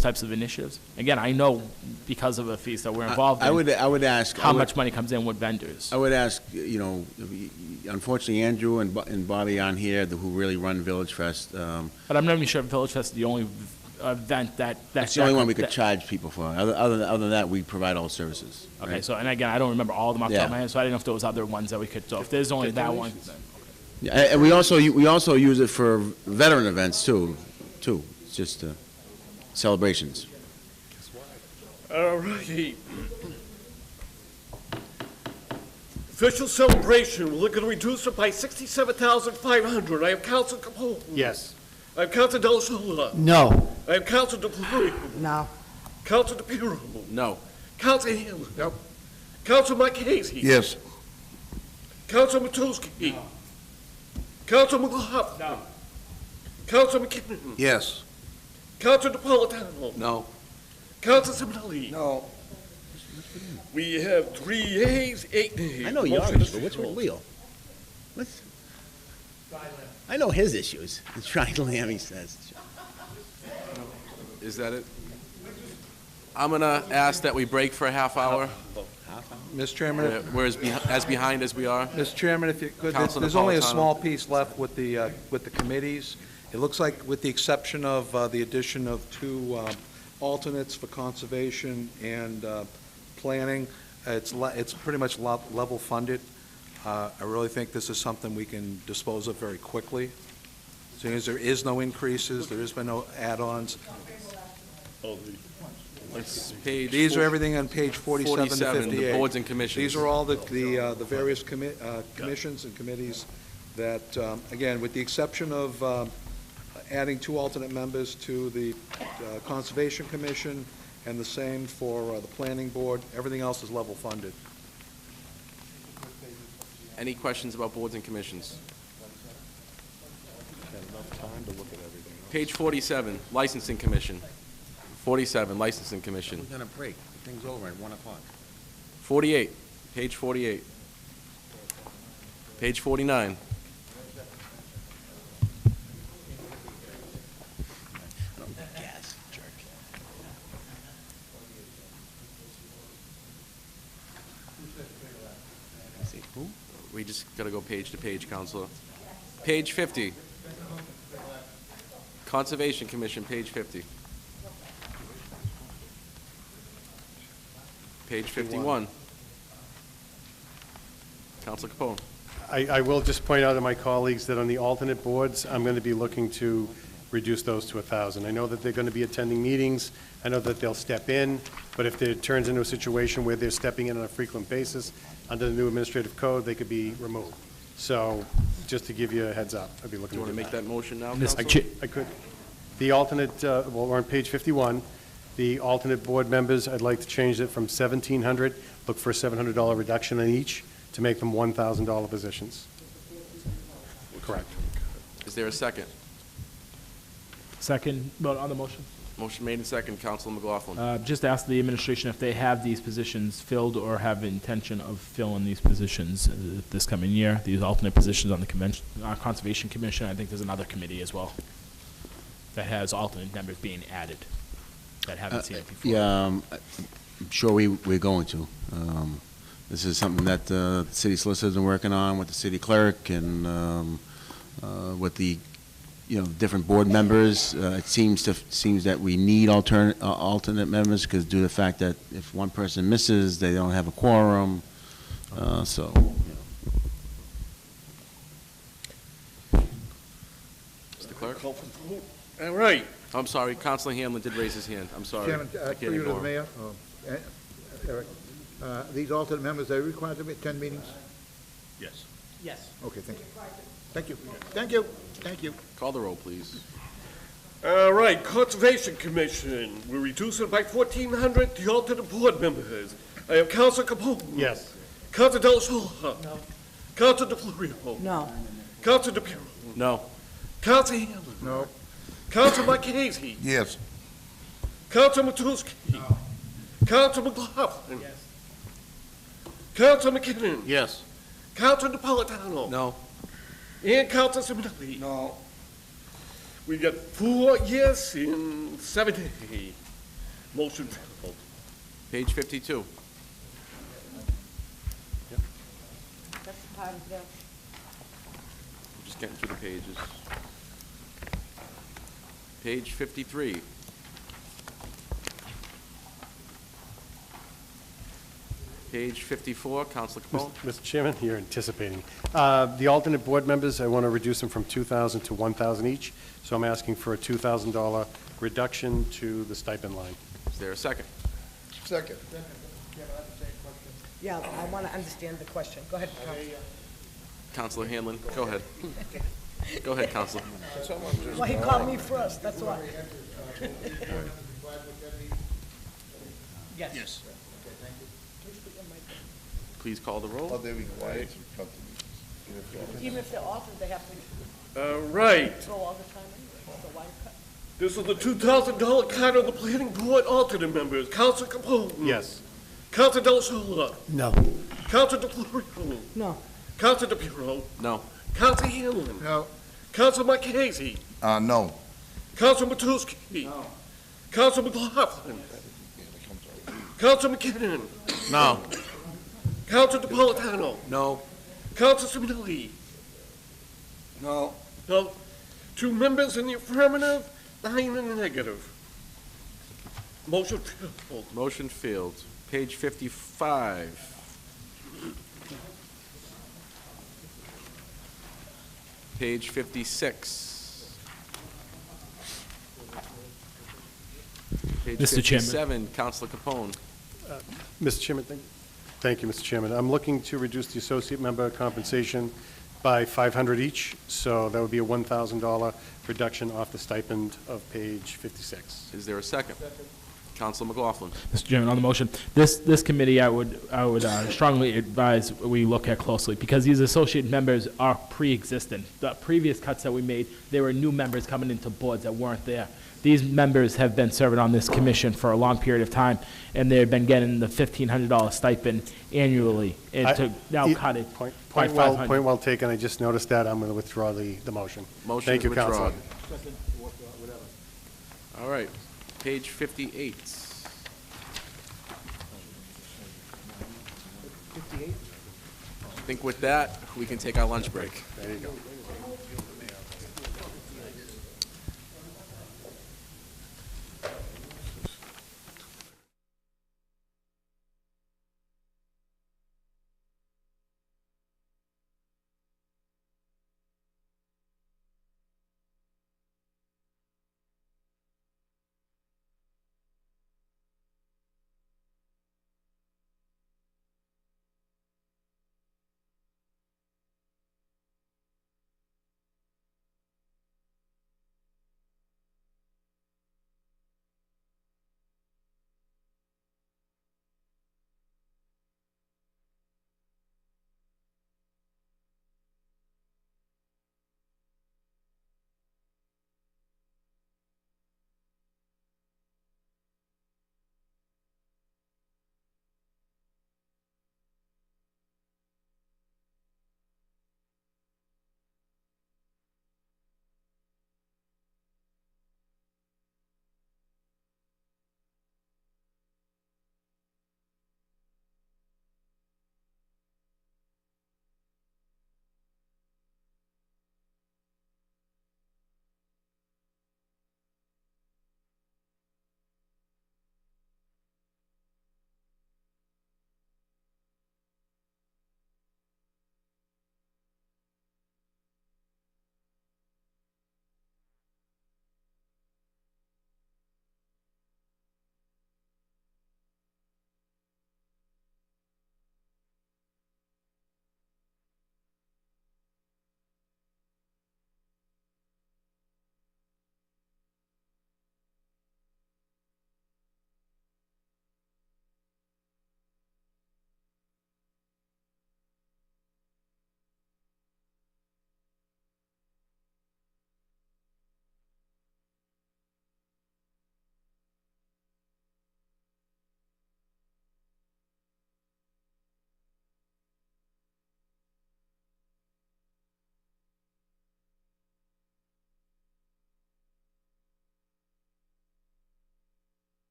types of initiatives? Again, I know because of the fees that we're involved in. I would ask. How much money comes in with vendors? I would ask, unfortunately, Andrew and Bobby on here, who really run Village Fest. But I'm not even sure if Village Fest is the only event that. That's the only one we could charge people for. Other than that, we provide all services. Okay, right? so, and again, I don't remember all of them off the top of my Yeah. head, so I didn't know if there was other ones that we could, so if there's only that one. Yeah, and we also use it for veteran events too. It's just celebrations. All righty. Official celebration, we're looking to reduce it by $67,500. I have Council Capone. Yes. I have Council Del Sola. No. I have Council DePuy. No. Council DePiero. No. Council Hill. No. Council Marchese. Yes. Council Matusky. Council McLaughlin. No. Council McKinnon. Yes. Council Napolitano. No. Council Simonelli. No. We have 3 yeas, 8 nays. I know Motion yours, is but what's with withdrawn. Leo? I know his issues. The tri-lam, he says. Is that it? I'm going to ask that we break for a half hour. Mr. Chairman, We're as behind as we are. Mr. Chairman, if you could, Councilor there's only a Napolitano. small piece left with the committees. It looks like, with the exception of the addition of 2 alternates for conservation and planning, it's pretty much level funded. I really think this is something we can dispose of very quickly. Seeing as there is no increases, there has been no add-ons. These are everything on page 47 to 58. the boards and commissions. These are all the various commissions and committees that, again, with the exception of adding 2 alternate members to the Conservation Commission, and the same for the Planning Board, everything else is level funded. Any questions about boards and commissions? Page 47, Licensing Commission. 47, Licensing Commission. We're gonna break. The thing's over at 1 o'clock. 48, page 48. Page 49. Gas, jerk. Who? We just got to go page to page, Counselor. Page 50. Conservation Commission, page 50. Page 51. Counselor Capone. I will just point out to my colleagues that on the alternate boards, I'm going to be looking to reduce those to 1,000. I know that they're going to be attending meetings. I know that they'll step in, but if it turns into a situation where they're stepping in on a frequent basis, under the new administrative code, they could be removed. So, just to give you a heads up, I'd be looking Do you to want to make that motion now, Mr. Counselor? I could. The alternate, well, we're on page 51. The alternate board members, I'd like to change it from 1,700, look for a $700 reduction on each, to make them $1,000 positions. Correct. Is there a second? Second, vote on the motion. Motion made and second. Councilor McLaughlin. Just ask the administration if they have these positions filled or have intention of filling these positions this coming year, these alternate positions on the Conservation Commission. I think there's another committee as well that has alternate members being added that haven't seen it before. Yeah, I'm sure we're going to. This is something that the city solicitors are working on with the city clerk and with the different board members. It seems that we need alternate members because due to the fact that if one person misses, they don't have a quorum. So. Mr. Clerk? All right. I'm sorry, Councilor Hanlon did raise his hand. I'm sorry. Chairman, I can't through you to the ignore him. mayor, Eric, these alternate members, are they required to attend meetings? Yes. Yes. Okay, thank you. Thank you. Thank you. Thank you. Call the roll, please. All right, Conservation Commission, we're reducing it by 1,400, the alternate board members. I have Councilor Capone. Yes. Councilor Del Sola. No. Councilor DeFlorio. No. Councilor DePiero. No. Councilor Hanlon. No. Councilor Marquez. Yes. Councilor Matusky. No. Councilor McLaughlin. Yes. Councilor McKinnon. Yes. Councilor Napolitano. No. And Councilor Simonelli. No. We got 4 yes and 7 nay. Motion failed. Page 52. That's part of the. Just getting through the pages. Page 53. Page 54, Councilor Capone. Mr. Chairman, you're anticipating. The alternate board members, I want to reduce them from $2,000 to $1,000 each, so I'm asking for a $2,000 reduction to the stipend line. Is there a second? Second. Yeah, I want to understand the question. Go ahead, Councilor. Councilor Hanlon, go ahead. Go ahead, Councilor. Well, he called me first, that's why. Yes. Yes. Please call the roll. Are they required to come to meetings? Even if they're alternate, they have to All right. go all the time anyway, so why cut? This is the $2,000 cut of the planning board alternate members. Councilor Capone. Yes. Councilor Del Sola. No. Councilor DeFlorio. No. Councilor DePiero. No. Councilor Hanlon. No. Councilor Marquez. No. Councilor Matusky. No. Councilor McLaughlin. Councilor McKinnon. No. Councilor Napolitano. No. Councilor Simonelli. No. No. 2 members in the affirmative, 9 in the negative. Motion failed. Motion failed. Page 55. Page 56. Page Mr. Chairman. 57, Councilor Capone. Mr. Chairman, thank you, Mr. Chairman. I'm looking to reduce the associate member compensation by $500 each, so that would be a $1,000 reduction off the stipend of page 56. Is there a second? Councilor McLaughlin. Mr. Chairman, on the motion, this committee, I would strongly advise we look at closely, because these associate members are pre-existing. The previous cuts that we made, there were new members coming into boards that weren't there. These members have been serving on this commission for a long period of time, and they've been getting the $1,500 stipend annually, and to now cut it by Point $500. well taken. I just noticed that. I'm going to withdraw the motion. Motion Thank is you, Counselor. withdrawn. All right, page 58. 58? I think with that, we can take our lunch break. There you go.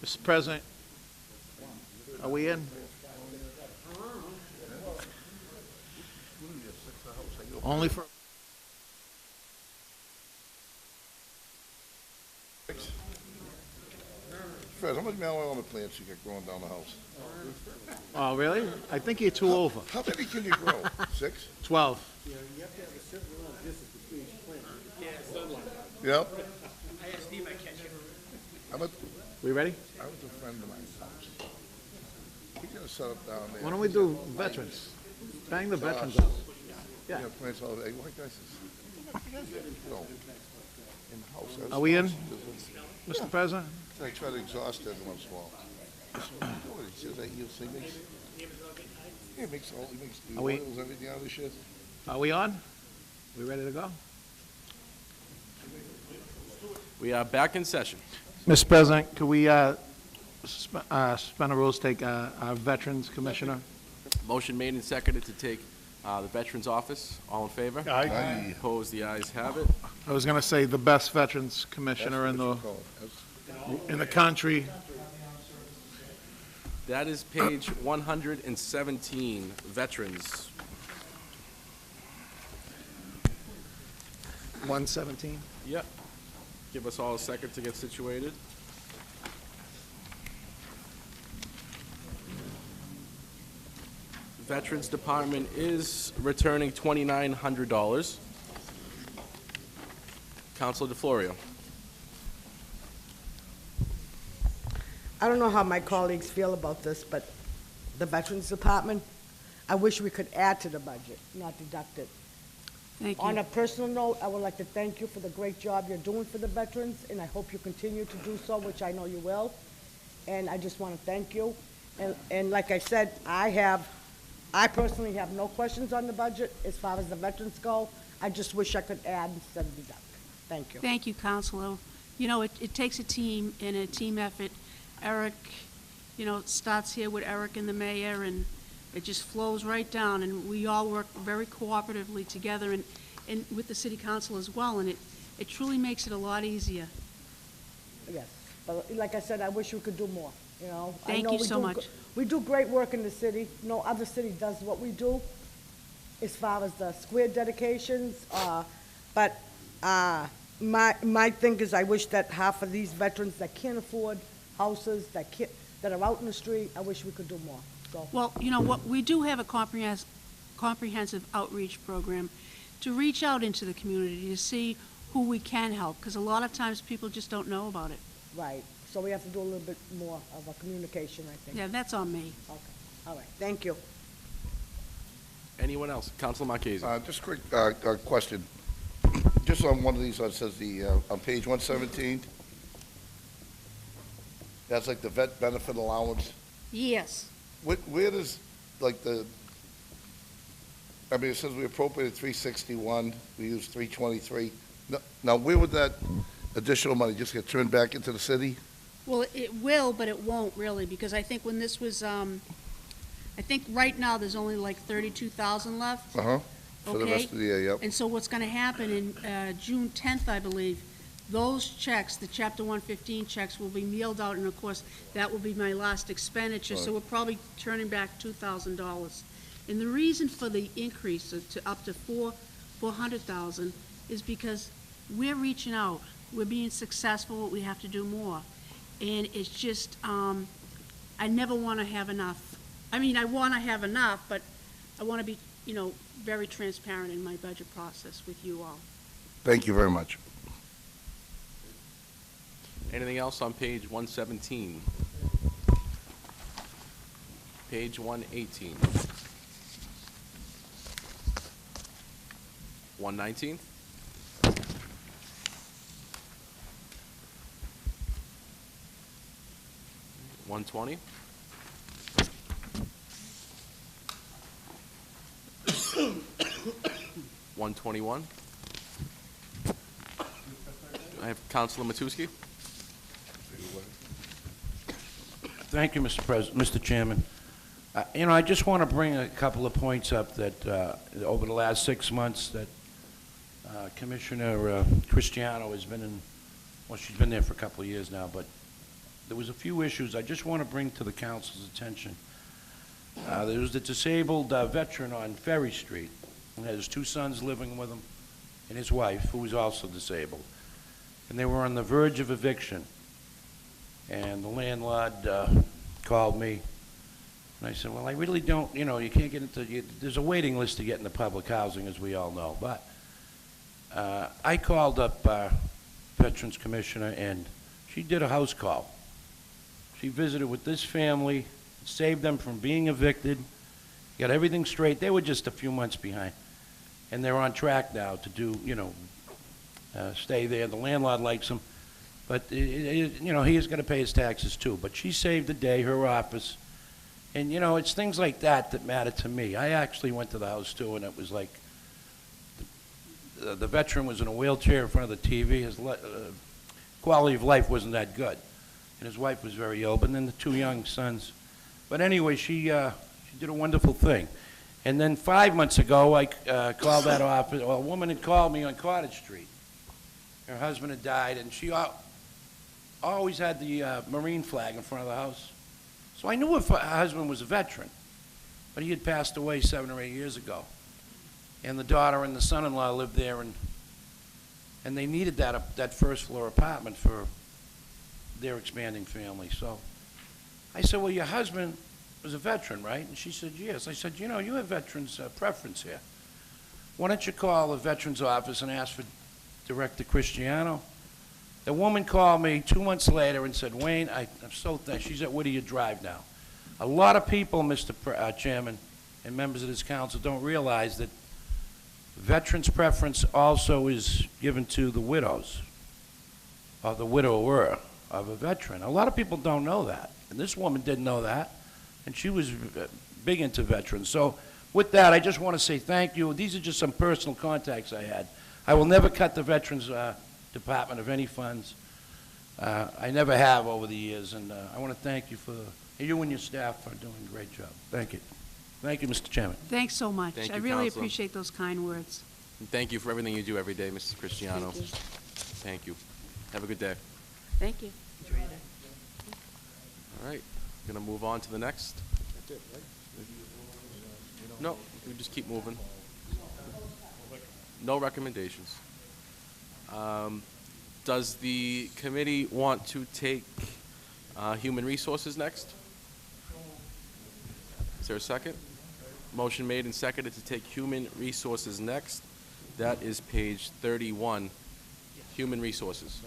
Mr. President, are we in? Only for... Fred, how much marijuana plants you got growing down the house? Oh, really? I think you're two over. How many can you grow? 6? 12. Yep. I asked Steve, I catch you. We ready? I was a friend of mine's house. He's gonna set up down there. Why don't we do veterans? Bang the veterans out. Yeah, plants all day. White guys is, you know, in the house. Are we in, Mr. President? I try to exhaust every once in a while. He says that he makes, he makes the Are we- oils, everything out of the shit. Are we on? We ready to go? We are back in session. Mr. President, could we suspend the rules, take our Veterans Commissioner? Motion made and seconded to take the Veterans Office. All in favor? Aye. Aye. Opposed? The ayes have it. I was going to say the best Veterans Commissioner in the country. That is page 117, Veterans. 117? Yep. Give us all a second to get situated. Veterans Department is returning $2,900. Counselor DeFlorio. I don't know how my colleagues feel about this, but the Veterans Department, I wish we could add to the budget, not deduct it. Thank On you. a personal note, I would like to thank you for the great job you're doing for the veterans, and I hope you continue to do so, which I know you will. And I just want to thank you. And like I said, I personally have no questions on the budget as far as the veterans go. I just wish I could add instead of deduct. Thank you. Thank you, Counselor. You know, it takes a team and a team effort. Eric, you know, it starts here with Eric and the mayor, and it just flows right down, and we all work very cooperatively together and with the city council as well, and it truly makes it a lot easier. Yes, but like I said, I wish we could do more, you know. I Thank know you we so do much. We do great work in the city. No other city does what we do as far as the square dedications, but my thing is I wish that half of these veterans that can't afford houses, that are out in the street, I wish we could do more, so. Well, you know what, we do have a comprehensive outreach program to reach out into the community to see who we can help, because a lot of times people just don't know about it. Right, so we have to do a little bit more of a communication, I think. Yeah, that's on me. Okay, all right, thank you. Anyone else? Counselor Marchese. Just a quick question. Just on one of these, it says on page 117, that's like the vet benefit allowance. Yes. Where does, like, I mean, it says we appropriated 361, we used 323. Now, where would that additional money just get turned back into the city? Well, it will, but it won't really, because I think when this was, I think right now there's only like 32,000 left. Uh-huh, for the Okay? rest of the year, yep. And so what's going to happen in June 10th, I believe, those checks, the Chapter 115 checks, will be mailed out, and of course, that will be my last expenditure, so Right. we're probably turning back $2,000. And the reason for the increase to up to 400,000 is because we're reaching out, we're being successful, we have to do more. And it's just, I never want to have enough. I mean, I want to have enough, but I want to be, you know, very transparent in my budget process with you all. Thank you very much. Anything else on page 117? Page 118. 119? $120? $121? I have Counselor Matusky. Thank you, Mr. Chairman. You know, I just want to bring a couple of points up that over the last 6 months that Commissioner Cristiano has been in, well, she's been there for a couple of years now, but there was a few issues I just want to bring to the council's attention. There was the disabled veteran on Ferry Street, who had his 2 sons living with him, and his wife, who was also disabled. And they were on the verge of eviction. And the landlord called me, and I said, well, I really don't, you can't get into, there's a waiting list to get into public housing, as we all know. But I called up Veterans Commissioner, and she did a house call. She visited with this family, saved them from being evicted, got everything straight. They were just a few months behind. And they're on track now to do, stay there. The landlord likes them. But, he is going to pay his taxes too. But she saved the day, her office. And, it's things like that that matter to me. I actually went to the house too, and it was like the veteran was in a wheelchair in front of the TV. His quality of life wasn't that good. And his wife was very ill, but then the 2 young sons. But anyway, she did a wonderful thing. And then 5 months ago, I called that office. Well, a woman had called me on Cottage Street. Her husband had died, and she always had the Marine flag in front of the house. So I knew her husband was a veteran, but he had passed away 7 or 8 years ago. And the daughter and the son-in-law lived there, and they needed that first-floor apartment for their expanding family. So I said, well, your husband was a veteran, right? And she said, yes. I said, you have veterans preference here. Why don't you call the veterans office and ask for Director Cristiano? The woman called me 2 months later and said, Wayne, I'm so thankful. She's at Whittier Drive now. A lot of people, Mr. Chairman, and members of this council don't realize that veterans preference also is given to the widows, or the widower of a veteran. A lot of people don't know that, and this woman didn't know that, and she was big into veterans. So with that, I just want to say thank you. These are just some personal contacts I had. I will never cut the Veterans Department of any funds. I never have over the years, and I want to thank you you and your staff for doing a great job. Thank you. Thank you, Mr. Chairman. Thanks so much. Thank I you, really Counselor. appreciate those kind words. And thank you for everything you do every day, Mrs. Cristiano. Thank you. Thank you. Have a good day. Thank you. All right, gonna move on to the next. No, we just keep moving. No recommendations. Does the committee want to take Human Resources next? Is there a second? Motion made and seconded to take Human Resources next. That is page 31, Human Resources.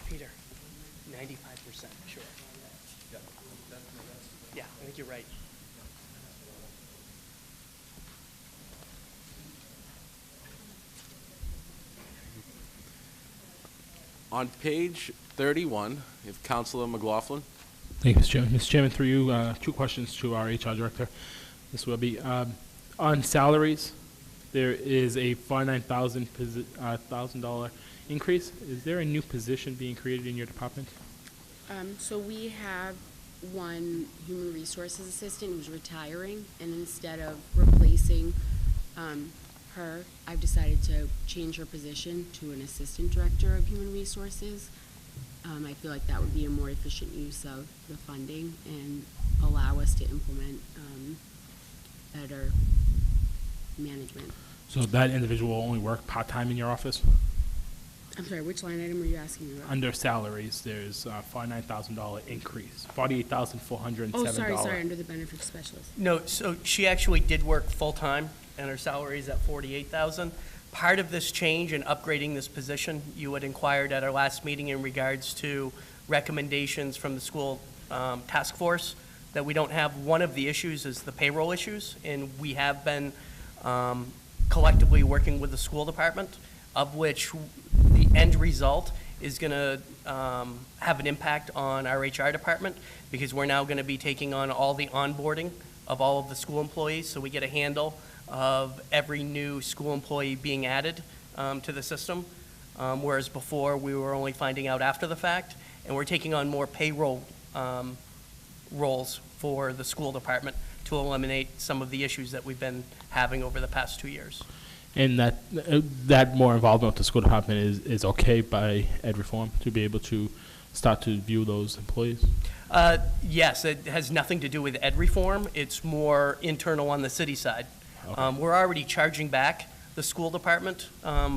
Peter, 95%, sure. Yeah, I think you're right. On page 31, you have Councilor McLaughlin. Thank you, Mr. Chairman. Mr. Chairman, through you, 2 questions to our HR director. This will be on salaries. There is a $49,000 increase. Is there a new position being created in your department? So we have one human resources assistant who's retiring, and instead of replacing her, I've decided to change her position to an assistant director of human resources. I feel like that would be a more efficient use of the funding and allow us to implement better management. So that individual will only work part-time in your office? I'm sorry, which line item were you asking me about? Under salaries, there's a $49,000 increase, $48,407. Oh, sorry, under the benefits specialist. No, so she actually did work full-time, and her salary is at $48,000. Part of this change in upgrading this position, you had inquired at our last meeting in regards to recommendations from the school task force, that we don't have. One of the issues is the payroll issues, and we have been collectively working with the school department, of which the end result is going to have an impact on our HR department, because we're now going to be taking on all the onboarding of all of the school employees, so we get a handle of every new school employee being added to the system, whereas before we were only finding out after the fact, and we're taking on more payroll roles for the school department to eliminate some of the issues that we've been having over the past 2 years. And that more involvement with the school department is okay by ed reform to be able to start to view those employees? Yes, it has nothing to do with ed reform. It's more internal on the city side. Okay. We're already charging back the school department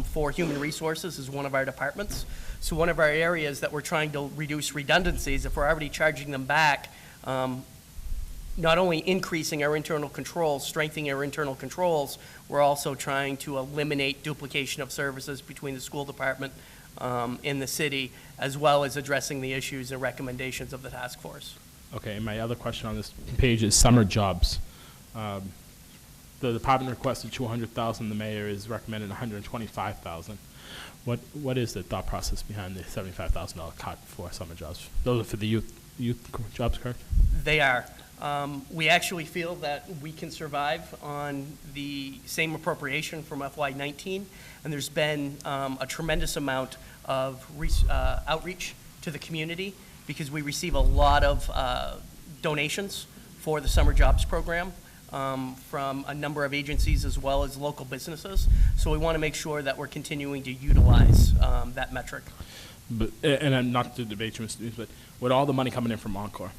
for human resources as one of our departments. So one of our areas that we're trying to reduce redundancies, if we're already charging them back, not only increasing our internal controls, strengthening our internal controls, we're also trying to eliminate duplication of services between the school department in the city, as well as addressing the issues and recommendations of the task force. Okay, and my other question on this page is summer jobs. The department requested $200,000, the mayor is recommending $125,000. What is the thought process behind the $75,000 cut for summer jobs? Those are for the youth jobs, correct? They are. We actually feel that we can survive on the same appropriation from FY19, and there's been a tremendous amount of outreach to the community because we receive a lot of donations for the summer jobs program from a number of agencies as well as local businesses. So we want to make sure that we're continuing to utilize that metric. But, and I'm not to debate you, Mr. Dees, but with all the money coming in from Encore,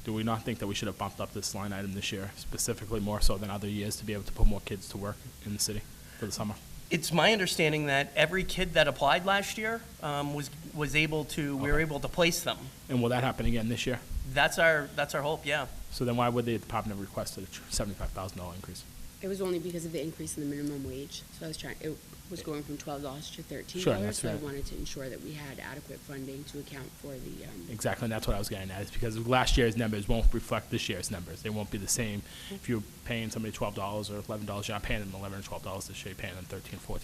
do we not think that we should have bumped up this line item this year, specifically more so than other years, to be able to put more kids to work in the city for the summer? It's my understanding that every kid that applied last year was able to, we were able to place them. And will that happen again this year? That's our hope, yeah. So then why would the department have requested a $75,000 increase? It was only because of the increase in the minimum wage. So I was it was going from $12 to $13. Sure, that's so right. I wanted to ensure that we had adequate funding to account for the. Exactly, and that's what I was getting at, is because last year's numbers won't reflect this year's numbers. They won't be the same. If you're paying somebody $12 or $11, you're not paying them $11 or $12 this year, you're paying them $13, $14.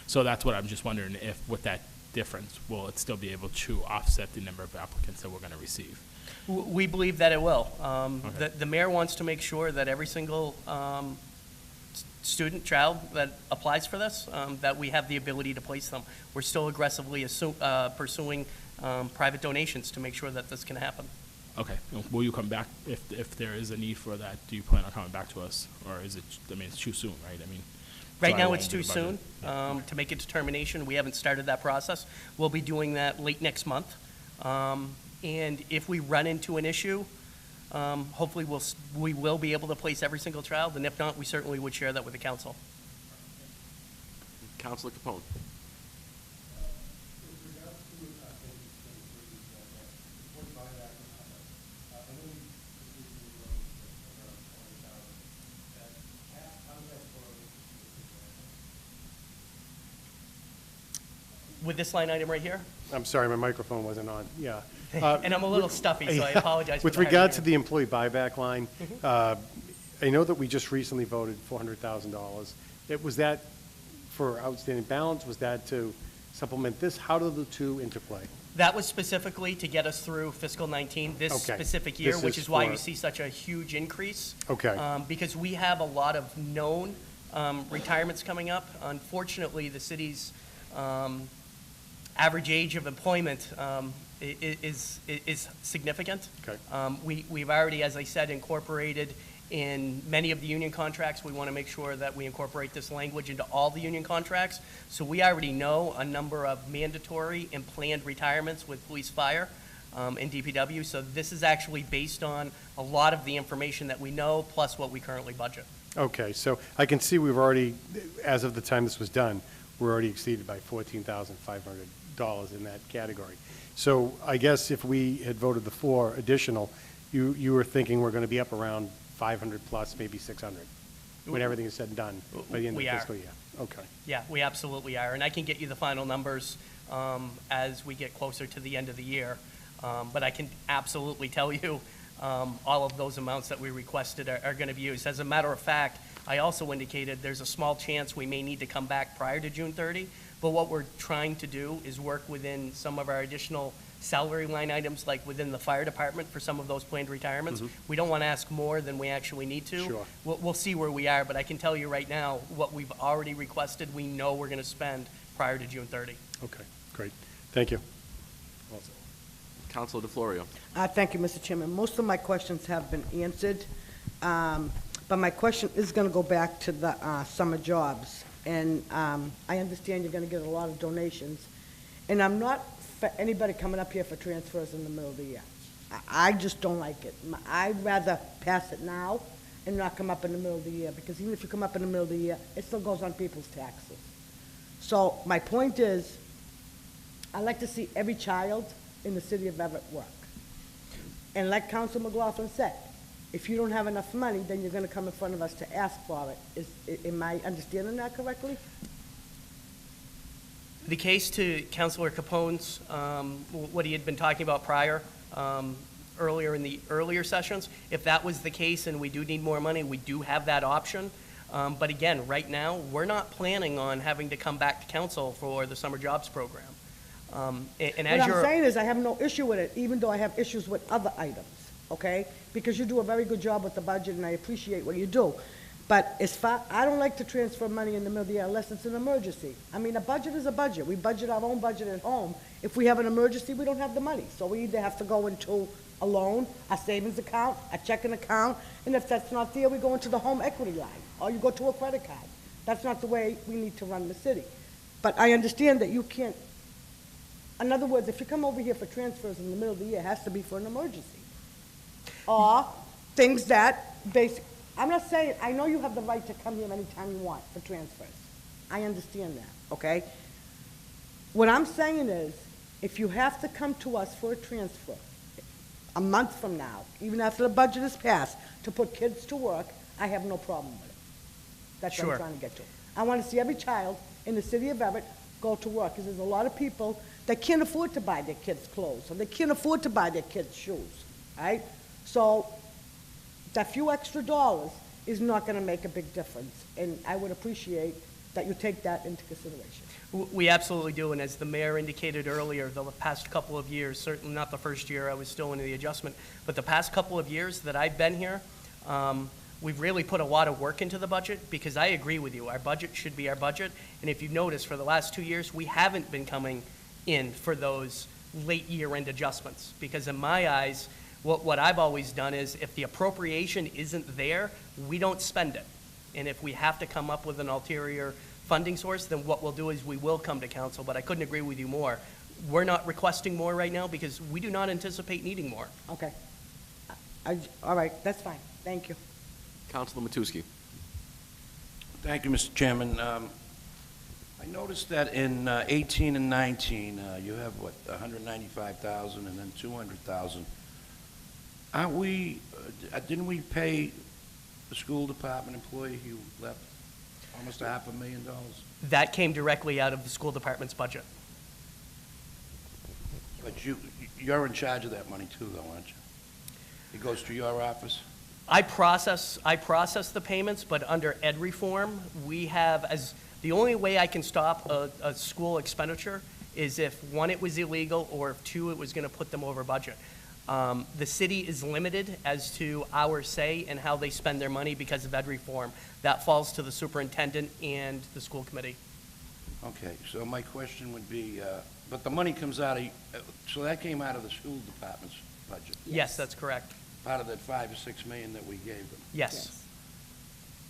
So that's what I'm just wondering, if with that difference, will it still be able to offset the number of applicants that we're going to receive? We believe that it will. Okay. The mayor wants to make sure that every single student, child that applies for this, that we have the ability to place them. We're still aggressively pursuing private donations to make sure that this can happen. Okay, will you come back if there is a need for that? Do you plan on coming back to us, or is it? I mean, it's too soon, right? I mean, Right July now, 1 it's into too the soon budget. to make a determination. We haven't started that process. We'll be doing that late next month. And if we run into an issue, hopefully we will be able to place every single child, and if not, we certainly would share that with the council. Councilor Capone. With this line item right here? I'm sorry, my microphone wasn't on, yeah. And I'm a little stuffy, so I apologize for With the hard regard to hearing. the employee buyback line, I know that we just recently voted $400,000. Was that for outstanding balance? Was that to supplement this? How do the two interplay? That was specifically to get us through fiscal 19, this Okay. specific year, This which is is why for- you see such a huge increase. Okay. Because we have a lot of known retirements coming up. Unfortunately, the city's average age of employment is significant. Okay. We've already, as I said, incorporated in many of the union contracts. We want to make sure that we incorporate this language into all the union contracts. So we already know a number of mandatory and planned retirements with police, fire, and DPW. So this is actually based on a lot of the information that we know, plus what we currently budget. Okay, so I can see we've already, as of the time this was done, we're already exceeded by $14,500 in that category. So I guess if we had voted the 4 additional, you were thinking we're going to be up around 500 plus, maybe 600, when everything is said and done by the end of We the are. fiscal year? Okay. Yeah, we absolutely are. And I can get you the final numbers as we get closer to the end of the year. But I can absolutely tell you all of those amounts that we requested are going to be used. As a matter of fact, I also indicated there's a small chance we may need to come back prior to June 30. But what we're trying to do is work within some of our additional salary line items like within the fire department for some of those planned retirements. We don't want to ask more than we actually need to. Sure. We'll see where we are, but I can tell you right now, what we've already requested, we know we're going to spend prior to June 30. Okay, great. Thank you. Councilor DeFlorio. Thank you, Mr. Chairman. Most of my questions have been answered, but my question is going to go back to the summer jobs. And I understand you're going to get a lot of donations, and I'm not for anybody coming up here for transfers in the middle of the year. I just don't like it. I'd rather pass it now and not come up in the middle of the year, because even if you come up in the middle of the year, it still goes on people's taxes. So my point is, I'd like to see every child in the city of Everett work. And like Council McLaughlin said, if you don't have enough money, then you're going to come in front of us to ask for it. Am I understanding that correctly? The case to Councilor Capone's, what he had been talking about prior, earlier in the earlier sessions, if that was the case and we do need more money, we do have that option. But again, right now, we're not planning on having to come back to council for the summer jobs program. And as What you're... I'm saying is I have no issue with it, even though I have issues with other items, okay? Because you do a very good job with the budget, and I appreciate what you do. But I don't like to transfer money in the middle of the year unless it's an emergency. I mean, a budget is a budget. We budget our own budget at home. If we have an emergency, we don't have the money. So we either have to go into a loan, a savings account, a checking account, and if that's not there, we go into the home equity line, or you go to a credit card. That's not the way we need to run the city. But I understand that you can't. In other words, if you come over here for transfers in the middle of the year, it has to be for an emergency. Or things that I'm not saying, I know you have the right to come here anytime you want for transfers. I understand that, okay? What I'm saying is, if you have to come to us for a transfer a month from now, even after the budget is passed, to put kids to work, I have no problem with it. That's what Sure. I'm trying to get to. I want to see every child in the city of Everett go to work, because there's a lot of people that can't afford to buy their kids clothes, or they can't afford to buy their kids shoes, right? So that few extra dollars is not going to make a big difference, and I would appreciate that you take that into consideration. We absolutely do, and as the mayor indicated earlier, the past couple of years, certainly not the first year, I was still in the adjustment, but the past couple of years that I've been here, we've really put a lot of work into the budget, because I agree with you, our budget should be our budget, and if you've noticed, for the last 2 years, we haven't been coming in for those late year-end adjustments, because in my eyes, what I've always done is, if the appropriation isn't there, we don't spend it. And if we have to come up with an ulterior funding source, then what we'll do is we will come to council, but I couldn't agree with you more. We're not requesting more right now because we do not anticipate needing more. Okay. All right, that's fine. Thank you. Councilor Matusky. Thank you, Mr. Chairman. I noticed that in 18 and 19, you have, what, 195,000 and then 200,000. Aren't we, didn't we pay the school department employee who left almost $500,000? That came directly out of the school department's budget. But you're in charge of that money too, though, aren't you? It goes through your office? I process the payments, but under ed reform, we have, as the only way I can stop a school expenditure is if, one, it was illegal, or if, two, it was going to put them over budget. The city is limited as to our say in how they spend their money because of ed reform. That falls to the superintendent and the school committee. Okay, so my question would be, but the money comes out of, so that came out of the school department's budget? Yes, that's correct. Part of that $5 or $6 million that we gave them? Yes.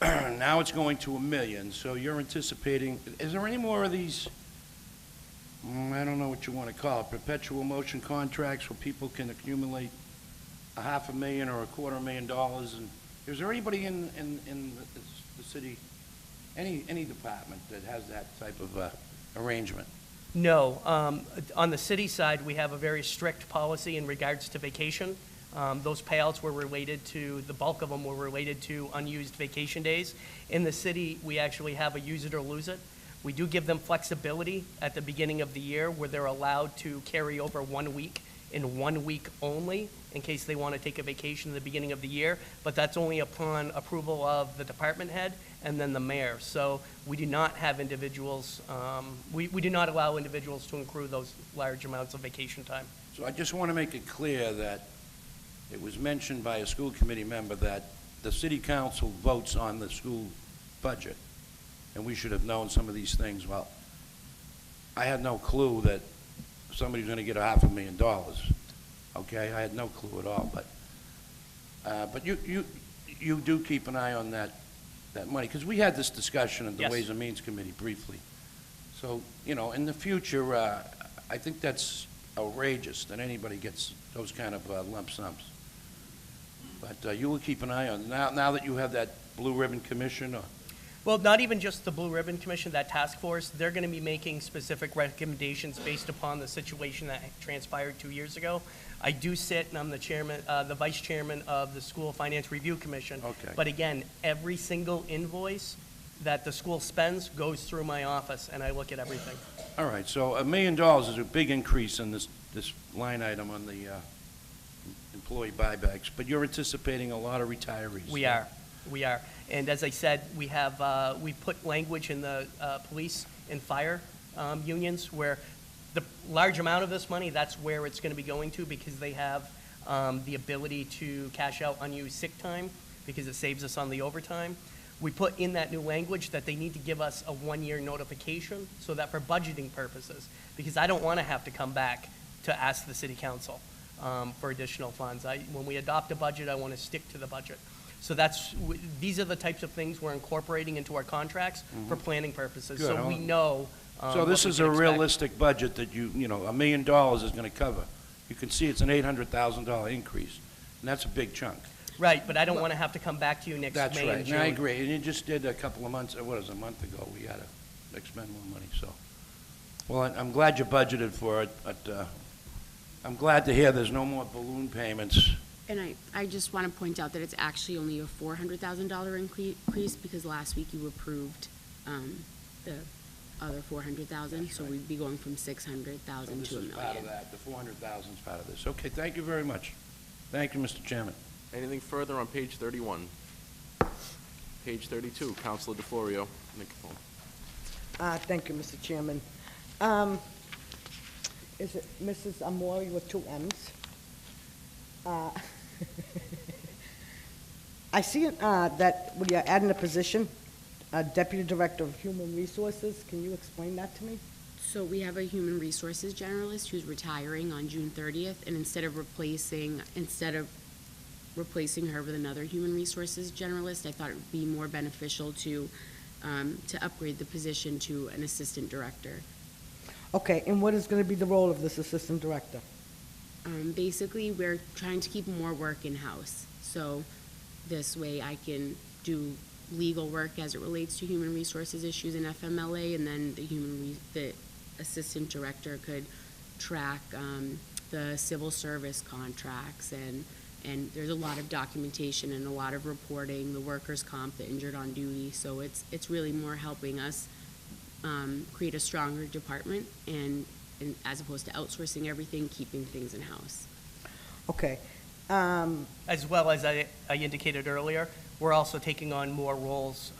Now it's going to $1 million, so you're anticipating, is there any more of these, I don't know what you want to call it, perpetual motion contracts where people can accumulate $500,000 or $250,000? And is there anybody in the city, any department that has that type of arrangement? No. On the city side, we have a very strict policy in regards to vacation. Those payouts were related to, the bulk of them were related to unused vacation days. In the city, we actually have a use it or lose it. We do give them flexibility at the beginning of the year where they're allowed to carry over 1 week in 1 week only in case they want to take a vacation in the beginning of the year, but that's only upon approval of the department head and then the mayor. So we do not have individuals, we do not allow individuals to accrue those large amounts of vacation time. So I just want to make it clear that it was mentioned by a school committee member that the city council votes on the school budget, and we should have known some of these things. Well, I had no clue that somebody's going to get $500,000, okay? I had no clue at all, but you do keep an eye on that money, because we had this discussion in the Yes. Ways and Means Committee briefly. So, you know, in the future, I think that's outrageous that anybody gets those kind of lump sums. But you will keep an eye on it. Now that you have that Blue Ribbon Commission, or Well, not even just the Blue Ribbon Commission, that task force, they're going to be making specific recommendations based upon the situation that transpired 2 years ago. I do sit, and I'm the chairman, the vice chairman of the School Finance Review Commission. Okay. But again, every single invoice that the school spends goes through my office, and I look at everything. all right, so $1 million is a big increase in this line item on the employee buybacks, but you're anticipating a lot of retirees. We are. And as I said, we have, we put language in the police and fire unions where the large amount of this money, that's where it's going to be going to, because they have the ability to cash out unused sick time because it saves us on the overtime. We put in that new language that they need to give us a 1-year notification so that for budgeting purposes, because I don't want to have to come back to ask the city council for additional funds. When we adopt a budget, I want to stick to the budget. So these are the types of things we're incorporating into our contracts for planning purposes. Good. So we know. So this what we is can a expect. realistic budget that you know, $1 million is going to cover. You can see it's an $800,000 increase, and that's a big chunk. Right, but I don't want to have to come back to you next That's May right, and and I June. agree, and you just did a couple of months, what was it, a month ago, we had to expend more money, so. Well, I'm glad you budgeted for it, but I'm glad to hear there's no more balloon payments. And I just want to point out that it's actually only a $400,000 increase because last week you approved the other $400,000, so we'd be going from $600,000 So this to $1 is million. part of that, the 400,000 is part of this. Okay, thank you very much. Thank you, Mr. Chairman. Anything further on page 31? Page 32, Counselor DeFlorio, microphone. Thank you, Mr. Chairman. Is it Mrs. Amori with 2 M's? I see that when you're adding a position, Deputy Director of Human Resources. Can you explain that to me? So we have a human resources generalist who's retiring on June 30th, and instead of replacing her with another human resources generalist, I thought it would be more beneficial to upgrade the position to an assistant director. Okay, and what is going to be the role of this Assistant Director? Basically, we're trying to keep more work in-house, so this way I can do legal work as it relates to human resources issues in FMLA, and then the assistant director could track the civil service contracts, and there's a lot of documentation and a lot of reporting, the workers' comp, the injured on duty, so it's really more helping us create a stronger department and as opposed to outsourcing everything, keeping things in-house. Okay. As well as I indicated earlier, we're also taking on more roles,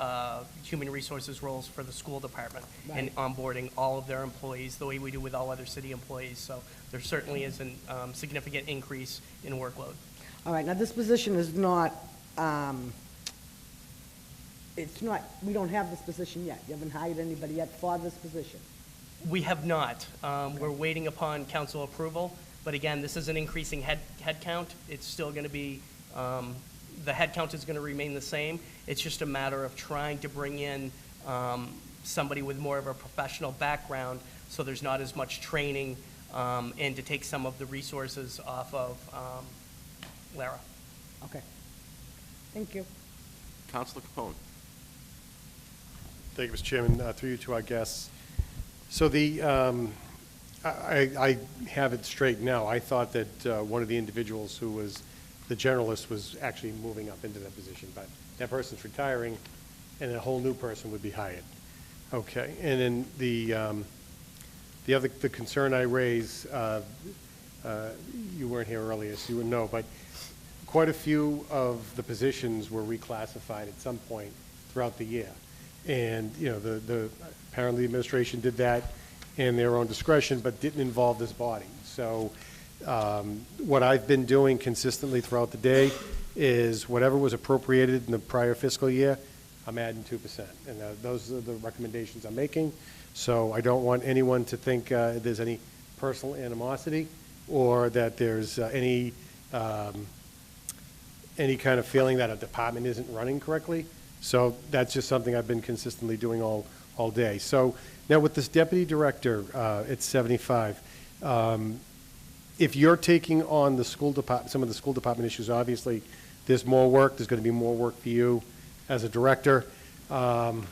human resources roles for the school department and onboarding all of their employees the way we do with all other city employees. So there certainly is a significant increase in workload. All right, now this position is not, we don't have this position yet. You haven't hired anybody yet for this position. We have not. We're waiting upon council approval, but again, this is an increasing head count. It's still going to be, the head count is going to remain the same. It's just a matter of trying to bring in somebody with more of a professional background so there's not as much training and to take some of the resources off of Lara. Okay. Thank you. Counselor Capone. Thank you, Mr. Chairman. Through you to our guests. So I have it straight now. I thought that one of the individuals who was the generalist was actually moving up into that position, but that person's retiring, and a whole new person would be hired. Okay, and then the concern I raise, you weren't here earlier, so you wouldn't know, but quite a few of the positions were reclassified at some point throughout the year. And, you know, apparently the administration did that in their own discretion, but didn't involve this body. So What I've been doing consistently throughout the day is whatever was appropriated in the prior fiscal year, I'm adding 2%. And those are the recommendations I'm making. So I don't want anyone to think there's any personal animosity or that there's any kind of feeling that a department isn't running correctly. So that's just something I've been consistently doing all day. So now with this deputy director, it's 75. If you're taking on the school department, some of the school department issues, obviously, there's more work. There's going to be more work for you as a director. That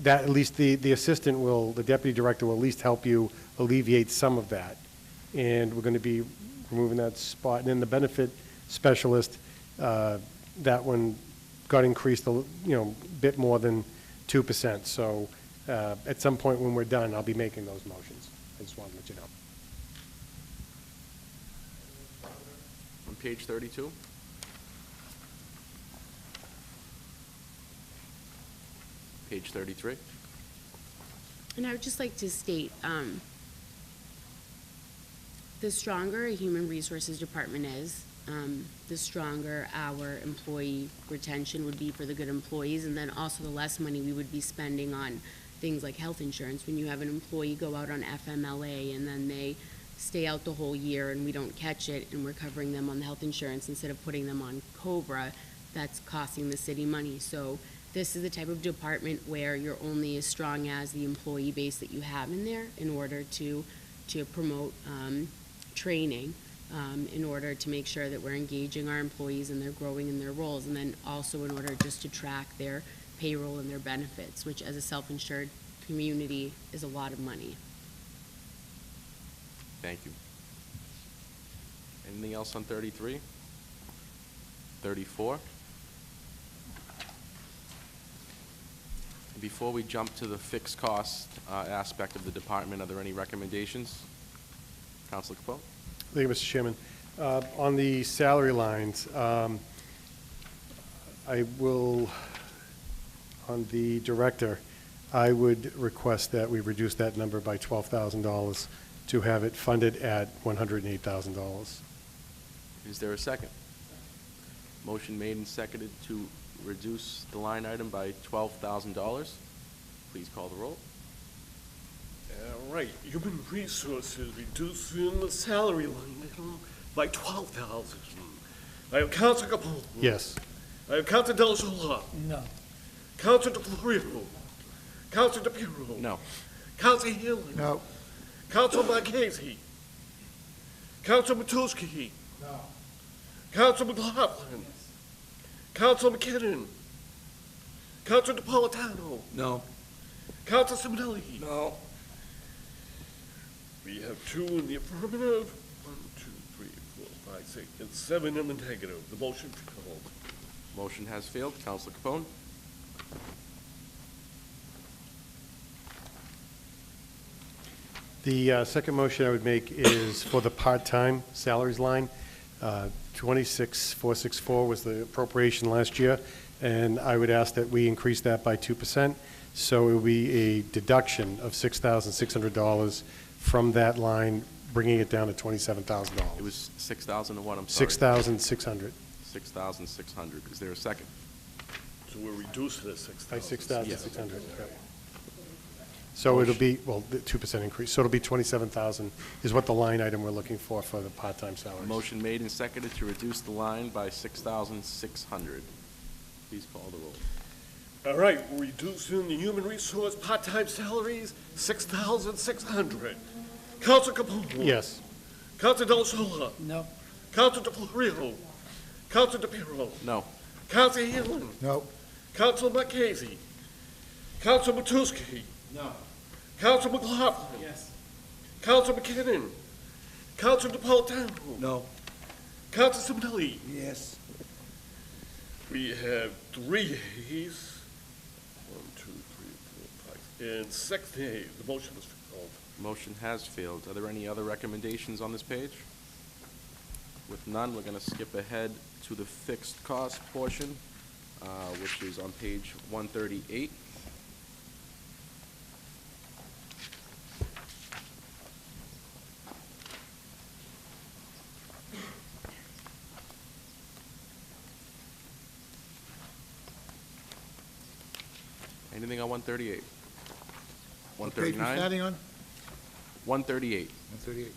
at least the assistant will, the deputy director will at least help you alleviate some of that. And we're going to be removing that spot. And then the benefit specialist, that one got increased a bit more than 2%. So at some point when we're done, I'll be making those motions. I just wanted to let you know. On page 32. Page 33. And I would just like to state, the stronger a human resources department is, the stronger our employee retention would be for the good employees, and then also the less money we would be spending on things like health insurance. When you have an employee go out on FMLA and then they stay out the whole year and we don't catch it and we're covering them on the health insurance instead of putting them on COBRA, that's costing the city money. So this is the type of department where you're only as strong as the employee base that you have in there in order to promote training, in order to make sure that we're engaging our employees and they're growing in their roles, and then also in order just to track their payroll and their benefits, which as a self-insured community is a lot of money. Thank you. Anything else on 33? 34? Before we jump to the fixed cost aspect of the department, are there any recommendations? Councilor Capone? Thank you, Mr. Chairman. On the salary lines, I will, on the director, I would request that we reduce that number by $12,000 to have it funded at $108,000. Is there a second? Motion made and seconded to reduce the line item by $12,000. Please call the roll. All right, human resources reducing the salary line item by $12,000. I have Councilor Capone. Yes. I have Councilor Del Sola. No. Councilor DeFlorio. Councilor DePiero. No. Councilor Healy. No. Councilor Marchese. Councilor Matusky. No. Councilor McLaughlin. Councilor McKinnon. Councilor Napolitano. No. Councilor Simonelli. No. We have 2 in the affirmative, 1, 2, 3, 4, 5, 6, and 7 in the negative. The motion failed. Motion has failed. Councilor Capone? The second motion I would make is for the part-time salaries line. 26,464 was the appropriation last year, and I would ask that we increase that by 2%. So it will be a deduction of $6,600 from that line, bringing it down to $27,000. It was 6,000 and what? I'm sorry. 6,600. 6,600. Is there a second? So we're reducing it 6,000. By 6,600, yep. So it'll be, well, the 2% increase. So it'll be 27,000 is what the line item we're looking for the part-time salaries. Motion made and seconded to reduce the line by 6,600. Please call the roll. All right, we're reducing the human resource part-time salaries, 6,600. Councilor Capone. Yes. Councilor Del Sola. No. Councilor DeFlorio. Councilor DePiero. No. Councilor Healy. No. Councilor Marchese. Councilor Matusky. No. Councilor McLaughlin. Yes. Councilor McKinnon. Councilor Napolitano. No. Councilor Simonelli. Yes. We have 3 yeas. 1, 2, 3, 4, 5, and 6 nays. The motion is failed. Motion has failed. Are there any other recommendations on this page? With none, we're going to skip ahead to the fixed cost portion, which is on page 138. Anything on 138? What page we 139? starting on? 138. 138.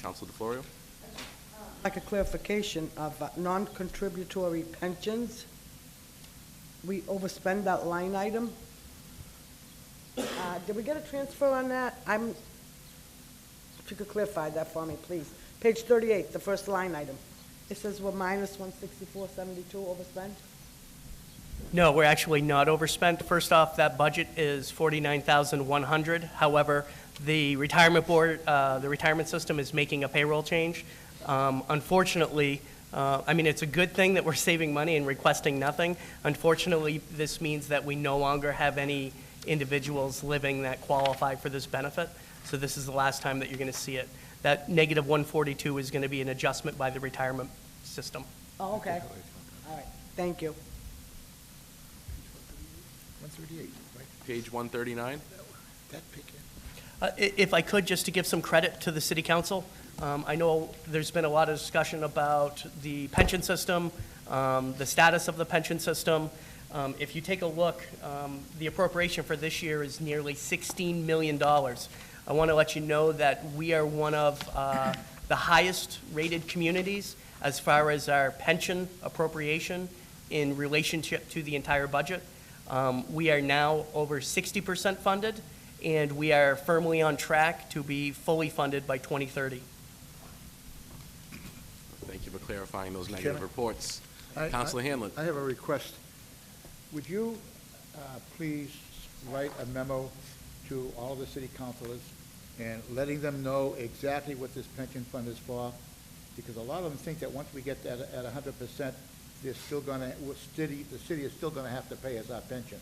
Council DeFlorio? Like a clarification of non-contributory pensions. We overspend that line item. Did we get a transfer on that? If you could clarify that for me, please. Page 38, the first line item. It says we're minus 164.72 overspent. No, we're actually not overspent. First off, that budget is $49,100. However, the retirement board, the retirement system is making a payroll change. Unfortunately, I mean, it's a good thing that we're saving money and requesting nothing. Unfortunately, this means that we no longer have any individuals living that qualify for this benefit. So this is the last time that you're going to see it. That negative 142 is going to be an adjustment by the retirement system. Oh, okay. All right, thank you. 138, right? Page 139? That pick it. If I could, just to give some credit to the city council, I know there's been a lot of discussion about the pension system, the status of the pension system. If you take a look, the appropriation for this year is nearly $16 million. I want to let you know that we are one of the highest rated communities as far as our pension appropriation in relationship to the entire budget. We are now over 60% funded, and we are firmly on track to be fully funded by 2030. Thank you for clarifying those Mr. negative Chairman? reports. I- Councilor Hanlon? I have a request. Would you please write a memo to all the city councilors and letting them know exactly what this pension fund is for? Because a lot of them think that once we get that at 100%, they're still gonna, the city is still gonna have to pay us our pension.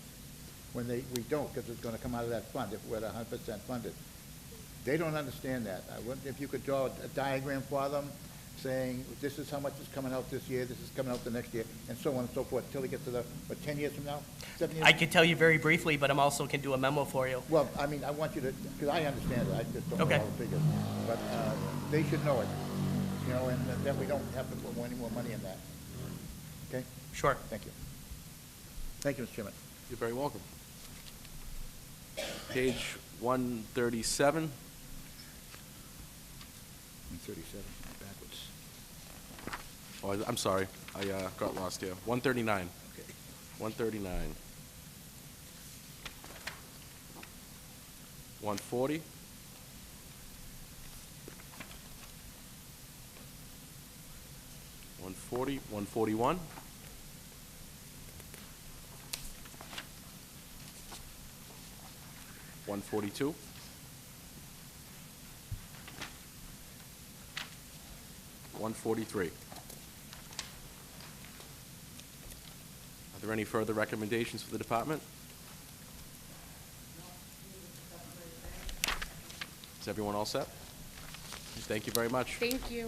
When we don't, because it's gonna come out of that fund if we're at 100% funded. They don't understand that. I wonder if you could draw a diagram for them saying, this is how much is coming out this year, this is coming out the next year, and so on and so forth, until we get to the, 10 years from now? 7 years? I could tell you very briefly, but I'm also can do a memo for you. Well, I mean, I want you to, because I understand it, I just don't know Okay. all the figures. But they should know it, and that we don't have to put any more money in that. Okay? Sure. Thank you. Thank you, Mr. Chairman. You're very welcome. Page 137. 137, backwards. Oh, I'm sorry. I got lost here. 139. Okay. 139. 140. 140, 141. 142. 143. Are there any further recommendations for the department? Is everyone all set? Thank you very much. Thank you.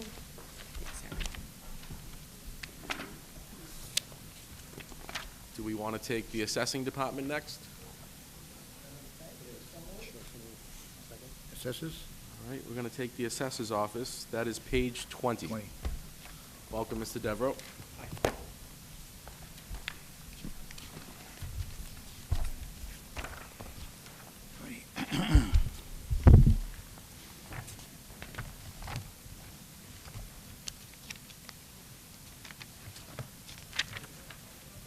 Do we want to take the assessing department next? Assessors? All right, we're going to take the assessor's office. That is page 20. Welcome, Mr. Devereaux.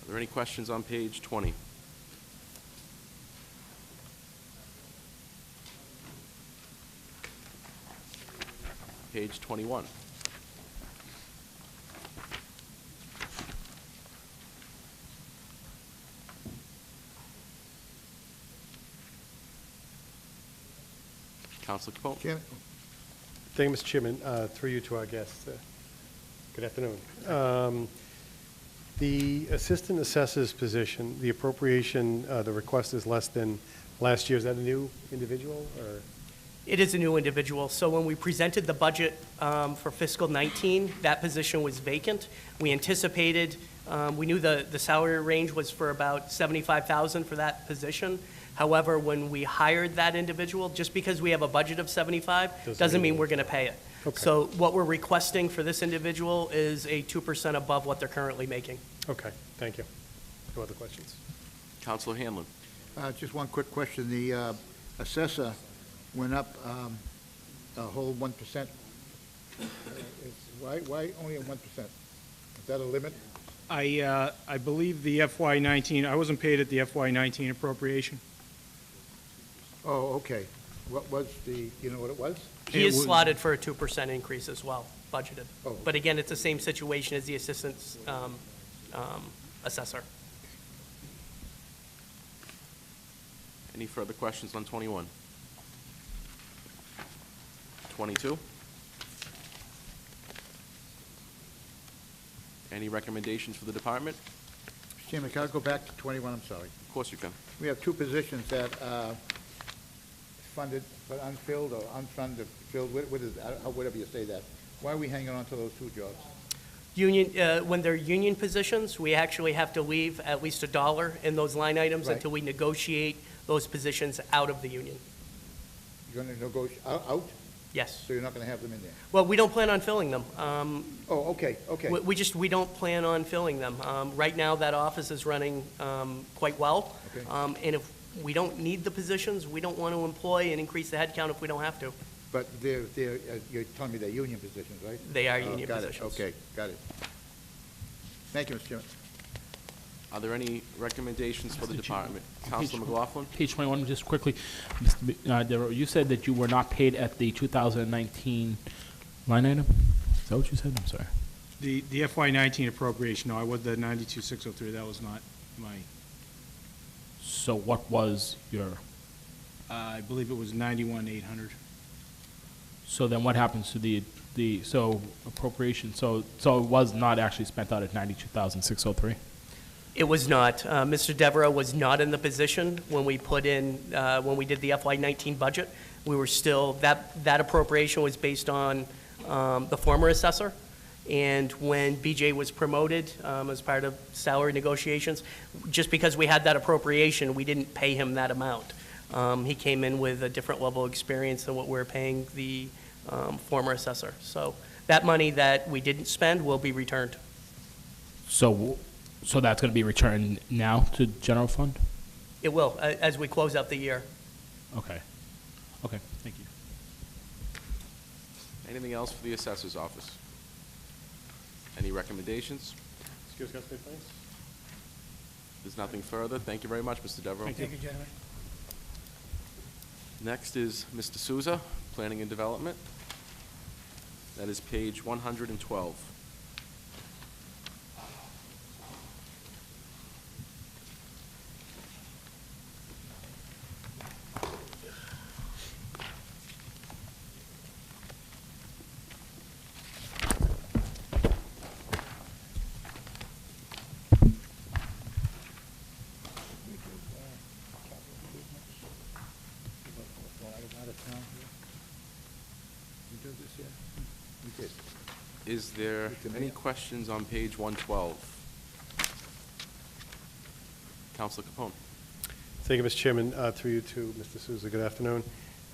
Are there any questions on page 20? Page 21. Councilor Capone. Thank you, Mr. Chairman. Through you to our guests. Good afternoon. The assistant assessor's position, the appropriation, the request is less than last year. Is that a new individual, or? It is a new individual. So when we presented the budget for fiscal 19, that position was vacant. We anticipated, we knew the salary range was for about $75,000 for that position. However, when we hired that individual, just because we have a budget of 75 doesn't mean we're going to pay it. Okay. So what we're requesting for this individual is a 2% above what they're currently making. Okay, thank you. No other questions? Counselor Hanlon. Just one quick question. The assessor went up a whole 1%. Why only a 1%? Is that a limit? I believe the FY19, I wasn't paid at the FY19 appropriation. Oh, okay. What was you know what it was? He is slotted for a 2% increase as well, budgeted. Oh. But again, it's the same situation as the assistant assessor. Any further questions on 21? 22? Any recommendations for the department? Mr. Chairman, can I go back to 21? I'm sorry. Of course you can. We have two positions that are funded but unfilled or unfunded, filled, whatever you say that. Why are we hanging on to those two jobs? Union, when they're union positions, we actually have to leave at least $1 in those line items Right. until we negotiate those positions out of the union. You're going to negotiate out? Yes. So you're not going to have them in there? Well, we don't plan on filling them. Oh, okay, okay. We don't plan on filling them. Right now, that office is running quite well. Okay. And if we don't need the positions, we don't want to employ and increase the headcount if we don't have to. But you're telling me they're union positions, right? They are union got positions. It. Okay, got it. Thank you, Mr. Chairman. Are there any recommendations for the department? Counselor Page- McLaughlin? Page 21, just quickly. Mr. Darrow, you said that you were not paid at the 2019 line item? Is that what you said? I'm sorry. The FY19 appropriation, no, I was the 92,603, that was not my, So what was your, I believe it was 91,800. so then what happens to so appropriation, so it was not actually spent out at 92,603? It was not. Mr. Devereaux was not in the position when we put in, when we did the FY19 budget. We were still, that appropriation was based on the former assessor. And when BJ was promoted as part of salary negotiations, just because we had that appropriation, we didn't pay him that amount. He came in with a different level of experience than what we're paying the former assessor. So that money that we didn't spend will be returned. So that's going to be returned now to general fund? It will, as we close out the year. Okay. Okay, thank you. Anything else for the assessor's office? Any recommendations? Excuse me, please. There's nothing further. Thank you very much, Mr. Devereaux. Thank you, gentlemen. Next is Mr. Souza, Planning and Development. That is page 112. Is there any questions on page 112? Counselor Capone. Thank you, Mr. Chairman. Through you to Mr. Souza, good afternoon.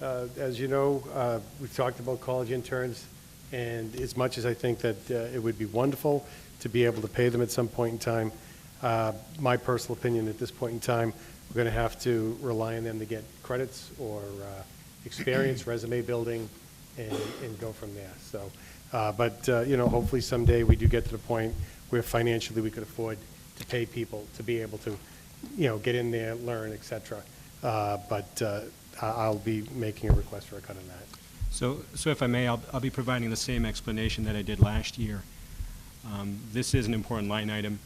As you know, we've talked about college interns, and as much as I think that it would be wonderful to be able to pay them at some point in time, my personal opinion at this point in time, we're going to have to rely on them to get credits or experience, resume building, and go from there. So, hopefully someday we do get to the point where financially we could afford to pay people to be able to, get in there, learn, et cetera. I'll be making a request for a cut on that. So if I may, I'll be providing the same explanation that I did last year. This is an important line item.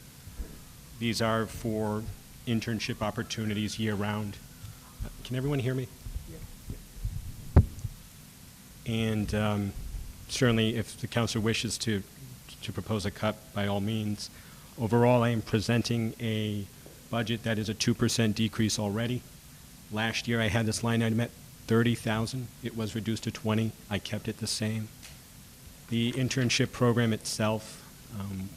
These are for internship opportunities year-round. Can everyone hear me? And certainly, if the council wishes to propose a cut, by all means. Overall, I am presenting a budget that is a 2% decrease already. Last year, I had this line item at 30,000. It was reduced to 20. I kept it the same. The internship program itself,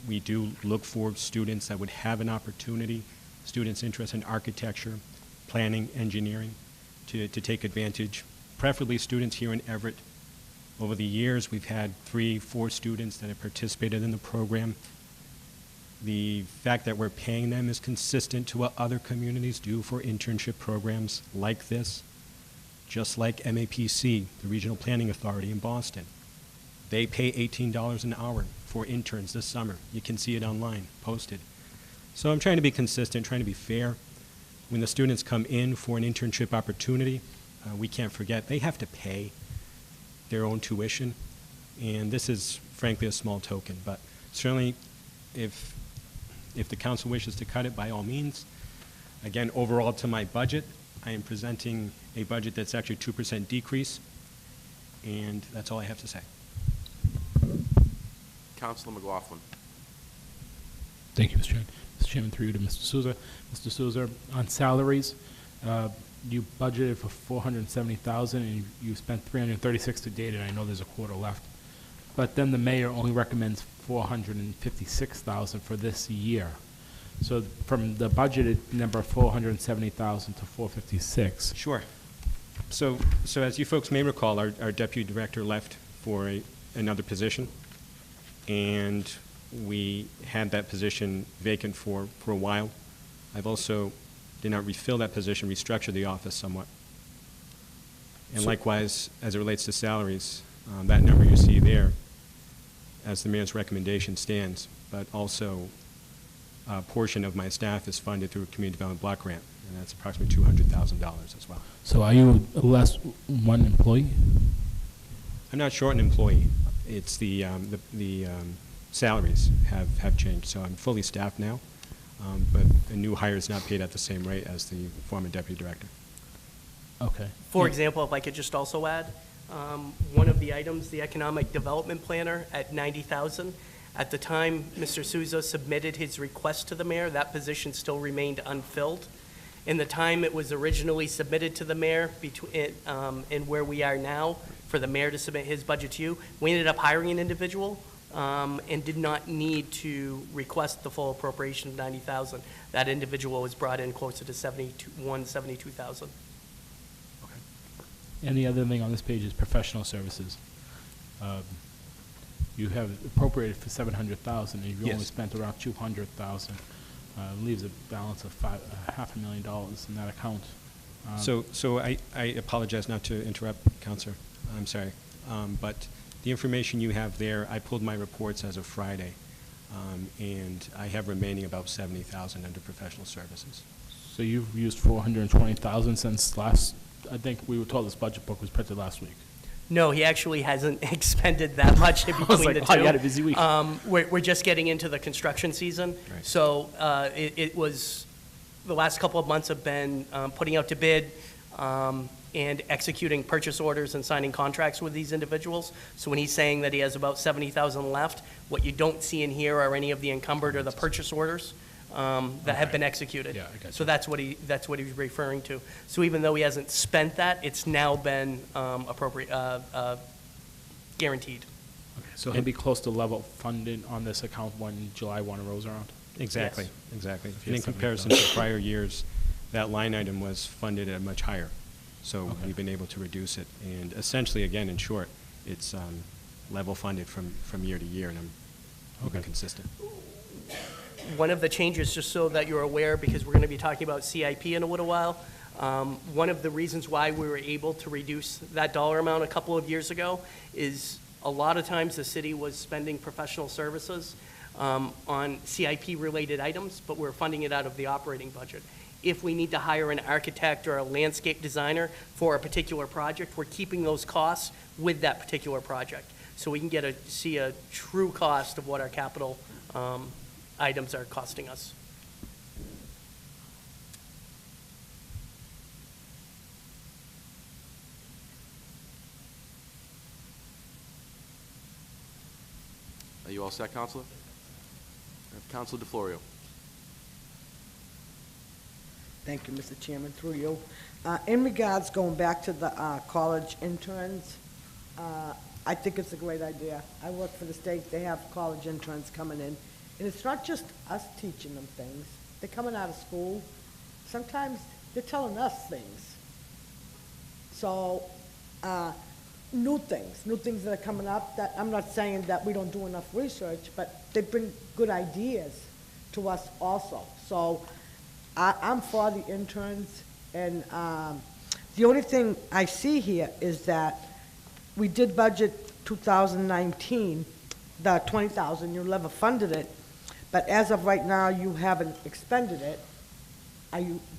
we do look for students that would have an opportunity, students interested in architecture, planning, engineering, to take advantage, preferably students here in Everett Over the years, we've had 3, 4 students that have participated in the program. The fact that we're paying them is consistent to what other communities do for internship programs like this, just like MAPC, the Regional Planning Authority in Boston. They pay $18 an hour for interns this summer. You can see it online, posted. So I'm trying to be consistent, trying to be fair. When the students come in for an internship opportunity, we can't forget they have to pay their own tuition, and this is frankly a small token, but certainly if the council wishes to cut it, by all means. Again, overall to my budget, I am presenting a budget that's actually 2% decrease, and that's all I have to say. Councilor McLaughlin. Thank you, Mr. Chairman. Mr. Chairman, through you to Mr. Souza. Mr. Souza, on salaries, you budgeted for $470,000 and you spent $336 to date, and I know there's a quarter left. But then the mayor only recommends $456,000 for this year. So from the budgeted number of $470,000 to $456. Sure. So as you folks may recall, our deputy director left for another position, and we had that position vacant for a while. I've also did not refill that position, restructure the office somewhat. And likewise, as it relates to salaries, that number you see there, as the mayor's recommendation stands, but also a portion of my staff is funded through a community development block grant, and that's approximately $200,000 as well. So are you less one employee? I'm not short an employee. It's the salaries have changed, so I'm fully staffed now, but a new hire is not paid at the same rate as the former deputy director. Okay. For example, if I could just also add, one of the items, the economic development planner at $90,000. At the time Mr. Souza submitted his request to the mayor, that position still remained unfilled. In the time it was originally submitted to the mayor, and where we are now, for the mayor to submit his budget to you, we ended up hiring an individual and did not need to request the full appropriation of $90,000. That individual was brought in closer to $72,000. And the other thing on this page is professional services. You have appropriated for $700,000, and you've Yes. only spent around $200,000. Leaves a balance of $500,000 in that account. So I apologize not to interrupt, Counselor. I'm sorry. But the information you have there, I pulled my reports as of Friday, and I have remaining about $70,000 under professional services. So you've used $420,000 since last, I think we were told this budget book was printed last week. No, he actually hasn't expended that much in between like, the wow, two. you had a busy week. We're just getting into the construction season. Right. So it was, the last couple of months have been putting out to bid and executing purchase orders and signing contracts with these individuals. So when he's saying that he has about $70,000 left, what you don't see in here are any of the encumbered or the purchase orders that have been executed. Yeah, I got So you. that's what he's referring to. So even though he hasn't spent that, it's now been guaranteed. Okay, so he'll be close to level funded on this account when July 1 rolls around? Exactly, Yes. exactly. If And in it's comparison 70,000. to prior years, that line item was funded at much higher. So Okay. we've been able to reduce it. And essentially, again, in short, it's level funded from year to year, and I'm hoping consistent. One of the changes, just so that you're aware, because we're going to be talking about CIP in a little while, one of the reasons why we were able to reduce that dollar amount a couple of years ago is a lot of times the city was spending professional services on CIP-related items, but we're funding it out of the operating budget. If we need to hire an architect or a landscape designer for a particular project, we're keeping those costs with that particular project. So we can see a true cost of what our capital items are costing us. Are you all set, Counselor? Counselor DeFlorio. Thank you, Mr. Chairman, through you. In regards, going back to the college interns, I think it's a great idea. I work for the state, they have college interns coming in, and it's not just us teaching them things. They're coming out of school. Sometimes they're telling us things. So new things that are coming up, that, I'm not saying that we don't do enough research, but they bring good ideas to us also. So I'm for the interns, and the only thing I see here is that we did budget 2019, the 20,000, you never funded it, but as of right now, you haven't expended it.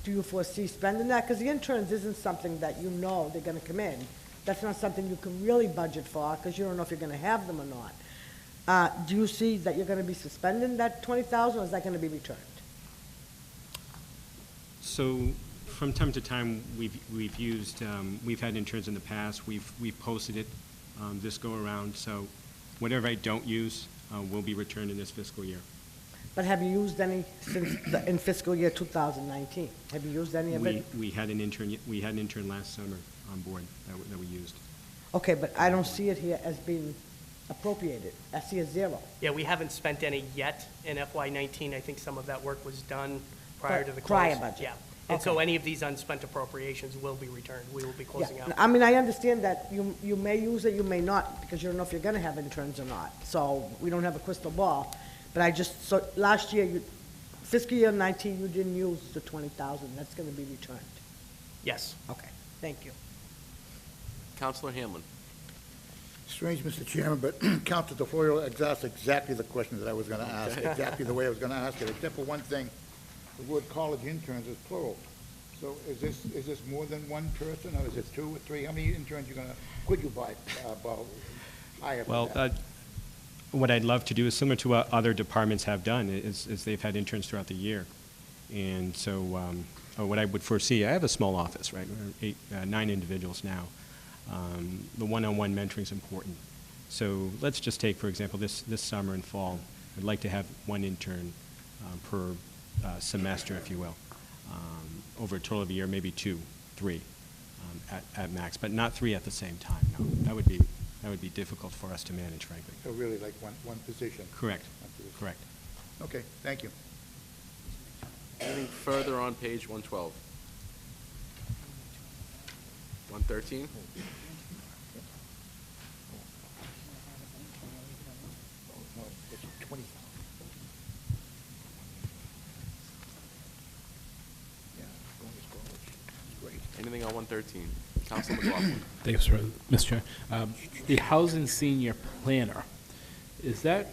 Do you foresee spending that? Because the interns isn't something that you know they're gonna come in. That's not something you can really budget for, because you don't know if you're gonna have them or not. Do you see that you're gonna be suspending that 20,000, or is that gonna be returned? So from time to time, we've used, we've had interns in the past, we've posted it this go-around, so whatever I don't use will be returned in this fiscal year. But have you used any in fiscal year 2019? Have you used any of it? We had an intern last summer on board that we used. Okay, but I don't see it here as being appropriated. I see a zero. Yeah, we haven't spent any yet in FY19. I think some of that work was done prior to the close. Prior budget. Yeah. And so Okay. any of these unspent appropriations will be returned. We will be closing out. I mean, I understand that you may use it, you may not, because you don't know if you're gonna have interns or not. So we don't have a crystal ball. But so last year, fiscal year 19, you didn't use the 20,000. That's gonna be returned. Yes. Okay, thank you. Counselor Hanlon. Strange, Mr. Chairman, but Councilor DeFlorio asked exactly the question that I was going to ask, Okay. exactly the way I was going to ask it, except for one thing. The word college interns is plural. So is this more than one person, or is it 2 or 3? How many interns could you buy, hire for Well, that? what I'd love to do is similar to what other departments have done, is they've had interns throughout the year. And so what I would foresee, I have a small office, right? We're 9 individuals now. The one-on-one mentoring is important. So let's just take, for example, this summer and fall, I'd like to have 1 intern per semester, if you will. Over a total of a year, maybe 2, 3 at max, but not 3 at the same time. No, that would be difficult for us to manage, frankly. So really like one position? Correct. One position. Correct. Okay, thank you. Anything further on page 112? 113? No, it's 20,000. Yeah, going to college. It's great. Anything on 113? Councilor McLaughlin. Thanks, Mr. Chair. The housing senior planner, is that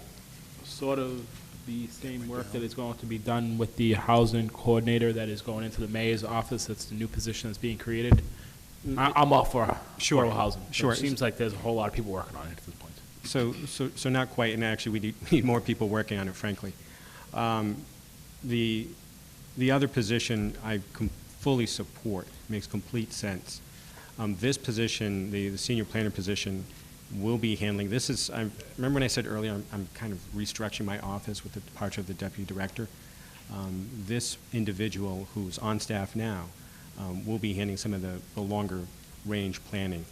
sort of the same work that is going to be done with the housing coordinator that is going into the mayor's office? That's the new position that's being created? I'm all for affordable housing. Sure. It seems like there's a whole lot of people working on it at this point. So not quite, and actually we need more people working on it, frankly. The other position I fully support, makes complete sense. This position, the senior planner position, will be handling, remember when I said earlier, I'm kind of restructuring my office with the departure of the deputy director. This individual who's on staff now will be handling some of the longer range planning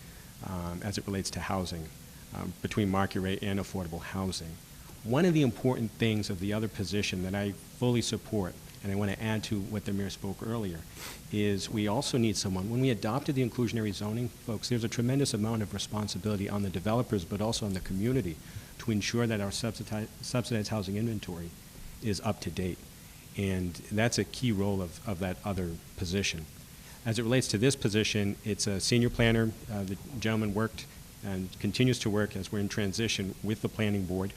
as it relates to housing, between market rate and affordable housing. One of the important things of the other position that I fully support, and I want to add to what the mayor spoke earlier, is we also need someone, when we adopted the inclusionary zoning, folks, there's a tremendous amount of responsibility on the developers, but also on the community to ensure that our subsidized housing inventory is up to date. And that's a key role of that other position. As it relates to this position, it's a senior planner. The gentleman worked and continues to work as we're in transition with the planning board.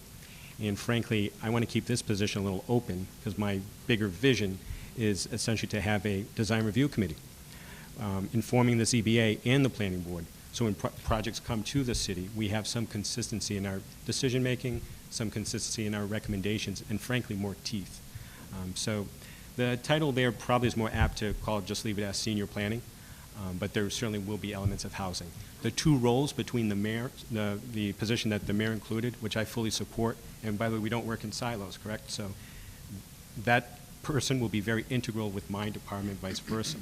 And frankly, I want to keep this position a little open because my bigger vision is essentially to have a design review committee informing the ZBA and the planning board. So when projects come to the city, we have some consistency in our decision-making, some consistency in our recommendations, and frankly, more teeth. So the title there probably is more apt to call it, just leave it as senior planning, but there certainly will be elements of housing. The 2 roles between the mayor, the position that the mayor included, which I fully support, and by the way, we don't work in silos, correct? So that person will be very integral with my department, vice versa.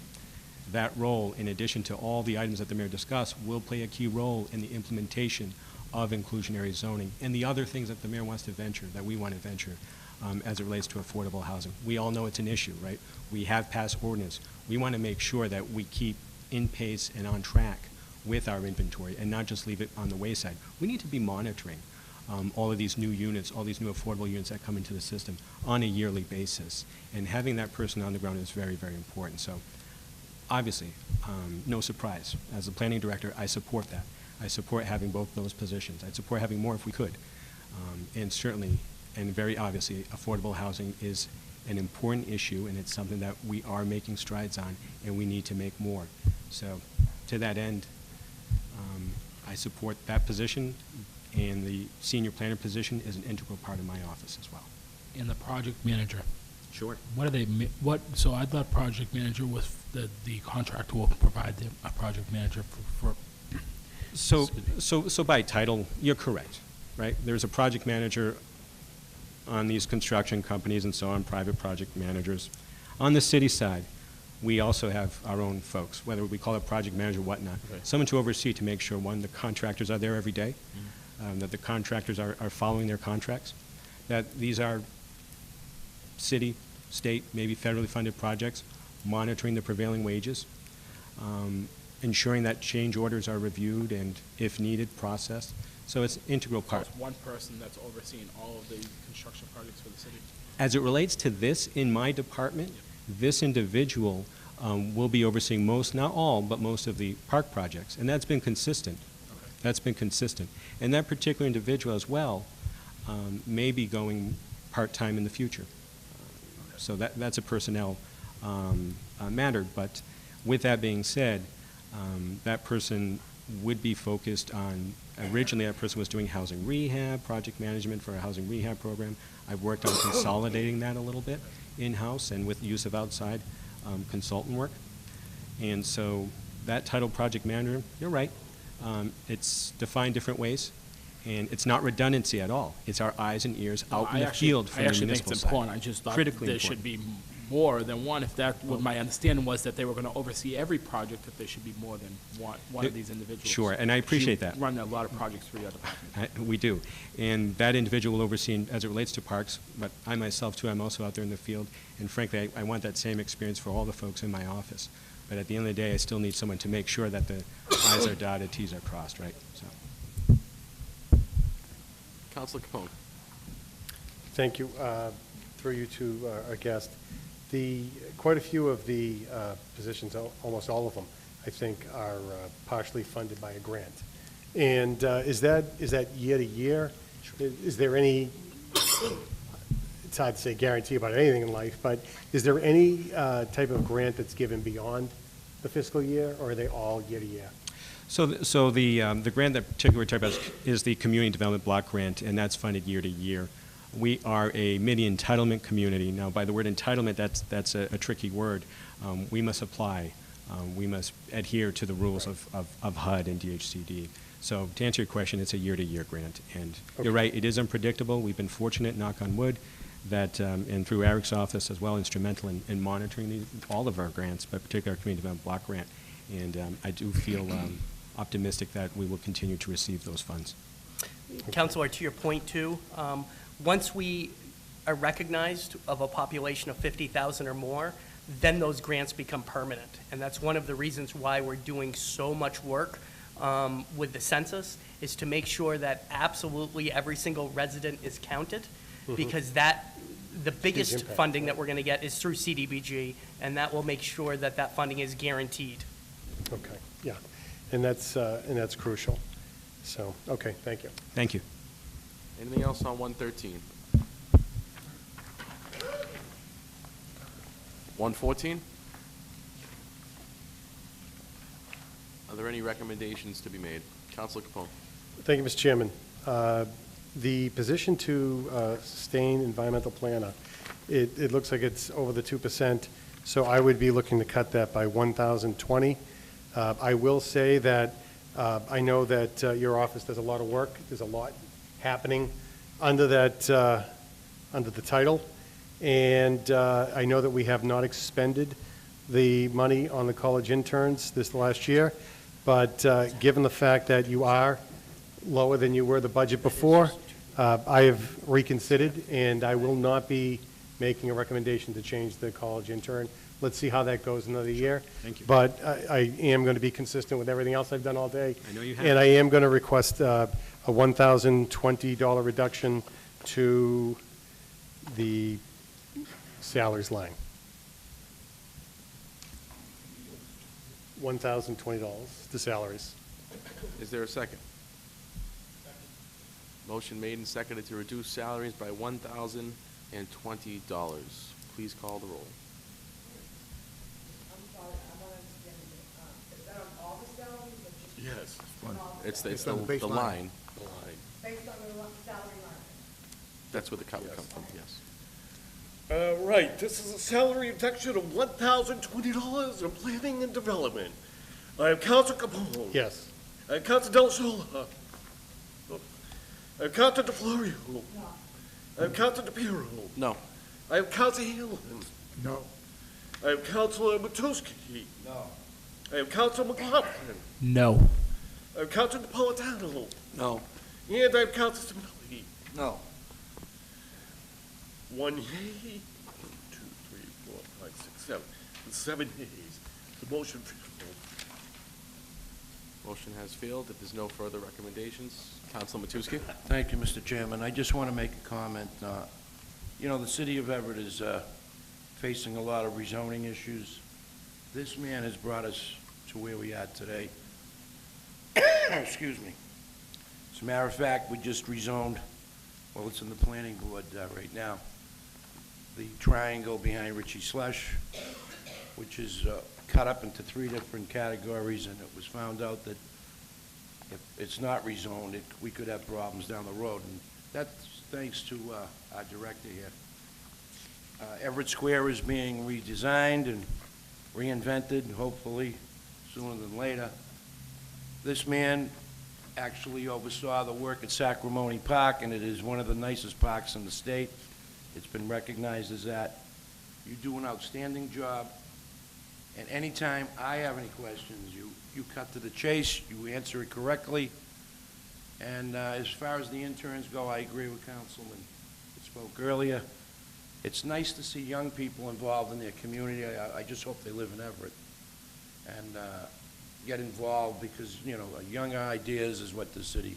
That role, in addition to all the items that the mayor discussed, will play a key role in the implementation of inclusionary zoning and the other things that the mayor wants to venture, that we want to venture, as it relates to affordable housing. We all know it's an issue, right? We have passed ordinance. We want to make sure that we keep in pace and on track with our inventory and not just leave it on the wayside. We need to be monitoring all of these new units, all these new affordable units that come into the system on a yearly basis. And having that person on the ground is very, very important. So obviously, no surprise. As the planning director, I support that. I support having both those positions. I'd support having more if we could. And certainly, and very obviously, affordable housing is an important issue, and it's something that we are making strides on, and we need to make more. So to that end, I support that position, and the senior planner position is an integral part of my office as well. And the project manager. Sure. What are they, so I thought project manager was the contractor will provide a project manager for. So by title, you're correct, right? There's a project manager on these construction companies and so on, private project managers. On the city side, we also have our own folks, whether we call it project manager or whatnot. Okay. Someone to oversee to make sure, one, the contractors are there every day, that the contractors are following their contracts, that these are city, state, maybe federally funded projects, monitoring the prevailing wages, ensuring that change orders are reviewed and, if needed, processed. So it's an integral part. So it's one person that's overseeing all of the construction projects for the city? As it relates to this in my department, this individual will be overseeing most, not all, but most of the park projects, and that's been consistent. Okay. That's been consistent. And that particular individual as well may be going part-time in the future. So that's a personnel matter, but with that being said, that person would be focused on, originally that person was doing housing rehab, project management for a housing rehab program. I've worked on consolidating that a little bit in-house and with use of outside consultant work. And so that title, project manager, you're right. It's defined different ways, and it's not redundancy at all. It's our eyes and ears out in the field from the municipal side. I actually think it's important. I just thought there should be more than one. If that, what my understanding was that they were going to oversee every project, that there should be more than one of these individuals. Sure, and I appreciate that. You run a lot of projects for your department. We do. And that individual will oversee, as it relates to parks, but I myself, too, I'm also out there in the field, and frankly, I want that same experience for all the folks in my office. But at the end of the day, I still need someone to make sure that the I's are dotted, T's are crossed, right? So. Councilor Capone. Thank you. Through you to our guest. Quite a few of the positions, almost all of them, I think, are partially funded by a grant. And is that year to year? Is there any, it's hard to say guarantee about anything in life, but is there any type of grant that's given beyond the fiscal year, or are they all year to year? So the grant that particularly we're talking about is the Community Development Block Grant, and that's funded year to year. We are a mini entitlement community. Now, by the word entitlement, that's a tricky word. We must apply. We must adhere to the rules of HUD and DHCD. So to answer your question, it's a year-to-year grant. And you're right, it is unpredictable. We've been fortunate, knock on wood, that, and through Eric's office as well, instrumental in monitoring all of our grants, but particularly our Community Development Block Grant. And I do feel optimistic that we will continue to receive those funds. Councilor, to your point too, once we are recognized of a population of 50,000 or more, then those grants become permanent. And that's one of the reasons why we're doing so much work with the census, is to make sure that absolutely every single resident is counted, because the biggest funding that we're going to get is through CDBG, and that will make sure that that funding is guaranteed. Okay, yeah, and that's crucial. So, okay, thank you. Thank you. Anything else on 113? 114? Are there any recommendations to be made? Councilor Capone. Thank you, Mr. Chairman. The position to sustain environmental planner, it looks like it's over the 2%, so I would be looking to cut that by 1,020. I will say that I know that your office does a lot of work. There's a lot happening under that, under the title, and I know that we have not expended the money on the college interns this last year, but given the fact that you are lower than you were the budget before, I have reconsidered, and I will not be making a recommendation to change the college intern Let's see how that goes another year. Thank you. But I am going to be consistent with everything else I've done all day. I know you have. And I am going to request a $1,020 reduction to the salaries line. $1,020 to salaries. Is there a second? Motion made and seconded to reduce salaries by $1,020. Please call the roll. Yes. It's Based the on the line. baseline. Based on the salary line. That's where the cut would come from, yes. Right, this is a salary reduction of $1,020 in planning and development. I have Council Capone. Yes. I have Council Del Sola. I have Council DeFlorio. No. I have Council DePiero. No. I have Council Hanlon. No. I have Councilor Matusky. No. I have Council McLaughlin. No. I have Council Napolitano. No. And I have Council Simonelli. No. 1 yea, 1, 2, 3, 4, 5, 6, 7. 7 yeas. The motion failed. Motion has failed. If there's no further recommendations, Council Matusky? Thank you, Mr. Chairman. I just want to make a comment. You know, the city of Everett is facing a lot of rezoning issues. This man has brought us to where we are today. Excuse me. As a matter of fact, we just rezoned, well, it's in the planning board right now, the triangle behind Richie Slush, which is cut up into 3 different categories, and it was found out that if it's not rezoned, we could have problems down the road, and that's thanks to our director here. Everett Square is being redesigned and reinvented, hopefully sooner than later. This man actually oversaw the work at Sacramone Park, and it is one of the nicest parks in the state. It's been recognized as that. You do an outstanding job, and anytime I have any questions, you cut to the chase, you answer it correctly. And as far as the interns go, I agree with Councilman who spoke earlier. It's nice to see young people involved in their community. I just hope they live in Everett and get involved because, you know, young ideas is what the city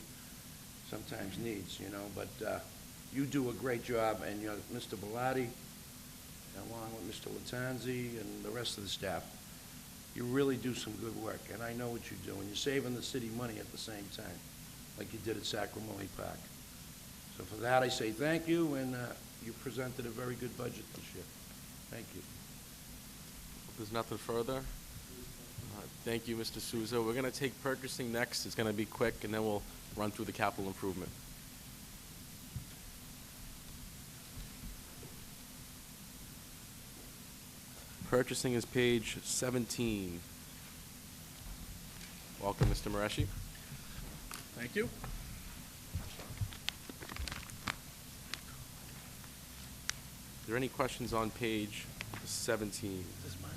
sometimes needs, you know. But you do a great job, and you know, Mr. Bellotti, along with Mr. Latanzi and the rest of the staff, you really do some good work, and I know what you do, and you're saving the city money at the same time, like you did at Sacramone Park. So for that, I say thank you, and you presented a very good budget this year. Thank you. If there's nothing further, thank you, Mr. Souza. We're going to take purchasing next. It's going to be quick, and then we'll run through the capital improvement. Purchasing is page 17. Welcome, Mr. Mareshi. Thank you. Are there any questions on page 17? This is mine.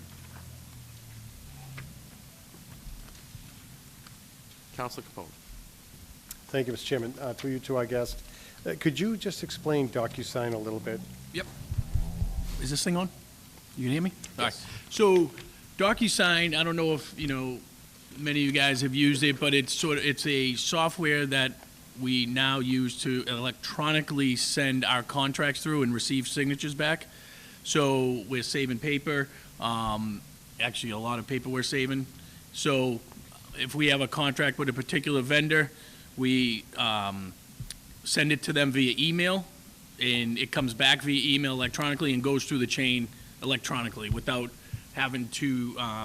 Councilor Capone. Thank you, Mr. Chairman. Through you to our guest, could you just explain DocuSign a little bit? Yep. Is this thing on? You can hear me? All right. So DocuSign, I don't know if, you know, many of you guys have used it, but it's a software that we now use to electronically send our contracts through and receive signatures back. So we're saving paper, actually a lot of paper we're saving. So if we have a contract with a particular vendor, we send it to them via email, and it comes back via email electronically and goes through the chain electronically without having to,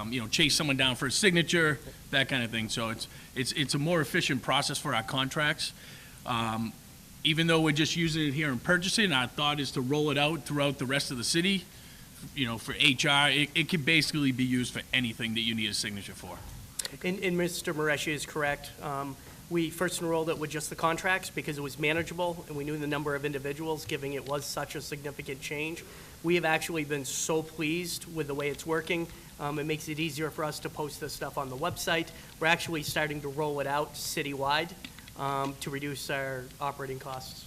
you know, chase someone down for a signature, that kind of thing. So it's a more efficient process for our contracts. Even though we're just using it here in purchasing, our thought is to roll it out throughout the rest of the city. You know, for HR, it can basically be used for anything that you need a signature for. And Mr. Mareshi is correct. We first enrolled it with just the contracts because it was manageable and we knew the number of individuals, given it was such a significant change. We have actually been so pleased with the way it's working. It makes it easier for us to post this stuff on the website. We're actually starting to roll it out citywide to reduce our operating costs.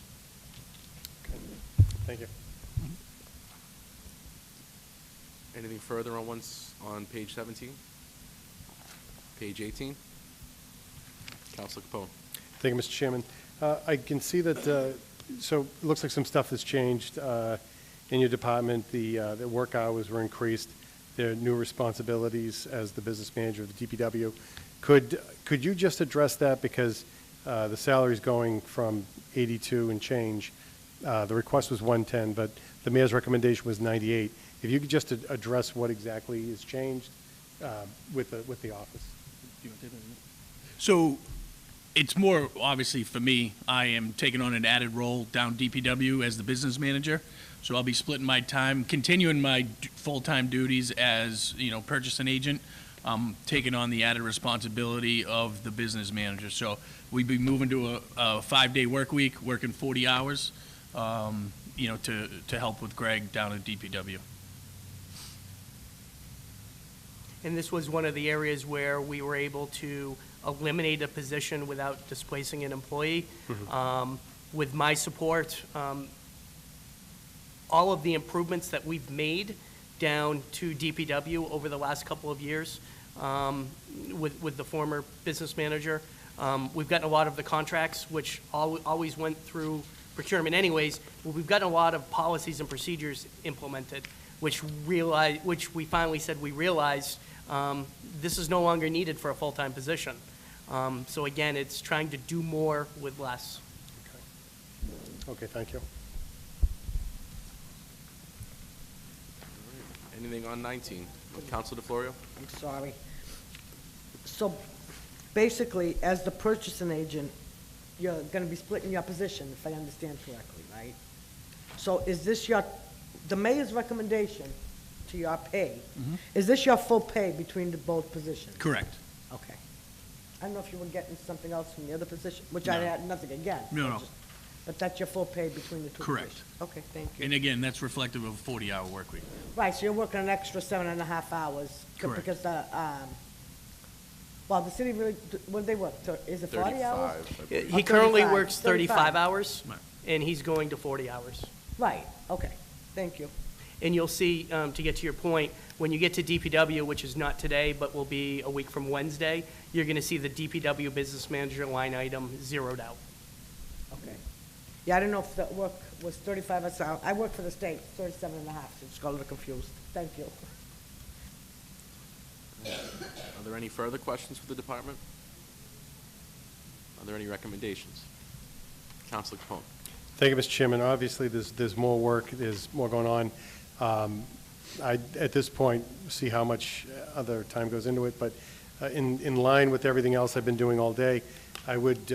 Thank you. Anything further on page 17? Page 18? Councilor Capone. Thank you, Mr. Chairman. I can see that, so it looks like some stuff has changed in your department. The work hours were increased. There are new responsibilities as the business manager of the DPW. Could you just address that, because the salary's going from 82 and change. The request was 110, but the mayor's recommendation was 98. If you could just address what exactly has changed with the office. So it's more, obviously, for me, I am taking on an added role down DPW as the business manager. So I'll be splitting my time, continuing my full-time duties as, purchasing agent, taking on the added responsibility of the business manager. So we'd be moving to a 5-day work week, working 40 hours, to help with Greg down at DPW. And this was one of the areas where we were able to eliminate a position without displacing an employee. With my support, all of the improvements that we've made down to DPW over the last couple of years with the former business manager, we've gotten a lot of the contracts, which always went through procurement anyways. We've gotten a lot of policies and procedures implemented, which we finally said we realized this is no longer needed for a full-time position. So again, it's trying to do more with less. Okay, thank you. Anything on 19? Councilor DeFlorio? I'm sorry. So basically, as the purchasing agent, you're going to be splitting your position, if I understand correctly, right? So is this the mayor's recommendation to your pay, is this your full pay between both positions? Correct. Okay. I don't know if you were getting something else from the other position, which I No. had nothing against. No. But that's your full pay between the two Correct. positions? Okay, thank you. And again, that's reflective of a 40-hour work week. Right, so you're working an extra 7.5 hours. Correct. Because the city really, what do they work, is it 40 hours? 35. He currently works 35 hours, and he's going to 40 hours. Right, okay, thank you. And you'll see, to get to your point, when you get to DPW, which is not today, but will be a week from Wednesday, you're going to see the DPW business manager line item zeroed out. Okay. Yeah, I didn't know if the work was 35 hours. I work for the state, 37.5, so just got a little confused. Thank you. Are there any further questions for the department? Are there any recommendations? Councilor Capone. Thank you, Mr. Chairman. Obviously, there's more work, there's more going on. I, at this point, see how much other time goes into it, but in line with everything else I've been doing all day, I would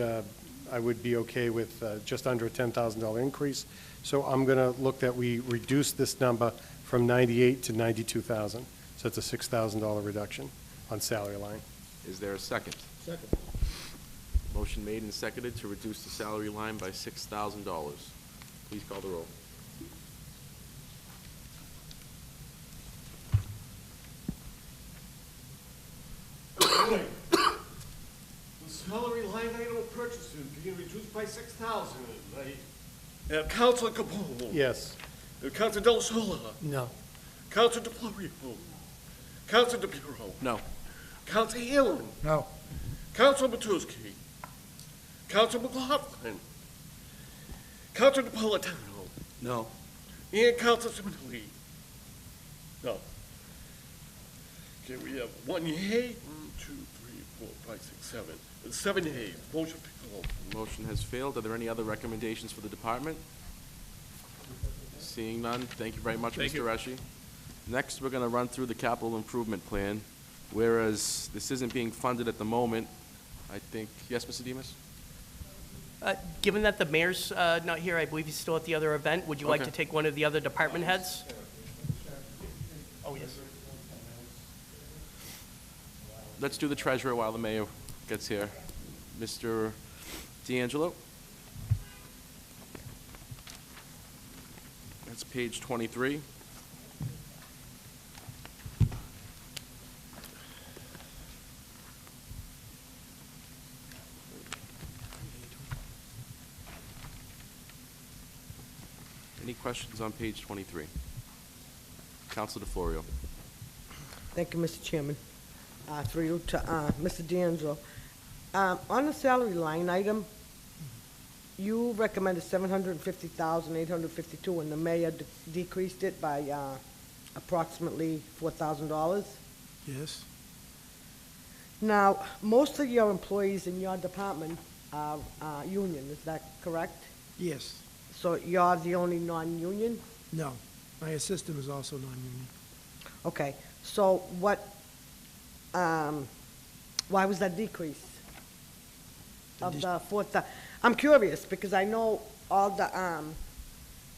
be okay with just under a $10,000 increase. So I'm going to look that we reduce this number from 98 to 92,000. So it's a $6,000 reduction on salary line. Is there a second? Second. Motion made and seconded to reduce the salary line by $6,000. Please call the roll. The salary line item of purchasing being reduced by 6,000, right? Councilor Capone. Yes. Councilor Del Sola. No. Councilor DeFlorio. Councilor DePiero. No. Councilor Halen. No. Councilor Matusky. Councilor McLaughlin. Councilor Napolitano. No. And Councilor Simonelli. No. Okay, we have 1 yea, 1, 2, 3, 4, 5, 6, 7. 7 yeas. Motion failed. Motion has failed. Are there any other recommendations for the department? Seeing none, thank you very much, Thank Mr. you. Reshi. Next, we're going to run through the capital improvement plan. Whereas this isn't being funded at the moment, I think, yes, Mr. Demas? Given that the mayor's not here, I believe he's still at the other event, would you like Okay. to take one of the other department heads? Oh, yes. Let's do the treasurer while the mayor gets here. Mr. D'Angelo? That's page 23. Any questions on page 23? Councilor DeFlorio. Thank you, Mr. Chairman. Through you to Mr. D'Angelo. On the salary line item, you recommended $750,852, and the mayor decreased it by approximately $4,000. Yes. Now, most of your employees in your department are union, is that correct? Yes. So you're the only non-union? No. My assistant is also non-union. Okay, so why was that decrease of the $4,000? I'm curious, because I know all the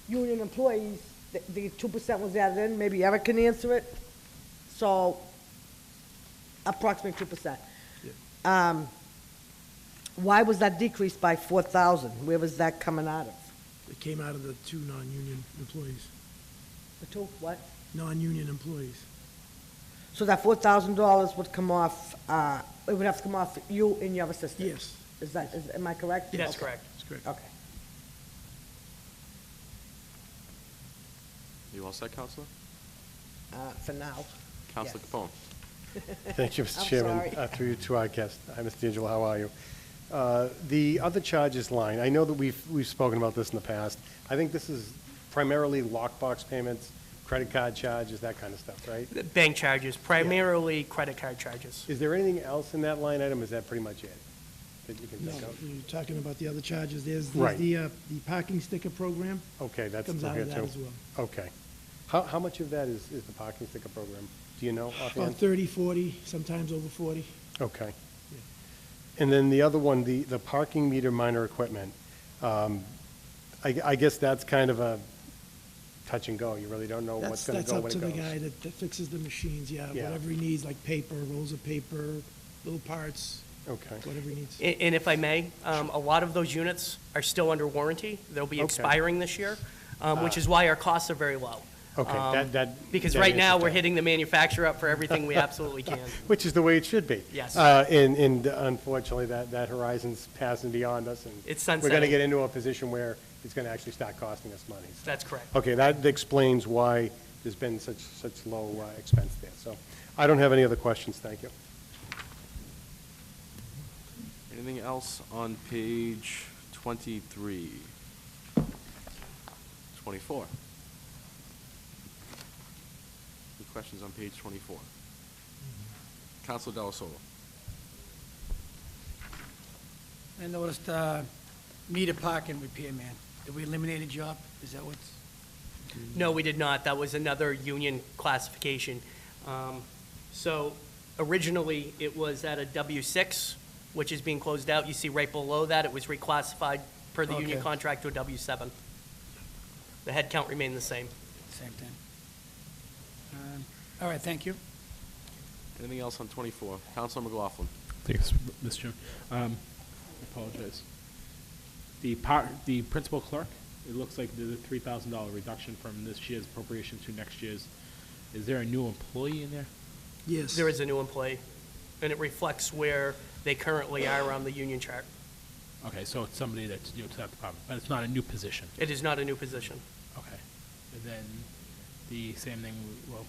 union employees, the 2% was added in, maybe Eric can answer it. So approximately 2%. Why was that decreased by $4,000? Where was that coming out of? It came out of the two non-union employees. The two, what? Non-union employees. So that $4,000 would come off, it would have to come off you and your assistant? Yes. Am I correct? That's Okay. correct. That's correct. Okay. You all set, Counselor? For now. Counselor Yes. Capone? Thank you, Mr. I'm Chairman. sorry. Through you to our guest. Hi, Mr. D'Angelo, how are you? The other charges line, I know that we've spoken about this in the past. I think this is primarily lockbox payments, credit card charges, that kind of stuff, right? The bank charges, primarily credit card charges. Is there anything else in that line item? Is that pretty much it that you can No, think of? you're talking about the other charges. There's Right. the parking sticker program. Okay, that's Comes still out here of that too. as well. Okay. How much of that is the parking sticker program? Do you know offhand? About 30, 40, sometimes over 40. Okay. And then the other one, the parking meter minor equipment, I guess that's kind of a touch and go. You really don't know what's going to go when it goes. That's up to the guy that fixes the machines, yeah. Yeah. Whatever he needs, like paper, rolls of paper, little parts. Okay. Whatever he needs. And if I may, a lot of those units are still under warranty. They'll be Okay. expiring this year, which is why our costs are very low. Okay, Because that right now, answers we're that. hitting the manufacturer up for everything we absolutely can. Which is the way it should be. Yes. And unfortunately, that horizon's passing beyond us, and It's we're going to sunsetting. get into a position where it's going to actually start costing us money. So- That's correct. Okay, that explains why there's been such low expense there. So I don't have any other questions, thank you. Anything else on page 23? 24? Any questions on page 24? Counselor Delasola? I noticed meter parking repairman. Did we eliminate a job? Is that what's? No, we did not. That was another union classification. So originally, it was at a W6, which is being closed out. You see right below that, it was reclassified per the union Okay. contract to a W7. The head count remained the same. Same thing. All right, thank you. Anything else on 24? Counselor McLaughlin? Thanks, Mr. Chairman. I apologize. The principal clerk, it looks like there's a $3,000 reduction from this year's appropriation to next year's. Is there a new employee in there? Yes. There is a new employee, and it reflects where they currently are on the union chart. Okay, so it's somebody that's new to that department, but it's not a new position. It is not a new position. Okay. And then the same thing, well,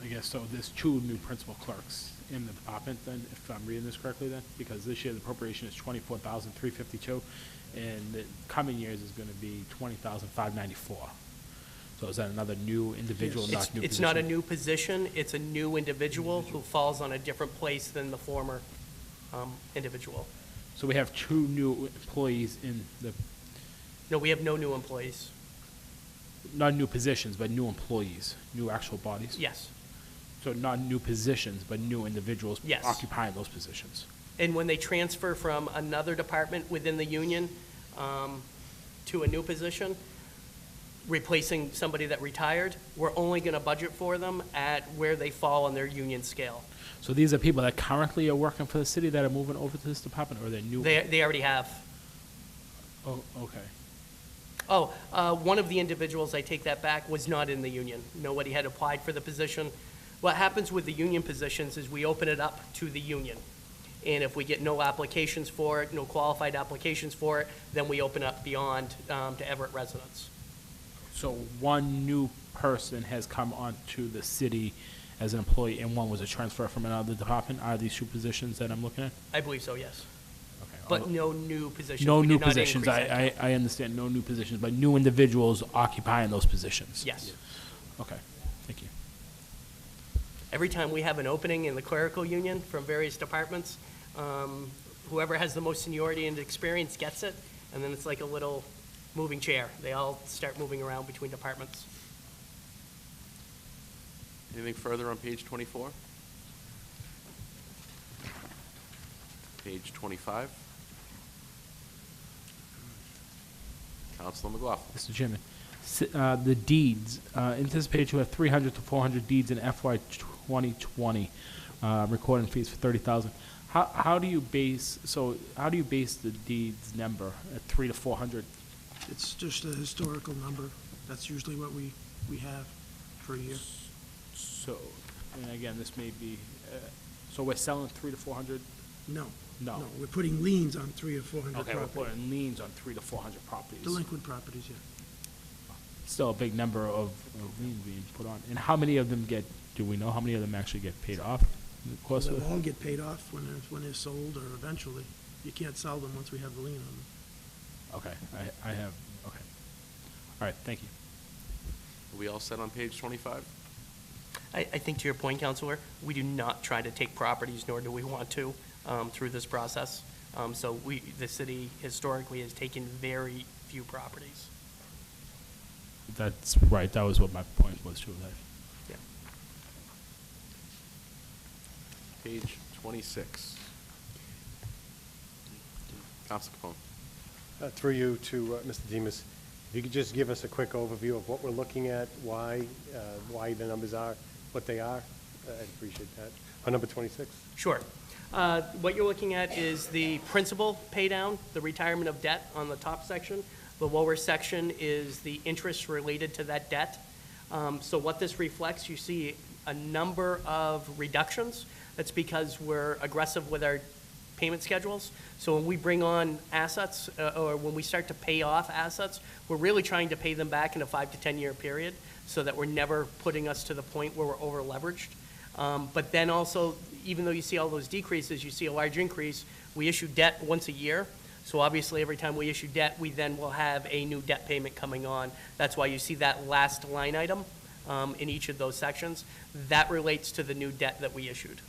I guess, so there's two new principal clerks in the department then, if I'm reading this correctly then? Because this year the appropriation is $24,352, and the coming years is gonna be $20,594. So is that another new individual, not new position? It's not a new position, it's a new individual who falls on a different place than the former individual. So we have two new employees in the, No, we have no new employees. not new positions, but new employees, new actual bodies? Yes. So not new positions, but new individuals Yes. occupying those positions? And when they transfer from another department within the union to a new position, replacing somebody that retired, we're only going to budget for them at where they fall on their union scale. So these are people that currently are working for the city that are moving over to this department, or they're new? They already have. Oh, okay. Oh, one of the individuals, I take that back, was not in the union. Nobody had applied for the position. What happens with the union positions is we open it up to the union. And if we get no applications for it, no qualified applications for it, then we open up beyond to Everett residents. So one new person has come onto the city as an employee and one was a transfer from another department, are these two positions that I'm looking at? I believe so, yes. Okay. But no new positions. No We new did not positions, increase that. I understand, no new positions, but new individuals occupying those positions? Yes. Okay, thank you. Every time we have an opening in the clerical union from various departments, whoever has the most seniority and experience gets it, and then it's like a little moving chair. They all start moving around between departments. Anything further on page 24? Page 25? Counselor McLaughlin. Mr. Chairman, the deeds, anticipate to have 300 to 400 deeds in FY 2020, recording fees for 30,000. How do you base the deeds number at 300 to 400? It's just a historical number. That's usually what we have per year. So, and again, this may be, so we're selling 300 to 400? No. No. No, we're putting liens on 300 or 400 Okay, we're properties. putting liens on 300 to 400 properties. Delinquent properties, yeah. Still a big number of liens being put on. And how many of them do we know how many of them actually get paid off in the course of? They'll all get paid off when they're sold or eventually. You can't sell them once we have the lien on them. Okay, I have, okay. All right, thank you. Are we all set on page 25? I think to your point, Counselor, we do not try to take properties, nor do we want to, through this process. So the city historically has taken very few properties. That's right, that was what my point was too. Yeah. Page 26. Counselor Capone. Through you to Mr. Demas, if you could just give us a quick overview of what we're looking at, why the numbers are what they are, I'd appreciate that. On number 26? Sure. What you're looking at is the principal pay down, the retirement of debt on the top section. The lower section is the interest related to that debt. So what this reflects, you see a number of reductions. That's because we're aggressive with our payment schedules. So when we bring on assets, or when we start to pay off assets, we're really trying to pay them back in a 5 to 10 year period so that we're never putting us to the point where we're over leveraged. But then also, even though you see all those decreases, you see a large increase. We issue debt once a year. So obviously, every time we issue debt, we then will have a new debt payment coming on. That's why you see that last line item in each of those sections. That relates to the new debt that we issued.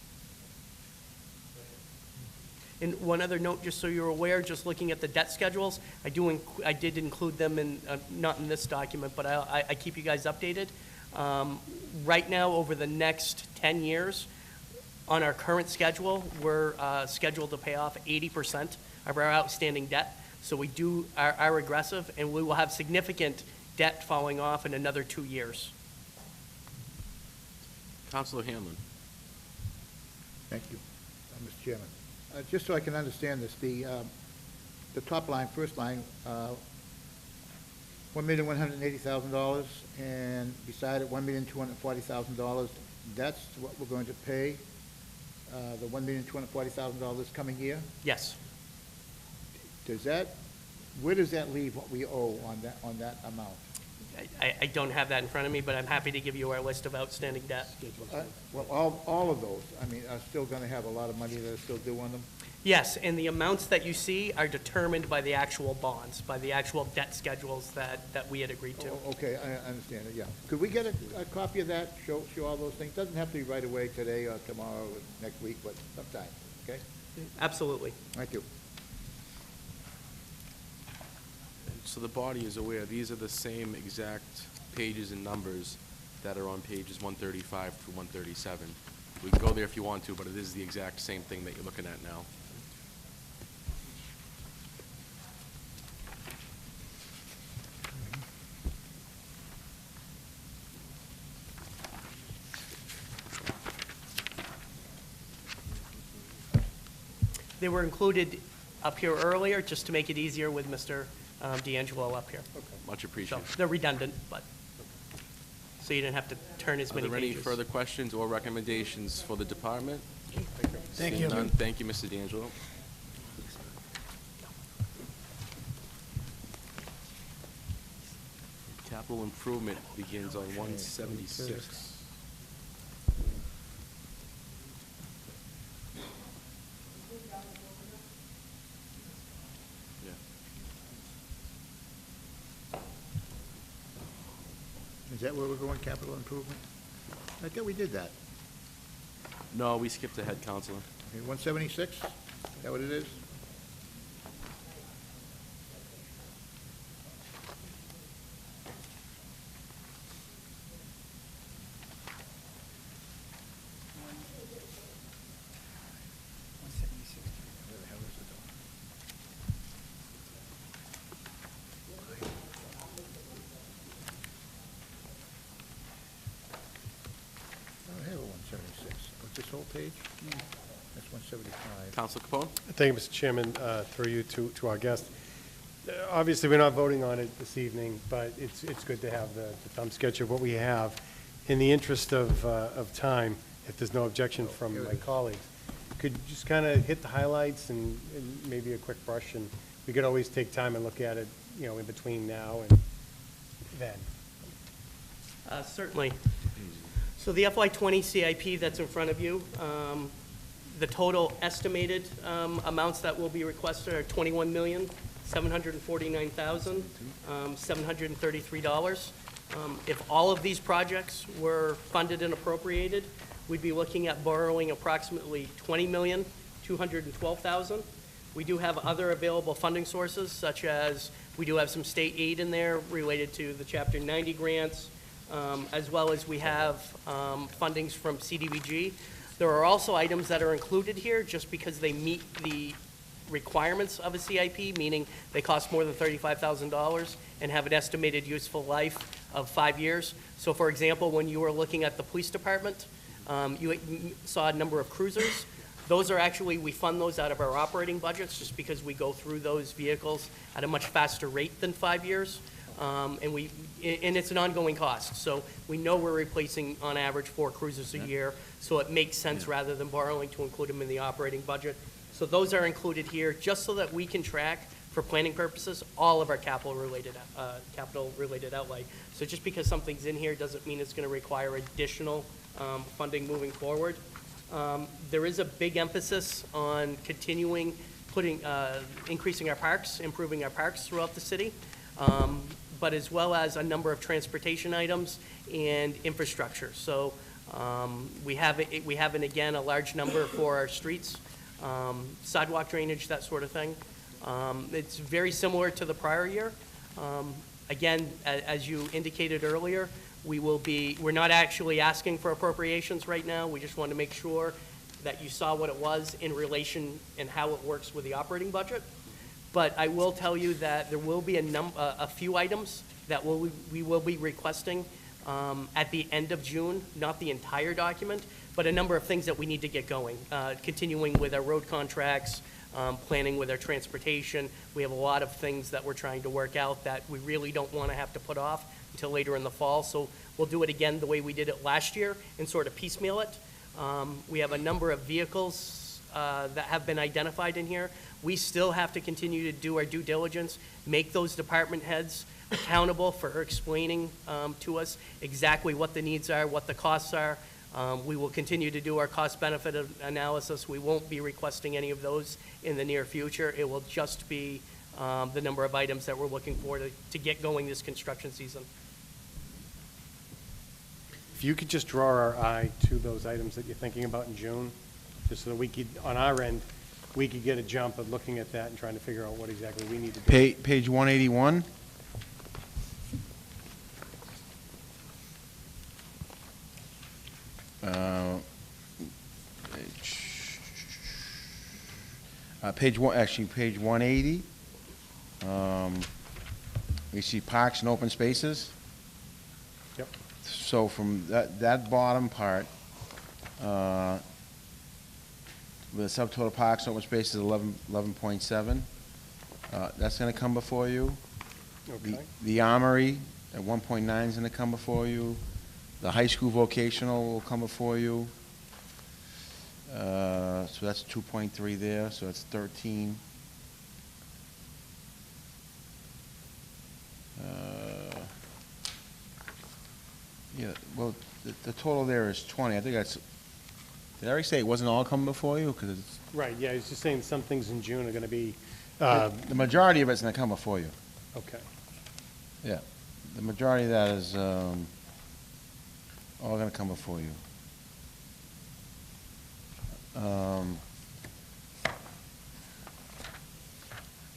And one other note, just so you're aware, just looking at the debt schedules, I did include them in, not in this document, but I keep you guys updated. Right now, over the next 10 years, on our current schedule, we're scheduled to pay off 80% of our outstanding debt. So we are aggressive, and we will have significant debt falling off in another 2 years. Counselor Hanlon. Thank you, Mr. Chairman. Just so I can understand this, the top line, first line, $1,180,000, and beside it, $1,240,000. That's what we're going to pay, the $1,240,000 this coming year? Yes. Where does that leave what we owe on that amount? I don't have that in front of me, but I'm happy to give you our list of outstanding debt. Well, all of those, I mean, are still going to have a lot of money that are still due on them? Yes, and the amounts that you see are determined by the actual bonds, by the actual debt schedules that we had agreed to. Okay, I understand it, yeah. Could we get a copy of that, show all those things? Doesn't have to be right away, today or tomorrow or next week, but sometime, okay? Absolutely. Thank you. So the body is aware, these are the same exact pages and numbers that are on pages 135 through 137. We can go there if you want to, but it is the exact same thing that you're looking at now. They were included up here earlier, just to make it easier with Mr. D'Angelo up here. Okay. Much appreciated. So they're redundant, but, so you didn't have to turn as many Are there pages. any further questions or recommendations for the department? Thank Seeing you. none, thank you, Mr. D'Angelo. Capital improvement begins on 176. Is that where we're going, capital improvement? I thought we did that. No, we skipped ahead, Counselor. Okay, 176, is that what it is? Where the hell is it? I don't have a 176. What's this whole page? That's 175. Counselor Capone? Thank you, Mr. Chairman, through you to our guest. Obviously, we're not voting on it this evening, but it's good to have the thumb sketch of what we have. In the interest of time, if there's no objection from my colleagues, could you just kind of hit the highlights and maybe a quick brush, and we could always take time and look at it, you know, in between now and then. Certainly. So the FY20 CIP that's in front of you, the total estimated amounts that will be requested are $21,749,733. If all of these projects were funded and appropriated, we'd be looking at borrowing approximately $20,212,000. We do have other available funding sources, such as we do have some state aid in there related to the Chapter 90 grants, as well as we have fundings from CDBG. There are also items that are included here just because they meet the requirements of a CIP, meaning they cost more than $35,000 and have an estimated useful life of 5 years. So for example, when you were looking at the police department, you saw a number of cruisers. Those are actually, we fund those out of our operating budgets just because we go through those vehicles at a much faster rate than 5 years. And it's an ongoing cost. So we know we're replacing on average 4 cruisers a year. So it makes sense rather than borrowing to include them in the operating budget. So those are included here just so that we can track for planning purposes all of our capital related outlay. So just because something's in here doesn't mean it's going to require additional funding moving forward. There is a big emphasis on continuing increasing our parks, improving our parks throughout the city, but as well as a number of transportation items and infrastructure. So we have, and again, a large number for our streets, sidewalk drainage, that sort of thing. It's very similar to the prior year. Again, as you indicated earlier, we're not actually asking for appropriations right now. We just want to make sure that you saw what it was in relation and how it works with the operating budget. But I will tell you that there will be a few items that we will be requesting at the end of June, not the entire document, but a number of things that we need to get going. Continuing with our road contracts, planning with our transportation. We have a lot of things that we're trying to work out that we really don't want to have to put off until later in the fall. So we'll do it again the way we did it last year and sort of piecemeal it. We have a number of vehicles that have been identified in here. We still have to continue to do our due diligence, make those department heads accountable for explaining to us exactly what the needs are, what the costs are. We will continue to do our cost-benefit analysis. We won't be requesting any of those in the near future. It will just be the number of items that we're looking for to get going this construction season. If you could just draw our eye to those items that you're thinking about in June, just so that we could, on our end, we could get a jump at looking at that and trying to figure out what exactly we need to do. Page 181. Page 180. We see parks and open spaces. Yep. So from that bottom part, with the subtotal parks and open spaces 11.7, that's going to come before you. Okay. The Armory at 1.9 is going to come before you. The high school vocational will come before you. So that's 2.3 there, so it's 13. Yeah, well, the total there is 20. I think that's, did I already say it wasn't all coming before you? 'Cause it's, Right, yeah, he's just saying some things in June are going to be, the majority of it's going to come before you. okay. Yeah. the majority of that is, all gonna come before you.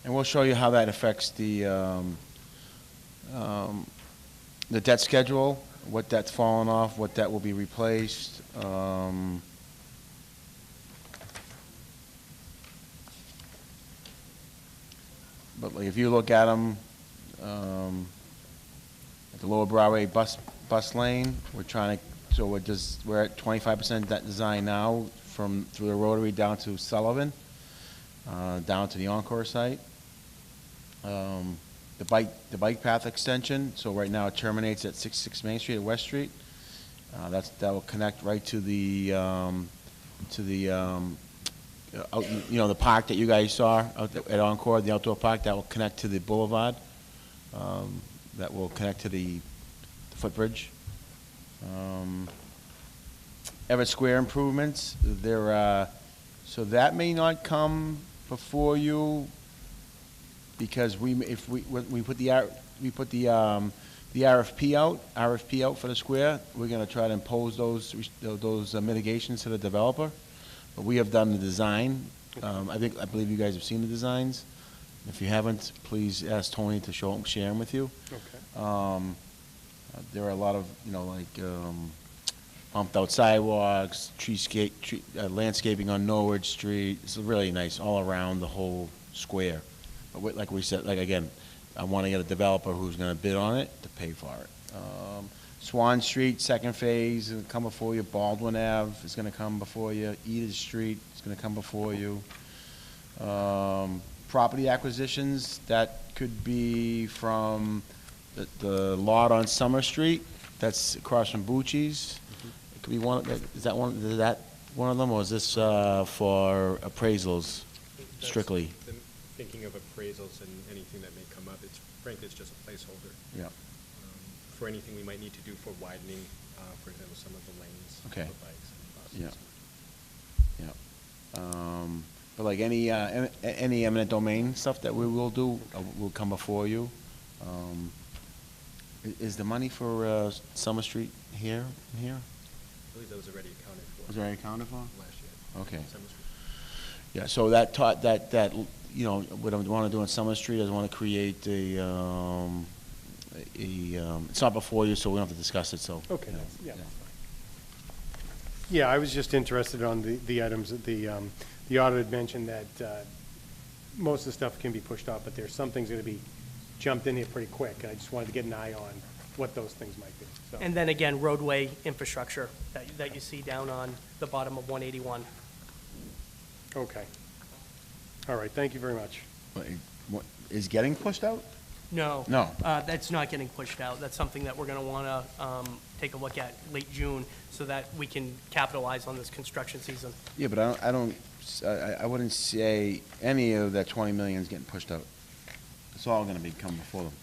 And we'll show you how that affects the debt schedule, what debt's fallen off, what debt will be replaced. But like, if you look at them, at the Lower Broadway bus lane, we're trying to, so we're at 25% debt design now through the Rotary down to Sullivan, down to the Encore site. The bike path extension, so right now it terminates at 66 Main Street at West Street. That will connect right to the the park that you guys saw out at Encore, the outdoor park. That will connect to the boulevard. That will connect to the footbridge. Everett Square improvements, so that may not come before you, because if we put the RFP out for the square, we're going to try to impose those mitigations to the developer. But we have done the design. I believe you guys have seen the designs. If you haven't, please ask Tony to share them with you. Okay. There are a lot of bumped out sidewalks, landscaping on Norwood Street. It's really nice all around the whole square. But like we said, again, I want to get a developer who's going to bid on it to pay for it. Swan Street, second phase, is going to come before you. Baldwin Ave is going to come before you. Edith Street is going to come before you. Property acquisitions, that could be from the lot on Summer Street. That's across from Bucci's. It could be is that one of them, or is this for appraisals strictly? Thinking of appraisals and anything that may come up, frankly, it's just a placeholder. Yeah. For anything we might need to do for widening, for example, some of the lanes for Okay. bikes and buses. Yeah. But like any eminent domain stuff that we will do, will come before you. Is the money for Summer Street here? I believe that was already accounted for. Was it already accounted for? Last year. Okay. Summer Street. Yeah, so what I want to do on Summer Street is I want to create it's not before you, so we don't have to discuss it, so. Okay, yeah. Yeah, I was just interested on the items that the audit had mentioned that most of the stuff can be pushed off, but there's some things that are going to be jumped in here pretty quick, and I just wanted to get an eye on what those things might be. So. And then again, roadway infrastructure that you see down on the bottom of 181. Okay. All right, thank you very much. What is getting pushed out? No. No. That's not getting pushed out. That's something that we're going to want to take a look at late June so that we can capitalize on this construction season. Yeah, but I wouldn't say any of that 20 million is getting pushed out. It's all going to be coming before them.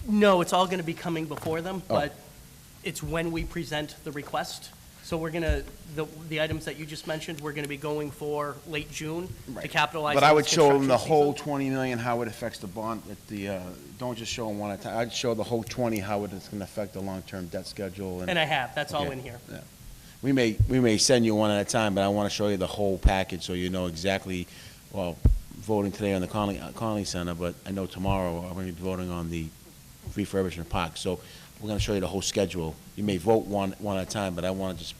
No, it's all going to be coming before them, Oh. but it's when we present the request. So we're going to, the items that you just mentioned, we're going to be going for late June to capitalize on But I would this show them the construction whole season. 20 million, how it affects the bond, don't just show them one at a time. I'd show the whole 20, how it is going to affect the long-term debt schedule. And I have, that's all Okay. in here. Yeah. We may send you one at a time, but I want to show you the whole package so you know exactly, well, voting today on the Connolly Center, but I know tomorrow I'm going to be voting on the refurbishment park. So we're going to show you the whole schedule. You may vote one at a time, but I want to just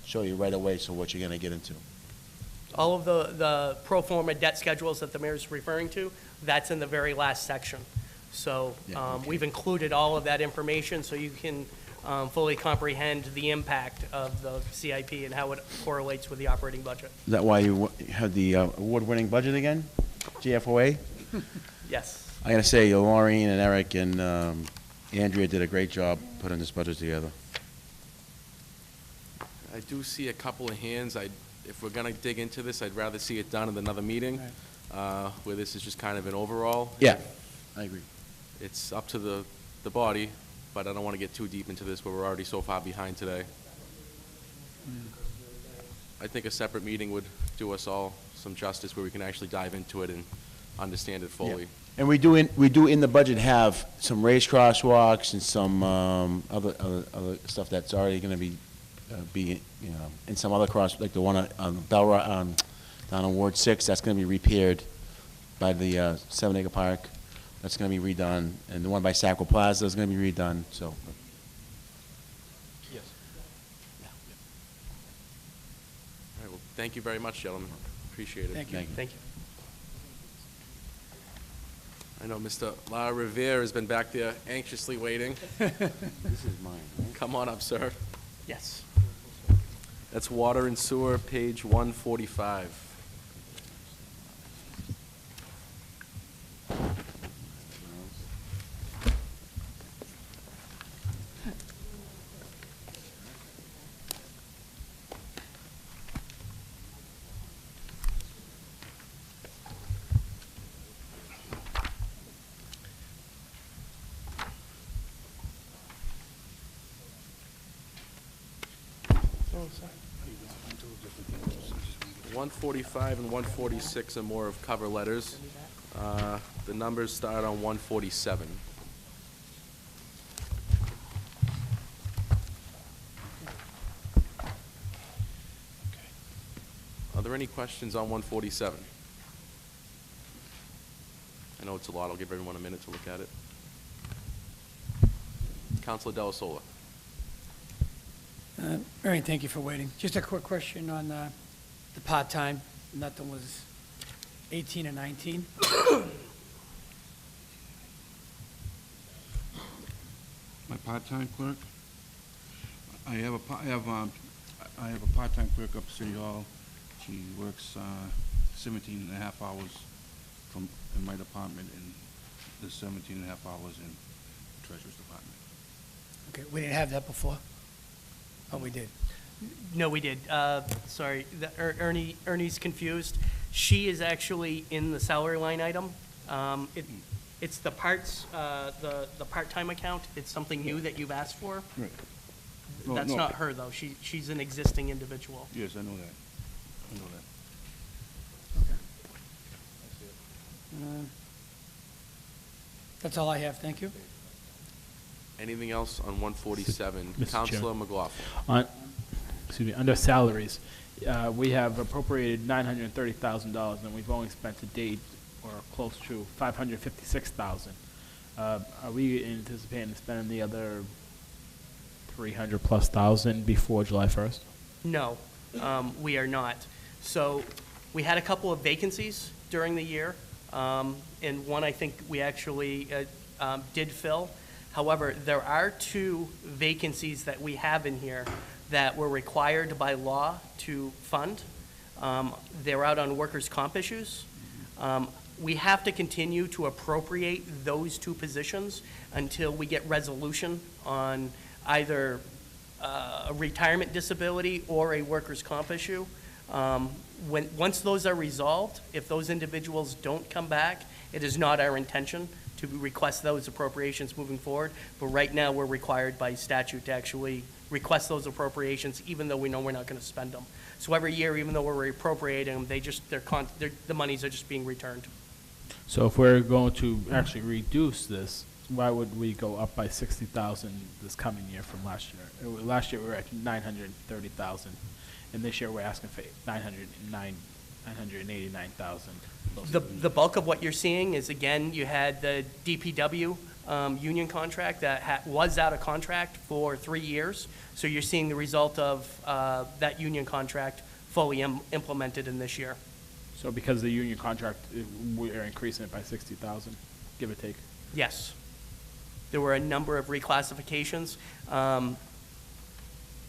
show you right away so what you're going to get into. All of the pro forma debt schedules that the mayor's referring to, that's in the very last section. So we've included all of that information so you can fully comprehend the impact of the CIP and how it correlates with the operating budget. Is that why you had the award-winning budget again? GFOA? Yes. I got to say, Maureen and Eric and Andrea did a great job putting this budget together. I do see a couple of hands. If we're going to dig into this, I'd rather see it done in another meeting, where this is just kind of an overall. Yeah, I agree. It's up to the body, but I don't want to get too deep into this where we're already so far behind today. I think a separate meeting would do us all some justice where we can actually dive into it and understand it fully. And we do in the budget have some raised crosswalks and some other stuff that's already going to be, you know, and some other cross, like the one on down on Ward 6, that's going to be repaired by the 7 Acre Park. That's going to be redone. And the one by Sacco Plaza is going to be redone, so. Yes. All right, well, thank you very much, gentlemen. Appreciate it. Thank you. Thank you. I know Mr. La Rivere has been back there anxiously waiting. This is mine, right? Come on up, sir. Yes. That's Water and Sewer, page 145. Oh, sorry. 145 and 146 are more of cover letters. The numbers start on 147. Are there any questions on 147? I know it's a lot. I'll give everyone a minute to look at it. Councilor Della Sola. Marion, thank you for waiting. Just a quick question on the part-time. Nothing was 18 and 19. My part-time clerk? I have a part-time clerk up at City Hall. She works 17 and a half hours in my department, and there's 17 and a half hours in the Treasurer's Department. Okay, we didn't have that before? Oh, we did. No, we did. Sorry, Ernie's confused. She is actually in the salary line item. It's the parts, the part-time account. It's something new that you've asked for. Right. That's not her, though. She's an existing individual. Yes, I know that. I know that. That's all I have, thank you. Anything else on 147? Mr. Councilor Chairman. McLaughlin. Excuse me, under salaries, we have appropriated $930,000, and we've only spent to date, or close to $556,000. Are we anticipating spending the other $300,000+ before July 1st? No, we are not. So we had a couple of vacancies during the year, and one I think we actually did fill. However, there are 2 vacancies that we have in here that were required by law to fund. They're out on workers' comp issues. We have to continue to appropriate those 2 positions until we get resolution on either a retirement disability or a workers' comp issue. Once those are resolved, if those individuals don't come back, it is not our intention to request those appropriations moving forward. But right now, we're required by statute to actually request those appropriations, even though we know we're not going to spend them. So every year, even though we're appropriating them, the monies are just being returned. So if we're going to actually reduce this, why would we go up by $60,000 this coming year from last year? Last year we were at $930,000, and this year we're asking for $989,000. The bulk of what you're seeing is, again, you had the DPW union contract that was out of contract for 3 years. So you're seeing the result of that union contract fully implemented in this year. So because of the union contract, we're increasing it by $60,000, give or take? Yes. There were a number of reclassifications.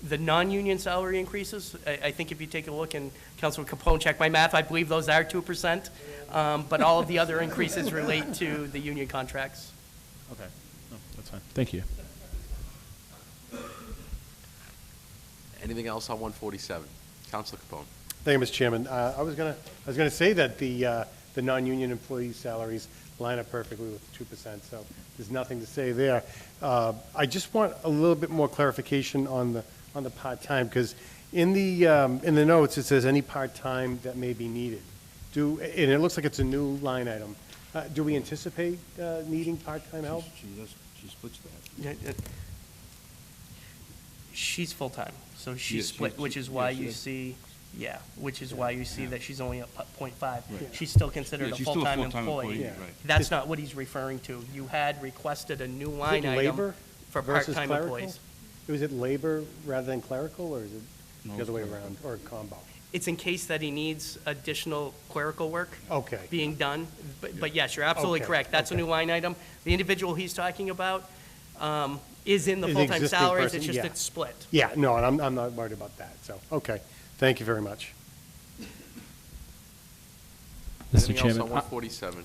The non-union salary increases, I think if you take a look, and Councilor Capone, check my math, I believe those are 2%. But all of the other increases relate to the union contracts. Okay, no, that's fine. Thank you. Anything else on 147? Councilor Capone. Thank you, Mr. Chairman. I was gonna say that the non-union employee salaries line up perfectly with 2%, so there's nothing to say there. I just want a little bit more clarification on the part-time, because in the notes, it says any part-time that may be needed. And it looks like it's a new line item. Do we anticipate needing part-time help? She splits that. Yeah, she's full-time, so Yes, she's split, she- which is she- why yes, you yes. see, yeah, which is why you see that she's only at .5. Right. She's still considered Yeah, a she's still a full-time full-time employee. employee, right. That's not what he's referring to. You had requested a new line Is it item labor for versus part-time clerical? employees. Was it labor rather than clerical, or is it No, the other way it's around, or a combo? It's in case that he needs additional clerical work Okay. being done. But yes, you're absolutely Okay, correct. That's a okay. new line item. The individual he's talking about is in the Is full-time existing salaries, person, it's just yeah. it's split. Yeah, no, and I'm not worried about that, so, okay. Thank you very much. Mr. Anything else Chairman, on 147?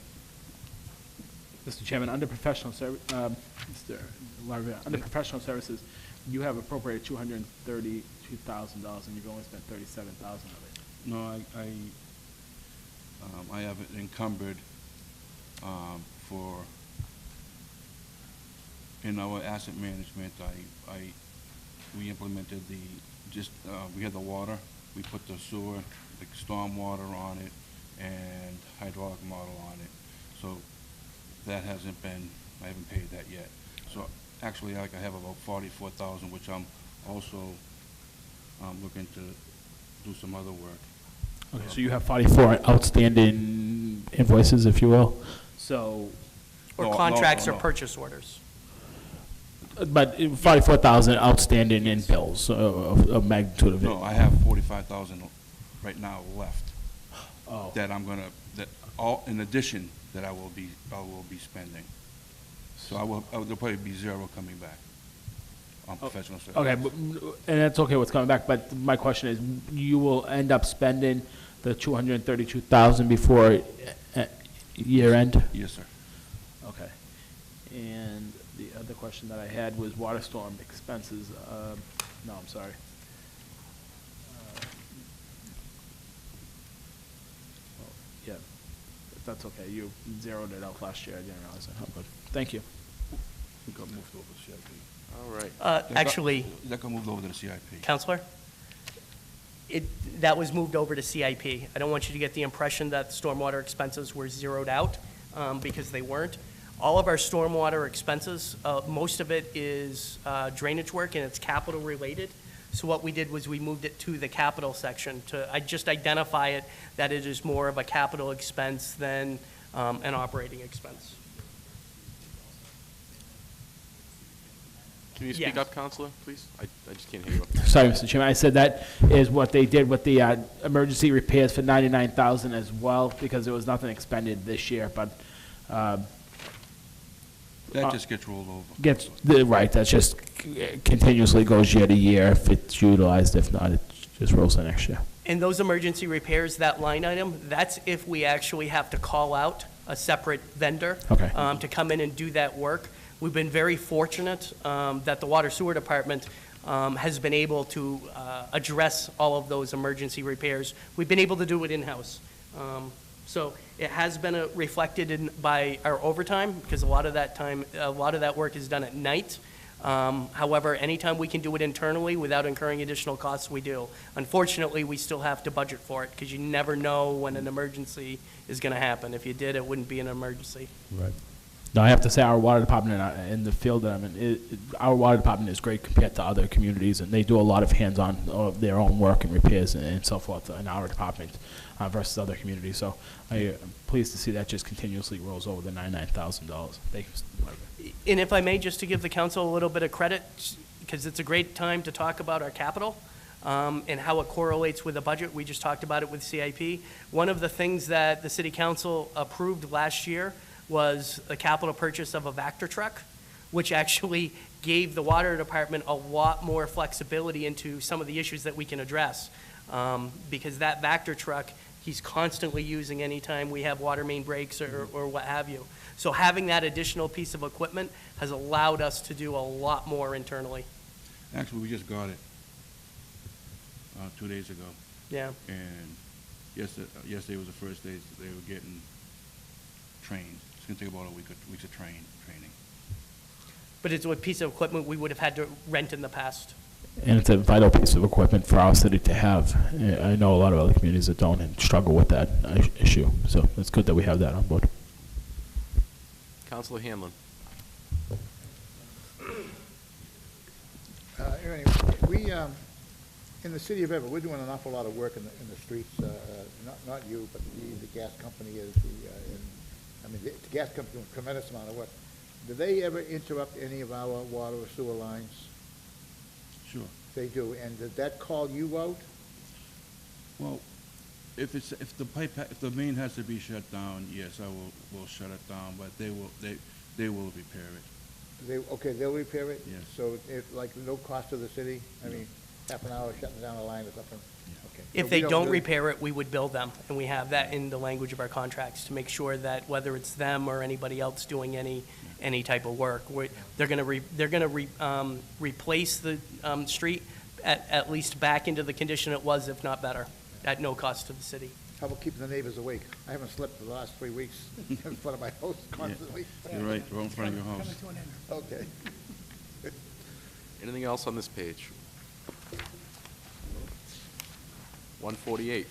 Mr. Chairman, under professional Mr. Larrabee, under professional services, you have appropriated $232,000 and you've only spent $37,000 of it. No, I have it encumbered for, in our asset management, we implemented we had the water, we put the sewer, the storm water on it, and hydraulic model on it. So that hasn't been, I haven't paid that yet. So actually, I have about 44,000, which I'm also looking to do some other work. Okay, so you have 44 outstanding invoices, if you will. So, Or No, contracts no, or no. purchase orders. but 44,000 outstanding in bills, a magnitude of it. No, I have 45,000 right now left. Oh. That I'm gonna, that all, in addition, that I will be spending. So there'll probably be zero coming back on professional services. Okay, and that's okay what's coming back, but my question is, you will end up spending the $232,000 before year end? Yes, sir. Okay. And the other question that I had was water storm expenses. No, I'm sorry. Yeah, that's okay. You zeroed it out last year. I didn't realize that. Oh, good. Thank you. It got moved over to CIP. All right. Actually, That got moved over to the CIP. Counselor? That was moved over to CIP. I don't want you to get the impression that stormwater expenses were zeroed out, because they weren't. All of our stormwater expenses, most of it is drainage work and it's capital related. So what we did was we moved it to the capital section to just identify it that it is more of a capital expense than an operating expense. Can you speak Yes. up, Counselor, please? I just can't hear you. Sorry, Mr. Chairman. I said that is what they did with the emergency repairs for $99,000 as well, because there was nothing expended this year, but That just gets rolled over. right, that just continuously goes year to year if it's utilized. If not, it just rolls the next year. And those emergency repairs, that line item, that's if we actually have to call out a separate vendor Okay. to come in and do that work. We've been very fortunate that the Water Sewer Department has been able to address all of those emergency repairs. We've been able to do it in-house. So it has been reflected by our overtime, because a lot of that work is done at night. However, anytime we can do it internally without incurring additional costs, we do. Unfortunately, we still have to budget for it, because you never know when an emergency is going to happen. If you did, it wouldn't be an emergency. Right. No, I have to say our water department in the field that I'm in, our water department is great compared to other communities, and they do a lot of hands-on of their own work and repairs and so forth in our department versus other communities. So I am pleased to see that just continuously rolls over the $99,000. Thank you, Mr. Larrabee. And if I may, just to give the council a little bit of credit, because it's a great time to talk about our capital and how it correlates with the budget. We just talked about it with CIP. One of the things that the city council approved last year was the capital purchase of a Vector truck, which actually gave the water department a lot more flexibility into some of the issues that we can address. Because that Vector truck, he's constantly using anytime we have water main breaks or what have you. So having that additional piece of equipment has allowed us to do a lot more internally. Actually, we just got it 2 days ago. Yeah. And yesterday was the first day they were getting trained. It's going to take about a week of training. But it's a piece of equipment we would have had to rent in the past. And it's a vital piece of equipment for our city to have. I know a lot of other communities that don't and struggle with that issue. So it's good that we have that on board. Counselor Hanlon. Ernie, we, in the city of Everett, we're doing an awful lot of work in the streets, not you, but the gas company is, the gas company doing a tremendous amount of work. Do they ever interrupt any of our water or sewer lines? Sure. They do, and did that call you out? Well, if the main has to be shut down, yes, will shut it down, but they will repair it. They'll repair it? Yes. So if, like, no cost to the city? I mean, half an hour shutting down a line or something? Okay. If So they we don't really- repair it, we would bill them, and we have that in the language of our contracts to make sure that whether it's them or anybody else doing any type of work, they're gonna replace the street at least back into the condition it was, if not better, at no cost to the city. How about keeping the neighbors awake? I haven't slept for the last 3 weeks in front of my house constantly. You're right, right in front of your house. Okay. Anything else on this page? 148.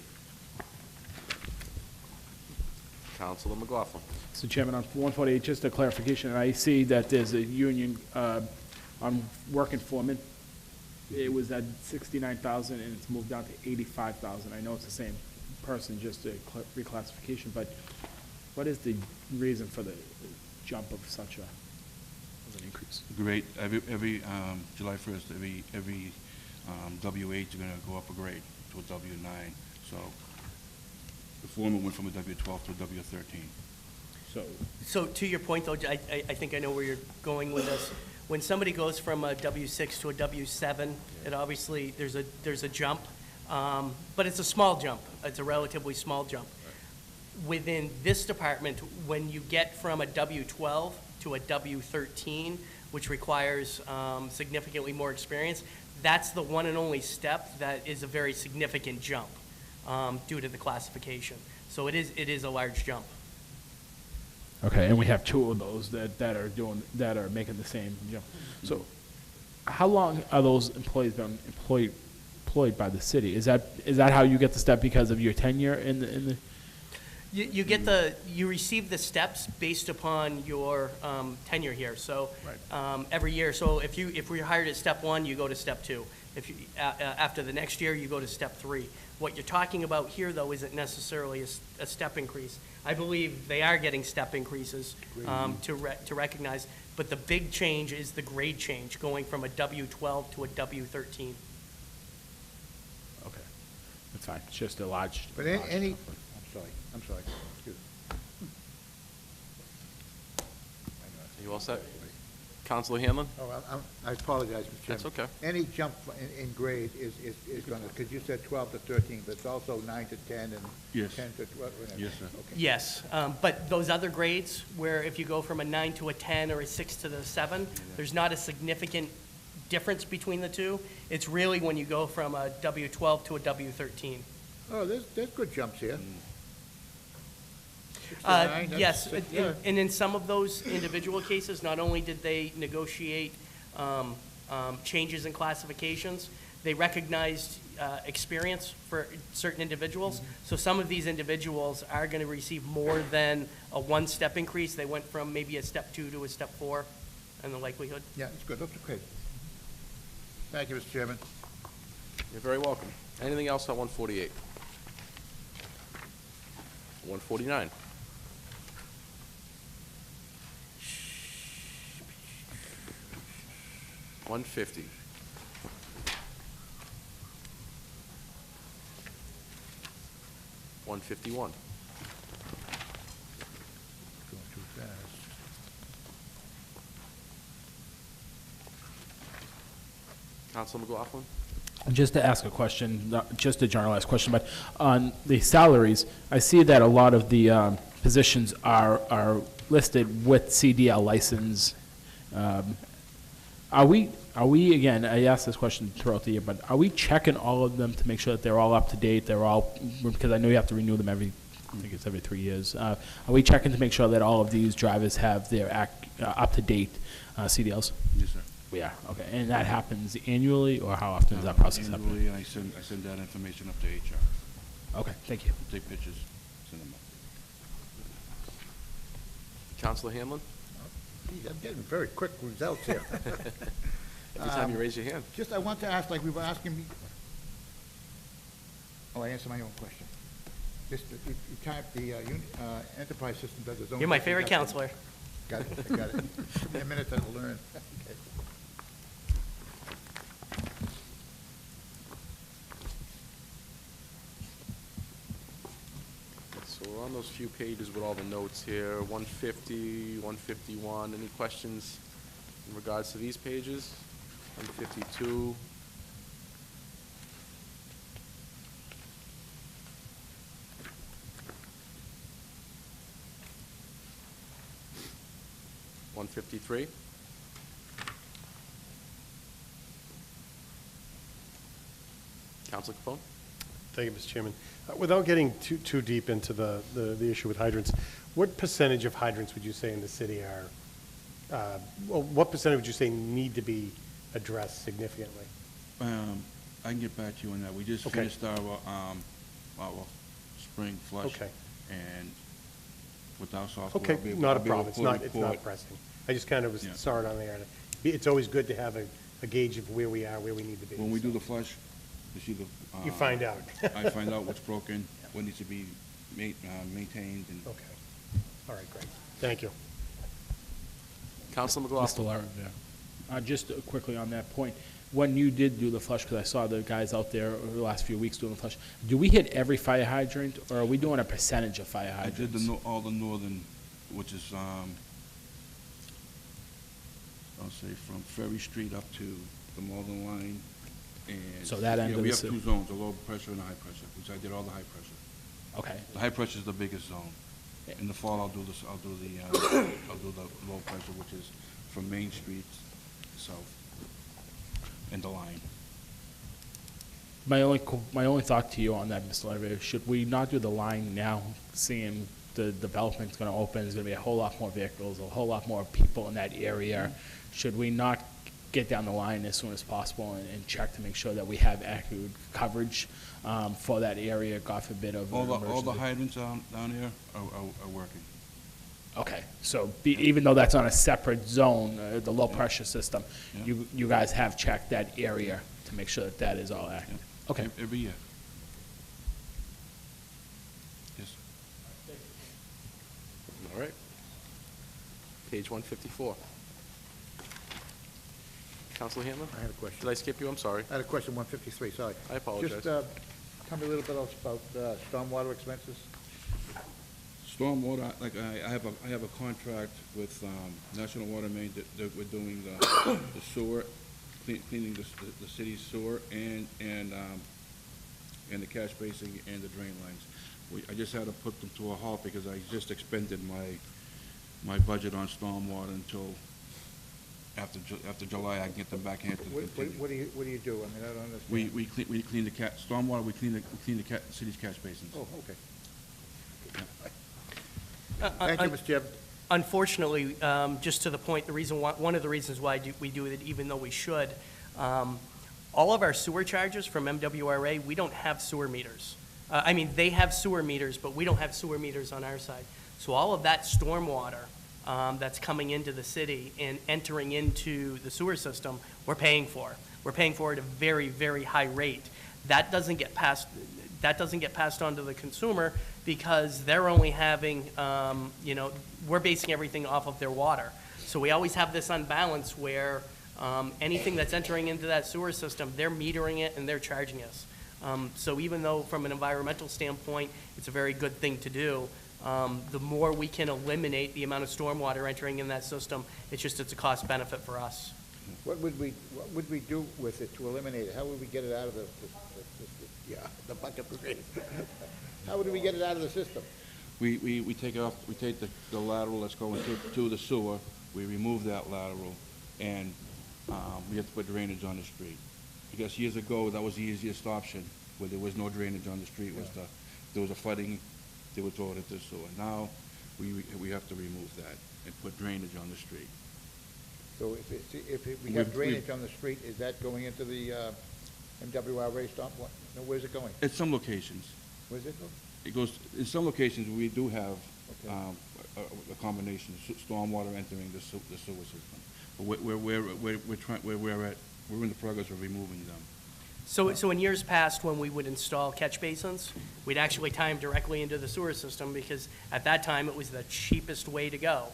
Counselor McLaughlin. Mr. Chairman, on 148, just a clarification, I see that there's a union on working foreman. It was at 69,000 and it's moved down to 85,000. I know it's the same person, just a reclassification, but what is the reason for the jump of such an increase? Great, every July 1st, every W8 is gonna go up a grade to a W9, so the foreman went from a W12 to a W13. So to your point, though, I think I know where you're going with this. When somebody goes from a W6 to a W7, it obviously, there's a jump, but it's a small jump. It's a relatively small jump. Within this department, when you get from a W12 to a W13, which requires significantly more experience, that's the one and only step that is a very significant jump due to the classification. So it is a large jump. Okay, and we have two of those that are making the same jump. So how long are those employees been employed by the city? Is that how you get the step because of your tenure in the? You receive the steps based upon your tenure here. So every year. So if we're hired at step 1, you go to step 2. If you, after the next year, you go to step 3. What you're talking about here, though, isn't necessarily a step increase. I believe they are getting step increases to recognize, but the big change is the grade change, going from a W12 to a W13. Okay, that's fine. It's just a large. But I'm sorry. Excuse me. You all set? Counselor Hanlon? I apologize, Mr. Chairman. That's okay. Any jump in grade is going to, because you said 12 to 13, but it's also 9 to 10 and Yes. 10 to 12. Yes, sir. Okay. Yes, but those other grades, where if you go from a 9 to a 10 or a 6 to the 7, there's not a significant difference between the two. It's really when you go from a W12 to a W13. Oh, there's good jumps here. 69, Yes, yeah. and in some of those individual cases, not only did they negotiate changes in classifications, they recognized experience for certain individuals. So some of these individuals are going to receive more than a one-step increase. They went from maybe a step 2 to a step 4 in the likelihood. Yeah, it's good. That's okay. Thank you, Mr. Chairman. You're very welcome. Anything else on 148? 149. $150. $151. Going too fast. Counselor McLaughlin? Just to ask a question, not just a generalized question, but on the salaries, I see that a lot of the positions are listed with CDL license. Are we, again, I asked this question throughout the year, but are we checking all of them to make sure that they're all up to date, because I know you have to renew them I think it's every 3 years. Are we checking to make sure that all of these drivers have their up-to-date CDLs? Yes, sir. We are, okay. And that happens annually, or how often does that process happen? Annually, I send that information up to HR. Okay, thank you. Take pictures, send them up. Counselor Hanlon? Geez, I'm getting very quick results here. Every time you raise your hand. Just, I want to ask, like we were asking me, I answered my own question. Just, you type the enterprise system does its own. You're my thing. favorite Got it. counselor. Got it, I got it. Give me a minute to learn. Okay. So we're on those few pages with all the notes here, 150, 151. Any questions in regards to these pages? 152. $153. Councilor Capone? Thank you, Mr. Chairman. Without getting too deep into the issue with hydrants, what percentage of hydrants would you say in the city are, well, what percentage would you say need to be addressed significantly? I can get back to you on that. We just Okay. finished our spring flush. Okay. And with our software. Okay, I'll be able- not I'll a be able problem. to It's pull a not report. pressing. I just kind of Yeah. saw it on there. It's always good to have a gauge of where we are, where we need to be. When we do the flush, you see the. You find out. I find out what's broken, what needs to be maintained, and. Okay. All right, great. Thank you. Councilor Mr. McLaughlin? Lara, yeah. Just quickly on that point, when you did do the flush, because I saw the guys out there over the last few weeks doing the flush, do we hit every fire hydrant, or are we doing a percentage of fire I hydrants? did all the northern, which is, I'll say from Ferry Street up to the Malden line, and. So that end Yeah, of we the have ci- two zones, a low pressure and a high pressure, which I did all the high pressure. Okay. The high pressure is the biggest zone. Yeah. In the fall, I'll do this, I'll do the low pressure, which is from Main Street south, and the line. My only thought to you on that, Mr. Levy, should we not do the line now, seeing the development's gonna open, there's gonna be a whole lot more vehicles, a whole lot more people in that area? Should we not get down the line as soon as possible and check to make sure that we have accurate coverage for that area, God forbid, of an All the emergency? hydrants down there are working. Okay, so even though that's on a separate zone, the low-pressure system, Yeah. you guys have checked that area to make sure that that is all accurate? Okay. Every year. Yes. All right. Page 154. Councilor Hanlon? I had a question. Did I skip you? I'm sorry. I had a question, 153, sorry. I apologize. Just tell me a little bit about stormwater expenses. Stormwater, like I have a contract with National Water Main that we're doing the sewer, cleaning the city's sewer and the catch basin and the drain lines. I just had to put them to a halt because I just expended my budget on stormwater until after July. I can get them back in to continue. What do you do? I mean, I don't understand. We clean the stormwater. We clean the city's catch basins. Oh, okay. Thank you, Mr. Chairman. Unfortunately, just to the point, one of the reasons why we do it, even though we should, all of our sewer charges from MWRA, we don't have sewer meters. I mean, they have sewer meters, but we don't have sewer meters on our side. So all of that stormwater that's coming into the city and entering into the sewer system, we're paying for. We're paying for it at a very, very high rate. That doesn't get passed on to the consumer because they're only having, we're basing everything off of their water. So we always have this unbalance where anything that's entering into that sewer system, they're metering it and they're charging us. So even though from an environmental standpoint, it's a very good thing to do, the more we can eliminate the amount of stormwater entering in that system, it's a cost benefit for us. What would we do with it to eliminate it? How would we get it out of the bucket brigade? How would we get it out of the system? We take it off, we take the lateral that's going to the sewer, we remove that lateral, and we have to put drainage on the street. Because years ago, that was the easiest option, where there was no drainage on the street, there was a flooding, they would throw it into the sewer. Now, we have to remove that and put drainage on the street. So if we have drainage on the street, is that going into the MWRA stop? No, where's it going? At some locations. Where's it go? It goes, in some locations, we do have, a combination, stormwater entering the sewer system. But we're in the progress of removing them. So in years past, when we would install catch basins, we'd actually tie them directly into the sewer system because at that time, it was the cheapest way to go.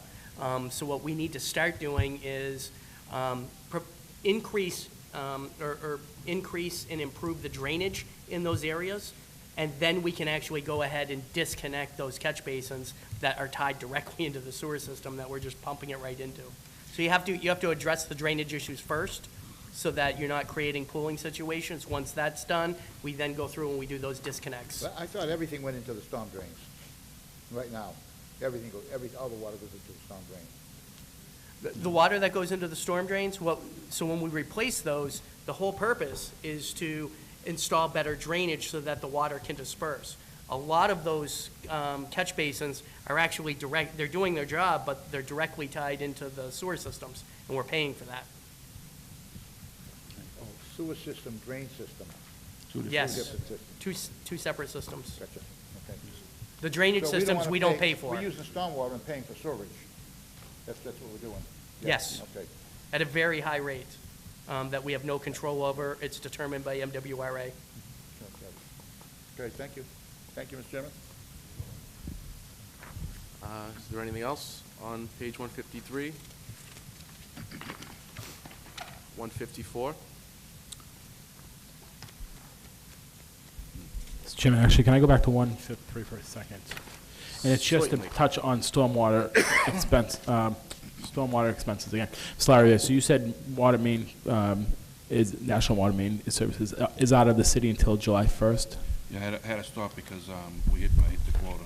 So what we need to start doing is increase and improve the drainage in those areas, and then we can actually go ahead and disconnect those catch basins that are tied directly into the sewer system that we're just pumping it right into. So you have to address the drainage issues first, so that you're not creating pooling situations. Once that's done, we then go through and we do those disconnects. But I thought everything went into the storm drains. Right now, everything goes, all the water goes into the storm drain. The water that goes into the storm drains, so when we replace those, the whole purpose is to install better drainage so that the water can disperse. A lot of those catch basins are actually they're doing their job, but they're directly tied into the sewer systems, and we're paying for that. Sewer system, drain system. Yes, Different systems. two separate systems. Gotcha, okay. The drainage So systems wanna we don't pay for. We're using stormwater and paying for sewerage. That's what we're doing. Yeah, Yes. Okay. At a very high rate that we have no control over. It's determined by MWRA. Okay, thank you. Thank you, Mr. Chairman. Is there anything else on page 153? 154? Mr. Chairman, actually, can I go back to 153 for a second? And it's just to Certainly. touch on stormwater stormwater expenses again. Mr. Larry, so you said water main, National Water Main Services is out of the city until July 1st? Yeah, I had to stop because I hit the quota.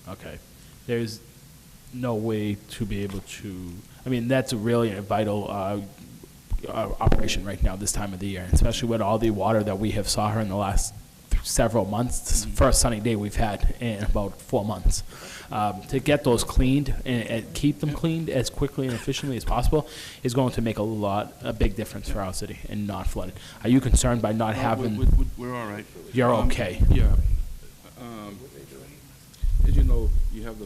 Okay. There's no way to be able to, I mean, that's really a vital operation right now this time of the year, especially with all the water that we have saw her in the last several months. This is the first sunny day we've had in about 4 months. To get those cleaned and keep them cleaned as quickly and efficiently as possible is going to make a big difference for our city and not flooded. Are you concerned by not having? We're all right. You're okay. Yeah. As you know, you have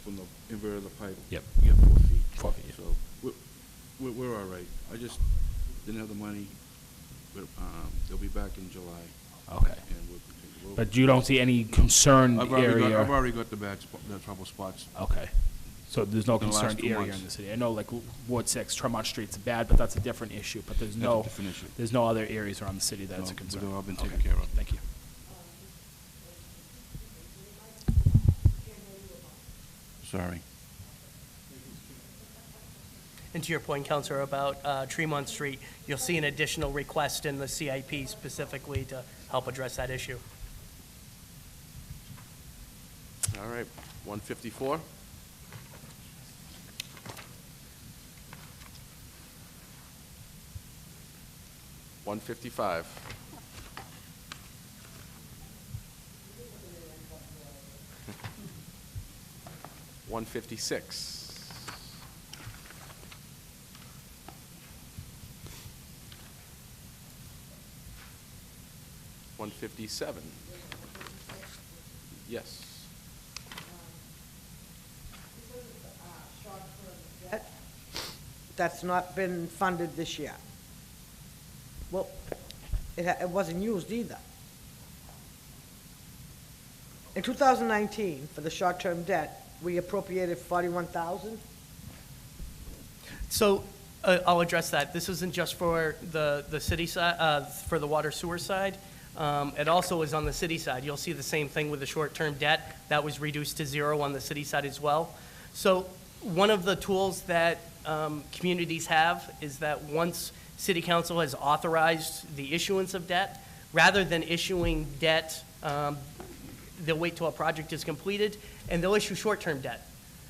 from the inverter of the pipe. Yep. You have 4 feet. 4 feet. So we're all right. I just didn't have the money, but they'll be back in July. Okay. And we'll continue. But you don't see any concerned I've area? already got the trouble spots. Okay. So there's no In the last concerned 2 area months. in the city? I know like Ward 6, Tremont Street's bad, but that's a different issue. But there's That's a different issue. there's no other areas around the city that's No, a concern? they've all been taken Okay. care of. Thank you. Sorry. And to your point, Counselor, about Tremont Street, you'll see an additional request in the CIP specifically to help address that issue. All right, 154? $155. $156. $157. Yes. That's not been funded this year. Well, it wasn't used either. In 2019, for the short-term debt, we appropriated 41,000. So I'll address that. This isn't just for the city side, for the water sewer side. It also is on the city side. You'll see the same thing with the short-term debt. That was reduced to 0 on the city side as well. So one of the tools that communities have is that once city council has authorized the issuance of debt, rather than issuing debt, they'll wait till a project is completed, and they'll issue short-term debt.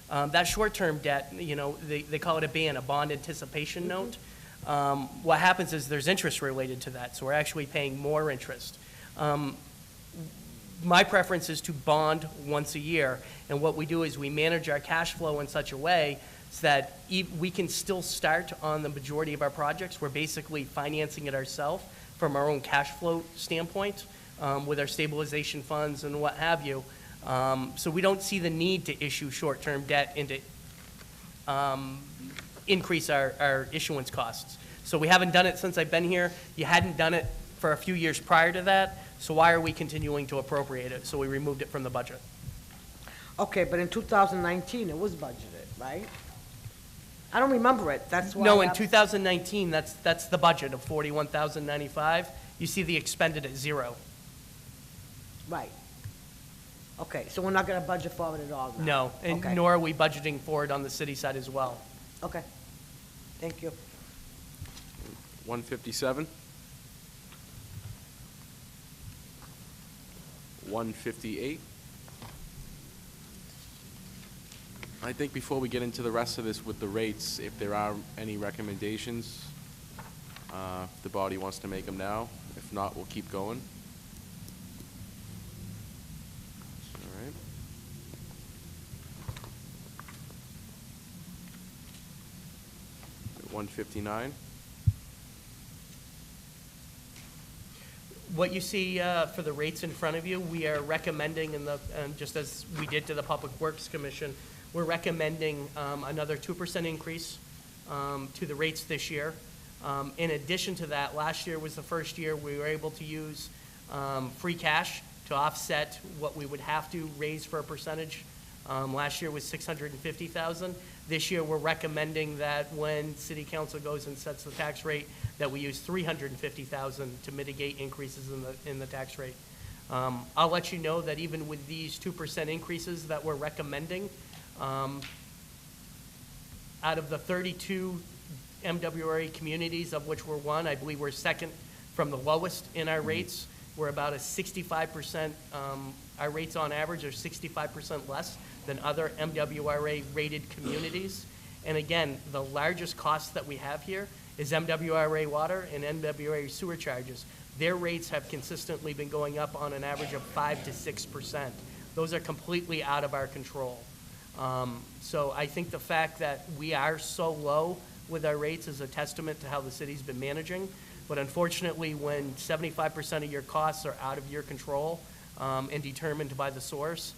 That short-term debt, you know, they call it a BAN, a bond anticipation note. What happens is there's interest related to that, so we're actually paying more interest. My preference is to bond once a year, and what we do is we manage our cash flow in such a way so that we can still start on the majority of our projects. We're basically financing it ourselves from our own cash flow standpoint with our stabilization funds and what have you. So we don't see the need to issue short-term debt and to increase our issuance costs. So we haven't done it since I've been here. You hadn't done it for a few years prior to that, so why are we continuing to appropriate it? So we removed it from the budget. Okay, but in 2019, it was budgeted, right? I don't remember it, that's why. No, in 2019, that's the budget of $41,095. You see the expended at zero. Right. Okay, so we're not gonna budget for it at all now? No, and Okay. nor are we budgeting for it on the city side as well. Okay, thank you. 157. 158. I think before we get into the rest of this with the rates, if there are any recommendations, if the body wants to make them now. If not, we'll keep going. All right. At 159. What you see for the rates in front of you, we are recommending, just as we did to the Public Works Commission, we're recommending another 2% increase to the rates this year. In addition to that, last year was the first year we were able to use free cash to offset what we would have to raise for a percentage. Last year was $650,000. This year, we're recommending that when City Council goes and sets the tax rate, that we use $350,000 to mitigate increases in the tax rate. I'll let you know that even with these 2% increases that we're recommending, out of the 32 MWRA communities, of which we're one, I believe we're second from the lowest in our rates. We're about a 65%, our rates on average are 65% less than other MWRA-rated communities. And again, the largest cost that we have here is MWRA water and MWRA sewer charges. Their rates have consistently been going up on an average of 5 to 6%. Those are completely out of our control. So I think the fact that we are so low with our rates is a testament to how the city's been managing. But unfortunately, when 75% of your costs are out of your control and determined by the source,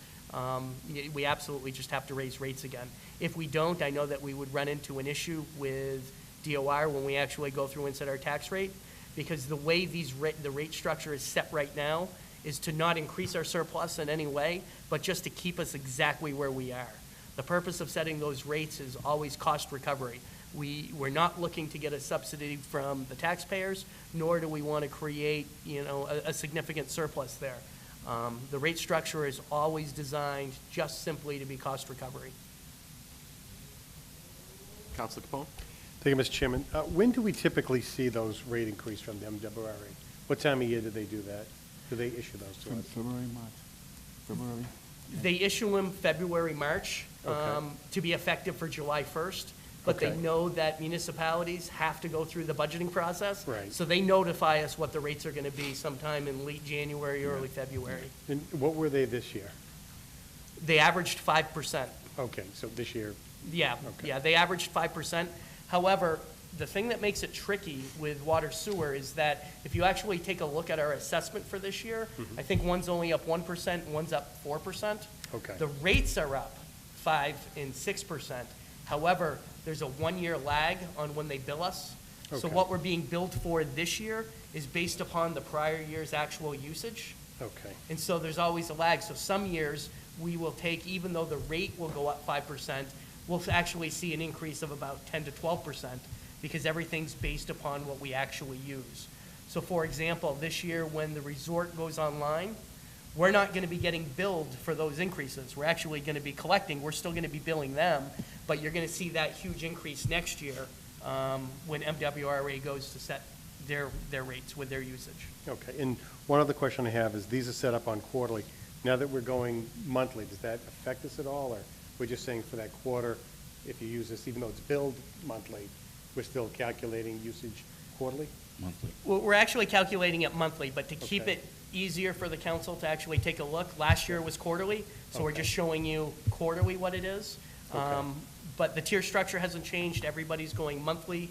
we absolutely just have to raise rates again. If we don't, I know that we would run into an issue with DOR when we actually go through and set our tax rate, because the way the rate structure is set right now is to not increase our surplus in any way, but just to keep us exactly where we are. The purpose of setting those rates is always cost recovery. We're not looking to get a subsidy from the taxpayers, nor do we want to create, a significant surplus there. The rate structure is always designed just simply to be cost recovery. Councilor Capone? Thank you, Mr. Chairman. When do we typically see those rate increase from the MWRA? What time of year do they do that? Do they issue those to us? February, March. February? They issue them February, March, Okay. to be effective for July 1st. But they Okay. know that municipalities have to go through the budgeting process. Right. So they notify us what the rates are going to be sometime in late January, early February. And what were they this year? They averaged 5%. Okay, so this year, Yeah, Okay. yeah, they averaged 5%. However, the thing that makes it tricky with water sewer is that if you actually take a look at our assessment for this year, I think one's only up 1%, one's up 4%. Okay. The rates are up 5 and 6%. However, there's a 1-year lag on when they bill us. So Okay. what we're being billed for this year is based upon the prior year's actual usage. okay. And so there's always a lag. So some years, we will take, even though the rate will go up 5%, we'll actually see an increase of about 10 to 12% because everything's based upon what we actually use. So for example, this year, when the resort goes online, we're not going to be getting billed for those increases. We're actually going to be collecting. We're still going to be billing them, but you're going to see that huge increase next year when MWRA goes to set their rates with their usage. Okay, and one other question I have is, these are set up on quarterly. Now that we're going monthly, does that affect us at all, or we're just saying for that quarter, if you use this, even though it's billed monthly, we're still calculating usage quarterly? Monthly. Well, we're actually calculating it monthly, but to keep Okay. it easier for the council to actually take a look, last year it was quarterly, so we're Okay. just showing you quarterly what it is. Okay. But the tier structure hasn't changed, everybody's going monthly,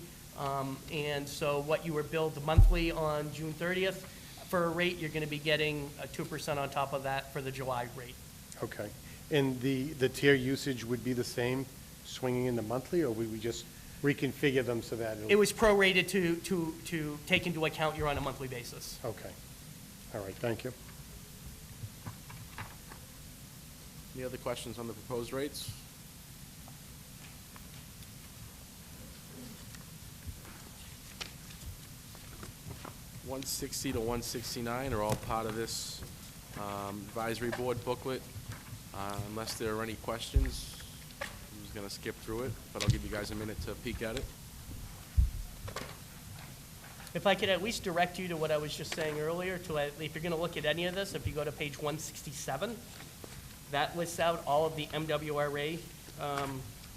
and so what you were billed monthly on June 30th for a rate, you're gonna be getting a 2% on top of that for the July rate. Okay. And the tier usage would be the same, swinging into monthly, or would we just reconfigure them so that It was prorated to take into account you're on a monthly basis. Okay. All right, thank you. Any other questions on the proposed rates? $160 to $169 are all part of this advisory board booklet. Unless there are any questions, I'm just going to skip through it, but I'll give you guys a minute to peek at it. If I could at least direct you to what I was just saying earlier, if you're going to look at any of this, if you go to page 167, that lists out all of the MWRA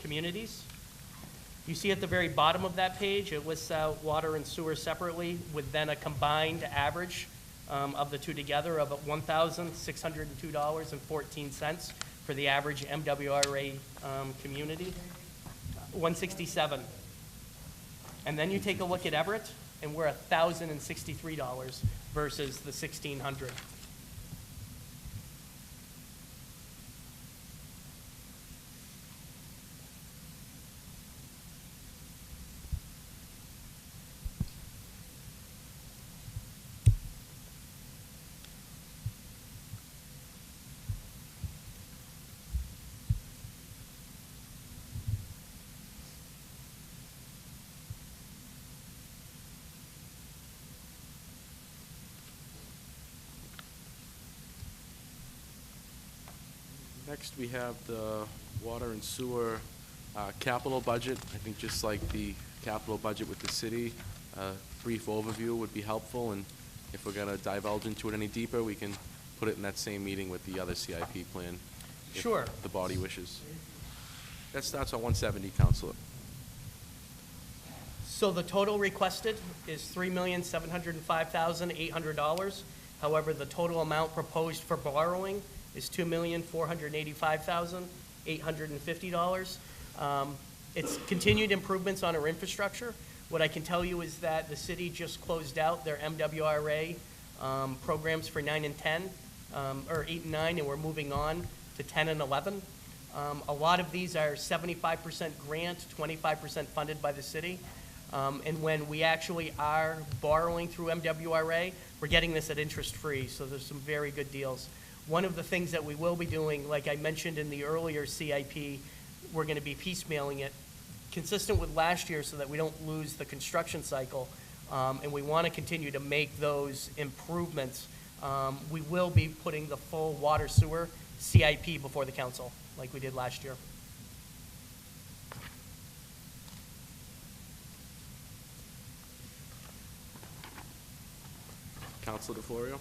communities. You see at the very bottom of that page, it lists out water and sewer separately with then a combined average of the two together of $1,602.14 for the average MWRA community. 167. And then you take a look at Everett, and we're $1,063 versus the 1,600. Next, we have the water and sewer capital budget. I think just like the capital budget with the city, a brief overview would be helpful, and if we're going to divulge into it any deeper, we can put it in that same meeting with the other CIP plan. Sure. If the body wishes. That starts on 170, Counselor. So the total requested is $3,705,800. However, the total amount proposed for borrowing is $2,485,850. It's continued improvements on our infrastructure. What I can tell you is that the city just closed out their MWRA programs for 9 and 10, or 8 and 9, and we're moving on to 10 and 11. A lot of these are 75% grant, 25% funded by the city. And when we actually are borrowing through MWRA, we're getting this at interest-free, so there's some very good deals. One of the things that we will be doing, like I mentioned in the earlier CIP, we're going to be piecemealing it, consistent with last year so that we don't lose the construction cycle, and we want to continue to make those improvements. We will be putting the full water sewer CIP before the council, like we did last year. Counselor DeFlorio?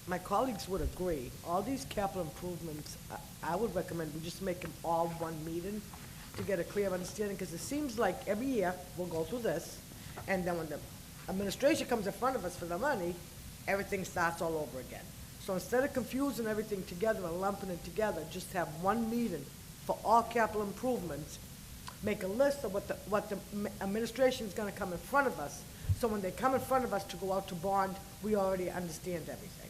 My colleagues would agree, all these capital improvements, I would recommend we just make them all one meeting to get a clear understanding, because it seems like every year we'll go through this, and then when the administration comes in front of us for the money, everything starts all over again. So instead of confusing everything together and lumping it together, just have one meeting for all capital improvements, make a list of what the administration is gonna come in front of us, so when they come in front of us to go out to bond, we already understand everything.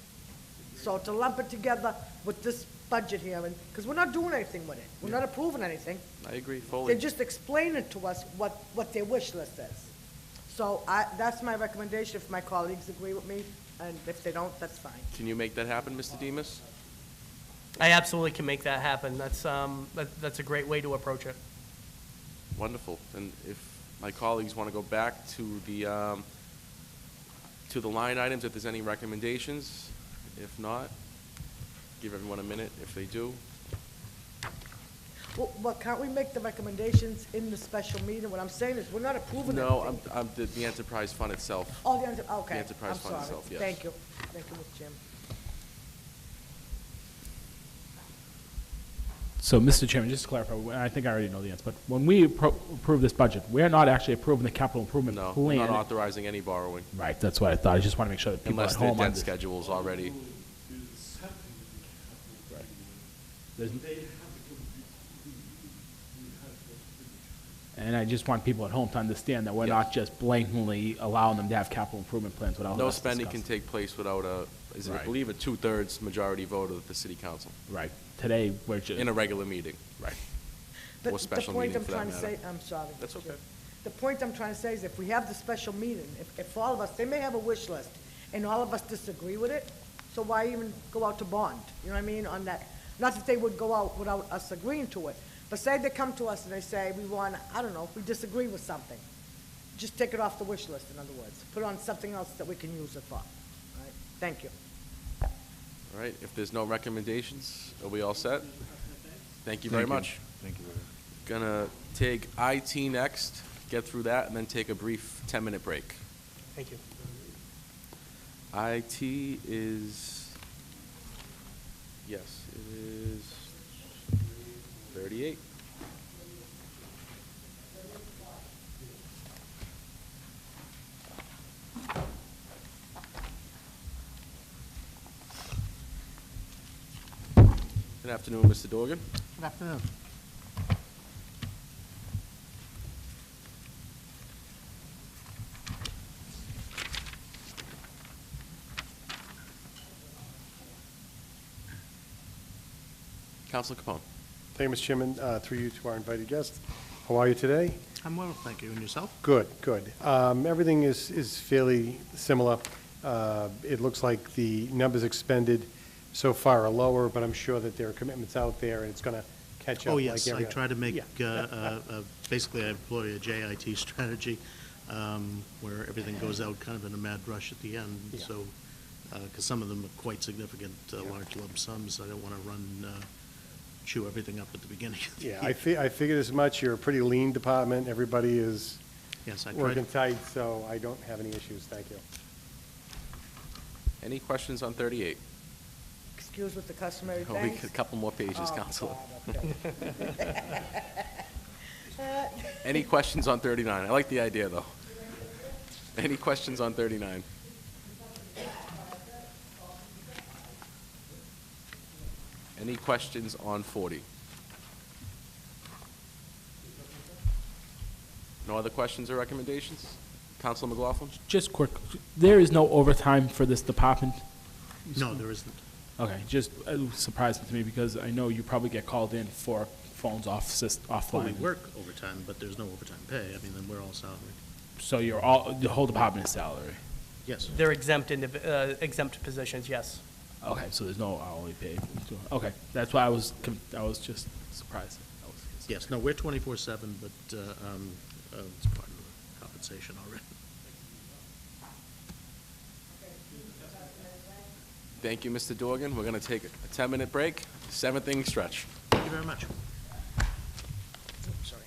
So to lump it together with this budget hearing, because we're not doing anything with it. We're not approving anything. I agree fully. They're just explaining to us what their wish list is. So that's my recommendation, if my colleagues agree with me, and if they don't, that's fine. Can you make that happen, Mr. Demus? I absolutely can make that happen. That's a great way to approach it. Wonderful. And if my colleagues want to go back to the line items, if there's any recommendations. If not, give everyone a minute if they do. Well, can't we make the recommendations in the special meeting? What I'm saying is, we're not approving anything. No, I'm the enterprise fund itself. Oh, okay. The enterprise fund itself, yes. Thank you. Thank you, Mr. Chairman. So, Mr. Chairman, just to clarify, I think I already know the answer, but when we approve this budget, we're not actually approving the capital improvement plan. No, we're not authorizing any borrowing. Right, that's what I thought. I just want to make sure that people at Unless home their debt understand. schedule is already. And I just want people at home to understand that we're not just blatantly allowing them to have capital improvement plans without No us spending can discussing. take place without is, I Right. believe, a two-thirds majority vote of the city council. Right. Today, we're just. In a regular meeting. Right. Or special meeting for that The point I'm trying to matter. say, I'm sorry. That's okay. The point I'm trying to say is if we have the special meeting, if all of us, they may have a wish list, and all of us disagree with it, so why even go out to bond? You know what I mean, on that? Not that they would go out without us agreeing to it, but say they come to us and they say, we want, I don't know, we disagree with something. Just take it off the wish list, in other words. Put it on something else that we can use it for. All right? Thank you. All right, if there's no recommendations, are we all set? Thank you very much. Thank you. Gonna take IT next, get through that, and then take a brief 10-minute break. Thank you. IT is, yes, it is 38. Good afternoon, Mr. Dorgan. Good afternoon. Councilor Capone. Thank you, Mr. Chairman. Through you to our invited guest. How are you today? I'm well, thank you. And yourself? Good, good. Everything is fairly similar. It looks like the numbers expended so far are lower, but I'm sure that there are commitments out there, and it's going to catch up. Oh, like yes, I every- try to make, Yeah. basically I employ a JIT strategy, where everything goes out kind of in a mad rush at the end. Yeah. So, because some of them are quite significant, large lump sums, I don't want to chew everything up at the beginning of the year. Yeah, I figured as much. You're a pretty lean department. Everybody is Yes, I tried. working tight, so I don't have any issues. Thank you. Any questions on 38? Excuse with the customary Oh, we thanks. got a couple more pages, Oh, Counselor. God, okay. Any questions on 39? I like the idea, though. Any questions on 39? Any questions on 40? No other questions or recommendations? Counselor McLaughlin? Just quick, there is no overtime for this department? No, there isn't. Okay, just it was surprising to me because I know you probably get called in for phones offline. Well, we work overtime, but there's no overtime pay. I mean, then we're all salaried. So you're all, the whole department is salary? Yes. They're exempt positions, yes. Okay, so there's no hourly pay. Okay, that's why I was just surprised. Yes, no, we're 24/7, but it's part of the compensation already. Thank you, Mr. Dorgan. We're going to take a 10-minute break, 7th inning stretch. Thank you very much. Sorry.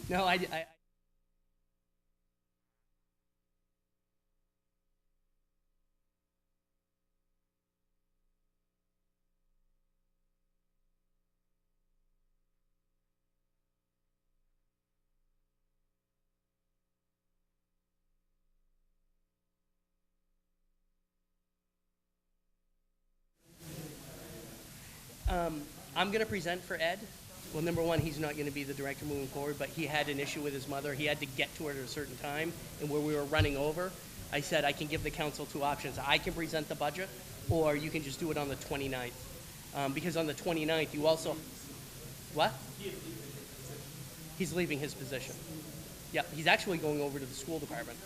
No, I I'm going to present for Ed. Well, number one, he's not going to be the director moving forward, but he had an issue with his mother. He had to get to her at a certain time, and where we were running over, I said I can give the council two options. I can present the budget, or you can just do it on the 29th. Because on the 29th, you also... What? He's leaving his position. Yeah, he's actually going over to the school department.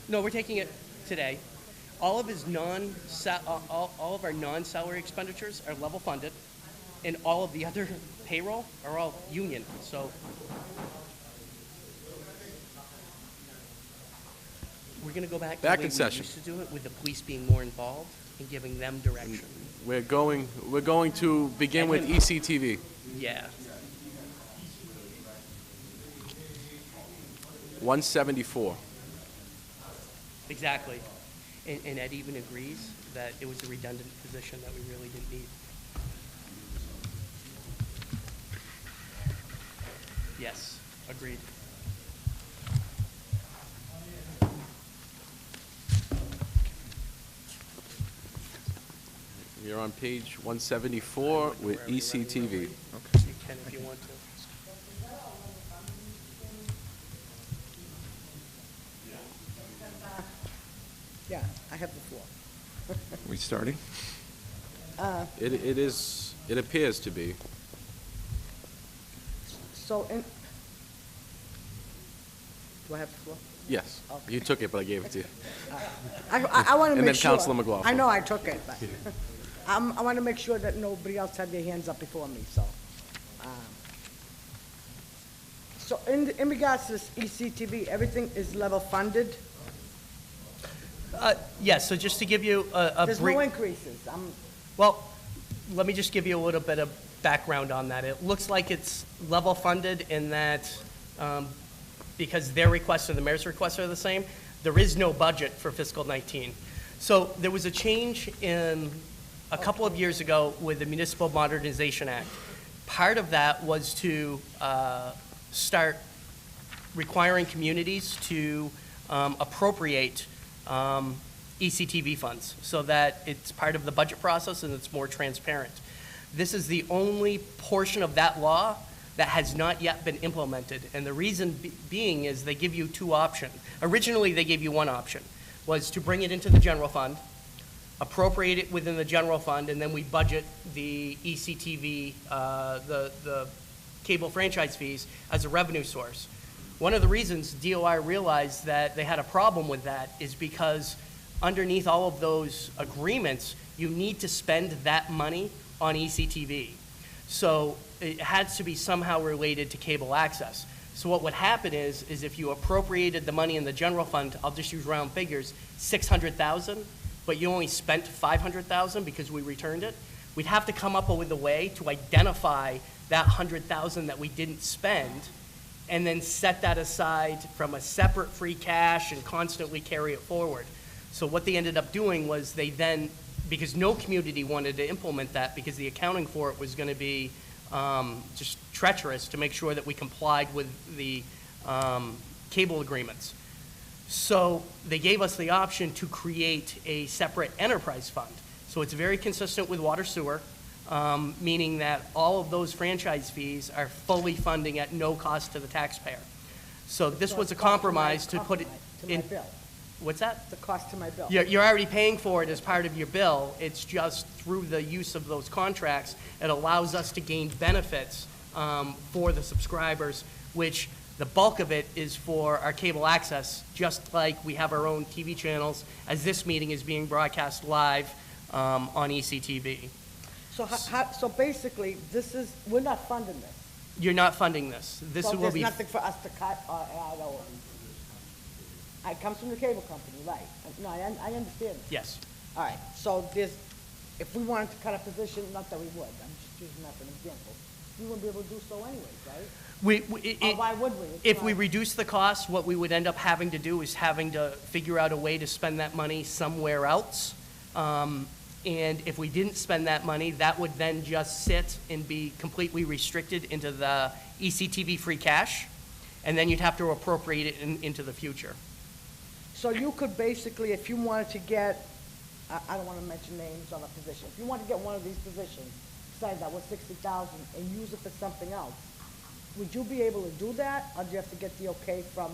No, we're taking it today. All of his all of our non-salary expenditures are level funded, and all of the other payroll are all union. So we're going to go back to the Back way in we session. used to do it, with the police being more involved and giving them direction. We're going to begin with ECTV. Yeah. 174. Exactly. And Ed even agrees that it was a redundant position that we really didn't need. Yes, agreed. You're on page 174 with ECTV. You can if you want to. Yeah, I have the floor. We starting? Uh, It appears to be. So, do I have the floor? Yes. Okay. You took it, but I gave it to you. I want to make sure. And then Councilor McLaughlin. I know I took it, but I want to make sure that nobody else had their hands up before me, so. So in regards to this ECTV, everything is level funded? Yes, so just to give you a There's brief... no increases. Well, let me just give you a little bit of background on that. It looks like it's level funded in that, because their requests and the mayor's requests are the same, there is no budget for fiscal 19. So there was a change in a couple of years ago with the Municipal Modernization Act. Part of that was to start requiring communities to appropriate ECTV funds so that it's part of the budget process and it's more transparent. This is the only portion of that law that has not yet been implemented. And the reason being is they give you two options. Originally, they gave you one option, was to bring it into the general fund, appropriate it within the general fund, and then we budget the ECTV, the cable franchise fees as a revenue source. One of the reasons DOI realized that they had a problem with that is because underneath all of those agreements, you need to spend that money on ECTV. So it has to be somehow related to cable access. So what would happen is if you appropriated the money in the general fund, I'll just use round figures, 600,000, but you only spent 500,000 because we returned it, we'd have to come up with a way to identify that 100,000 that we didn't spend and then set that aside from a separate free cash and constantly carry it forward. So what they ended up doing was they then, because no community wanted to implement that because the accounting for it was going to be just treacherous to make sure that we complied with the cable agreements. So they gave us the option to create a separate enterprise fund. So it's very consistent with water sewer, meaning that all of those franchise fees are fully funding at no cost to the taxpayer. So this was a compromise to put it in. bill. What's that? The cost to my bill. You're already paying for it as part of your bill. It's just through the use of those contracts, it allows us to gain benefits for the subscribers, which the bulk of it is for our cable access, just like we have our own TV channels, as this meeting is being broadcast live on ECTV. So so basically, we're not funding this. You're not funding this. This So will there's be. nothing for us to cut or add or... It comes from the cable company, right? No, I understand. Yes. All right, so there's if we wanted to cut a position, not that we would, I'm just using that for an example, we wouldn't be able to do so anyways, right? Or why would we? It's If we not- reduce the cost, what we would end up having to do is having to figure out a way to spend that money somewhere else. And if we didn't spend that money, that would then just sit and be completely restricted into the ECTV free cash, and then you'd have to appropriate it into the future. So you could basically, if you wanted to get, I don't want to mention names on a position, if you wanted to get one of these positions, say that was 60,000, and use it for something else, would you be able to do that, or do you have to get the okay from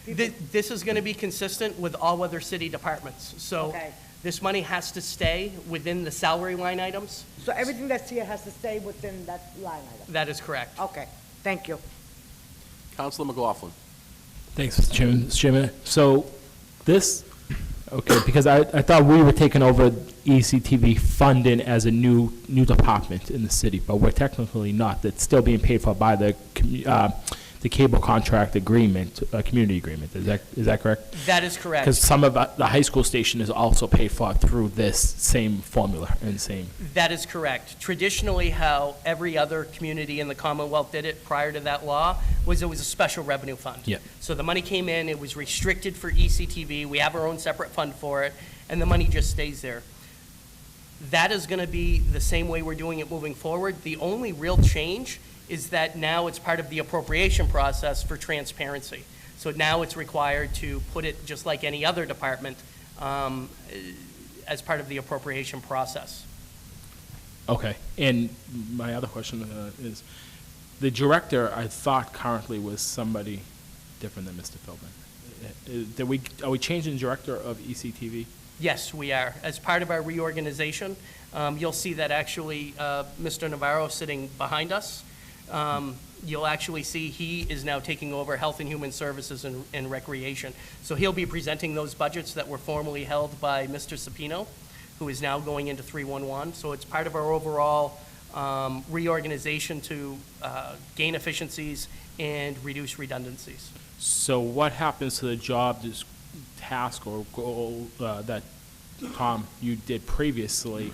people? This is going to be consistent with all other city departments. So Okay. this money has to stay within the salary line items. So everything that's here has to stay within that line item? That is correct. Okay, thank you. Councilor McLaughlin. Thanks, Mr. Chairman. Mr. Chairman, so this, okay, because I thought we were taking over ECTV funding as a new department in the city, but we're technically not. It's still being paid for by the cable contract agreement, community agreement. Is that correct? That is correct. Because some of the high school station is also paid for through this same formula and same. That is correct. Traditionally, how every other community in the Commonwealth did it prior to that law was it was a special revenue fund. Yeah. So the money came in, it was restricted for ECTV, we have our own separate fund for it, and the money just stays there. That is going to be the same way we're doing it moving forward. The only real change is that now it's part of the appropriation process for transparency. So now it's required to put it, just like any other department, as part of the appropriation process. Okay, and my other question is, the director, I thought currently was somebody different than Mr. Philbin. Are we changing director of ECTV? Yes, we are. As part of our reorganization, you'll see that actually Mr. Navarro sitting behind us. You'll actually see he is now taking over Health and Human Services and Recreation. So he'll be presenting those budgets that were formerly held by Mr. Sapino, who is now going into 311. So it's part of our overall reorganization to gain efficiencies and reduce redundancies. So what happens to the job, this task or goal that, Tom, you did previously?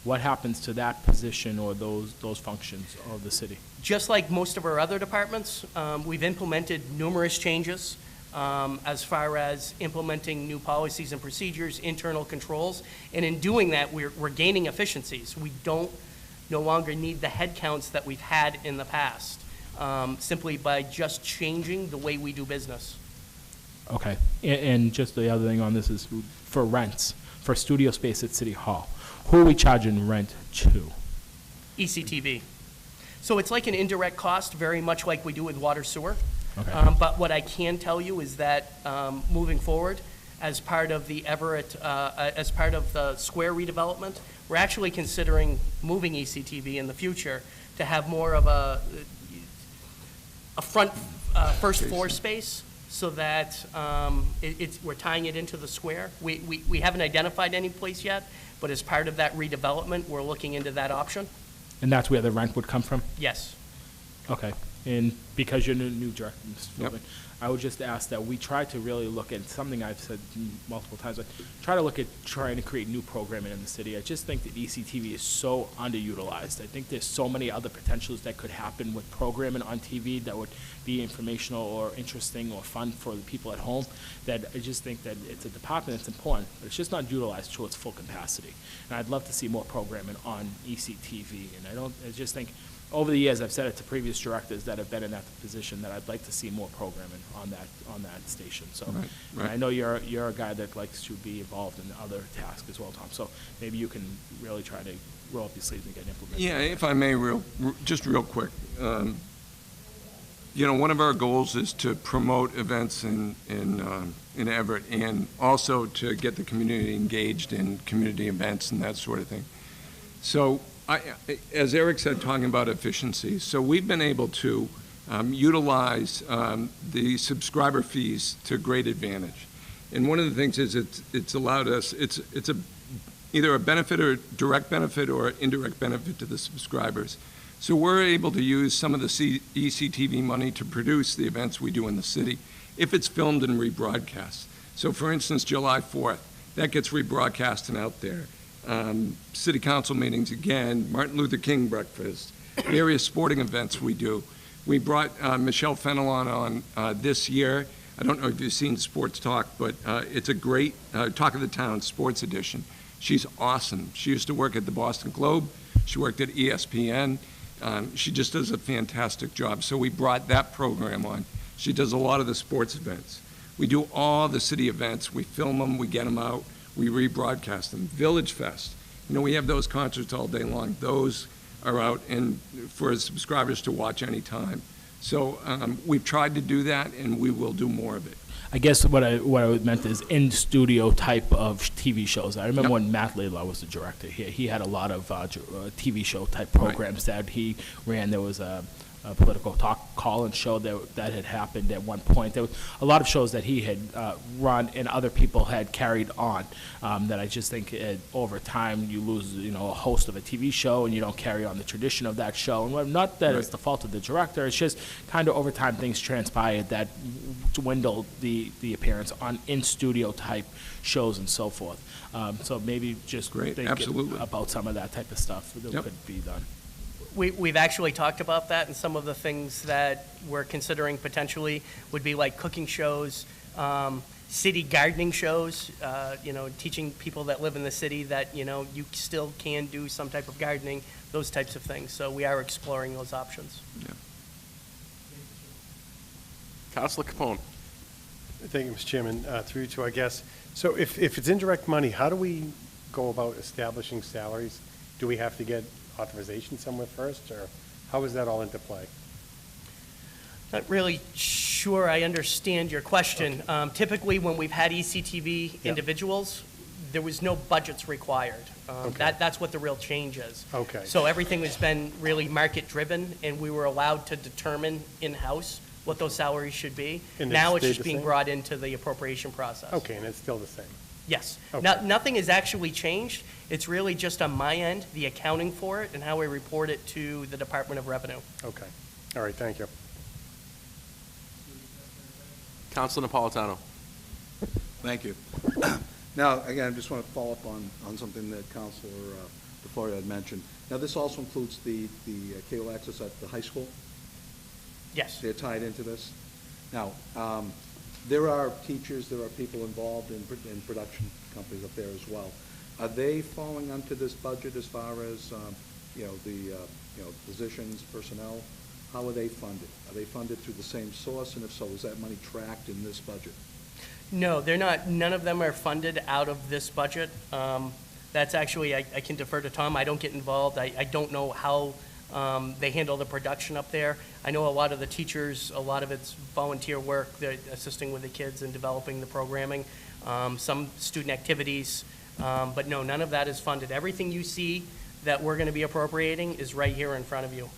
What happens to that position or those functions of the city? Just like most of our other departments, we've implemented numerous changes as far as implementing new policies and procedures, internal controls, and in doing that, we're gaining efficiencies. We no longer need the headcounts that we've had in the past, simply by just changing the way we do business. Okay, and just the other thing on this is for rents, for studio space at City Hall. Who are we charging rent to? ECTV. So it's like an indirect cost, very much like we do with water sewer. Okay. But what I can tell you is that moving forward, as part of the Everett, as part of the square redevelopment, we're actually considering moving ECTV in the future to have more of a front, first floor space, so that we're tying it into the square. We haven't identified any place yet, but as part of that redevelopment, we're looking into that option. And that's where the rent would come from? Yes. Okay, and because you're the new director, Mr. Philbin, I would just ask that we try to really look at something I've said multiple times, but try to look at trying to create new programming in the city. I just think that ECTV is so underutilized. I think there's so many other potentials that could happen with programming on TV that would be informational or interesting or fun for the people at home, that I just think that it's a department that's important, but it's just not utilized to its full capacity. And I'd love to see more programming on ECTV, and I just think over the years, I've said it to previous directors that have been in that position, that I'd like to see more programming on that station. So, Right, and right. I know you're a guy that likes to be involved in other tasks as well, Tom. So maybe you can really try to roll up your sleeves and get implemented. Yeah, if I may, just real quick. One of our goals is to promote events in Everett, and also to get the community engaged in community events and that sort of thing. So, as Eric said, talking about efficiency, so we've been able to utilize the subscriber fees to great advantage. And one of the things is it's allowed us, it's either a benefit or direct benefit or indirect benefit to the subscribers. So we're able to use some of the ECTV money to produce the events we do in the city if it's filmed and rebroadcast. So for instance, July 4th, that gets rebroadcast and out there. city council meetings again, Martin Luther King breakfast, various sporting events we do. We brought Michelle Fenelon on this year. I don't know if you've seen Sports Talk, but it's a great Talk of the Town Sports Edition. She's awesome. She used to work at the Boston Globe. She worked at ESPN. She just does a fantastic job. So we brought that program on. She does a lot of the sports events. We do all the city events. We film them, we get them out, we rebroadcast them. Village Fest, we have those concerts all day long. Those are out and for subscribers to watch anytime. So we've tried to do that, and we will do more of it. I guess what I meant is in-studio type of TV shows. I remember when Matt Laidlaw was the director here, he had a lot of TV show type programs that he ran. There was a political talk call-in show that had happened at one point. There was a lot of shows that he had run and other people had carried on that I just think over time you lose a host of a TV show and you don't carry on the tradition of that show. And not that it's the fault of the director, it's just kind of over time things transpired that dwindled the appearance on in-studio type shows and so forth. So maybe just think about some of that type of stuff that could be done. We've actually talked about that, and some of the things that we're considering potentially would be like cooking shows, city gardening shows, teaching people that live in the city that, you still can do some type of gardening, those types of things. So we are exploring those options. Yeah. Councilor Capone. Thank you, Mr. Chairman. Through you to our guests. So if it's indirect money, how do we go about establishing salaries? Do we have to get authorization somewhere first, or how is that all into play? Not really sure I understand your question. Okay. Typically, when we've had ECTV individuals, there was no budgets required. That's what the real change is. Okay. So everything has been really market-driven, and we were allowed to determine in-house what those salaries should be. And now it's stayed just the being same? brought into the appropriation process. Okay, and it's still the same? Yes. Okay. Nothing has actually changed. It's really just on my end, the accounting for it and how we report it to the Department of Revenue. Okay. All right, thank you. Councilor Napolitano. Thank you. Now, again, I just want to follow up on something that Councilor DeFlorio had mentioned. Now, this also includes the cable access at the high school? Yes. They're tied into this? Now, there are teachers, there are people involved in production companies up there as well. Are they falling onto this budget as far as, positions, personnel? How are they funded? Are they funded through the same source? And if so, is that money tracked in this budget? No, they're not. None of them are funded out of this budget. That's actually, I can defer to Tom. I don't get involved. I don't know how they handle the production up there. I know a lot of the teachers, a lot of it's volunteer work. They're assisting with the kids and developing the programming, some student activities. But no, none of that is funded. Everything you see that we're going to be appropriating is right here in front of you.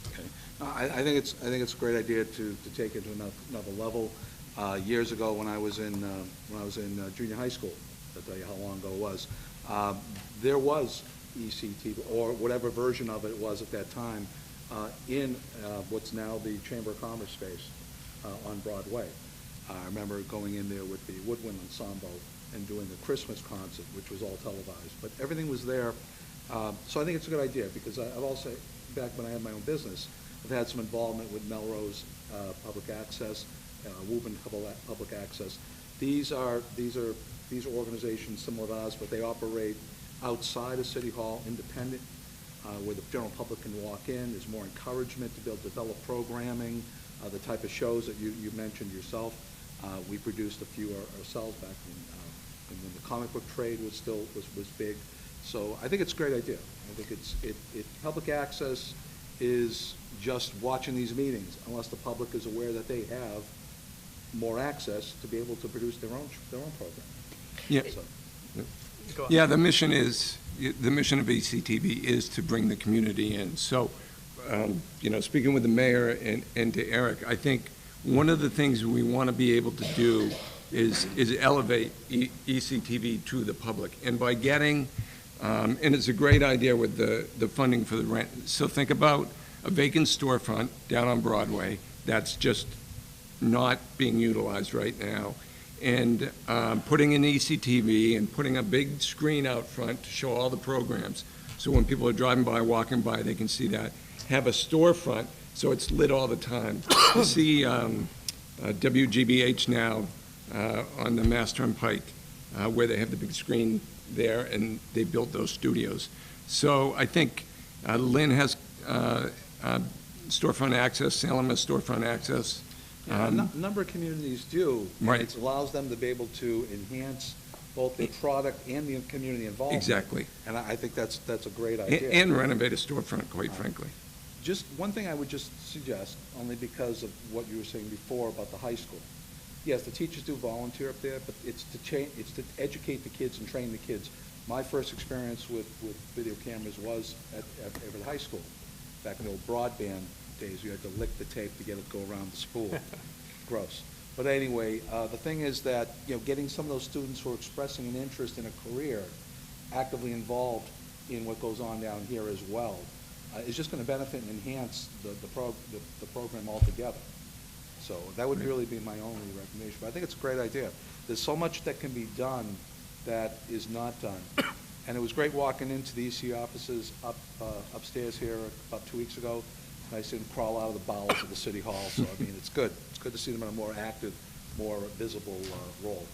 Okay. I think it's a great idea to take it to another level. Years ago, when I was in junior high school, I'll tell you how long ago it was, there was ECTV, or whatever version of it was at that time, in what's now the Chamber of Commerce space on Broadway. I remember going in there with the Woodwind Ensemble and doing the Christmas concert, which was all televised. But everything was there. So I think it's a good idea, because I've also, back when I had my own business, I've had some involvement with Melrose Public Access, Woburn Public Access. These are organizations similar to us, but they operate outside of City Hall, independent, where the general public can walk in. There's more encouragement to be able to develop programming, the type of shows that you mentioned yourself. We produced a few ourselves back when the comic book trade was big. So I think it's a great idea. I think public access is just watching these meetings, unless the public is aware that they have more access to be able to produce their own program. Yeah. So. Yeah, the mission of ECTV is to bring the community in. So, speaking with the mayor and to Eric, I think one of the things we want to be able to do is elevate ECTV to the public. And by getting, and it's a great idea with the funding for the rent. So think about a vacant storefront down on Broadway that's just not being utilized right now. and putting in ECTV and putting a big screen out front to show all the programs. So when people are driving by, walking by, they can see that. Have a storefront, so it's lit all the time. You see WGBH now on the Mass Turnpike, where they have the big screen there, and they built those studios. So I think Lynn has storefront access, Salem has storefront access. Yeah, a number of communities do. and Right. It allows them to be able to enhance both their product and the community involvement. Exactly. And I think that's a great And idea. and renovate a storefront, quite frankly. Just one thing I would just suggest, only because of what you were saying before about the high school. Yes, the teachers do volunteer up there, but it's to educate the kids and train the kids. My first experience with video cameras was at Everett High School. Back in the old broadband days, you had to lick the tape to get it to go around the spool. Gross. But anyway, the thing is that, getting some of those students who are expressing an interest in a career actively involved in what goes on down here as well is just going to benefit and enhance the program altogether. So that would really be my only recommendation. But I think it's a great idea. There's so much that can be done that is not done. And it was great walking into the EC offices upstairs here about 2 weeks ago. I didn't crawl out of the bowels of the city hall. So, I mean, it's good. It's good to see them in a more active, more visible role.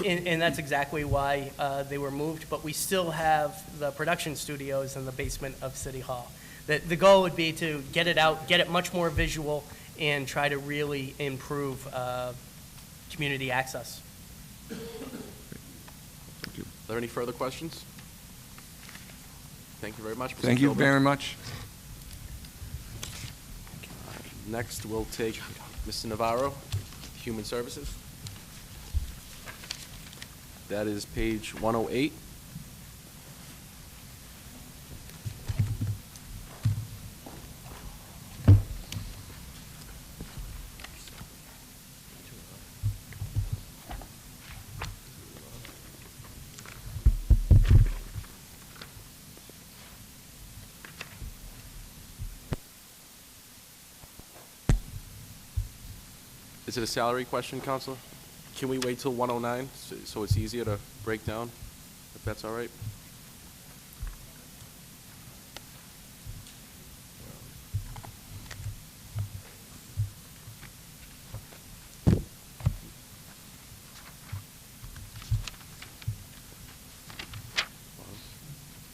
And that's exactly why they were moved, but we still have the production studios in the basement of City Hall. The goal would be to get it out, get it much more visual, and try to really improve community access. Are there any further questions? Thank you very much, Mr. Thank you Kilby. very much. Next, we'll take Mr. Navarro, Human Services. That is page 108. Is it a salary question, Counselor? Can we wait till 109 so it's easier to break down, if that's all right?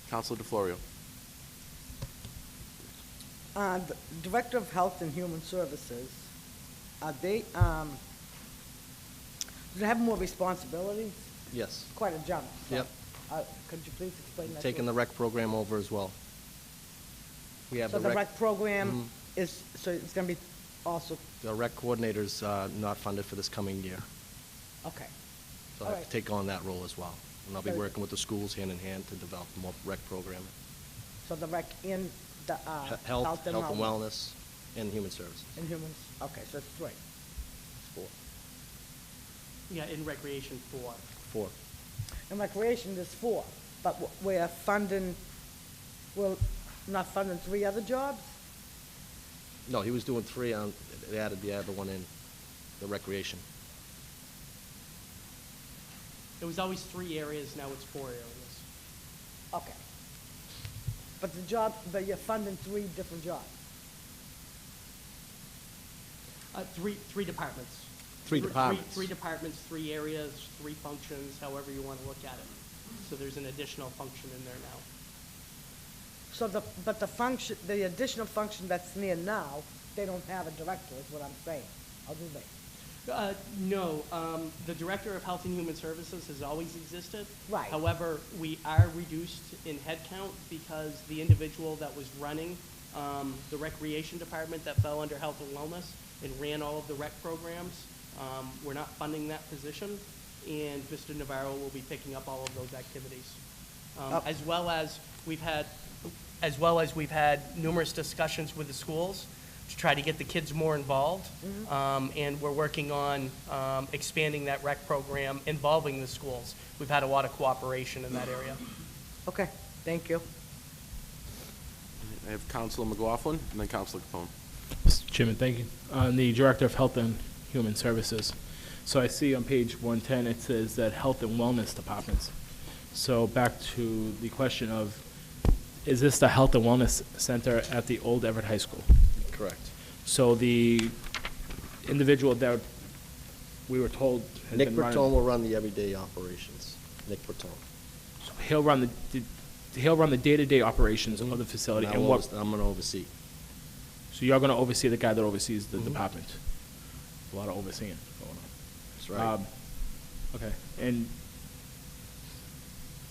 Counselor DeFlorio. The Director of Health and Human Services, do they have more responsibilities? Yes. Quite a jump. so, Yep. Could you please explain that? Taking the rec program over as well. We have So the rec program Mhm. is, so it's going to be also, The rec coordinator's not funded for this coming year, okay. so I All have to right. take on that role as well. And I'll be So- working with the schools hand in hand to develop more rec programming. So the rec in the, Health and wellness, and human services. In humans, okay, so it's three. It's four. Yeah, in recreation 4. Four. And recreation is four, but we're funding, we're not funding three other jobs? No, he was doing three on, they added the other one in, the recreation. It was always 3 areas, now it's 4 areas. Okay. But the job, but you're funding three different jobs? Three departments. Three departments. Three departments, 3 areas, 3 functions, however you want to look at it. So there's an additional function in there now. So but the function, the additional function that's near now, they don't have a director, is what I'm saying, or do they? No, the Director of Health and Human Services has always existed. Right. However, we are reduced in headcount because the individual that was running the Recreation Department that fell under Health and Wellness and ran all of the rec programs, we're not funding that position, and Mr. Navarro will be picking up all of those activities. As well as we've had numerous discussions with the schools to try to get the kids more involved. And we're working on expanding that rec program involving the schools. We've had a lot of cooperation in that area. Okay, thank you. I have Counselor McLaughlin and then Counselor Capone. Mr. Chairman, thank you. On the Director of Health and Human Services. So I see on page 110, it says that health and wellness departments. So back to the question of, is this the health and wellness center at the old Everett High School? Correct. So the individual that we were told has Nick been running. Bertone will run the everyday operations. Nick Bertone. So he'll run the day-to-day operations of the facility. And And what, I'm going to oversee. so you're going to oversee the guy that oversees the department? A lot of overseeing going on. That's right. Okay, and,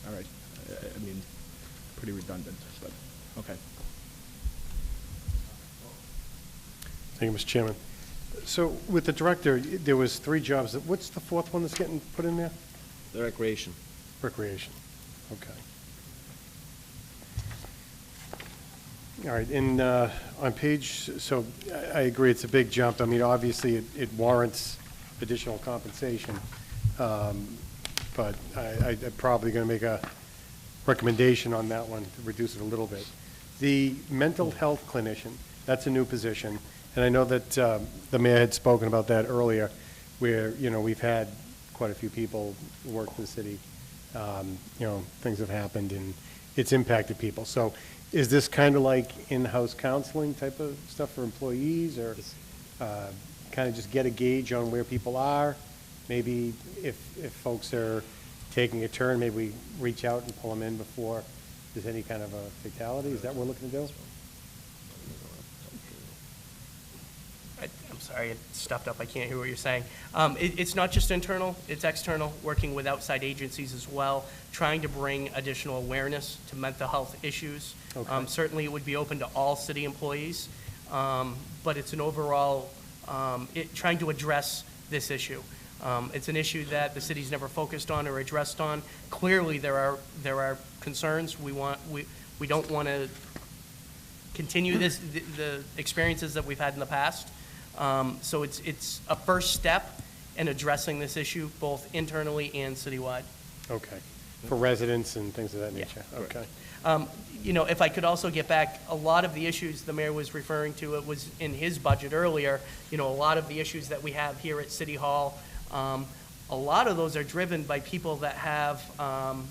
all right, I mean, pretty redundant, but, okay. Thank you, Mr. Chairman. So with the director, there was 3 jobs. What's the 4th one that's getting put in there? The recreation. Recreation. Okay. All right, and on page, so I agree, it's a big jump. I mean, obviously, it warrants additional compensation, but I'm probably going to make a recommendation on that one to reduce it a little bit. The mental health clinician, that's a new position, and I know that the mayor had spoken about that earlier, where, you know, we've had quite a few people work for the city. You know, things have happened, and it's impacted people. So is this kind of like in-house counseling type of stuff for employees, or kind of just get a gauge on where people are? Maybe if folks are taking a turn, maybe we reach out and pull them in before there's any kind of a fatality? Is that what we're looking to do? I'm sorry, it stuffed up, I can't hear what you're saying. It's not just internal, it's external, working with outside agencies as well, trying to bring additional awareness to mental health issues. Okay. Certainly, it would be open to all city employees, but it's an overall, trying to address this issue. It's an issue that the city's never focused on or addressed on. Clearly, there are concerns. We don't want to continue the experiences that we've had in the past. So it's a first step in addressing this issue, both internally and citywide. Okay, for residents and things of that nature? Okay. You know, if I could also get back, a lot of the issues the mayor was referring to, it was in his budget earlier, you know, a lot of the issues that we have here at City Hall, a lot of those are driven by people that have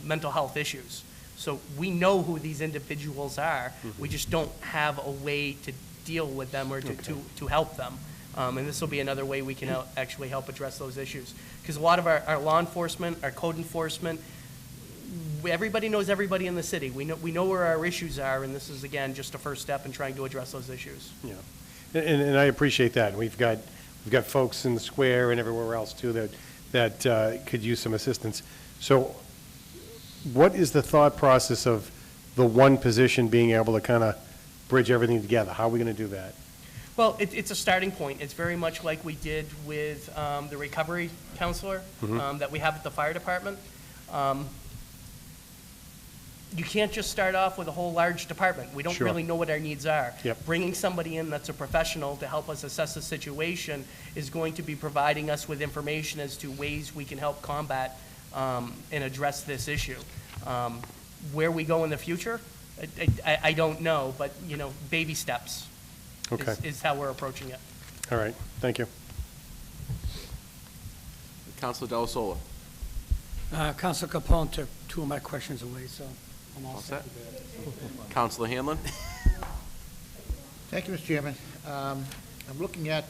mental health issues. So we know who these individuals are. We just don't have a way to deal with them or to help them. And this will be another way we can actually help address those issues. Because a lot of our law enforcement, our code enforcement, everybody knows everybody in the city. We know where our issues are, and this is, again, just a first step in trying to address those issues. Yeah, and I appreciate that. We've got folks in the square and everywhere else too that could use some assistance. So what is the thought process of the one position being able to kind of bridge everything together? How are we going to do that? Well, it's a starting point. It's very much like we did with the recovery counselor that we have at the fire department. You can't just start off with a whole large department. We don't Sure. really know what our needs are. Yep. Bringing somebody in that's a professional to help us assess the situation is going to be providing us with information as to ways we can help combat and address this issue. Where we go in the future, I don't know, but, you know, baby steps Okay. is how we're approaching it. All right, thank you. Councilor Della Sola. Councilor Capone took 2 of my questions away, so I'm all set. Councilor Hanlon. Thank you, Mr. Chairman. I'm looking at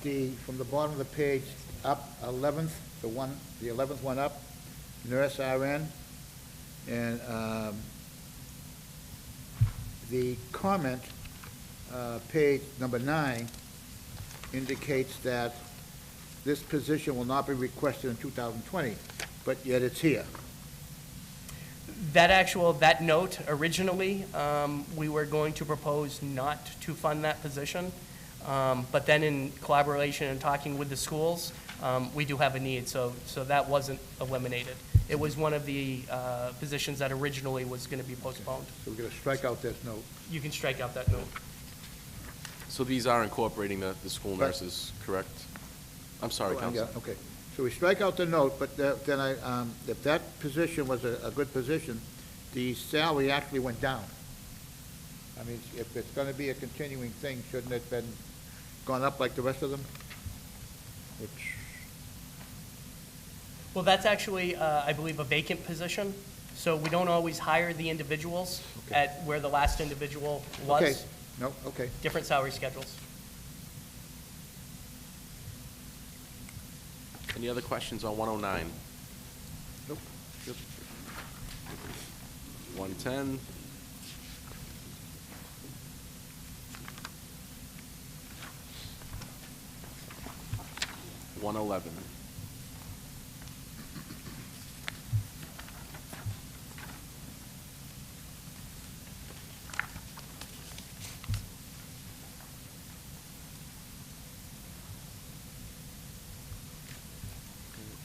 from the bottom of the page, up 11th, the 11th one up, nurse RN, and the comment, page number 9, indicates that this position will not be requested in 2020, but yet it's here. That note, originally, we were going to propose not to fund that position. But then in collaboration and talking with the schools, we do have a need, so that wasn't eliminated. It was one of the positions that originally was going to be postponed. So we're going to strike out this note. You can strike out that note. So these are incorporating the school Right. nurses, correct? I'm sorry, Yeah, Councilor. okay. So we strike out the note, but then if that position was a good position, the salary actually went down. I mean, if it's going to be a continuing thing, shouldn't it have been gone up like the rest of them? Which, Well, that's actually, I believe, a vacant position, so we don't always hire the individuals at where the last individual was. Okay, no, okay. Different salary schedules. Any other questions on 109? Nope. 110. $111.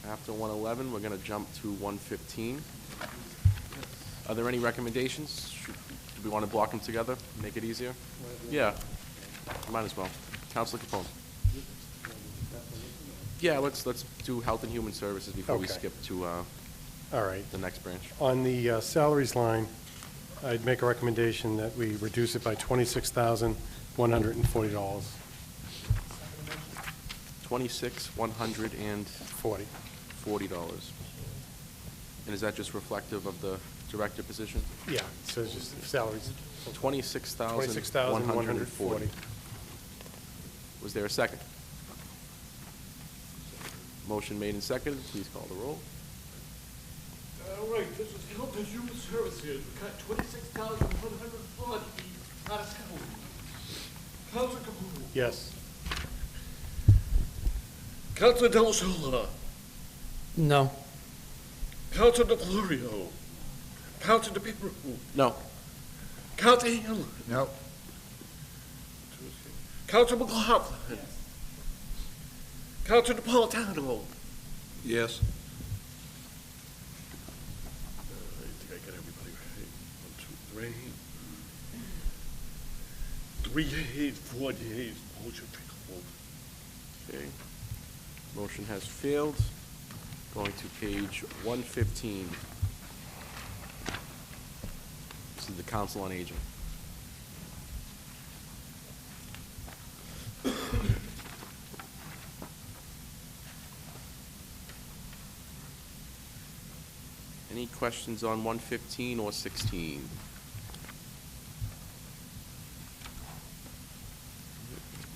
After 111, we're going to jump to 115. Are there any recommendations? Do we want to block them together, make it easier? Yeah, might as well. Councilor Capone. Yeah, let's do Health and Human Services before we Okay. skip to All right. the next branch. On the salaries line, I'd make a recommendation that we reduce it by $26,140. 26,140. $40. And is that just reflective of the director position? Yeah, it says just salaries. 26,140. Was there a second? Motion made and seconded. Please call the roll. All right, this is Health and Human Services. We got 26,140 out of salary. Councilor Caputo. Yes. Councilor Del Sola. No. Councilor DeFlorio. Councilor DePiero. No. Councilor Hanlon. No. Councilor McLaughlin. Councilor Napolitano. Yes. I think I got everybody right. 1, 2, 3. 3 yeas, 4 yeas. Motion failed. Okay. Motion has failed. Going to page 115. This is the Council on Aging. Any questions on 115 or 16?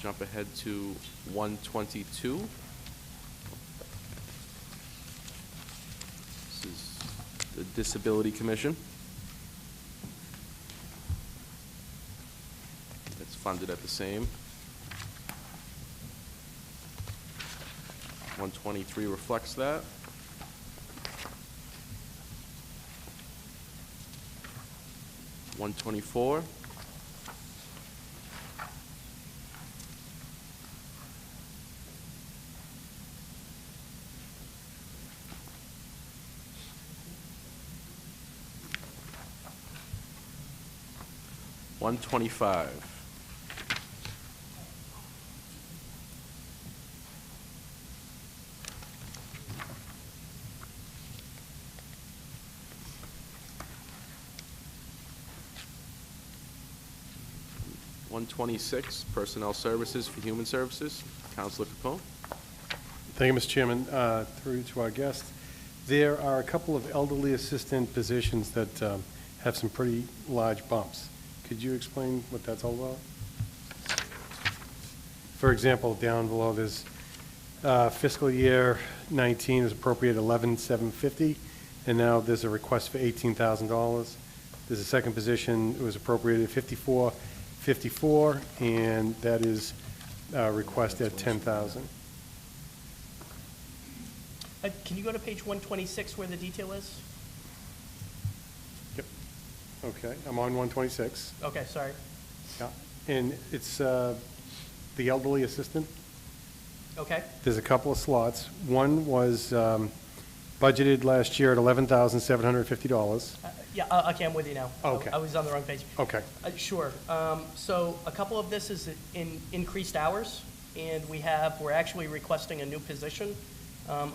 Jump ahead to 122. This is the Disability Commission. It's funded at the same. 123 reflects that. $124. $125. $126, Personnel Services for Human Services. Councilor Capone. Thank you, Mr. Chairman. Through to our guest, there are a couple of elderly assistant positions that have some pretty large bumps. Could you explain what that's all about? For example, down below, there's fiscal year 19 is appropriate $11,750, and now there's a request for $18,000. There's a second position, it was appropriated $54,054, and that is request at $10,000. Can you go to page 126 where the detail is? Yep. Okay, I'm on 126. Okay, sorry. Yeah, and it's the elderly assistant. Okay. There's a couple of slots. One was budgeted last year at $11,750. Yeah, okay, I'm with you now. Okay. I was on the wrong page. Okay. Sure. So a couple of this is in increased hours, and we're actually requesting a new position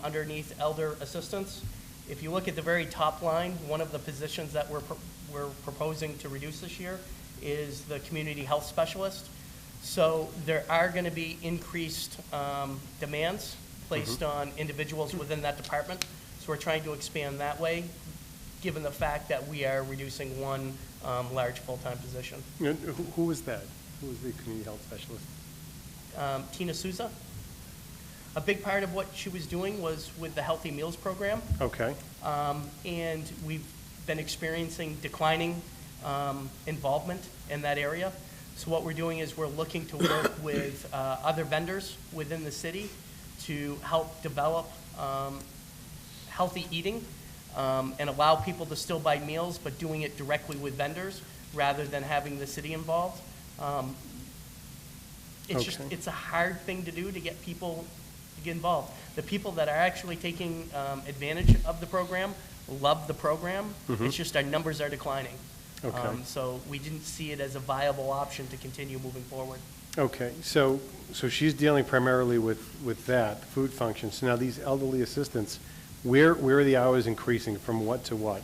underneath elder assistance. If you look at the very top line, one of the positions that we're proposing to reduce this year is the community health specialist. So there are going to be increased demands placed on individuals within that department. So we're trying to expand that way, given the fact that we are reducing one large full-time position. Who was that? Who was the community health specialist? Tina Souza. A big part of what she was doing was with the Healthy Meals program. Okay. And we've been experiencing declining involvement in that area. So what we're doing is we're looking to work with other vendors within the city to help develop healthy eating and allow people to still buy meals, but doing it directly with vendors rather than having the city involved. It's a hard thing to do to get people to get involved. The people that are actually taking advantage of the program love the program. Mhm. It's just our numbers are declining. Okay. So we didn't see it as a viable option to continue moving forward. Okay, so she's dealing primarily with that, food functions. Now, these elderly assistants, where are the hours increasing from what to what?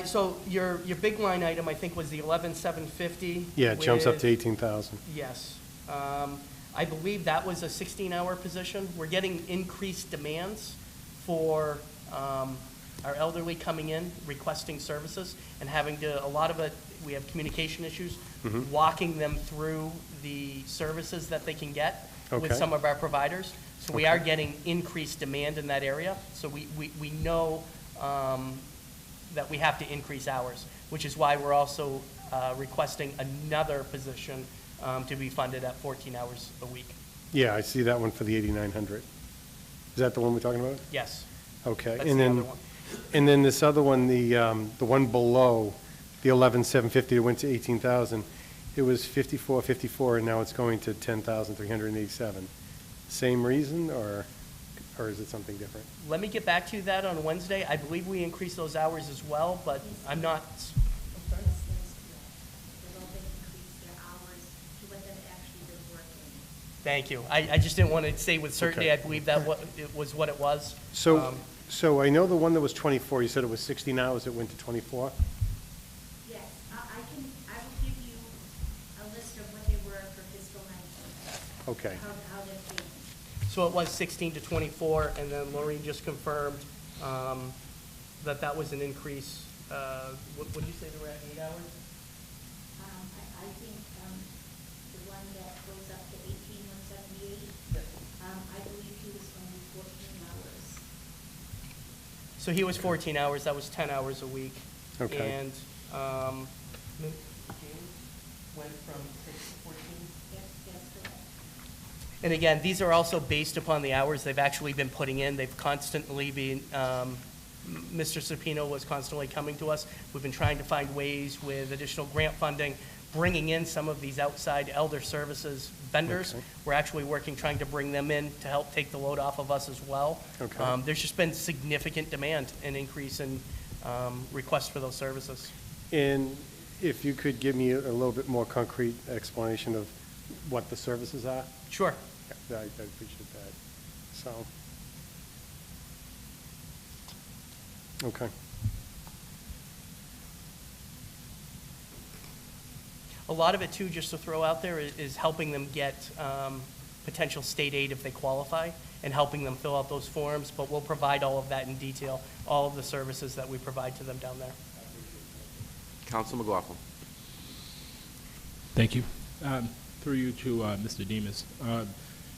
So your big line item, I think, was the 11,750. Yeah, it jumps up with- to 18,000. Yes. I believe that was a 16-hour position. We're getting increased demands for our elderly coming in, requesting services, and having to, a lot of it, we have communication issues, Mhm. walking them through the services that they can get with Okay. some of our providers. So we Okay. are getting increased demand in that area. So we know that we have to increase hours, which is why we're also requesting another position to be funded at 14 hours a week. Yeah, I see that one for the 8,900. Is that the one we're talking about? Yes. Okay, That's and the then, other one. and then this other one, the one below, the 11,750, it went to 18,000. It was 54, and now it's going to 10,387. Same reason, or is it something different? Let me get back to you that on Wednesday. I believe we increased those hours as well, but I'm not. Thank you. I just didn't want to say with certainty. Okay. I believe that it was what it was. So I know the one that was 24, you said it was 16 hours, it went to 24? Yes, I will give you a list of what they were for fiscal 19. Okay. How they've changed. So it was 16 to 24, and then Maureen just confirmed that was an increase. What did you say they were at, 8 hours? I think the one that goes up to 18,178, I believe he was only 14 hours. So he was 14 hours, that was 10 hours a week. Okay. And James went from 6 to 14? Yes, correct. And again, these are also based upon the hours they've actually been putting in. They've constantly been, Mr. Supino was constantly coming to us. We've been trying to find ways with additional grant funding, bringing in some of these outside elder services vendors. Okay. We're actually working, trying to bring them in to help take the load off of us as well. Okay. There's just been significant demand and increase in requests for those services. And if you could give me a little bit more concrete explanation of what the services are? Sure. Yeah, I appreciate that. So, okay. A lot of it too, just to throw out there, is helping them get potential state aid if they qualify, and helping them fill out those forms, but we'll provide all of that in detail, all of the services that we provide to them down there. Council McLaughlin. Thank you. Through you to Mr. Demas.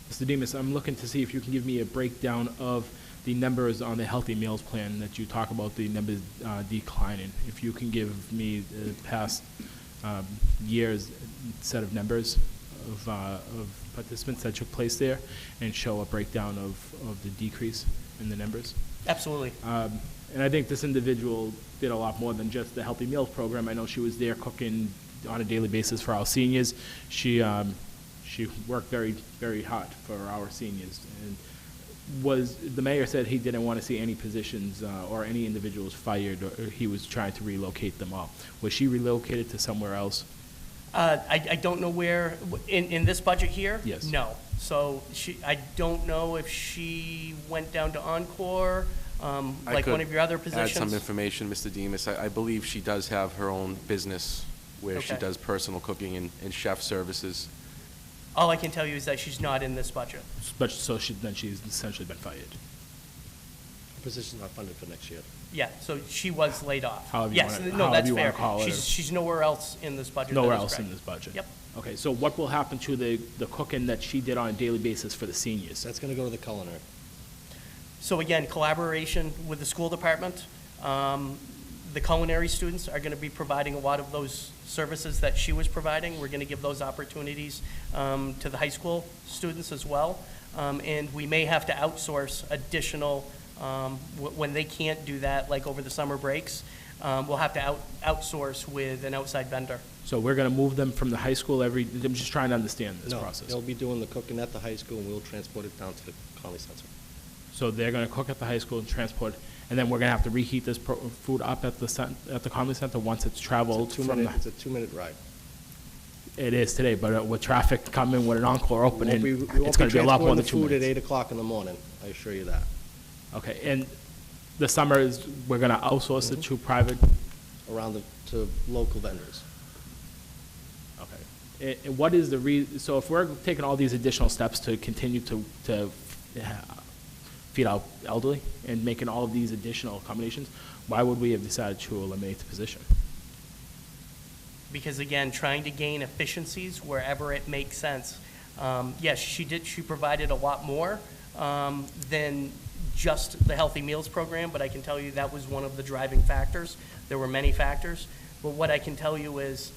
Mr. Demas, I'm looking to see if you can give me a breakdown of the numbers on the Healthy Meals Plan that you talk about, the numbers declining. If you can give me the past year's set of numbers of participants that took place there and show a breakdown of the decrease in the numbers. Absolutely. And I think this individual did a lot more than just the Healthy Meals Program. I know she was there cooking on a daily basis for our seniors. She worked very, very hard for our seniors. And the mayor said he didn't want to see any positions or any individuals fired, or he was trying to relocate them all. Was she relocated to somewhere else? I don't know where, in this budget here? Yes. No. So I don't know if she went down to Encore, like one of your other positions. Add some information, Mr. Demas. I believe she does have her own business where she Okay. does personal cooking and chef services. All I can tell you is that she's not in this budget. But so she's essentially been fired. The position's not funded for next year. Yeah, so she was laid off. However you Yes, wanna- no, however that's you wanna fair. call it. She's nowhere else in this budget. that Nowhere is else in correct. this budget? Yep. Okay, so what will happen to the cooking that she did on a daily basis for the seniors? That's gonna go to the culinary. So again, collaboration with the school department. The culinary students are going to be providing a lot of those services that she was providing. We're going to give those opportunities to the high school students as well. And we may have to outsource additional, when they can't do that, like over the summer breaks, we'll have to outsource with an outside vendor. So we're gonna move them from the high school I'm just trying to understand this No, process. they'll be doing the cooking at the high school, and we'll transport it down to the Conley Center. So they're gonna cook at the high school and transport, and then we're gonna have to reheat this food up at the Conley Center once it's traveled from the... It's a 2-minute ride. It is today, but with traffic coming, with an Encore opening, We won't it's gonna be a lot more than 2 food at minutes. 8 o'clock in the morning, I assure you that. Okay, and the summer is, we're gonna outsource it to private, To local vendors. okay. And what is the so if we're taking all these additional steps to continue to feed our elderly and making all of these additional accommodations, why would we have decided to eliminate the position? Because again, trying to gain efficiencies wherever it makes sense. Yes, she provided a lot more than just the Healthy Meals program, but I can tell you that was one of the driving factors. There were many factors, but what I can tell you is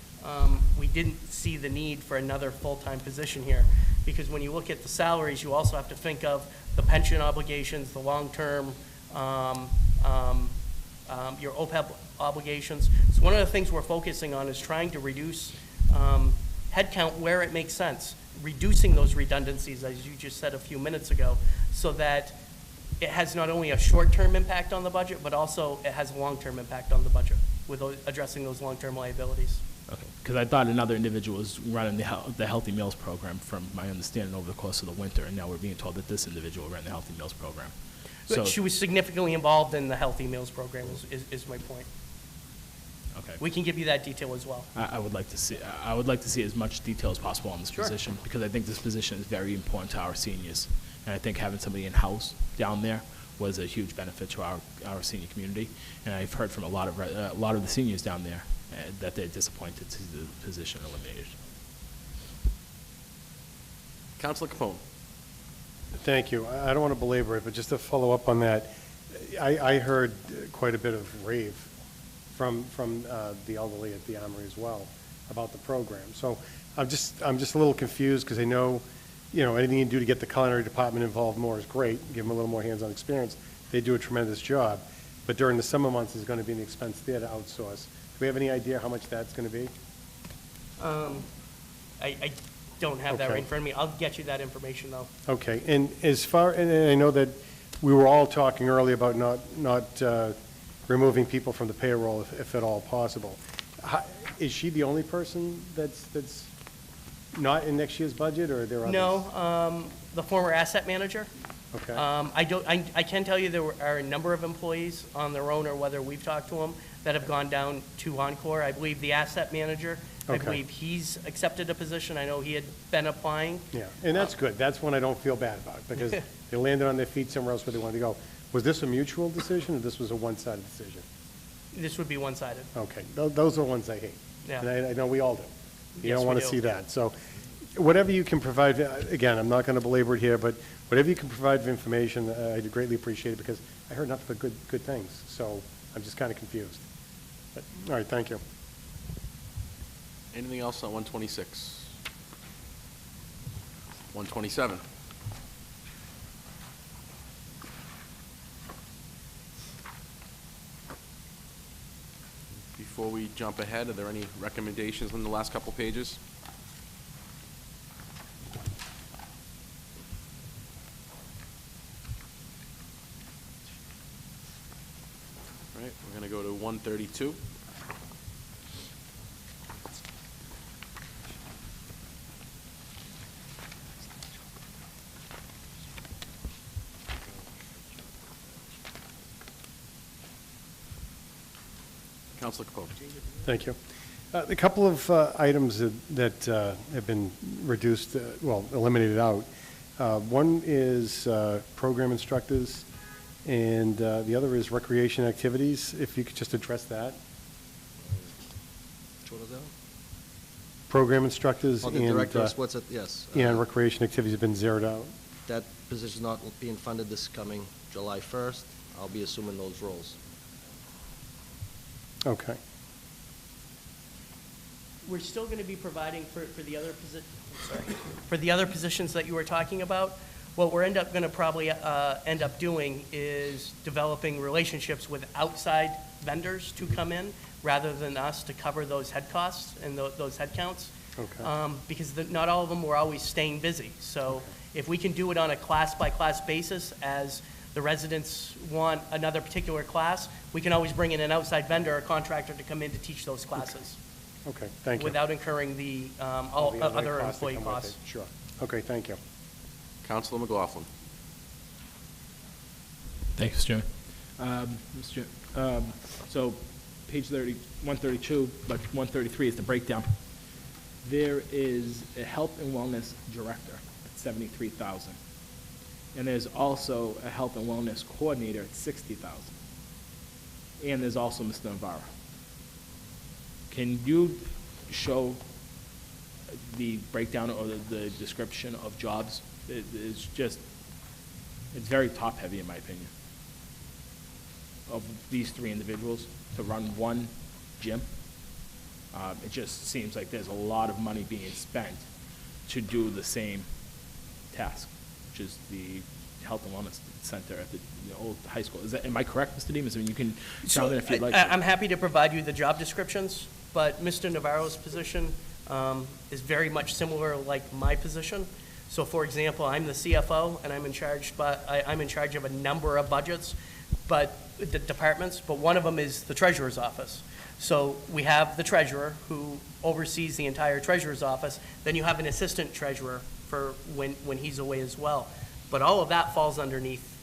we didn't see the need for another full-time position here. Because when you look at the salaries, you also have to think of the pension obligations, the long-term, your OPEB obligations. So one of the things we're focusing on is trying to reduce headcount where it makes sense, reducing those redundancies, as you just said a few minutes ago, so that it has not only a short-term impact on the budget, but also it has a long-term impact on the budget with addressing those long-term liabilities. Okay, because I thought another individual was running the Healthy Meals program, from my understanding, over the course of the winter, and now we're being told that this individual ran the Healthy Meals program. So, But she was significantly involved in the Healthy Meals program is my point. okay. We can give you that detail as well. I would like to see as much detail as possible on this Sure. position, because I think this position is very important to our seniors. And I think having somebody in-house down there was a huge benefit to our senior community. And I've heard from a lot of the seniors down there that they're disappointed to see the position eliminated. Councilor Capone. Thank you. I don't want to belabor it, but just to follow up on that, I heard quite a bit of rave from the elderly at the Armory as well about the program. So I'm just a little confused, because I know, anything you can do to get the culinary department involved more is great, give them a little more hands-on experience. They do a tremendous job. But during the summer months, there's going to be an expense there to outsource. Do we have any idea how much that's going to be? I don't have that Okay. right in front of me. I'll get you that information, though. Okay, and and I know that we were all talking earlier about not removing people from the payroll if at all possible. Is she the only person that's not in next year's budget, or are there others? No, the former asset manager. Okay. I can tell you there are a number of employees on their own, or whether we've talked to them, that have gone down to Encore. I believe the asset manager, I Okay. believe he's accepted a position. I know he had been applying. Yeah, and that's good. That's one I don't feel bad about, because they landed on their feet somewhere else where they wanted to go. Was this a mutual decision, or this was a one-sided decision? This would be one-sided. Okay, those are the ones I hate. Yeah. And I know we all do. You Yes, don't we want to do. see that. So whatever you can provide, again, I'm not going to belabor it here, but whatever you can provide of information, I'd greatly appreciate it, because I heard nothing but good things. So I'm just kind of confused. But, all right, thank you. Anything else on 126? 127? Before we jump ahead, are there any recommendations on the last couple pages? All right, we're going to go to 132. Councilor Capone. Thank you. A couple of items that have been reduced, eliminated out. One is program instructors. And the other is recreation activities, if you could just address that. Which one is that? Program instructors Oh, and... the director of sports, yes. Yeah, and recreation activities have been zeroed out. That position's not being funded this coming July 1st. I'll be assuming those roles. Okay. We're still going to be providing for the other for the other positions that you were talking about. What we're going to probably end up doing is developing relationships with outside vendors to come in rather than us to cover those head costs and those head counts. Okay. Because not all of them were always staying busy. So if we can do it on a class-by-class basis, as the residents want another particular class, we can always bring in an outside vendor or contractor to come in to teach those classes. Okay, thank you. Without incurring the All the other costs that employee come with costs. it. Sure. Okay, thank you. Councilor McLaughlin. Thanks, Mr. Chairman. Mr. Chair, so page 132, but 133 is the breakdown. There is a health and wellness director at $73,000. And there's also a health and wellness coordinator at $60,000. And there's also Mr. Navarro. Can you show the breakdown or the description of jobs? It's just, it's very top-heavy in my opinion, of these three individuals to run one gym. It just seems like there's a lot of money being spent to do the same task, which is the health and wellness center at the old high school. Am I correct, Mr. Demas? I mean, you can chime in if you'd like. I'm happy to provide you the job descriptions, but Mr. Navarro's position is very much similar like my position. So for example, I'm the CFO and I'm in charge of a number of budgets, but the departments, but one of them is the treasurer's office. So we have the treasurer who oversees the entire treasurer's office. Then you have an assistant treasurer for when he's away as well. But all of that falls underneath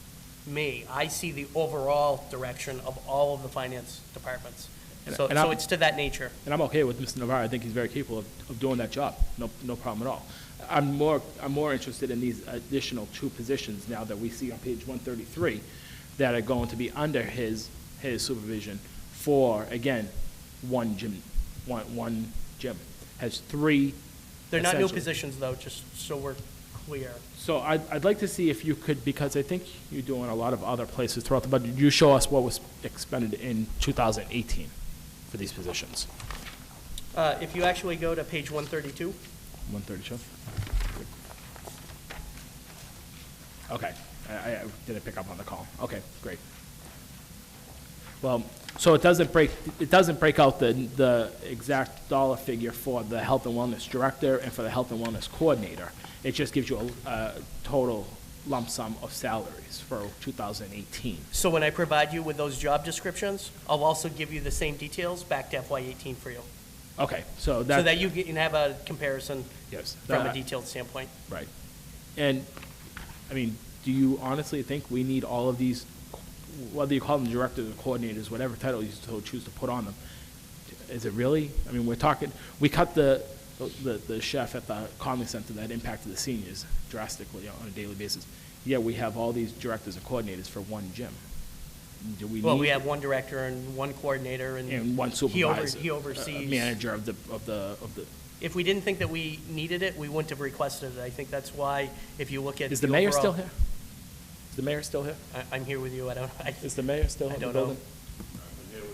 me. I see the overall direction of all of the finance departments. So it's to that nature. And I'm okay with Mr. Navarro. I think he's very capable of doing that job. No problem at all. I'm more interested in these additional two positions now that we see on page 133 that are going to be under his supervision for, again, one gym. Has three. They're not new essentially. positions though, just so we're clear. So I'd like to see if you could, because I think you're doing a lot of other places throughout the budget, you show us what was expended in 2018 for these positions. If you actually go to page 132. 132? Okay, I didn't pick up on the call. Okay, great. Well, so it doesn't break out the exact dollar figure for the health and wellness director and for the health and wellness coordinator. It just gives you a total lump sum of salaries for 2018. So when I provide you with those job descriptions, I'll also give you the same details back to FY18 for you. Okay, so that you can have a comparison yes, from a detailed standpoint. Right. And, I mean, do you honestly think we need all of these, whether you call them directors or coordinators, whatever title you so choose to put on them? Is it really? I mean, we cut the chef at the Conley Center that impacted the seniors drastically on a daily basis. Yeah, we have all these directors and coordinators for one gym. Do we Well, need we have one director and one coordinator and one supervisor, he oversees. Manager of the. If we didn't think that we needed it, we wouldn't have requested it. I think that's why, if you look at Is the mayor still here? Is the mayor still here? I'm here with you. Is the mayor still in the building? I don't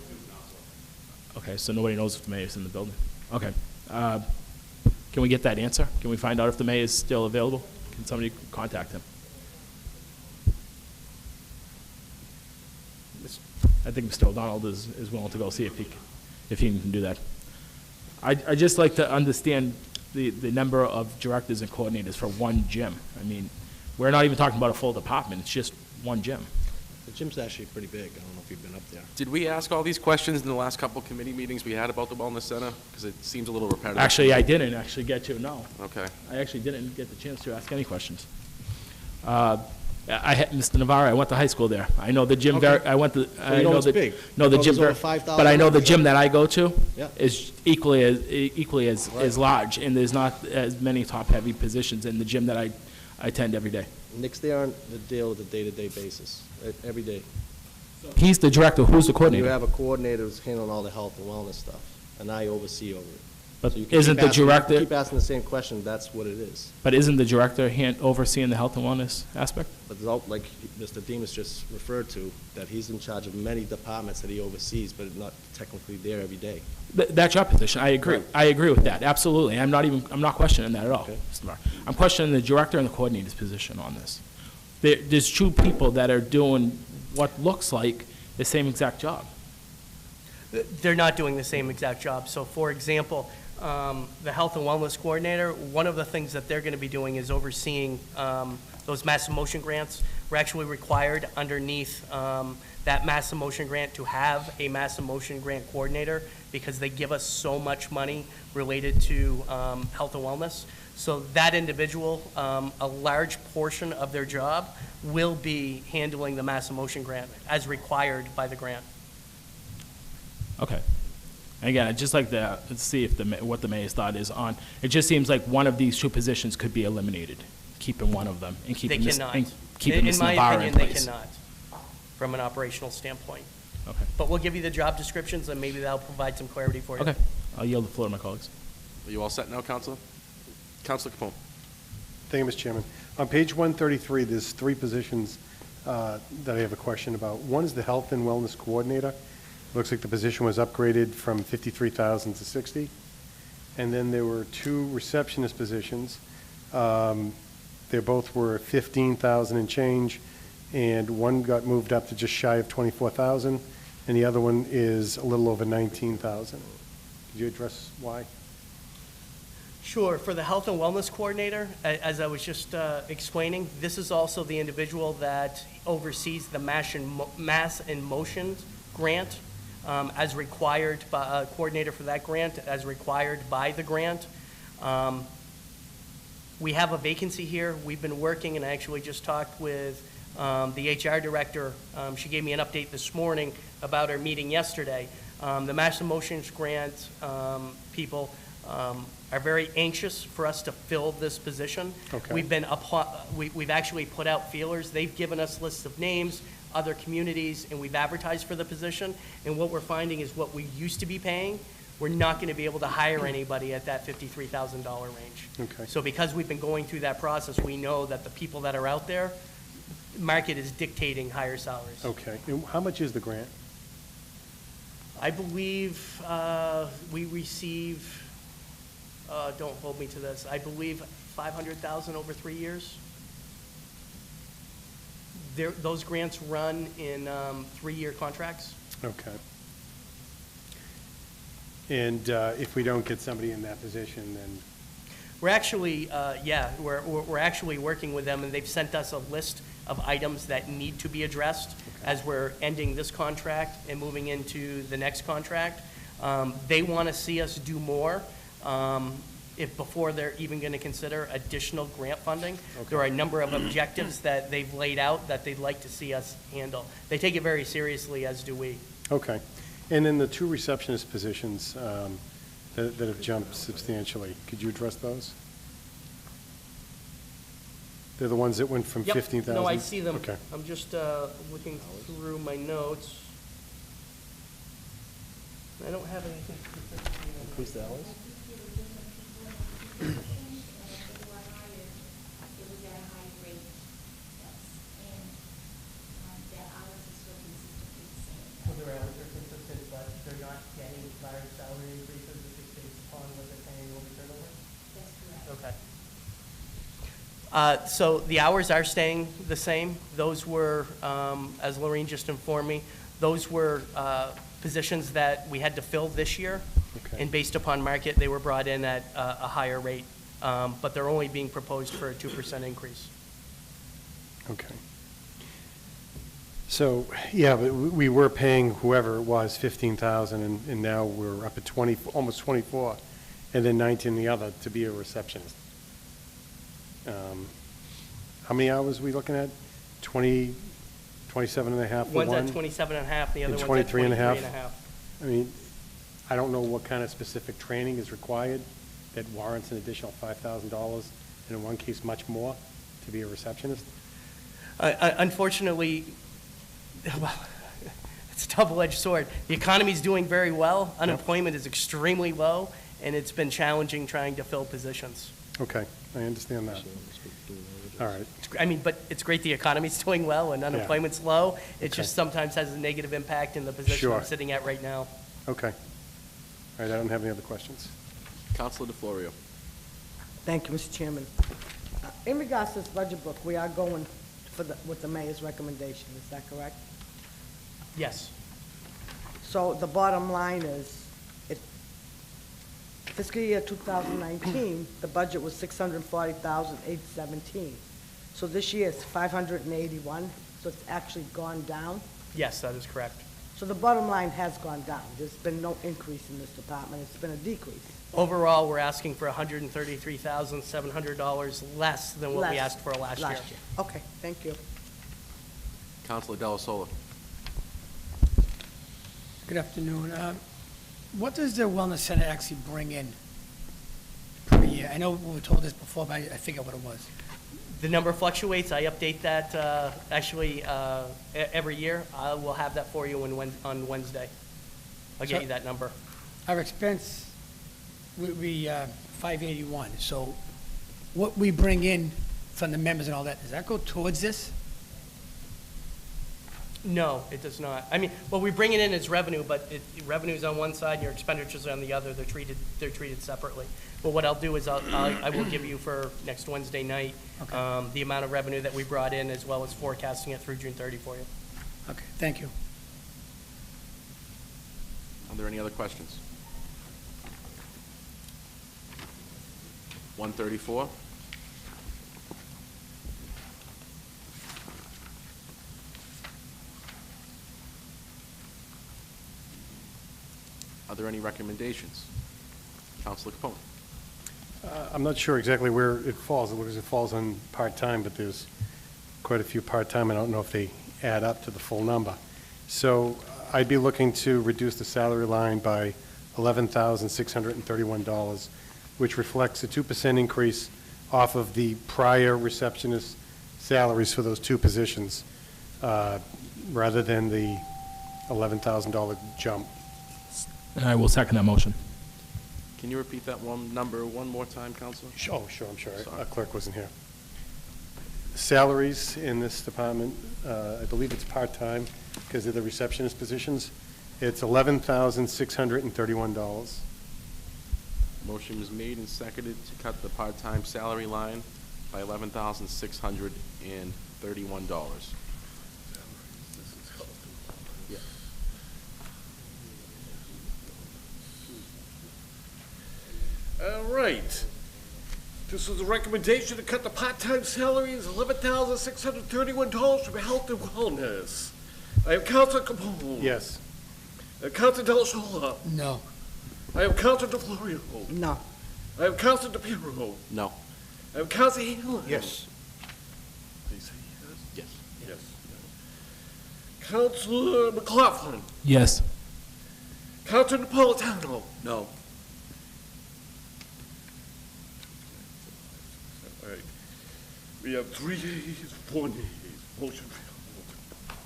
know. Okay, so nobody knows if the mayor's in the building. Okay. Can we get that answer? Can we find out if the mayor is still available? Can somebody contact him? I think Mr. O'Donnell is willing to go see if he can do that. I'd just like to understand the number of directors and coordinators for one gym. I mean, we're not even talking about a full department, it's just one gym. The gym's actually pretty big. I don't know if you've been up there. Did we ask all these questions in the last couple of committee meetings we had about the wellness center? Because it seems a little repetitive. Actually, I didn't actually get to, no. Okay. I actually didn't get the chance to ask any questions. Mr. Navarro, I went to high school there. I know the gym very, I went to, I know it's the, big. no, the You know gym, there's over very- 5,000 but I know the members. gym that I go to Yeah. is equally as large, and there's not as many top-heavy positions in the gym that I attend every day. Nick's there on the deal with a day-to-day basis, every day. He's the director, who's the You coordinator? have a coordinator who's handling all the health and wellness stuff, and I oversee over it. But So you can isn't keep the asking- director- Keep asking the same question, that's what it is. But isn't the director overseeing the health and wellness aspect? But there's like Mr. Demus just referred to, that he's in charge of many departments that he oversees, but not technically there every day. That's your position, I agree. Right. I agree with that, absolutely. I'm not questioning that at all, Okay. Mr. Mayor. I'm questioning the director and the coordinator's position on this. There's two people that are doing what looks like the same exact job. They're not doing the same exact job. So for example, the health and wellness coordinator, one of the things that they're going to be doing is overseeing those mass motion grants. We're actually required underneath that mass motion grant to have a mass motion grant coordinator because they give us so much money related to health and wellness. So that individual, a large portion of their job will be handling the mass motion grant as required by the grant. Okay. And again, I'd just like to see if what the mayor's thought is on, it just seems like one of these two positions could be eliminated, keeping one of them, and keeping They this, cannot. and keeping Ms. In my Navarro in opinion, they place. cannot, from an operational standpoint. Okay. But we'll give you the job descriptions, and maybe that'll provide some clarity for you. Okay. I'll yield the floor to my colleagues. Are you all set now, Counselor? Counselor Capone. Thank you, Mr. Chairman. On page 133, there's three positions that I have a question about. One is the Health and Wellness Coordinator. Looks like the position was upgraded from 53,000 to 60. And then there were two receptionist positions. They both were 15,000 and change, and one got moved up to just shy of 24,000, and the other one is a little over 19,000. Could you address why? Sure. For the health and wellness coordinator, as I was just explaining, this is also the individual that oversees the Mass in Motion grant, as required by coordinator for that grant, as required by the grant. We have a vacancy here. We've been working, and I actually just talked with the HR director. She gave me an update this morning about our meeting yesterday. The Mass in Motions grant people are very anxious for us to fill this position. Okay. We've actually put out feelers. They've given us lists of names, other communities, and we've advertised for the position. And what we're finding is what we used to be paying, we're not going to be able to hire anybody at that $53,000 range. Okay. So because we've been going through that process, we know that the people that are out there, market is dictating higher salaries. Okay. And how much is the grant? I believe we receive, don't hold me to this, I believe 500,000 over 3 years. Those grants run in 3-year contracts. Okay. And if we don't get somebody in that position, then, We're actually, we're actually working with them, and they've sent us a list of items that need to be addressed as we're ending this contract and moving into the next contract. They want to see us do more before they're even going to consider additional grant funding. There are a number of objectives that they've laid out that they'd like to see us handle. They take it very seriously, as do we. okay. And then the two receptionist positions that have jumped substantially, could you address those? They're the ones that went from Yep. 15,000? No, I see them. Okay. I'm just looking through my notes. I don't have anything specifically. Increase the hours? So their hours are consistent, but they're not getting large salary increases, it's just based upon what they're paying over turnover? That's correct. Okay. So the hours are staying the same. Those were, as Lorraine just informed me, those were positions that we had to fill this year. Okay. And based upon market, they were brought in at a higher rate. But they're only being proposed for a 2% increase. Okay. So, yeah, but we were paying whoever it was 15,000, and now we're up at 20, almost 24, and then 19 the other to be a receptionist. How many hours are we looking at? 20, 27 and a half for one? One's at 27 and a half, the other and one's at 23 and a half? 23 and a half. I mean, I don't know what kind of specific training is required that warrants an additional $5,000, and in one case, much more, to be a receptionist? Unfortunately, well, it's a double-edged sword. The economy's doing very well, unemployment is extremely low, and it's been challenging trying to fill positions. Okay, I understand that. All right. I mean, but it's great the economy's doing well and unemployment's low. It just sometimes has a negative impact in the position Sure. I'm sitting at right now. Okay. All right, I don't have any other questions. Councilor DeFlorio. Thank you, Mr. Chairman. In regards to this budget book, we are going with the mayor's recommendation, is that correct? Yes. So the bottom line is, fiscal year 2019, the budget was $640,817. So this year it's 581, so it's actually gone down. Yes, that is correct. So the bottom line has gone down. There's been no increase in this department. It's been a decrease. Overall, we're asking for $133,700 less than what we Less asked for last year. Okay, thank you. Councilor Delasola. Good afternoon. What does the Wellness Center actually bring in per year? I know we were told this before, but I forget what it was. The number fluctuates. I update that every year. I will have that for you on Wednesday. I'll get you that number. Our expense, we 581. So what we bring in from the members and all that, does that go towards this? No, it does not. I mean, well, we bring it in as revenue, but revenue's on one side and your expenditures are on the other. They're treated separately. But what I'll do is I will give you for next Wednesday night the amount of revenue that we brought in, as well as forecasting it through June 30 for you. Okay, thank you. Are there any other questions? 134. Are there any recommendations? Councilor Capone. I'm not sure exactly where it falls. It looks like it falls on part-time, but there's quite a few part-time. I don't know if they add up to the full number. So I'd be looking to reduce the salary line by $11,631, which reflects a 2% increase off of the prior receptionist salaries for those two positions, rather than the $11,000 jump. I will second that motion. Can you repeat that number one more time, Councilor? Oh, sure, I'm sure. Sorry. Our clerk wasn't here. Salaries in this department, I believe it's part-time because of the receptionist positions. It's $11,631. Motion was made and seconded to cut the part-time salary line by $11,631. Yeah. All right. This was a recommendation to cut the part-time salaries, $11,631 from health and wellness. I have Councilor Capone. Yes. Councilor Delasola. No. I have Councilor DeFlorio. No. I have Councilor DePiero. No. I have Councilor Hanlon. Yes. They say yes? Yes. Yes. Councilor McLaughlin. Yes. Councilor Napolitano. No. All right. We have 3 yeas, 4 nays. Motion failed.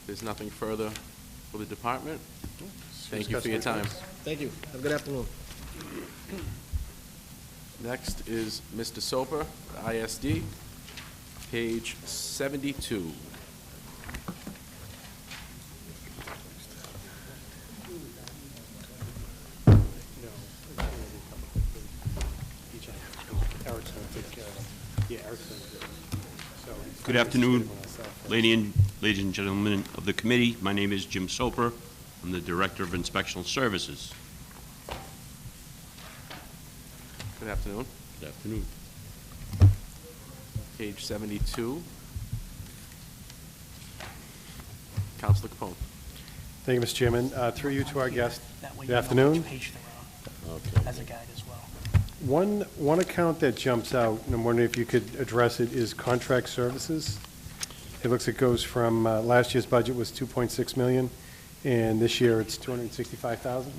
There's nothing further for the department. Thank you for your time. Thank you. Have a good afternoon. Next is Mr. Soper, ISD, page 72. Good afternoon, ladies and gentlemen of the committee. My name is Jim Soper. I'm the Director of Inspectional Services. Good afternoon. Good afternoon. Page 72. Councilor Capone. Thank you, Mr. Chairman. Through you to our guest, That way good you know afternoon. which page they're on, as a guide as well. One account that jumps out, and I'm wondering if you could address it, is contract services. It looks like it goes from, last year's budget was 2.6 million, and this year it's 265,000.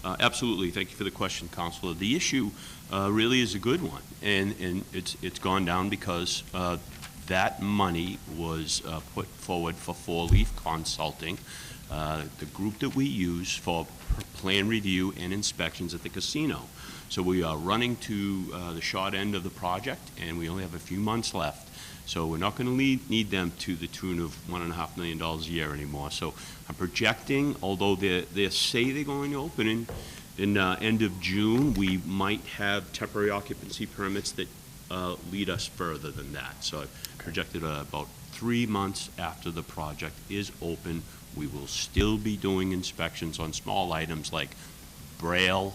Absolutely. Thank you for the question, Counselor. The issue really is a good one, and it's gone down because that money was put forward for Four Leaf Consulting, the group that we use for plan review and inspections at the casino. So we are running to the short end of the project, and we only have a few months left. So we're not going to need them to the tune of $1.5 million a year anymore. So I'm projecting, although they say they're going to open in end of June, we might have temporary occupancy permits that lead us further than that. So I've projected about 3 months after the project is open, we will still be doing inspections on small items like Braille,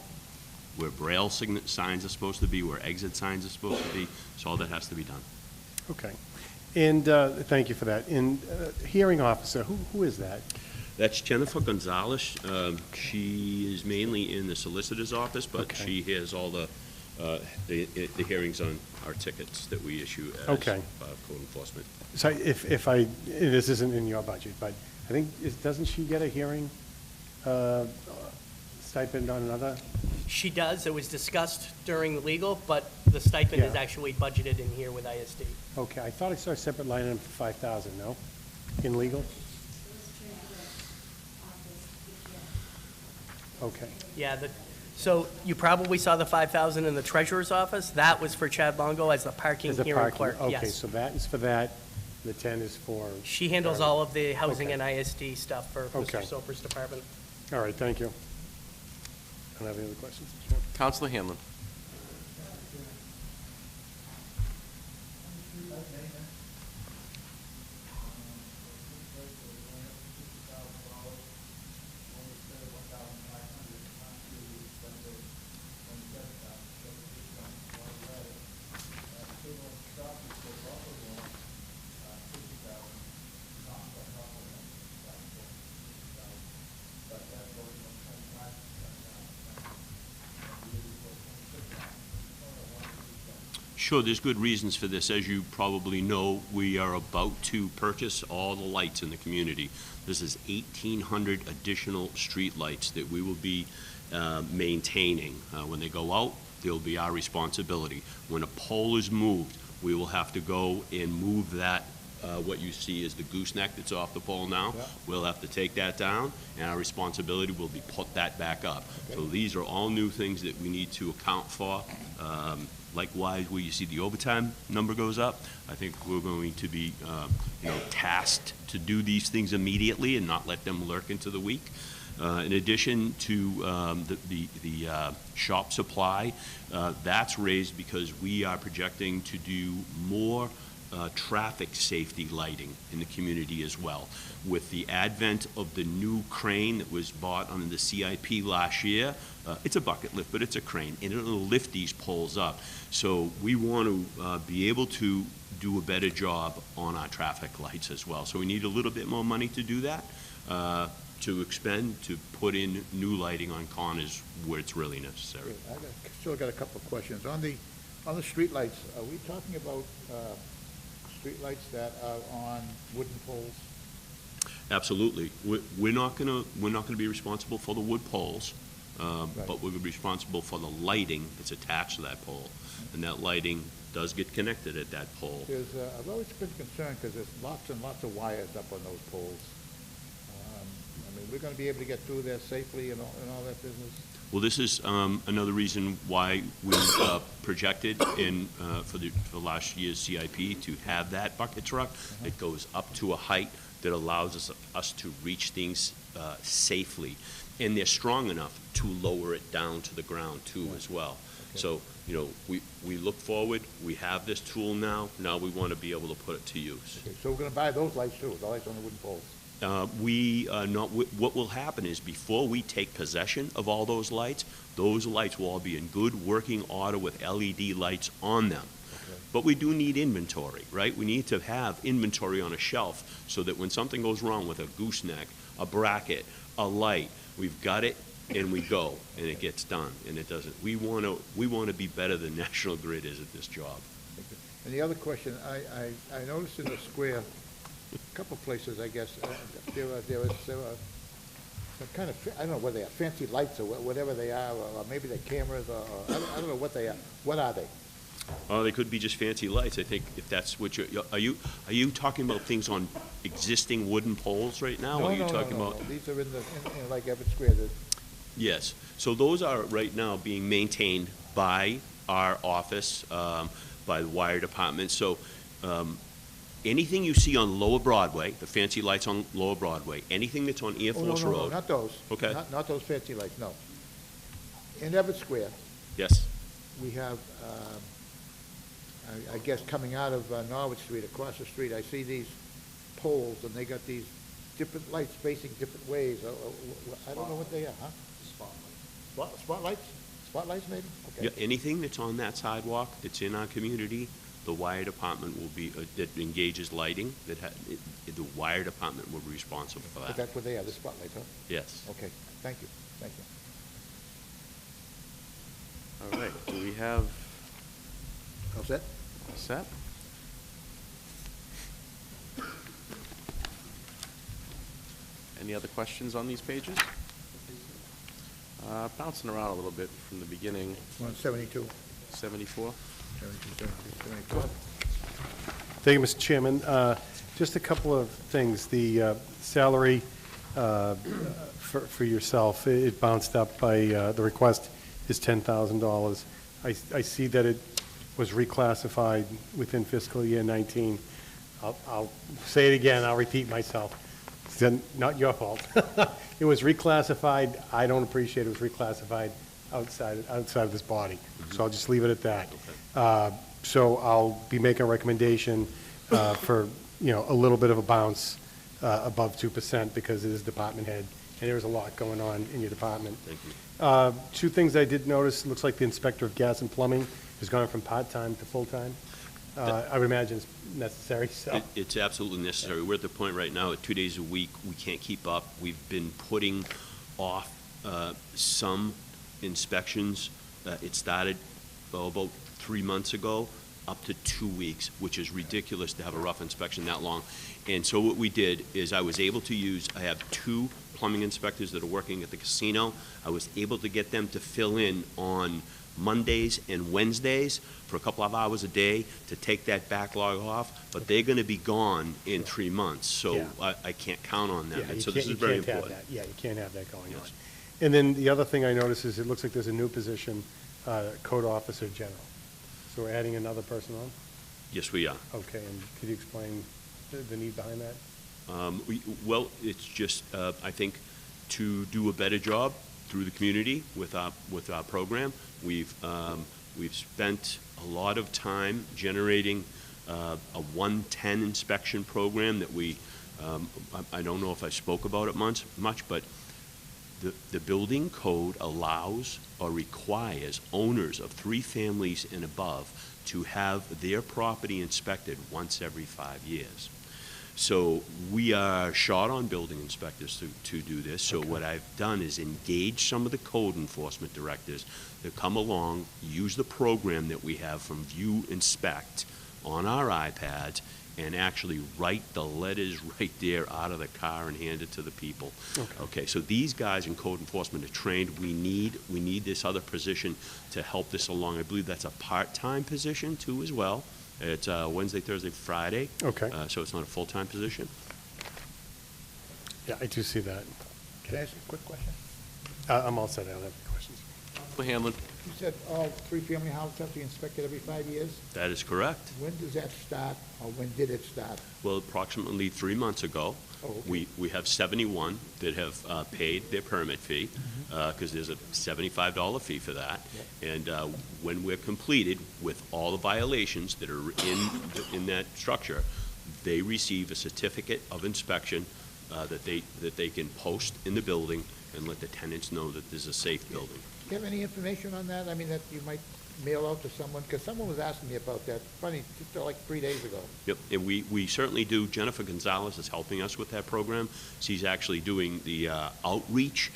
where Braille signs are supposed to be, where exit signs are supposed to be. So all that has to be done. Okay. And thank you for that. And hearing officer, who is that? That's Jennifer Gonzalez. She is mainly in the solicitor's office, but Okay. she hears all the hearings on our tickets that we issue as Okay. code enforcement. So if this isn't in your budget, but I think, doesn't she get a hearing stipend on another? She does. It was discussed during legal, but the stipend is Yeah. actually budgeted in here with ISD. Okay, I thought I saw a separate line item for 5,000, no? In legal? Okay. Yeah, so you probably saw the 5,000 in the treasurer's office. That was for Chad Longo as the parking As a hearing parking- clerk, Okay, yes. so that is for that, the 10 is for... She handles all of the housing Okay. and ISD stuff for Okay. Mr. Soper's department. All right, thank you. I don't have any other questions, Mr. Chairman. Counselor Hanlon. Sure, there's good reasons for this. As you probably know, we are about to purchase all the lights in the community. This is 1,800 additional street lights that we will be maintaining. When they go out, they'll be our responsibility. When a pole is moved, we will have to go and move that. What you see is the gooseneck that's off the pole now. Yeah. We'll have to take that down, and our responsibility will be put that back up. So these are all new things that we need to account for. Likewise, where you see the overtime number goes up, I think we're going to be, tasked to do these things immediately and not let them lurk into the week. In addition to the shop supply, that's raised because we are projecting to do more traffic safety lighting in the community as well. With the advent of the new crane that was bought under the CIP last year, it's a bucket lift, but it's a crane, and it'll lift these poles up. So we want to be able to do a better job on our traffic lights as well. So we need a little bit more money to do that, to expend, to put in new lighting on corners where it's really necessary. Still got a couple of questions. On the streetlights, are we talking about streetlights that are on wooden poles? Absolutely. We're not gonna be responsible for the wood poles, but we're gonna be responsible for the lighting that's attached to that pole. And that lighting does get connected at that pole. I've always been concerned because there's lots and lots of wires up on those poles. We're going to be able to get through there safely and all that business? Well, this is another reason why we projected for last year's CIP to have that bucket truck. It goes up to a height that allows us to reach things safely. And they're strong enough to lower it down to the ground too as well. So, we look forward, we have this tool now we want to be able to put it to use. Okay, so we're going to buy those lights too, the lights on the wooden poles? What will happen is before we take possession of all those lights will all be in good working order with LED lights on them. But we do need inventory, right? We need to have inventory on a shelf so that when something goes wrong with a gooseneck, a bracket, a light, we've got it and we go and it gets done and it doesn't. We want to be better than National Grid is at this job. And the other question, I noticed in the square, a couple places, I guess, there were some kind of, I don't know whether they are fancy lights or whatever they are, or maybe they're cameras, or I don't know what they are. What are they? Oh, they could be just fancy lights, I think, if that's what are you talking about things on existing wooden poles right now? No, or are you no, talking no, about? no. These are in like Everett Square. Yes, so those are right now being maintained by our office, by the wire department. So anything you see on Lower Broadway, the fancy lights on Lower Broadway, anything that's on Air Force no, Road. not those. Okay. Not those fancy lights, no. In Everett Square, Yes, we have, I guess coming out of Norwood Street, across the street, I see these poles, and they got these different lights facing different ways. I don't know what they are, huh? Spotlights? Spotlights, maybe? Okay. yeah, anything that's on that sidewalk that's in our community, the wire department will be, that engages lighting, the wire department will be responsible for But that. that's what they are, the spotlights, huh? Yes. Okay, thank you, thank you. All right, do we have? All set? Set? Any other questions on these pages? Bouncing around a little bit from the beginning. 172. 74? 74. Thank you, Mr. Chairman. Just a couple of things. The salary for yourself, it bounced up by, the request is $10,000. I see that it was reclassified within fiscal year 19. I'll say it again, I'll repeat myself. It's not your fault. It was reclassified. I don't appreciate it was reclassified outside of this body. So I'll just leave it at that. So I'll be making a recommendation for, a little bit of a bounce above 2% because it is department head, and there's a lot going on in your department. Thank you. Two things I did notice, looks like the inspector of gas and plumbing has gone from part-time to full-time. I would imagine it's necessary, so. It's absolutely necessary. We're at the point right now, at 2 days a week, we can't keep up. We've been putting off some inspections. It started about 3 months ago, up to 2 weeks, which is ridiculous to have a rough inspection that long. And so what we did is I was able to I have 2 plumbing inspectors that are working at the casino. I was able to get them to fill in on Mondays and Wednesdays for a couple of hours a day to take that backlog off, but they're going to be gone in 3 months, so Yeah. I can't count on them. Yeah, And you so this can't- is you very can't have important. that. Yeah, you can't have that going on. Yes. And then the other thing I noticed is it looks like there's a new position, Code Officer General. So we're adding another person on? Yes, we are. Okay, and could you explain the need behind that? Well, it's just, I think, to do a better job through the community with our program. We've spent a lot of time generating a 110 inspection program that I don't know if I spoke about it much, but the building code allows or requires owners of 3 families and above to have their property inspected once every 5 years. So we are short on building inspectors to do this. So what I've done is engage some of the code enforcement directors to come along, use the program that we have from View Inspect on our iPads, and actually write the letters right there out of the car and hand it to the people. Okay, so these guys in code enforcement are trained. We need this other position to help this along. I believe that's a part-time position too as well. It's Wednesday, Thursday, Friday. Okay. So it's not a full-time position. Yeah, I do see that. Can I ask a quick question? I'm all set, I don't have any questions. Hanlon. You said all 3-family houses have to be inspected every 5 years? That is correct. When does that start, or when did it start? Well, approximately 3 months ago, Oh, okay. we have 71 that have paid their permit fee, because there's a $75 fee for that. And when we're completed with all the violations that are in that structure, they receive a certificate of inspection that they can post in the building and let the tenants know that this is a safe building. Do you have any information on that? I mean, that you might mail out to someone? Because someone was asking me about that, funny, just like 3 days ago. Yep, and we certainly do. Jennifer Gonzalez is helping us with that program. She's actually doing the outreach.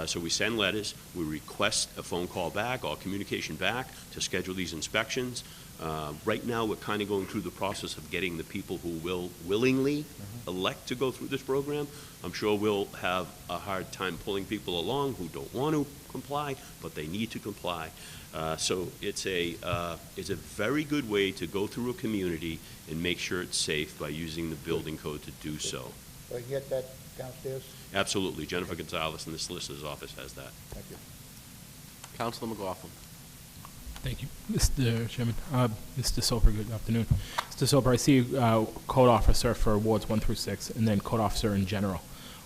So we send letters, we request a phone call back or communication back to schedule these inspections. Right now, we're kind of going through the process of getting the people who will willingly elect to go through this program. I'm sure we'll have a hard time pulling people along who don't want to comply, but they need to comply. So it's a very good way to go through a community and make sure it's safe by using the building code to do so. So I can get that downstairs? Absolutely. Jennifer Gonzalez in the solicitor's office has that. Thank you. Councilor McLaughlin. Thank you, Mr. Chairman. Mr. Soper, good afternoon. Mr. Soper, I see code officer for wards 1 through 6, and then code officer in general.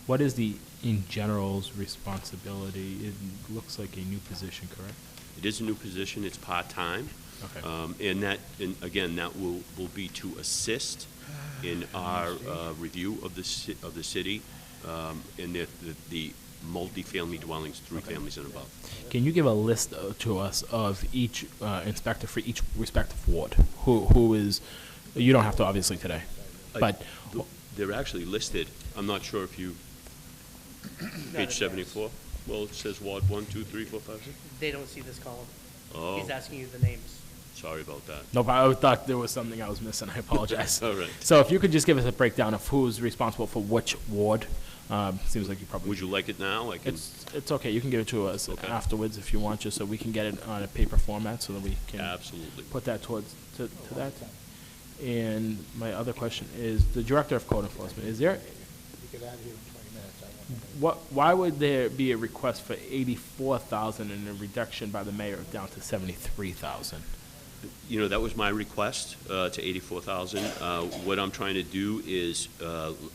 What is the in general's responsibility? It looks like a new position, correct? It is a new position. It's part-time. Okay. And again, that will be to assist in our review of the city in the multifamily dwellings, 3 families and above. Can you give a list to us of each inspector for each respective ward? Who is, you don't have to obviously today, but. They're actually listed. I'm not sure if you, page 74? Well, it says Ward 1, 2, 3, 4, 5, 6. They don't see this column. Oh. He's asking you the names. Sorry about that. No, but I thought there was something I was missing. I apologize. All right. So if you could just give us a breakdown of who's responsible for which ward. Seems like you probably. Would you like it now? I can. It's okay. You can give it to us afterwards if you want, just so we can get it on a paper format, so that we can absolutely put that towards to that. And my other question is the director of code enforcement. Is there? Get out of here in 20 minutes. Why would there be a request for 84,000 and a reduction by the mayor down to 73,000? You know, that was my request to 84,000. What I'm trying to do is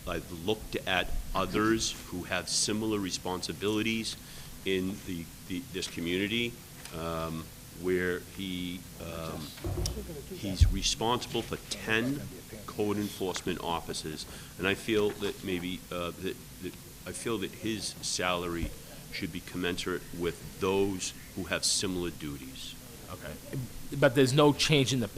I've looked at others who have similar responsibilities in this community, where he's responsible for 10 code enforcement officers, and I feel that maybe I feel that his salary should be commensurate with those who have similar duties. Okay, but there's no change in that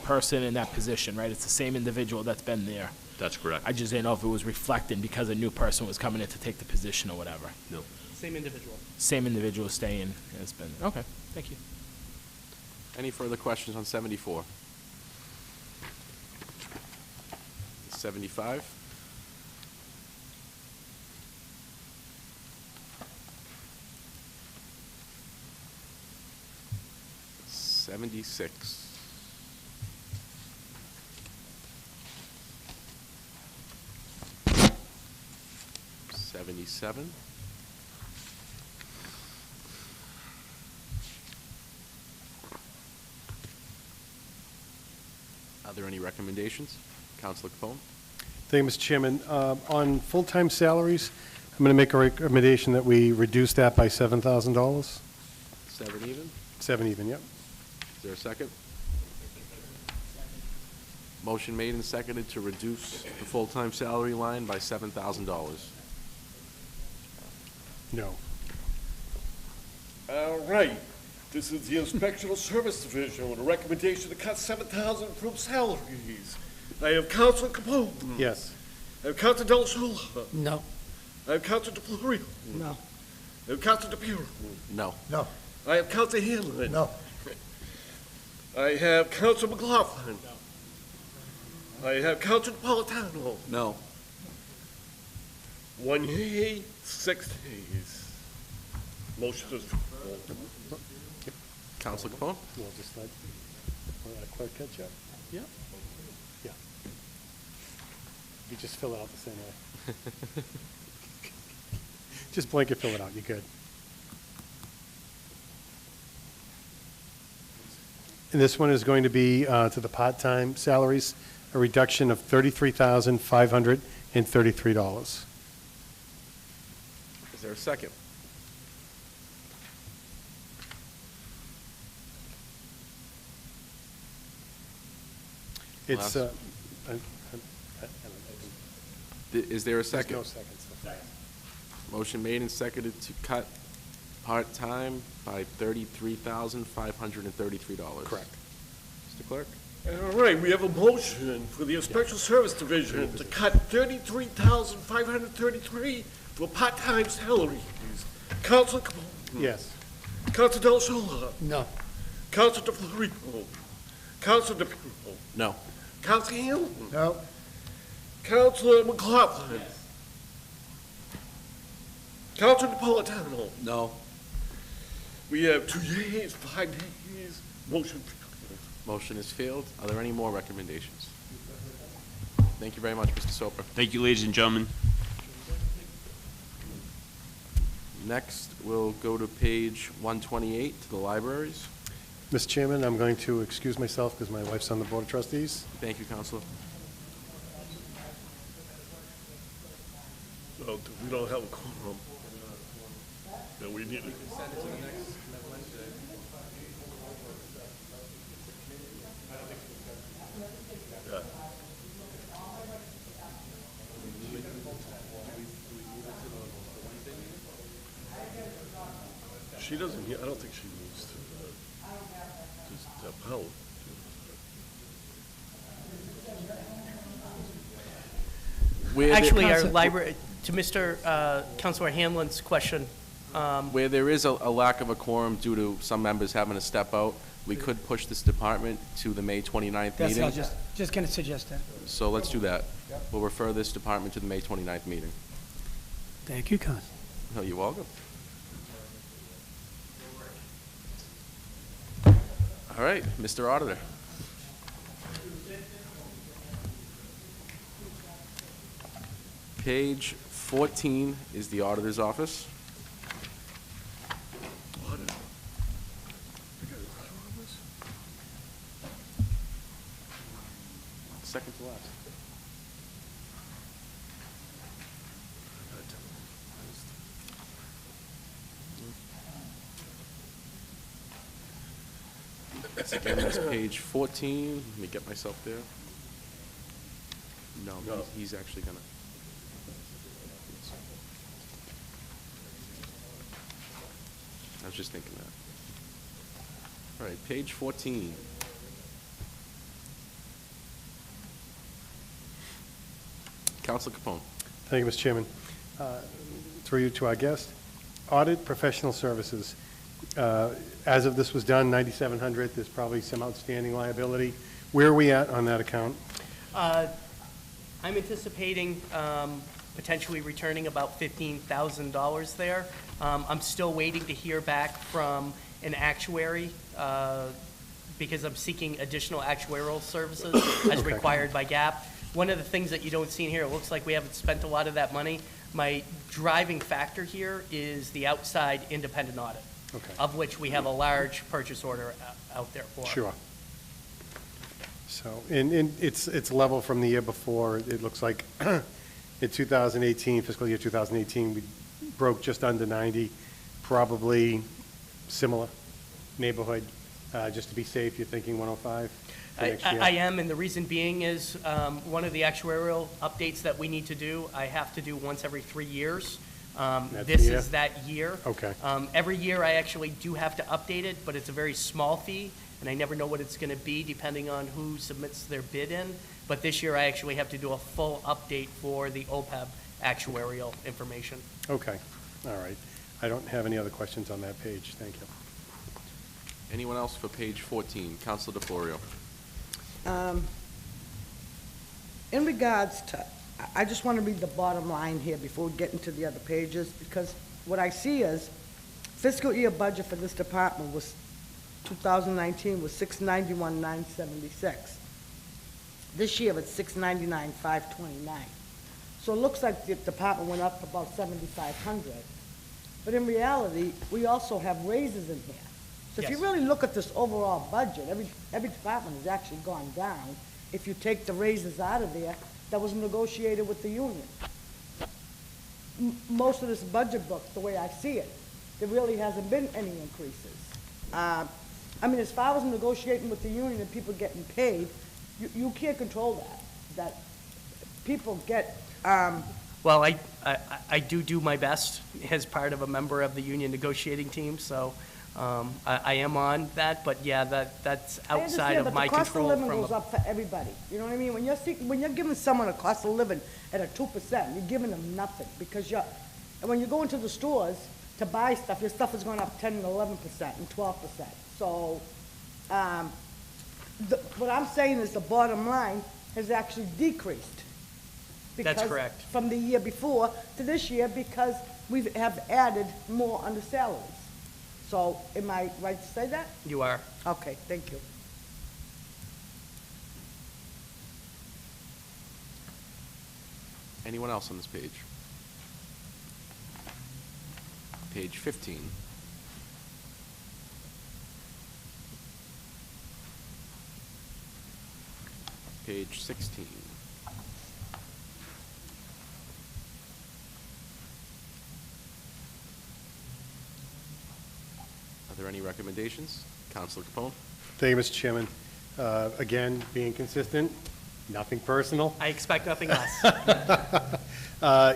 person in that position, right? It's the same individual that's been there. That's correct. I just didn't know if it was reflecting because a new person was coming in to take the position or whatever. No. Same individual. Same individual staying has been. Okay, thank you. Any further questions on 74? 75? $76. 77. Are there any recommendations? Councilor Capone? Thank you, Mr. Chairman. On full-time salaries, I'm going to make a recommendation that we reduce that by $7,000. 7 even? 7 even, yep. Is there a second? Motion made and seconded to reduce the full-time salary line by $7,000. No. All right. This is the Inspectional Service Division with a recommendation to cut 7,000 from salaries. I have Councilor Capone. Yes. I have Councilor Del Sola. No. I have Councilor DeFlorio. No. I have Councilor DePiero. No. No. I have Councilor Hanlon. No. I have Councilor McLaughlin. I have Councilor Napolitano. No. 1 yea, 6 nays. Motion is. Councilor Capone? We'll just let clerk catch up. Yeah. Yeah. You just fill it out the same way. Just blanket fill it out, you're good. And this one is going to be to the part-time salaries, a reduction of $33,533. Is there a second? It's, Last. Is there a second? There's no seconds. Motion made and seconded to cut part-time by $33,533. Correct. Mr. Clerk? All right, we have a motion for the Inspectional Service Division to cut $33,533 for part-time salaries. Councilor Capone. Yes. Councilor Del Sola. No. Council DeFlorico. Council DePiero. No. Council Hamilton. No. Councilor McLaughlin. Councilor Napolitano. No. We have 2 yeas, 5 nays. Motion failed. Motion is failed. Are there any more recommendations? Thank you very much, Mr. Soper. Thank you, ladies and gentlemen. Next, we'll go to page 128, to the libraries. Mr. Chairman, I'm going to excuse myself because my wife's on the Board of Trustees. Thank you, Counselor. No, we don't have a quorum. No, we need it. Yeah. She doesn't, I don't think she needs to, just step out. Actually, our library, to Mr. Councilor Hanlon's question, Where there is a lack of a quorum due to some members having to step out, we could push this department to the May 29th That's meeting. what I was just going to suggest that. So let's do that. We'll refer this department to the May 29th meeting. Thank you, Council. Oh, you're welcome. All right, Mr. Auditor. Page 14 is the auditor's office. Second to last. Again, that's page 14. Let me get myself there. No, he's actually gonna. I was just thinking that. All right, page 14. Council Capone. Thank you, Mr. Chairman. Through you to our guest. Audit professional services. As of this was done, $9,700. There's probably some outstanding liability. Where are we at on that account? I'm anticipating potentially returning about $15,000 there. I'm still waiting to hear back from an actuary because I'm seeking additional actuarial services as Okay. required by GAAP. One of the things that you don't see in here, it looks like we haven't spent a lot of that money. My driving factor here is the outside independent audit, Okay. of which we have a large purchase order out there for. Sure. So, and it's level from the year before. It looks like in 2018, fiscal year 2018, we broke just under 90, probably similar neighborhood. Just to be safe, you're thinking 105 for next year? I am, and the reason being is one of the actuarial updates that we need to do, I have to do once every 3 years. This year? is that year. Okay. Every year I actually do have to update it, but it's a very small fee, and I never know what it's going to be depending on who submits their bid in. But this year I actually have to do a full update for the OPEB actuarial information. Okay, all right. I don't have any other questions on that page. Thank you. Anyone else for page 14? Councilor DeFlorio. In regards to, I just want to read the bottom line here before we get into the other pages, because what I see is fiscal year budget for this department was 2019 was $691,976. This year it's $699,529. So it looks like the department went up about $7,500. But in reality, we also have raises in here. So if you Yes. really look at this overall budget, every department has actually gone down. If you take the raises out of there, that was negotiated with the union. Most of this budget book, the way I see it, there really hasn't been any increases. I mean, as far as negotiating with the union and people getting paid, you can't control that people get, Well, I do my best as part of a member of the union negotiating team, so I am on that, but yeah, that's I outside understand, of but my the cost of control. living from goes a- up for everybody. You know what I mean? When you're giving someone a cost of living at a 2%, you're giving them nothing, because and when you go into the stores to buy stuff, your stuff is going up 10 and 11% and 12%. So what I'm saying is the bottom line has actually decreased. That's because correct. From the year before to this year, because we have added more on the salaries. So, am I right to say that? You are. Okay, thank you. Anyone else on this page? Page 15. Page 16. Are there any recommendations? Councilor Capone? Thank you, Mr. Chairman. Again, being consistent, nothing personal. I expect nothing less.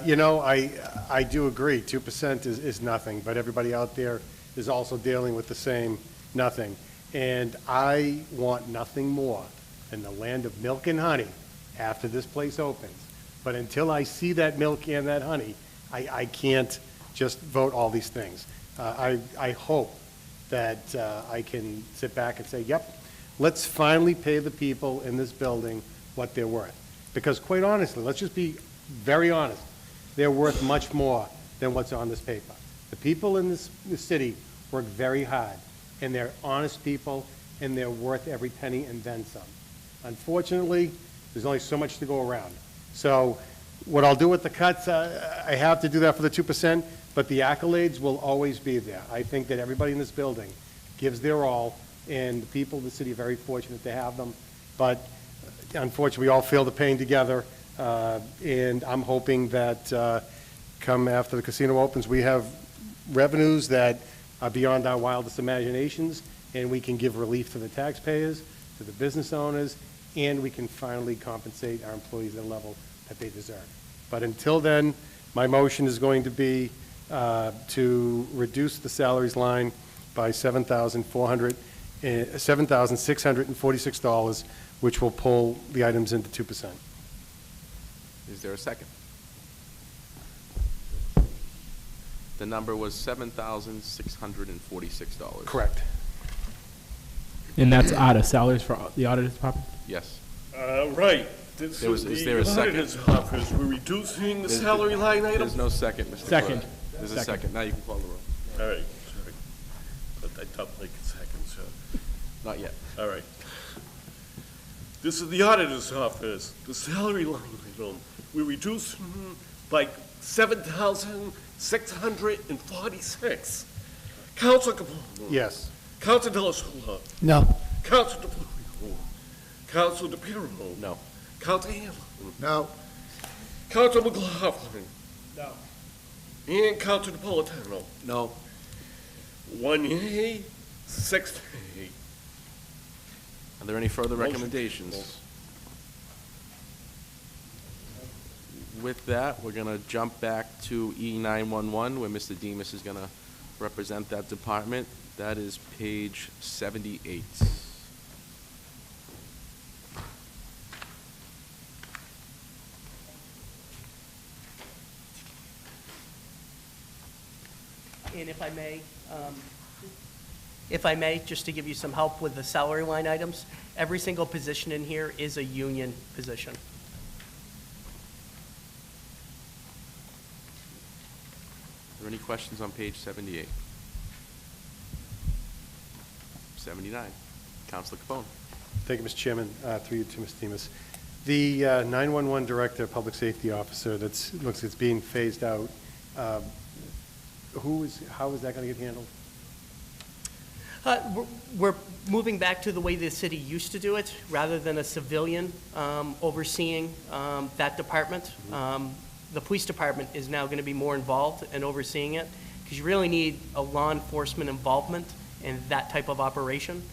You know, I do agree, 2% is nothing, but everybody out there is also dealing with the same nothing. And I want nothing more than the land of milk and honey after this place opens. But until I see that milk and that honey, I can't just vote all these things. I hope that I can sit back and say, yep, let's finally pay the people in this building what they're worth. Because quite honestly, let's just be very honest, they're worth much more than what's on this paper. The people in this city work very hard, and they're honest people, and they're worth every penny and then some. Unfortunately, there's only so much to go around. So what I'll do with the cuts, I have to do that for the 2%, but the accolades will always be there. I think that everybody in this building gives their all, and the people of the city are very fortunate to have them. But unfortunately, we all feel the pain together, and I'm hoping that come after the casino opens, we have revenues that are beyond our wildest imaginations, and we can give relief to the taxpayers, to the business owners, and we can finally compensate our employees at a level that they deserve. But until then, my motion is going to be to reduce the salaries line by $7,646, which will pull the items into 2%. Is there a second? The number was $7,646. Correct. And that's out of salaries for the auditor's department? Yes. Right. This Is is there a the second? auditor's office. We're reducing the salary line item. There's no second, Mr. Second. Clerk. There's a Second. second. Now you can call the roll. All right, sorry. But I don't like a second, so, Not yet. all right. This is the auditor's office, the salary line item. We reduced by $7,646. Council Capone. Yes. Council De La Sola. No. Council DeFleur. Council DePiero. No. Council Hamlin. No. Council McLaughlin. No. And Council Napolitano. No. 1 yea, 6 nay. Are there any further Motion. recommendations? With that, we're going to jump back to E911, where Mr. Demas is going to represent that department. That is page 78. And if I may, just to give you some help with the salary line items, every single position in here is a union position. Are there any questions on page 78? 79. Councilor Capone. Thank you, Mr. Chairman. Through you to Mr. Demas. The 911 Director, Public Safety Officer, looks like it's being phased out. How is that going to get handled? We're moving back to the way the city used to do it, rather than a civilian overseeing that department. The police department is now going to be more involved in overseeing it, because you really need a law enforcement involvement in that type of operation.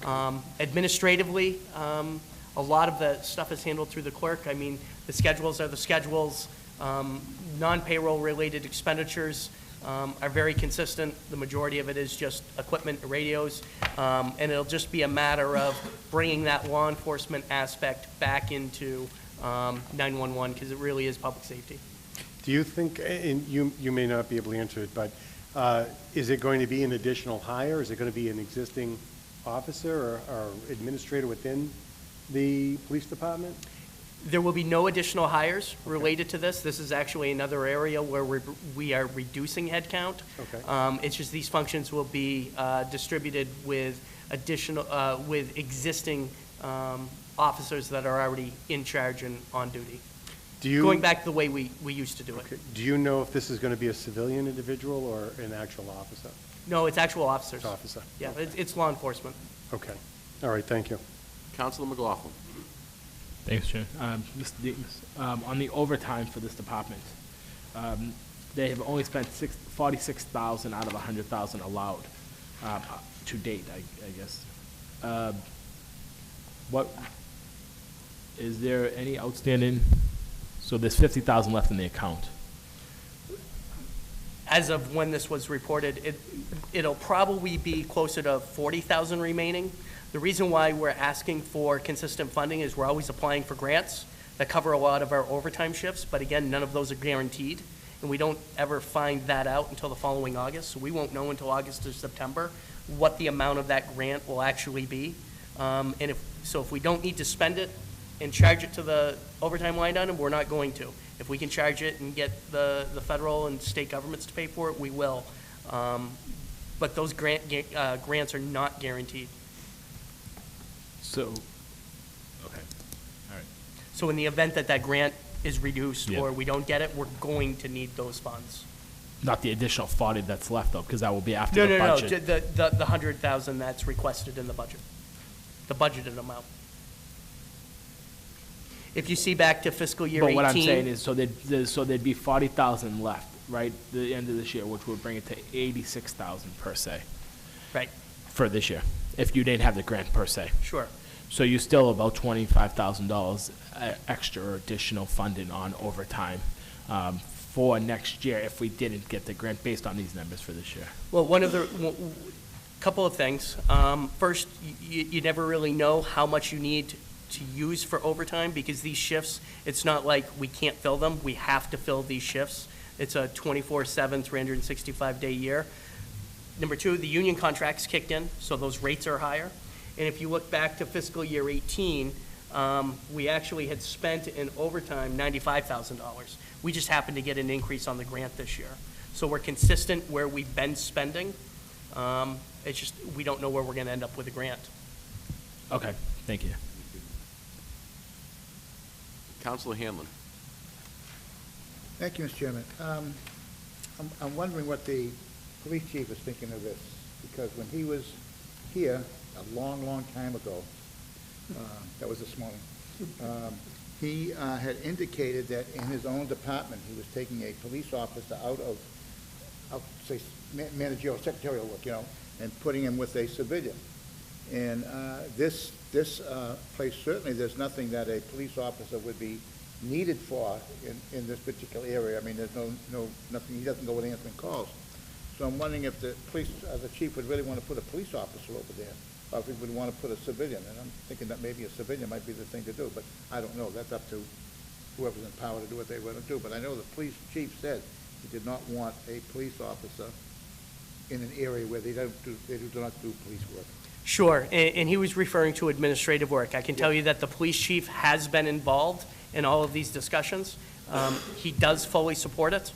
Okay. Administratively, a lot of the stuff is handled through the clerk. I mean, the schedules are the schedules. Non-payroll related expenditures are very consistent. The majority of it is just equipment, radios, and it'll just be a matter of bringing that law enforcement aspect back into 911, because it really is public safety. Do you think, and you may not be able to answer it, but is it going to be an additional hire? Is it going to be an existing officer or administrator within the police department? There will be no additional hires related to this. This is actually another area where we are reducing headcount. Okay. It's just these functions will be distributed with with existing officers that are already in charge and on duty. Going back to the way we used to do it. Do you know if this is going to be a civilian individual or an actual officer? No, it's actual officers. It's officer. Yeah, it's law enforcement. Okay. All right, thank you. Councilor McLaughlin. Thanks, Chair. Mr. Demus, on the overtime for this department, they have only spent $46,000 out of $100,000 allowed to date, I guess. What is there any outstanding? So there's $50,000 left in the account. As of when this was reported, it'll probably be closer to 40,000 remaining. The reason why we're asking for consistent funding is we're always applying for grants that cover a lot of our overtime shifts, but again, none of those are guaranteed, and we don't ever find that out until the following August, so we won't know until August or September what the amount of that grant will actually be. And if we don't need to spend it and charge it to the overtime line item, we're not going to. If we can charge it and get the federal and state governments to pay for it, we will. But those grants are not guaranteed. So, okay, all right. So in the event that that grant is reduced Yeah. or we don't get it, we're going to need those funds. Not the additional 40 that's left though, because that will be after the budget. No, the 100,000 that's requested in the budget, the budgeted amount. If you see back to fiscal year 18. But what I'm saying is, so there'd be 40,000 left, right, the end of this year, which would bring it to 86,000 per se. Right. For this year, if you didn't have the grant per se. Sure. So you still about $25,000 extra or additional funding on overtime for next year if we didn't get the grant based on these numbers for this year. Well, couple of things. First, you never really know how much you need to use for overtime because these shifts, it's not like we can't fill them. We have to fill these shifts. It's a 24/7, 365-day year. Number two, the union contracts kicked in, so those rates are higher. And if you look back to fiscal year 18, we actually had spent in overtime $95,000. We just happened to get an increase on the grant this year. So we're consistent where we've been spending. It's just we don't know where we're going to end up with a grant. Okay, thank you. Councilor Hanlon. Thank you, Mr. Chairman. I'm wondering what the police chief is thinking of this, because when he was here a long, long time ago, that was this morning, he had indicated that in his own department, he was taking a police officer out of say, managerial, secretarial work, and putting him with a civilian. And this place, certainly there's nothing that a police officer would be needed for in this particular area. I mean, there's nothing, he doesn't go with answering calls. So I'm wondering if the chief would really want to put a police officer over there, or if he would want to put a civilian. And I'm thinking that maybe a civilian might be the thing to do, but I don't know. That's up to whoever's in power to do what they want to do. But I know the police chief said he did not want a police officer in an area where they do not do police work. Sure, and he was referring to administrative work. I can tell you that the police chief has been involved in all of these discussions. He does fully support it.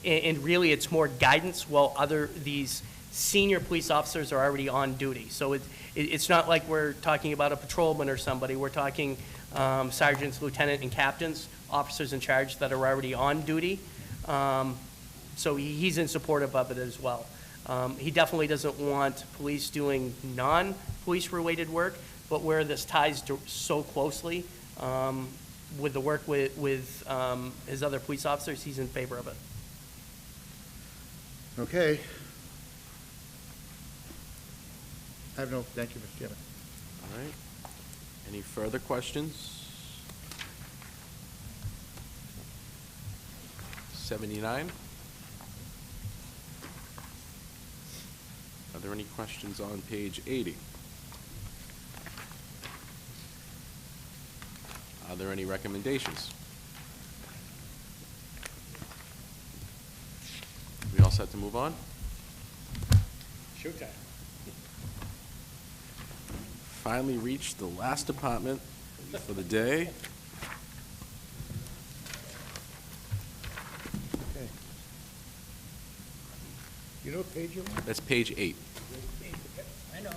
And really, it's more guidance while these senior police officers are already on duty. So it's not like we're talking about a patrolman or somebody. We're talking sergeants, lieutenant, and captains, officers in charge that are already on duty. So he's in support of it as well. He definitely doesn't want police doing non-police related work, but where this ties so closely with the work with his other police officers, he's in favor of it. Okay. I have no, thank you, Mr. Chairman. All right. Any further questions? 79. Are there any questions on page 80? Are there any recommendations? We all set to move on? Showtime. finally reached the last department for the day. You know what page you're on? That's page 8. I know.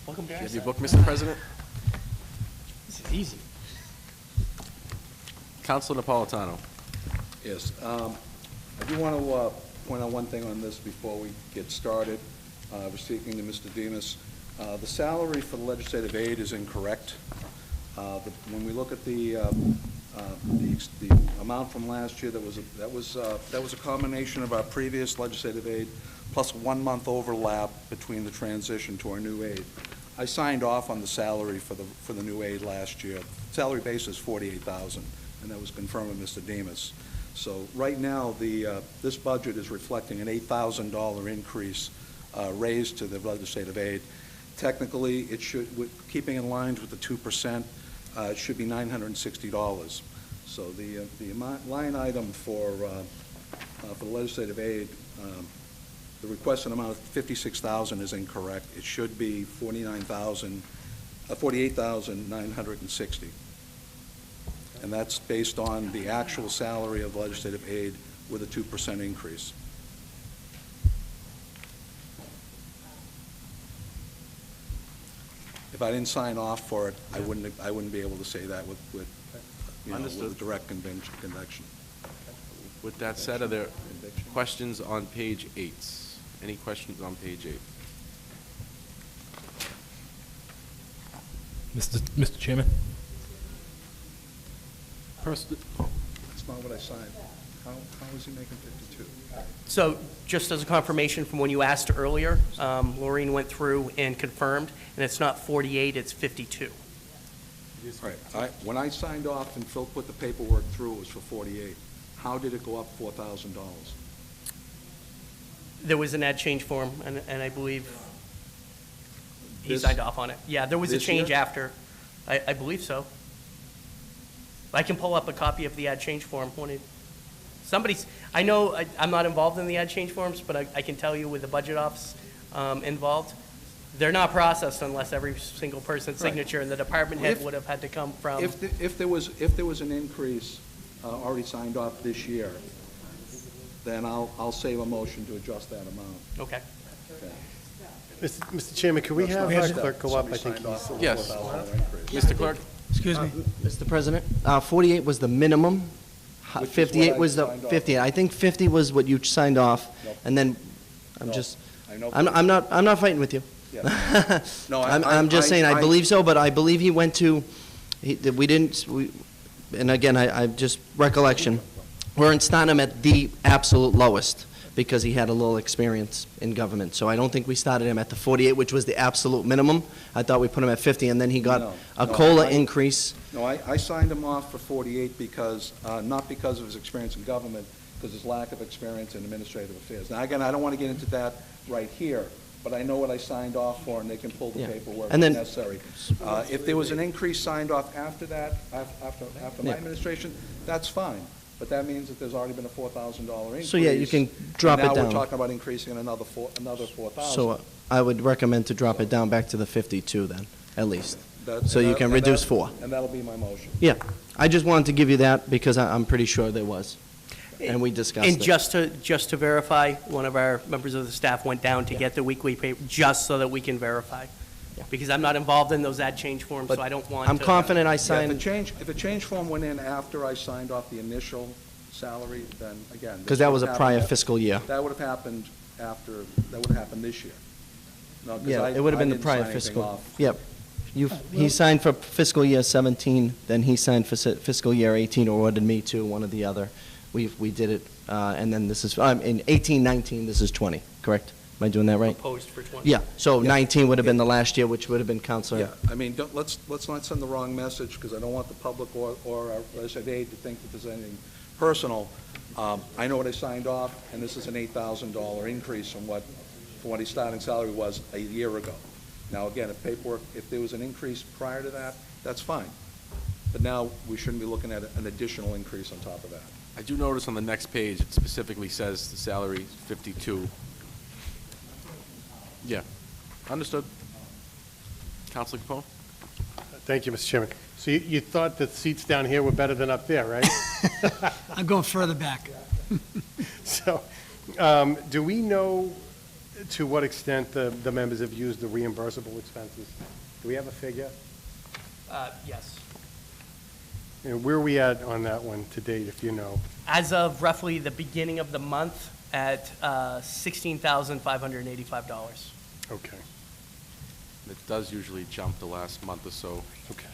Welcome, You guys. have your book, Mr. President? This is easy. Councilor Napolitano. Yes, I do want to point out one thing on this before we get started. I was speaking to Mr. Demas. The salary for the legislative aid is incorrect. When we look at the amount from last year, that was a combination of our previous legislative aid plus 1 month overlap between the transition to our new aid. I signed off on the salary for the new aid last year. Salary base is $48,000, and that was confirmed with Mr. Demas. So right now, this budget is reflecting an $8,000 increase raised to the legislative aid. Technically, it should, keeping in line with the 2%, it should be $960. So the line item for the legislative aid, the requested amount of $56,000 is incorrect. It should be $48,960. And that's based on the actual salary of legislative aid with a 2% increase. If I didn't sign off for it, I wouldn't be able to say that with Understood. direct conviction. With that said, are there questions on page 8? Any questions on page 8? Mr. Chairman? That's not what I signed. How is he making 52? So just as a confirmation from when you asked earlier, Maureen went through and confirmed, and it's not 48, it's 52. Right. When I signed off and Phil put the paperwork through, it was for 48. How did it go up $4,000? There was an ad change form, and I believe he This- signed off on it. Yeah, there was a this change year? after. I believe so. I can pull up a copy of the ad change form when it, I know, I'm not involved in the ad change forms, but I can tell you with the budget office involved, they're not processed unless every single person's Right. signature, and the department head If- would have had to come from. If there was an increase already signed off this year, then I'll save a motion to adjust that amount. Okay. Mr. Chairman, can we have our clerk go up? I think he's... Yes. Mr. Clerk? Excuse me, Mr. President. 48 was the minimum. Which is 58 what I was the, signed off 50. on. I think 50 was what you signed off. Nope. And then, No, I know- I'm not fighting with you. Yeah. No, I'm just saying, I believe so, but I believe he went to, and again, I just, recollection, we're starting him at the absolute lowest, because he had a little experience in government. So I don't think we started him at the 48, which was the absolute minimum. I thought we put him at 50, and then he got a No, COLA increase. No, I signed him off for 48 because, not because of his experience in government, because his lack of experience in administrative affairs. Now, again, I don't want to get into that right here, but I know what I signed off for, and they can pull the Yeah. paperwork And if then- necessary. If there was an increase signed off after that, after my Yeah. administration, that's fine. But that means that there's already been a $4,000 increase. So, yeah, you can drop it And now down. we're talking about increasing another $4,000. So I would recommend to drop it down back to the 52 then, at least. That- So and you that- can and reduce that- 4. And that'll be my motion. Yeah, I just wanted to give you that because I'm pretty sure there was. And we discussed it. And just to verify, one of our members of the staff went down to get the weekly paper, just so that we can verify. Because I'm not involved in those ad change forms, so I don't want to. I'm confident I Yeah, signed. if a change form went in after I signed off the initial salary, then again. Because that was a prior fiscal year. That would have happened this year. No, 'cause Yeah, it would have been the I didn't prior sign anything fiscal. off. Yep. He signed for fiscal year 17, then he signed for fiscal year 18, or ordered me to, one or the other. We did it, and then this is, in 18, 19, this is 20, correct? Am I doing that right? Proposed for 20. Yeah, so Yeah. 19 would have been the last year, which would have been Counselor. Yeah, I mean, let's not send the wrong message, because I don't want the public or our legislative aid to think that there's anything personal. I know what I signed off, and this is an $8,000 increase from what his starting salary was a year ago. Now, again, if there was an increase prior to that, that's fine. But now, we shouldn't be looking at an additional increase on top of that. I do notice on the next page, it specifically says the salary is 52. Yeah, understood. Counselor Capone? Thank you, Mr. Chairman. So you thought the seats down here were better than up there, right? I'm going further back. So, do we know to what extent the members have used the reimbursable expenses? Do we have a figure? Yes. And where are we at on that one to date, if you know? As of roughly the beginning of the month at $16,585. Okay. It does usually jump the last month or so. Okay.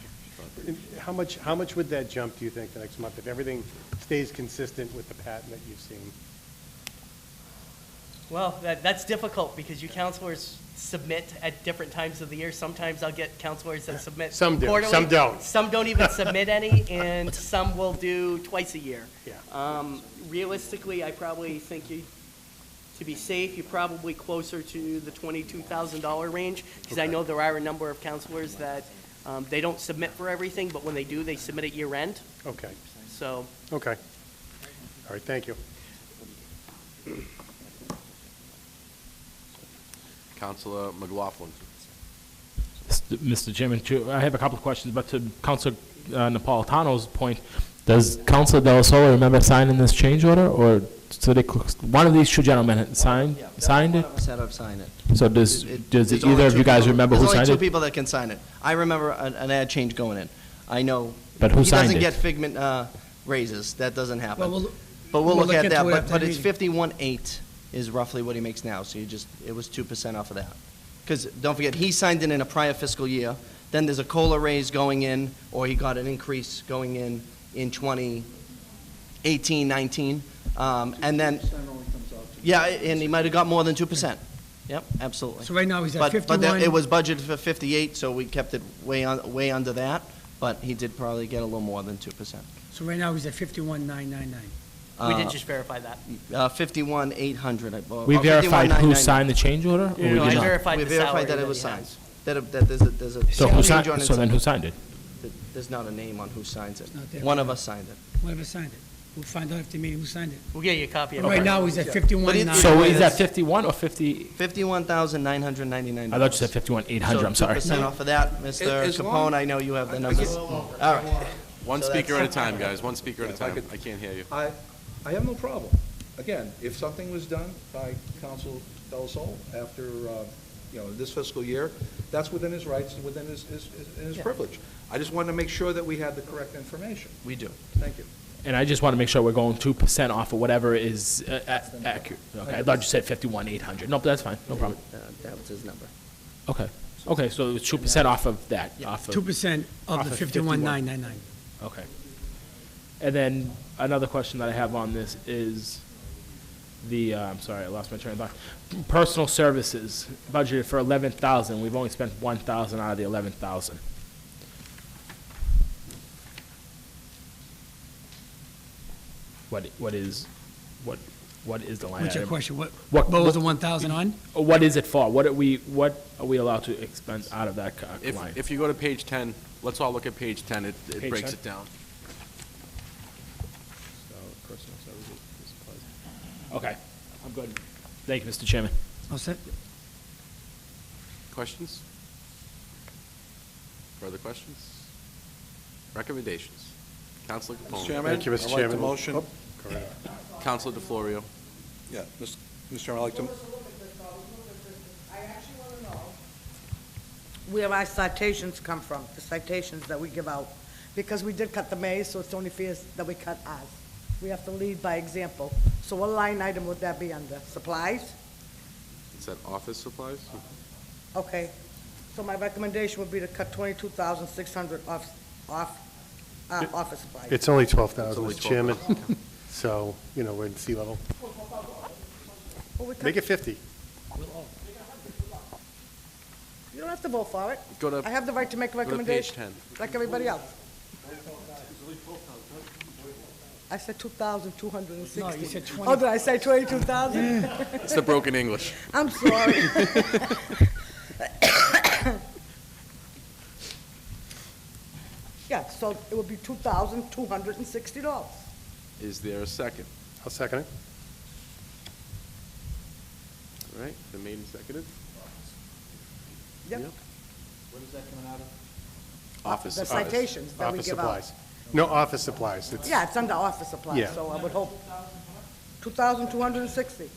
And how much would that jump, do you think, the next month, if everything stays consistent with the pattern that you've seen? Well, that's difficult because you counselors submit at different times of the year. Sometimes I'll get counselors that submit Some do, quarterly. some don't. Some don't even submit any, and some will do twice a year. Yeah. Realistically, I probably think to be safe, you're probably closer to the $22,000 range, because I know there are a number of counselors that they don't submit for everything, but when they do, they submit at year end. Okay. So, Okay. All right, thank you. Counselor McLaughlin. Mr. Chairman, I have a couple of questions, but to Counselor Napolitano's point, does Counselor Del Solo remember signing this change order, or so one of these two gentlemen had signed it? One of us had to sign it. So does There's either only of you guys people- remember who signed There's only two it? people that can sign it. I remember an ad change going in. I know. But who signed He doesn't it? get figment raises. That doesn't happen. Well, But we'll look at that. into it But after but the it's meeting. 51.8 is roughly what he makes now. So it was 2% off of that. Because don't forget, he signed it in a prior fiscal year. Then there's a COLA raise going in, or he got an increase going in 2018, 19. And then, yeah, and he might have got more than 2%. Yep, absolutely. So right now he's at But 51. it was budgeted for 58, so we kept it way under that. But he did probably get a little more than 2%. So right now he's at 51,999. we did just verify that. 51,800, I believe. We verified who 51,999. signed the change order, or we No, I did not? verified We the verified salary that that it was he signed. has. That there's a So who change signed, on so then who signed it? There's not a name on who signs it. not there. One of us signed it. Whoever signed it. We'll find out after the meeting who signed it. We'll get you a copy of But it. right now, he's at But 51,999. So is that 51 or 50? $51,999. I thought you said 51,800, I'm sorry. 2% off of that, Mr. As long- Capone, I know you have the numbers. All right. One So speaker at that's- a time, guys, one speaker at a If I time. could- I can't hear you. I have no problem. Again, if something was done by Council Del Sol after, this fiscal year, that's within his rights and within his privilege. I just wanted to make sure that we had the correct information. We do. Thank you. And I just want to make sure we're going 2% off of whatever is accurate. Okay, I thought you said 51,800. Nope, that's fine, no problem. That was his number. Okay, okay, so it was 2% off of that, off of. 2% off of the of 51,999. Okay. And then another question that I have on this is the, I'm sorry, I lost my train of thought. Personal services budgeted for 11,000. We've only spent 1,000 out of the 11,000. What is the line What's your item? question? What was the 1,000 on? What is it for? What are we allowed to expense out of that line? If you go to page 10, let's all look at page 10, it Page breaks 10? it down. So, personal services, supplies. Okay, I'm good. Thank you, Mr. Chairman. All set? Questions? Further questions? Recommendations? Counselor Capone. Mr. Chairman, Thank you, Mr. I'd like Chairman. to motion. Oh, go ahead. Counselor DeFlorio. Yeah, Mr. Chairman, I'd like to, Where our citations come from, the citations that we give out. Because we did cut the maize, so it's only fair that we cut ours. We have to lead by example. So what line item would that be under? Supplies? Is that office supplies? Okay. So my recommendation would be to cut 22,600 off office supplies. It's only 12,000, It's only Mr. Chairman. 12,000. So, we're in sea level. Well, we cut- Make it 50. You don't have to vote for it. Go to- I have the right to make a go to page recommendation. 10. Like everybody else. I said 2,260. No, you said Oh, did I say 22,000? It's the broken English. I'm sorry. Yeah, so it would be $2,260. Is there a second? I'll second it. All right, been made and seconded? Yep. What is that coming out of? Office The supplies. citations that we Office give out. supplies. No, office supplies. It's- Yeah, it's under office supplies, Yeah. so I would hope 2,260.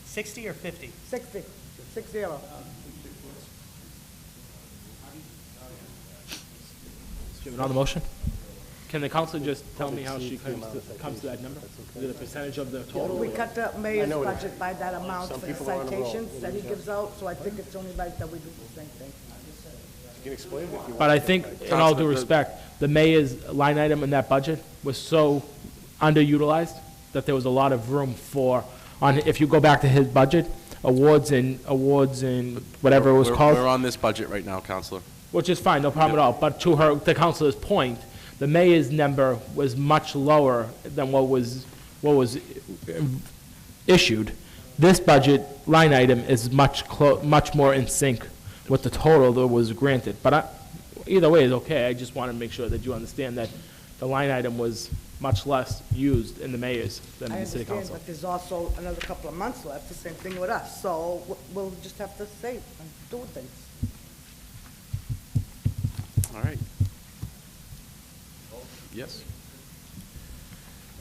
60 or 50? 60, 60. On the motion? Can the council just tell me how she comes to that number? Is it a percentage of the total? We cut the mayor's know it- budget by that amount Some for the people are on a roll. citations that he gives out, so I think it's only right that we do the same thing. You can explain it if you want. But I think, in all due respect, the mayor's line item in that budget was so underutilized that there was a lot of room for, if you go back to his budget, awards and whatever it was We're called. on this budget right now, Counselor. Which is fine, no problem at all. But to Councilor's point, the mayor's number was much lower than what was issued. This budget line item is much more in sync with the total that was granted. But either way is okay. I just want to make sure that you understand that the line item was much less used in the mayor's than I in the city understand, council. but there's also another couple of months left, the same thing with us, so we'll just have to save and do things. All right. Yes.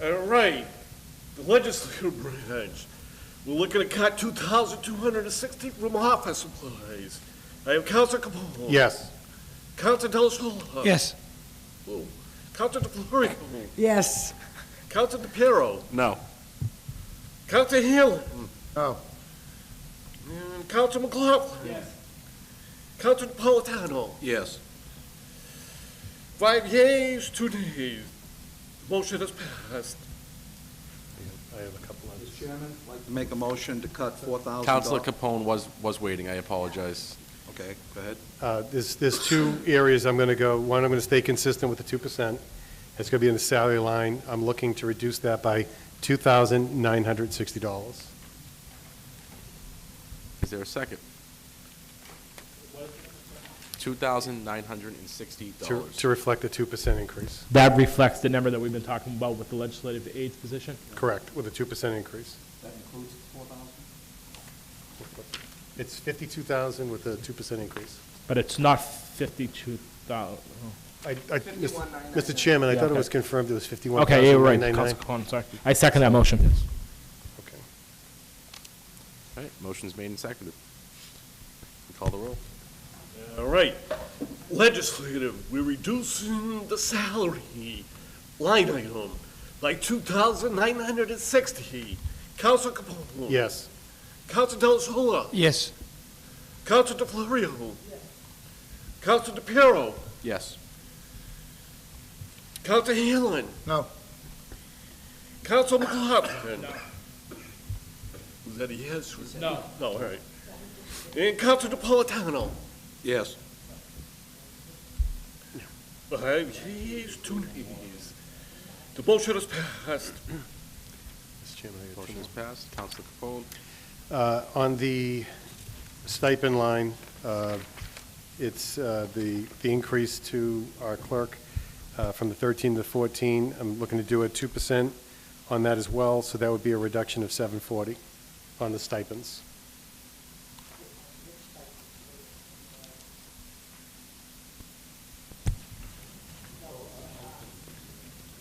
All right, the legislative branch. We're looking to cut 2,260 from office supplies. I have Councilor Capone. Yes. Councilor Delasola. Yes. Whoa. Councilor DeFlorio. Yes. Councilor DePiero. No. Councilor Hanlon. No. And Councilor McLaughlin. Yes. Councilor Napolitano. Yes. 5 yeas, 2 nays. Motion is passed. I have a couple others. Mr. Chairman, I'd like to make a motion to cut $4,000. Counselor Capone was waiting. I apologize. Okay, go ahead. There's two areas I'm going to go. One, I'm going to stay consistent with the 2%. It's going to be in the salary line. I'm looking to reduce that by $2,960. Is there a second? $2,960. To reflect the 2% increase. That reflects the number that we've been talking about with the legislative aides position? Correct, with a 2% increase. That includes $4,000? It's 52,000 with a 2% increase. But it's not 52,000. Mr. Chairman, I thought it was confirmed it was 51,999. Okay, yeah, you're right, Councilor Capone, sorry. I second that motion. Okay. All right, motion's made and seconded. Call the roll. All right. Legislative, we're reducing the salary line item by 2,960. Councilor Capone. Yes. Councilor Delasola. Yes. Councilor DeFlorio. Councilor DePiero. Yes. Councilor Hanlon. No. Councilor McLaughlin. Was that a yes? No. No, all right. And Councilor Napolitano. Yes. 5 yeas, 2 nays. The motion is passed. Mr. Chairman, I got two Motion more. is passed. Counselor Capone. On the stipend line, it's the increase to our clerk from the 13 to 14. I'm looking to do a 2% on that as well, so that would be a reduction of $740 on the stipends.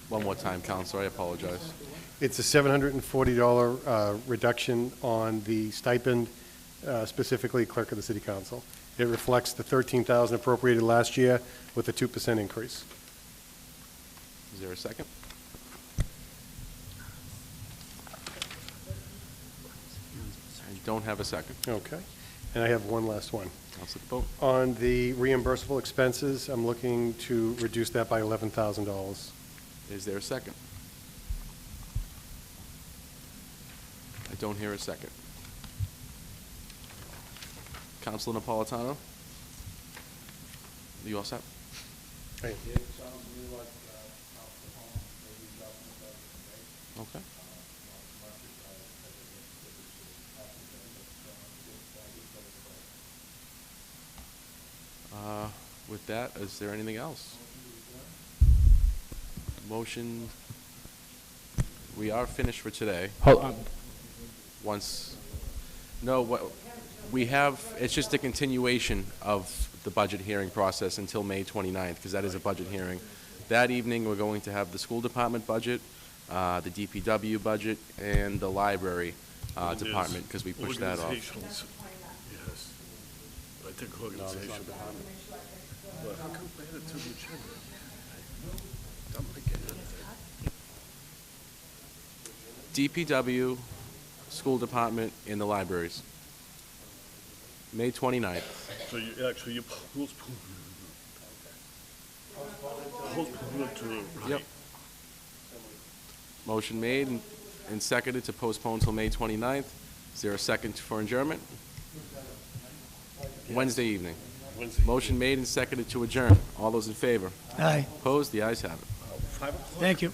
One more time, Counselor, I apologize. It's a $740 reduction on the stipend, specifically clerk of the city council. It reflects the $13,000 appropriated last year with a 2% increase. Is there a second? I don't have a second. Okay. And I have one last one. Counselor Capone. On the reimbursable expenses, I'm looking to reduce that by $11,000. Is there a second? I don't hear a second. Counselor Napolitano? You all set? Hey. Okay. With that, is there anything else? Motion, we are finished for today. Hold on. Once, no, what, it's just a continuation of the budget hearing process until May 29th, because that is a budget hearing. That evening, we're going to have the school department budget, the DPW budget, and the library department, because we pushed that off. Organizations. Yes. I think organization. Well, how come I had it to the agenda? Done again. DPW, school department, and the libraries. May 29th. So you postpone it to, right. Yep. Motion made and seconded to postpone till May 29th. Is there a second for adjournment? Wednesday evening. Motion made and seconded to adjourn. All those in favor? Aye. Opposed? The ayes have it. 5 o'clock. Thank you.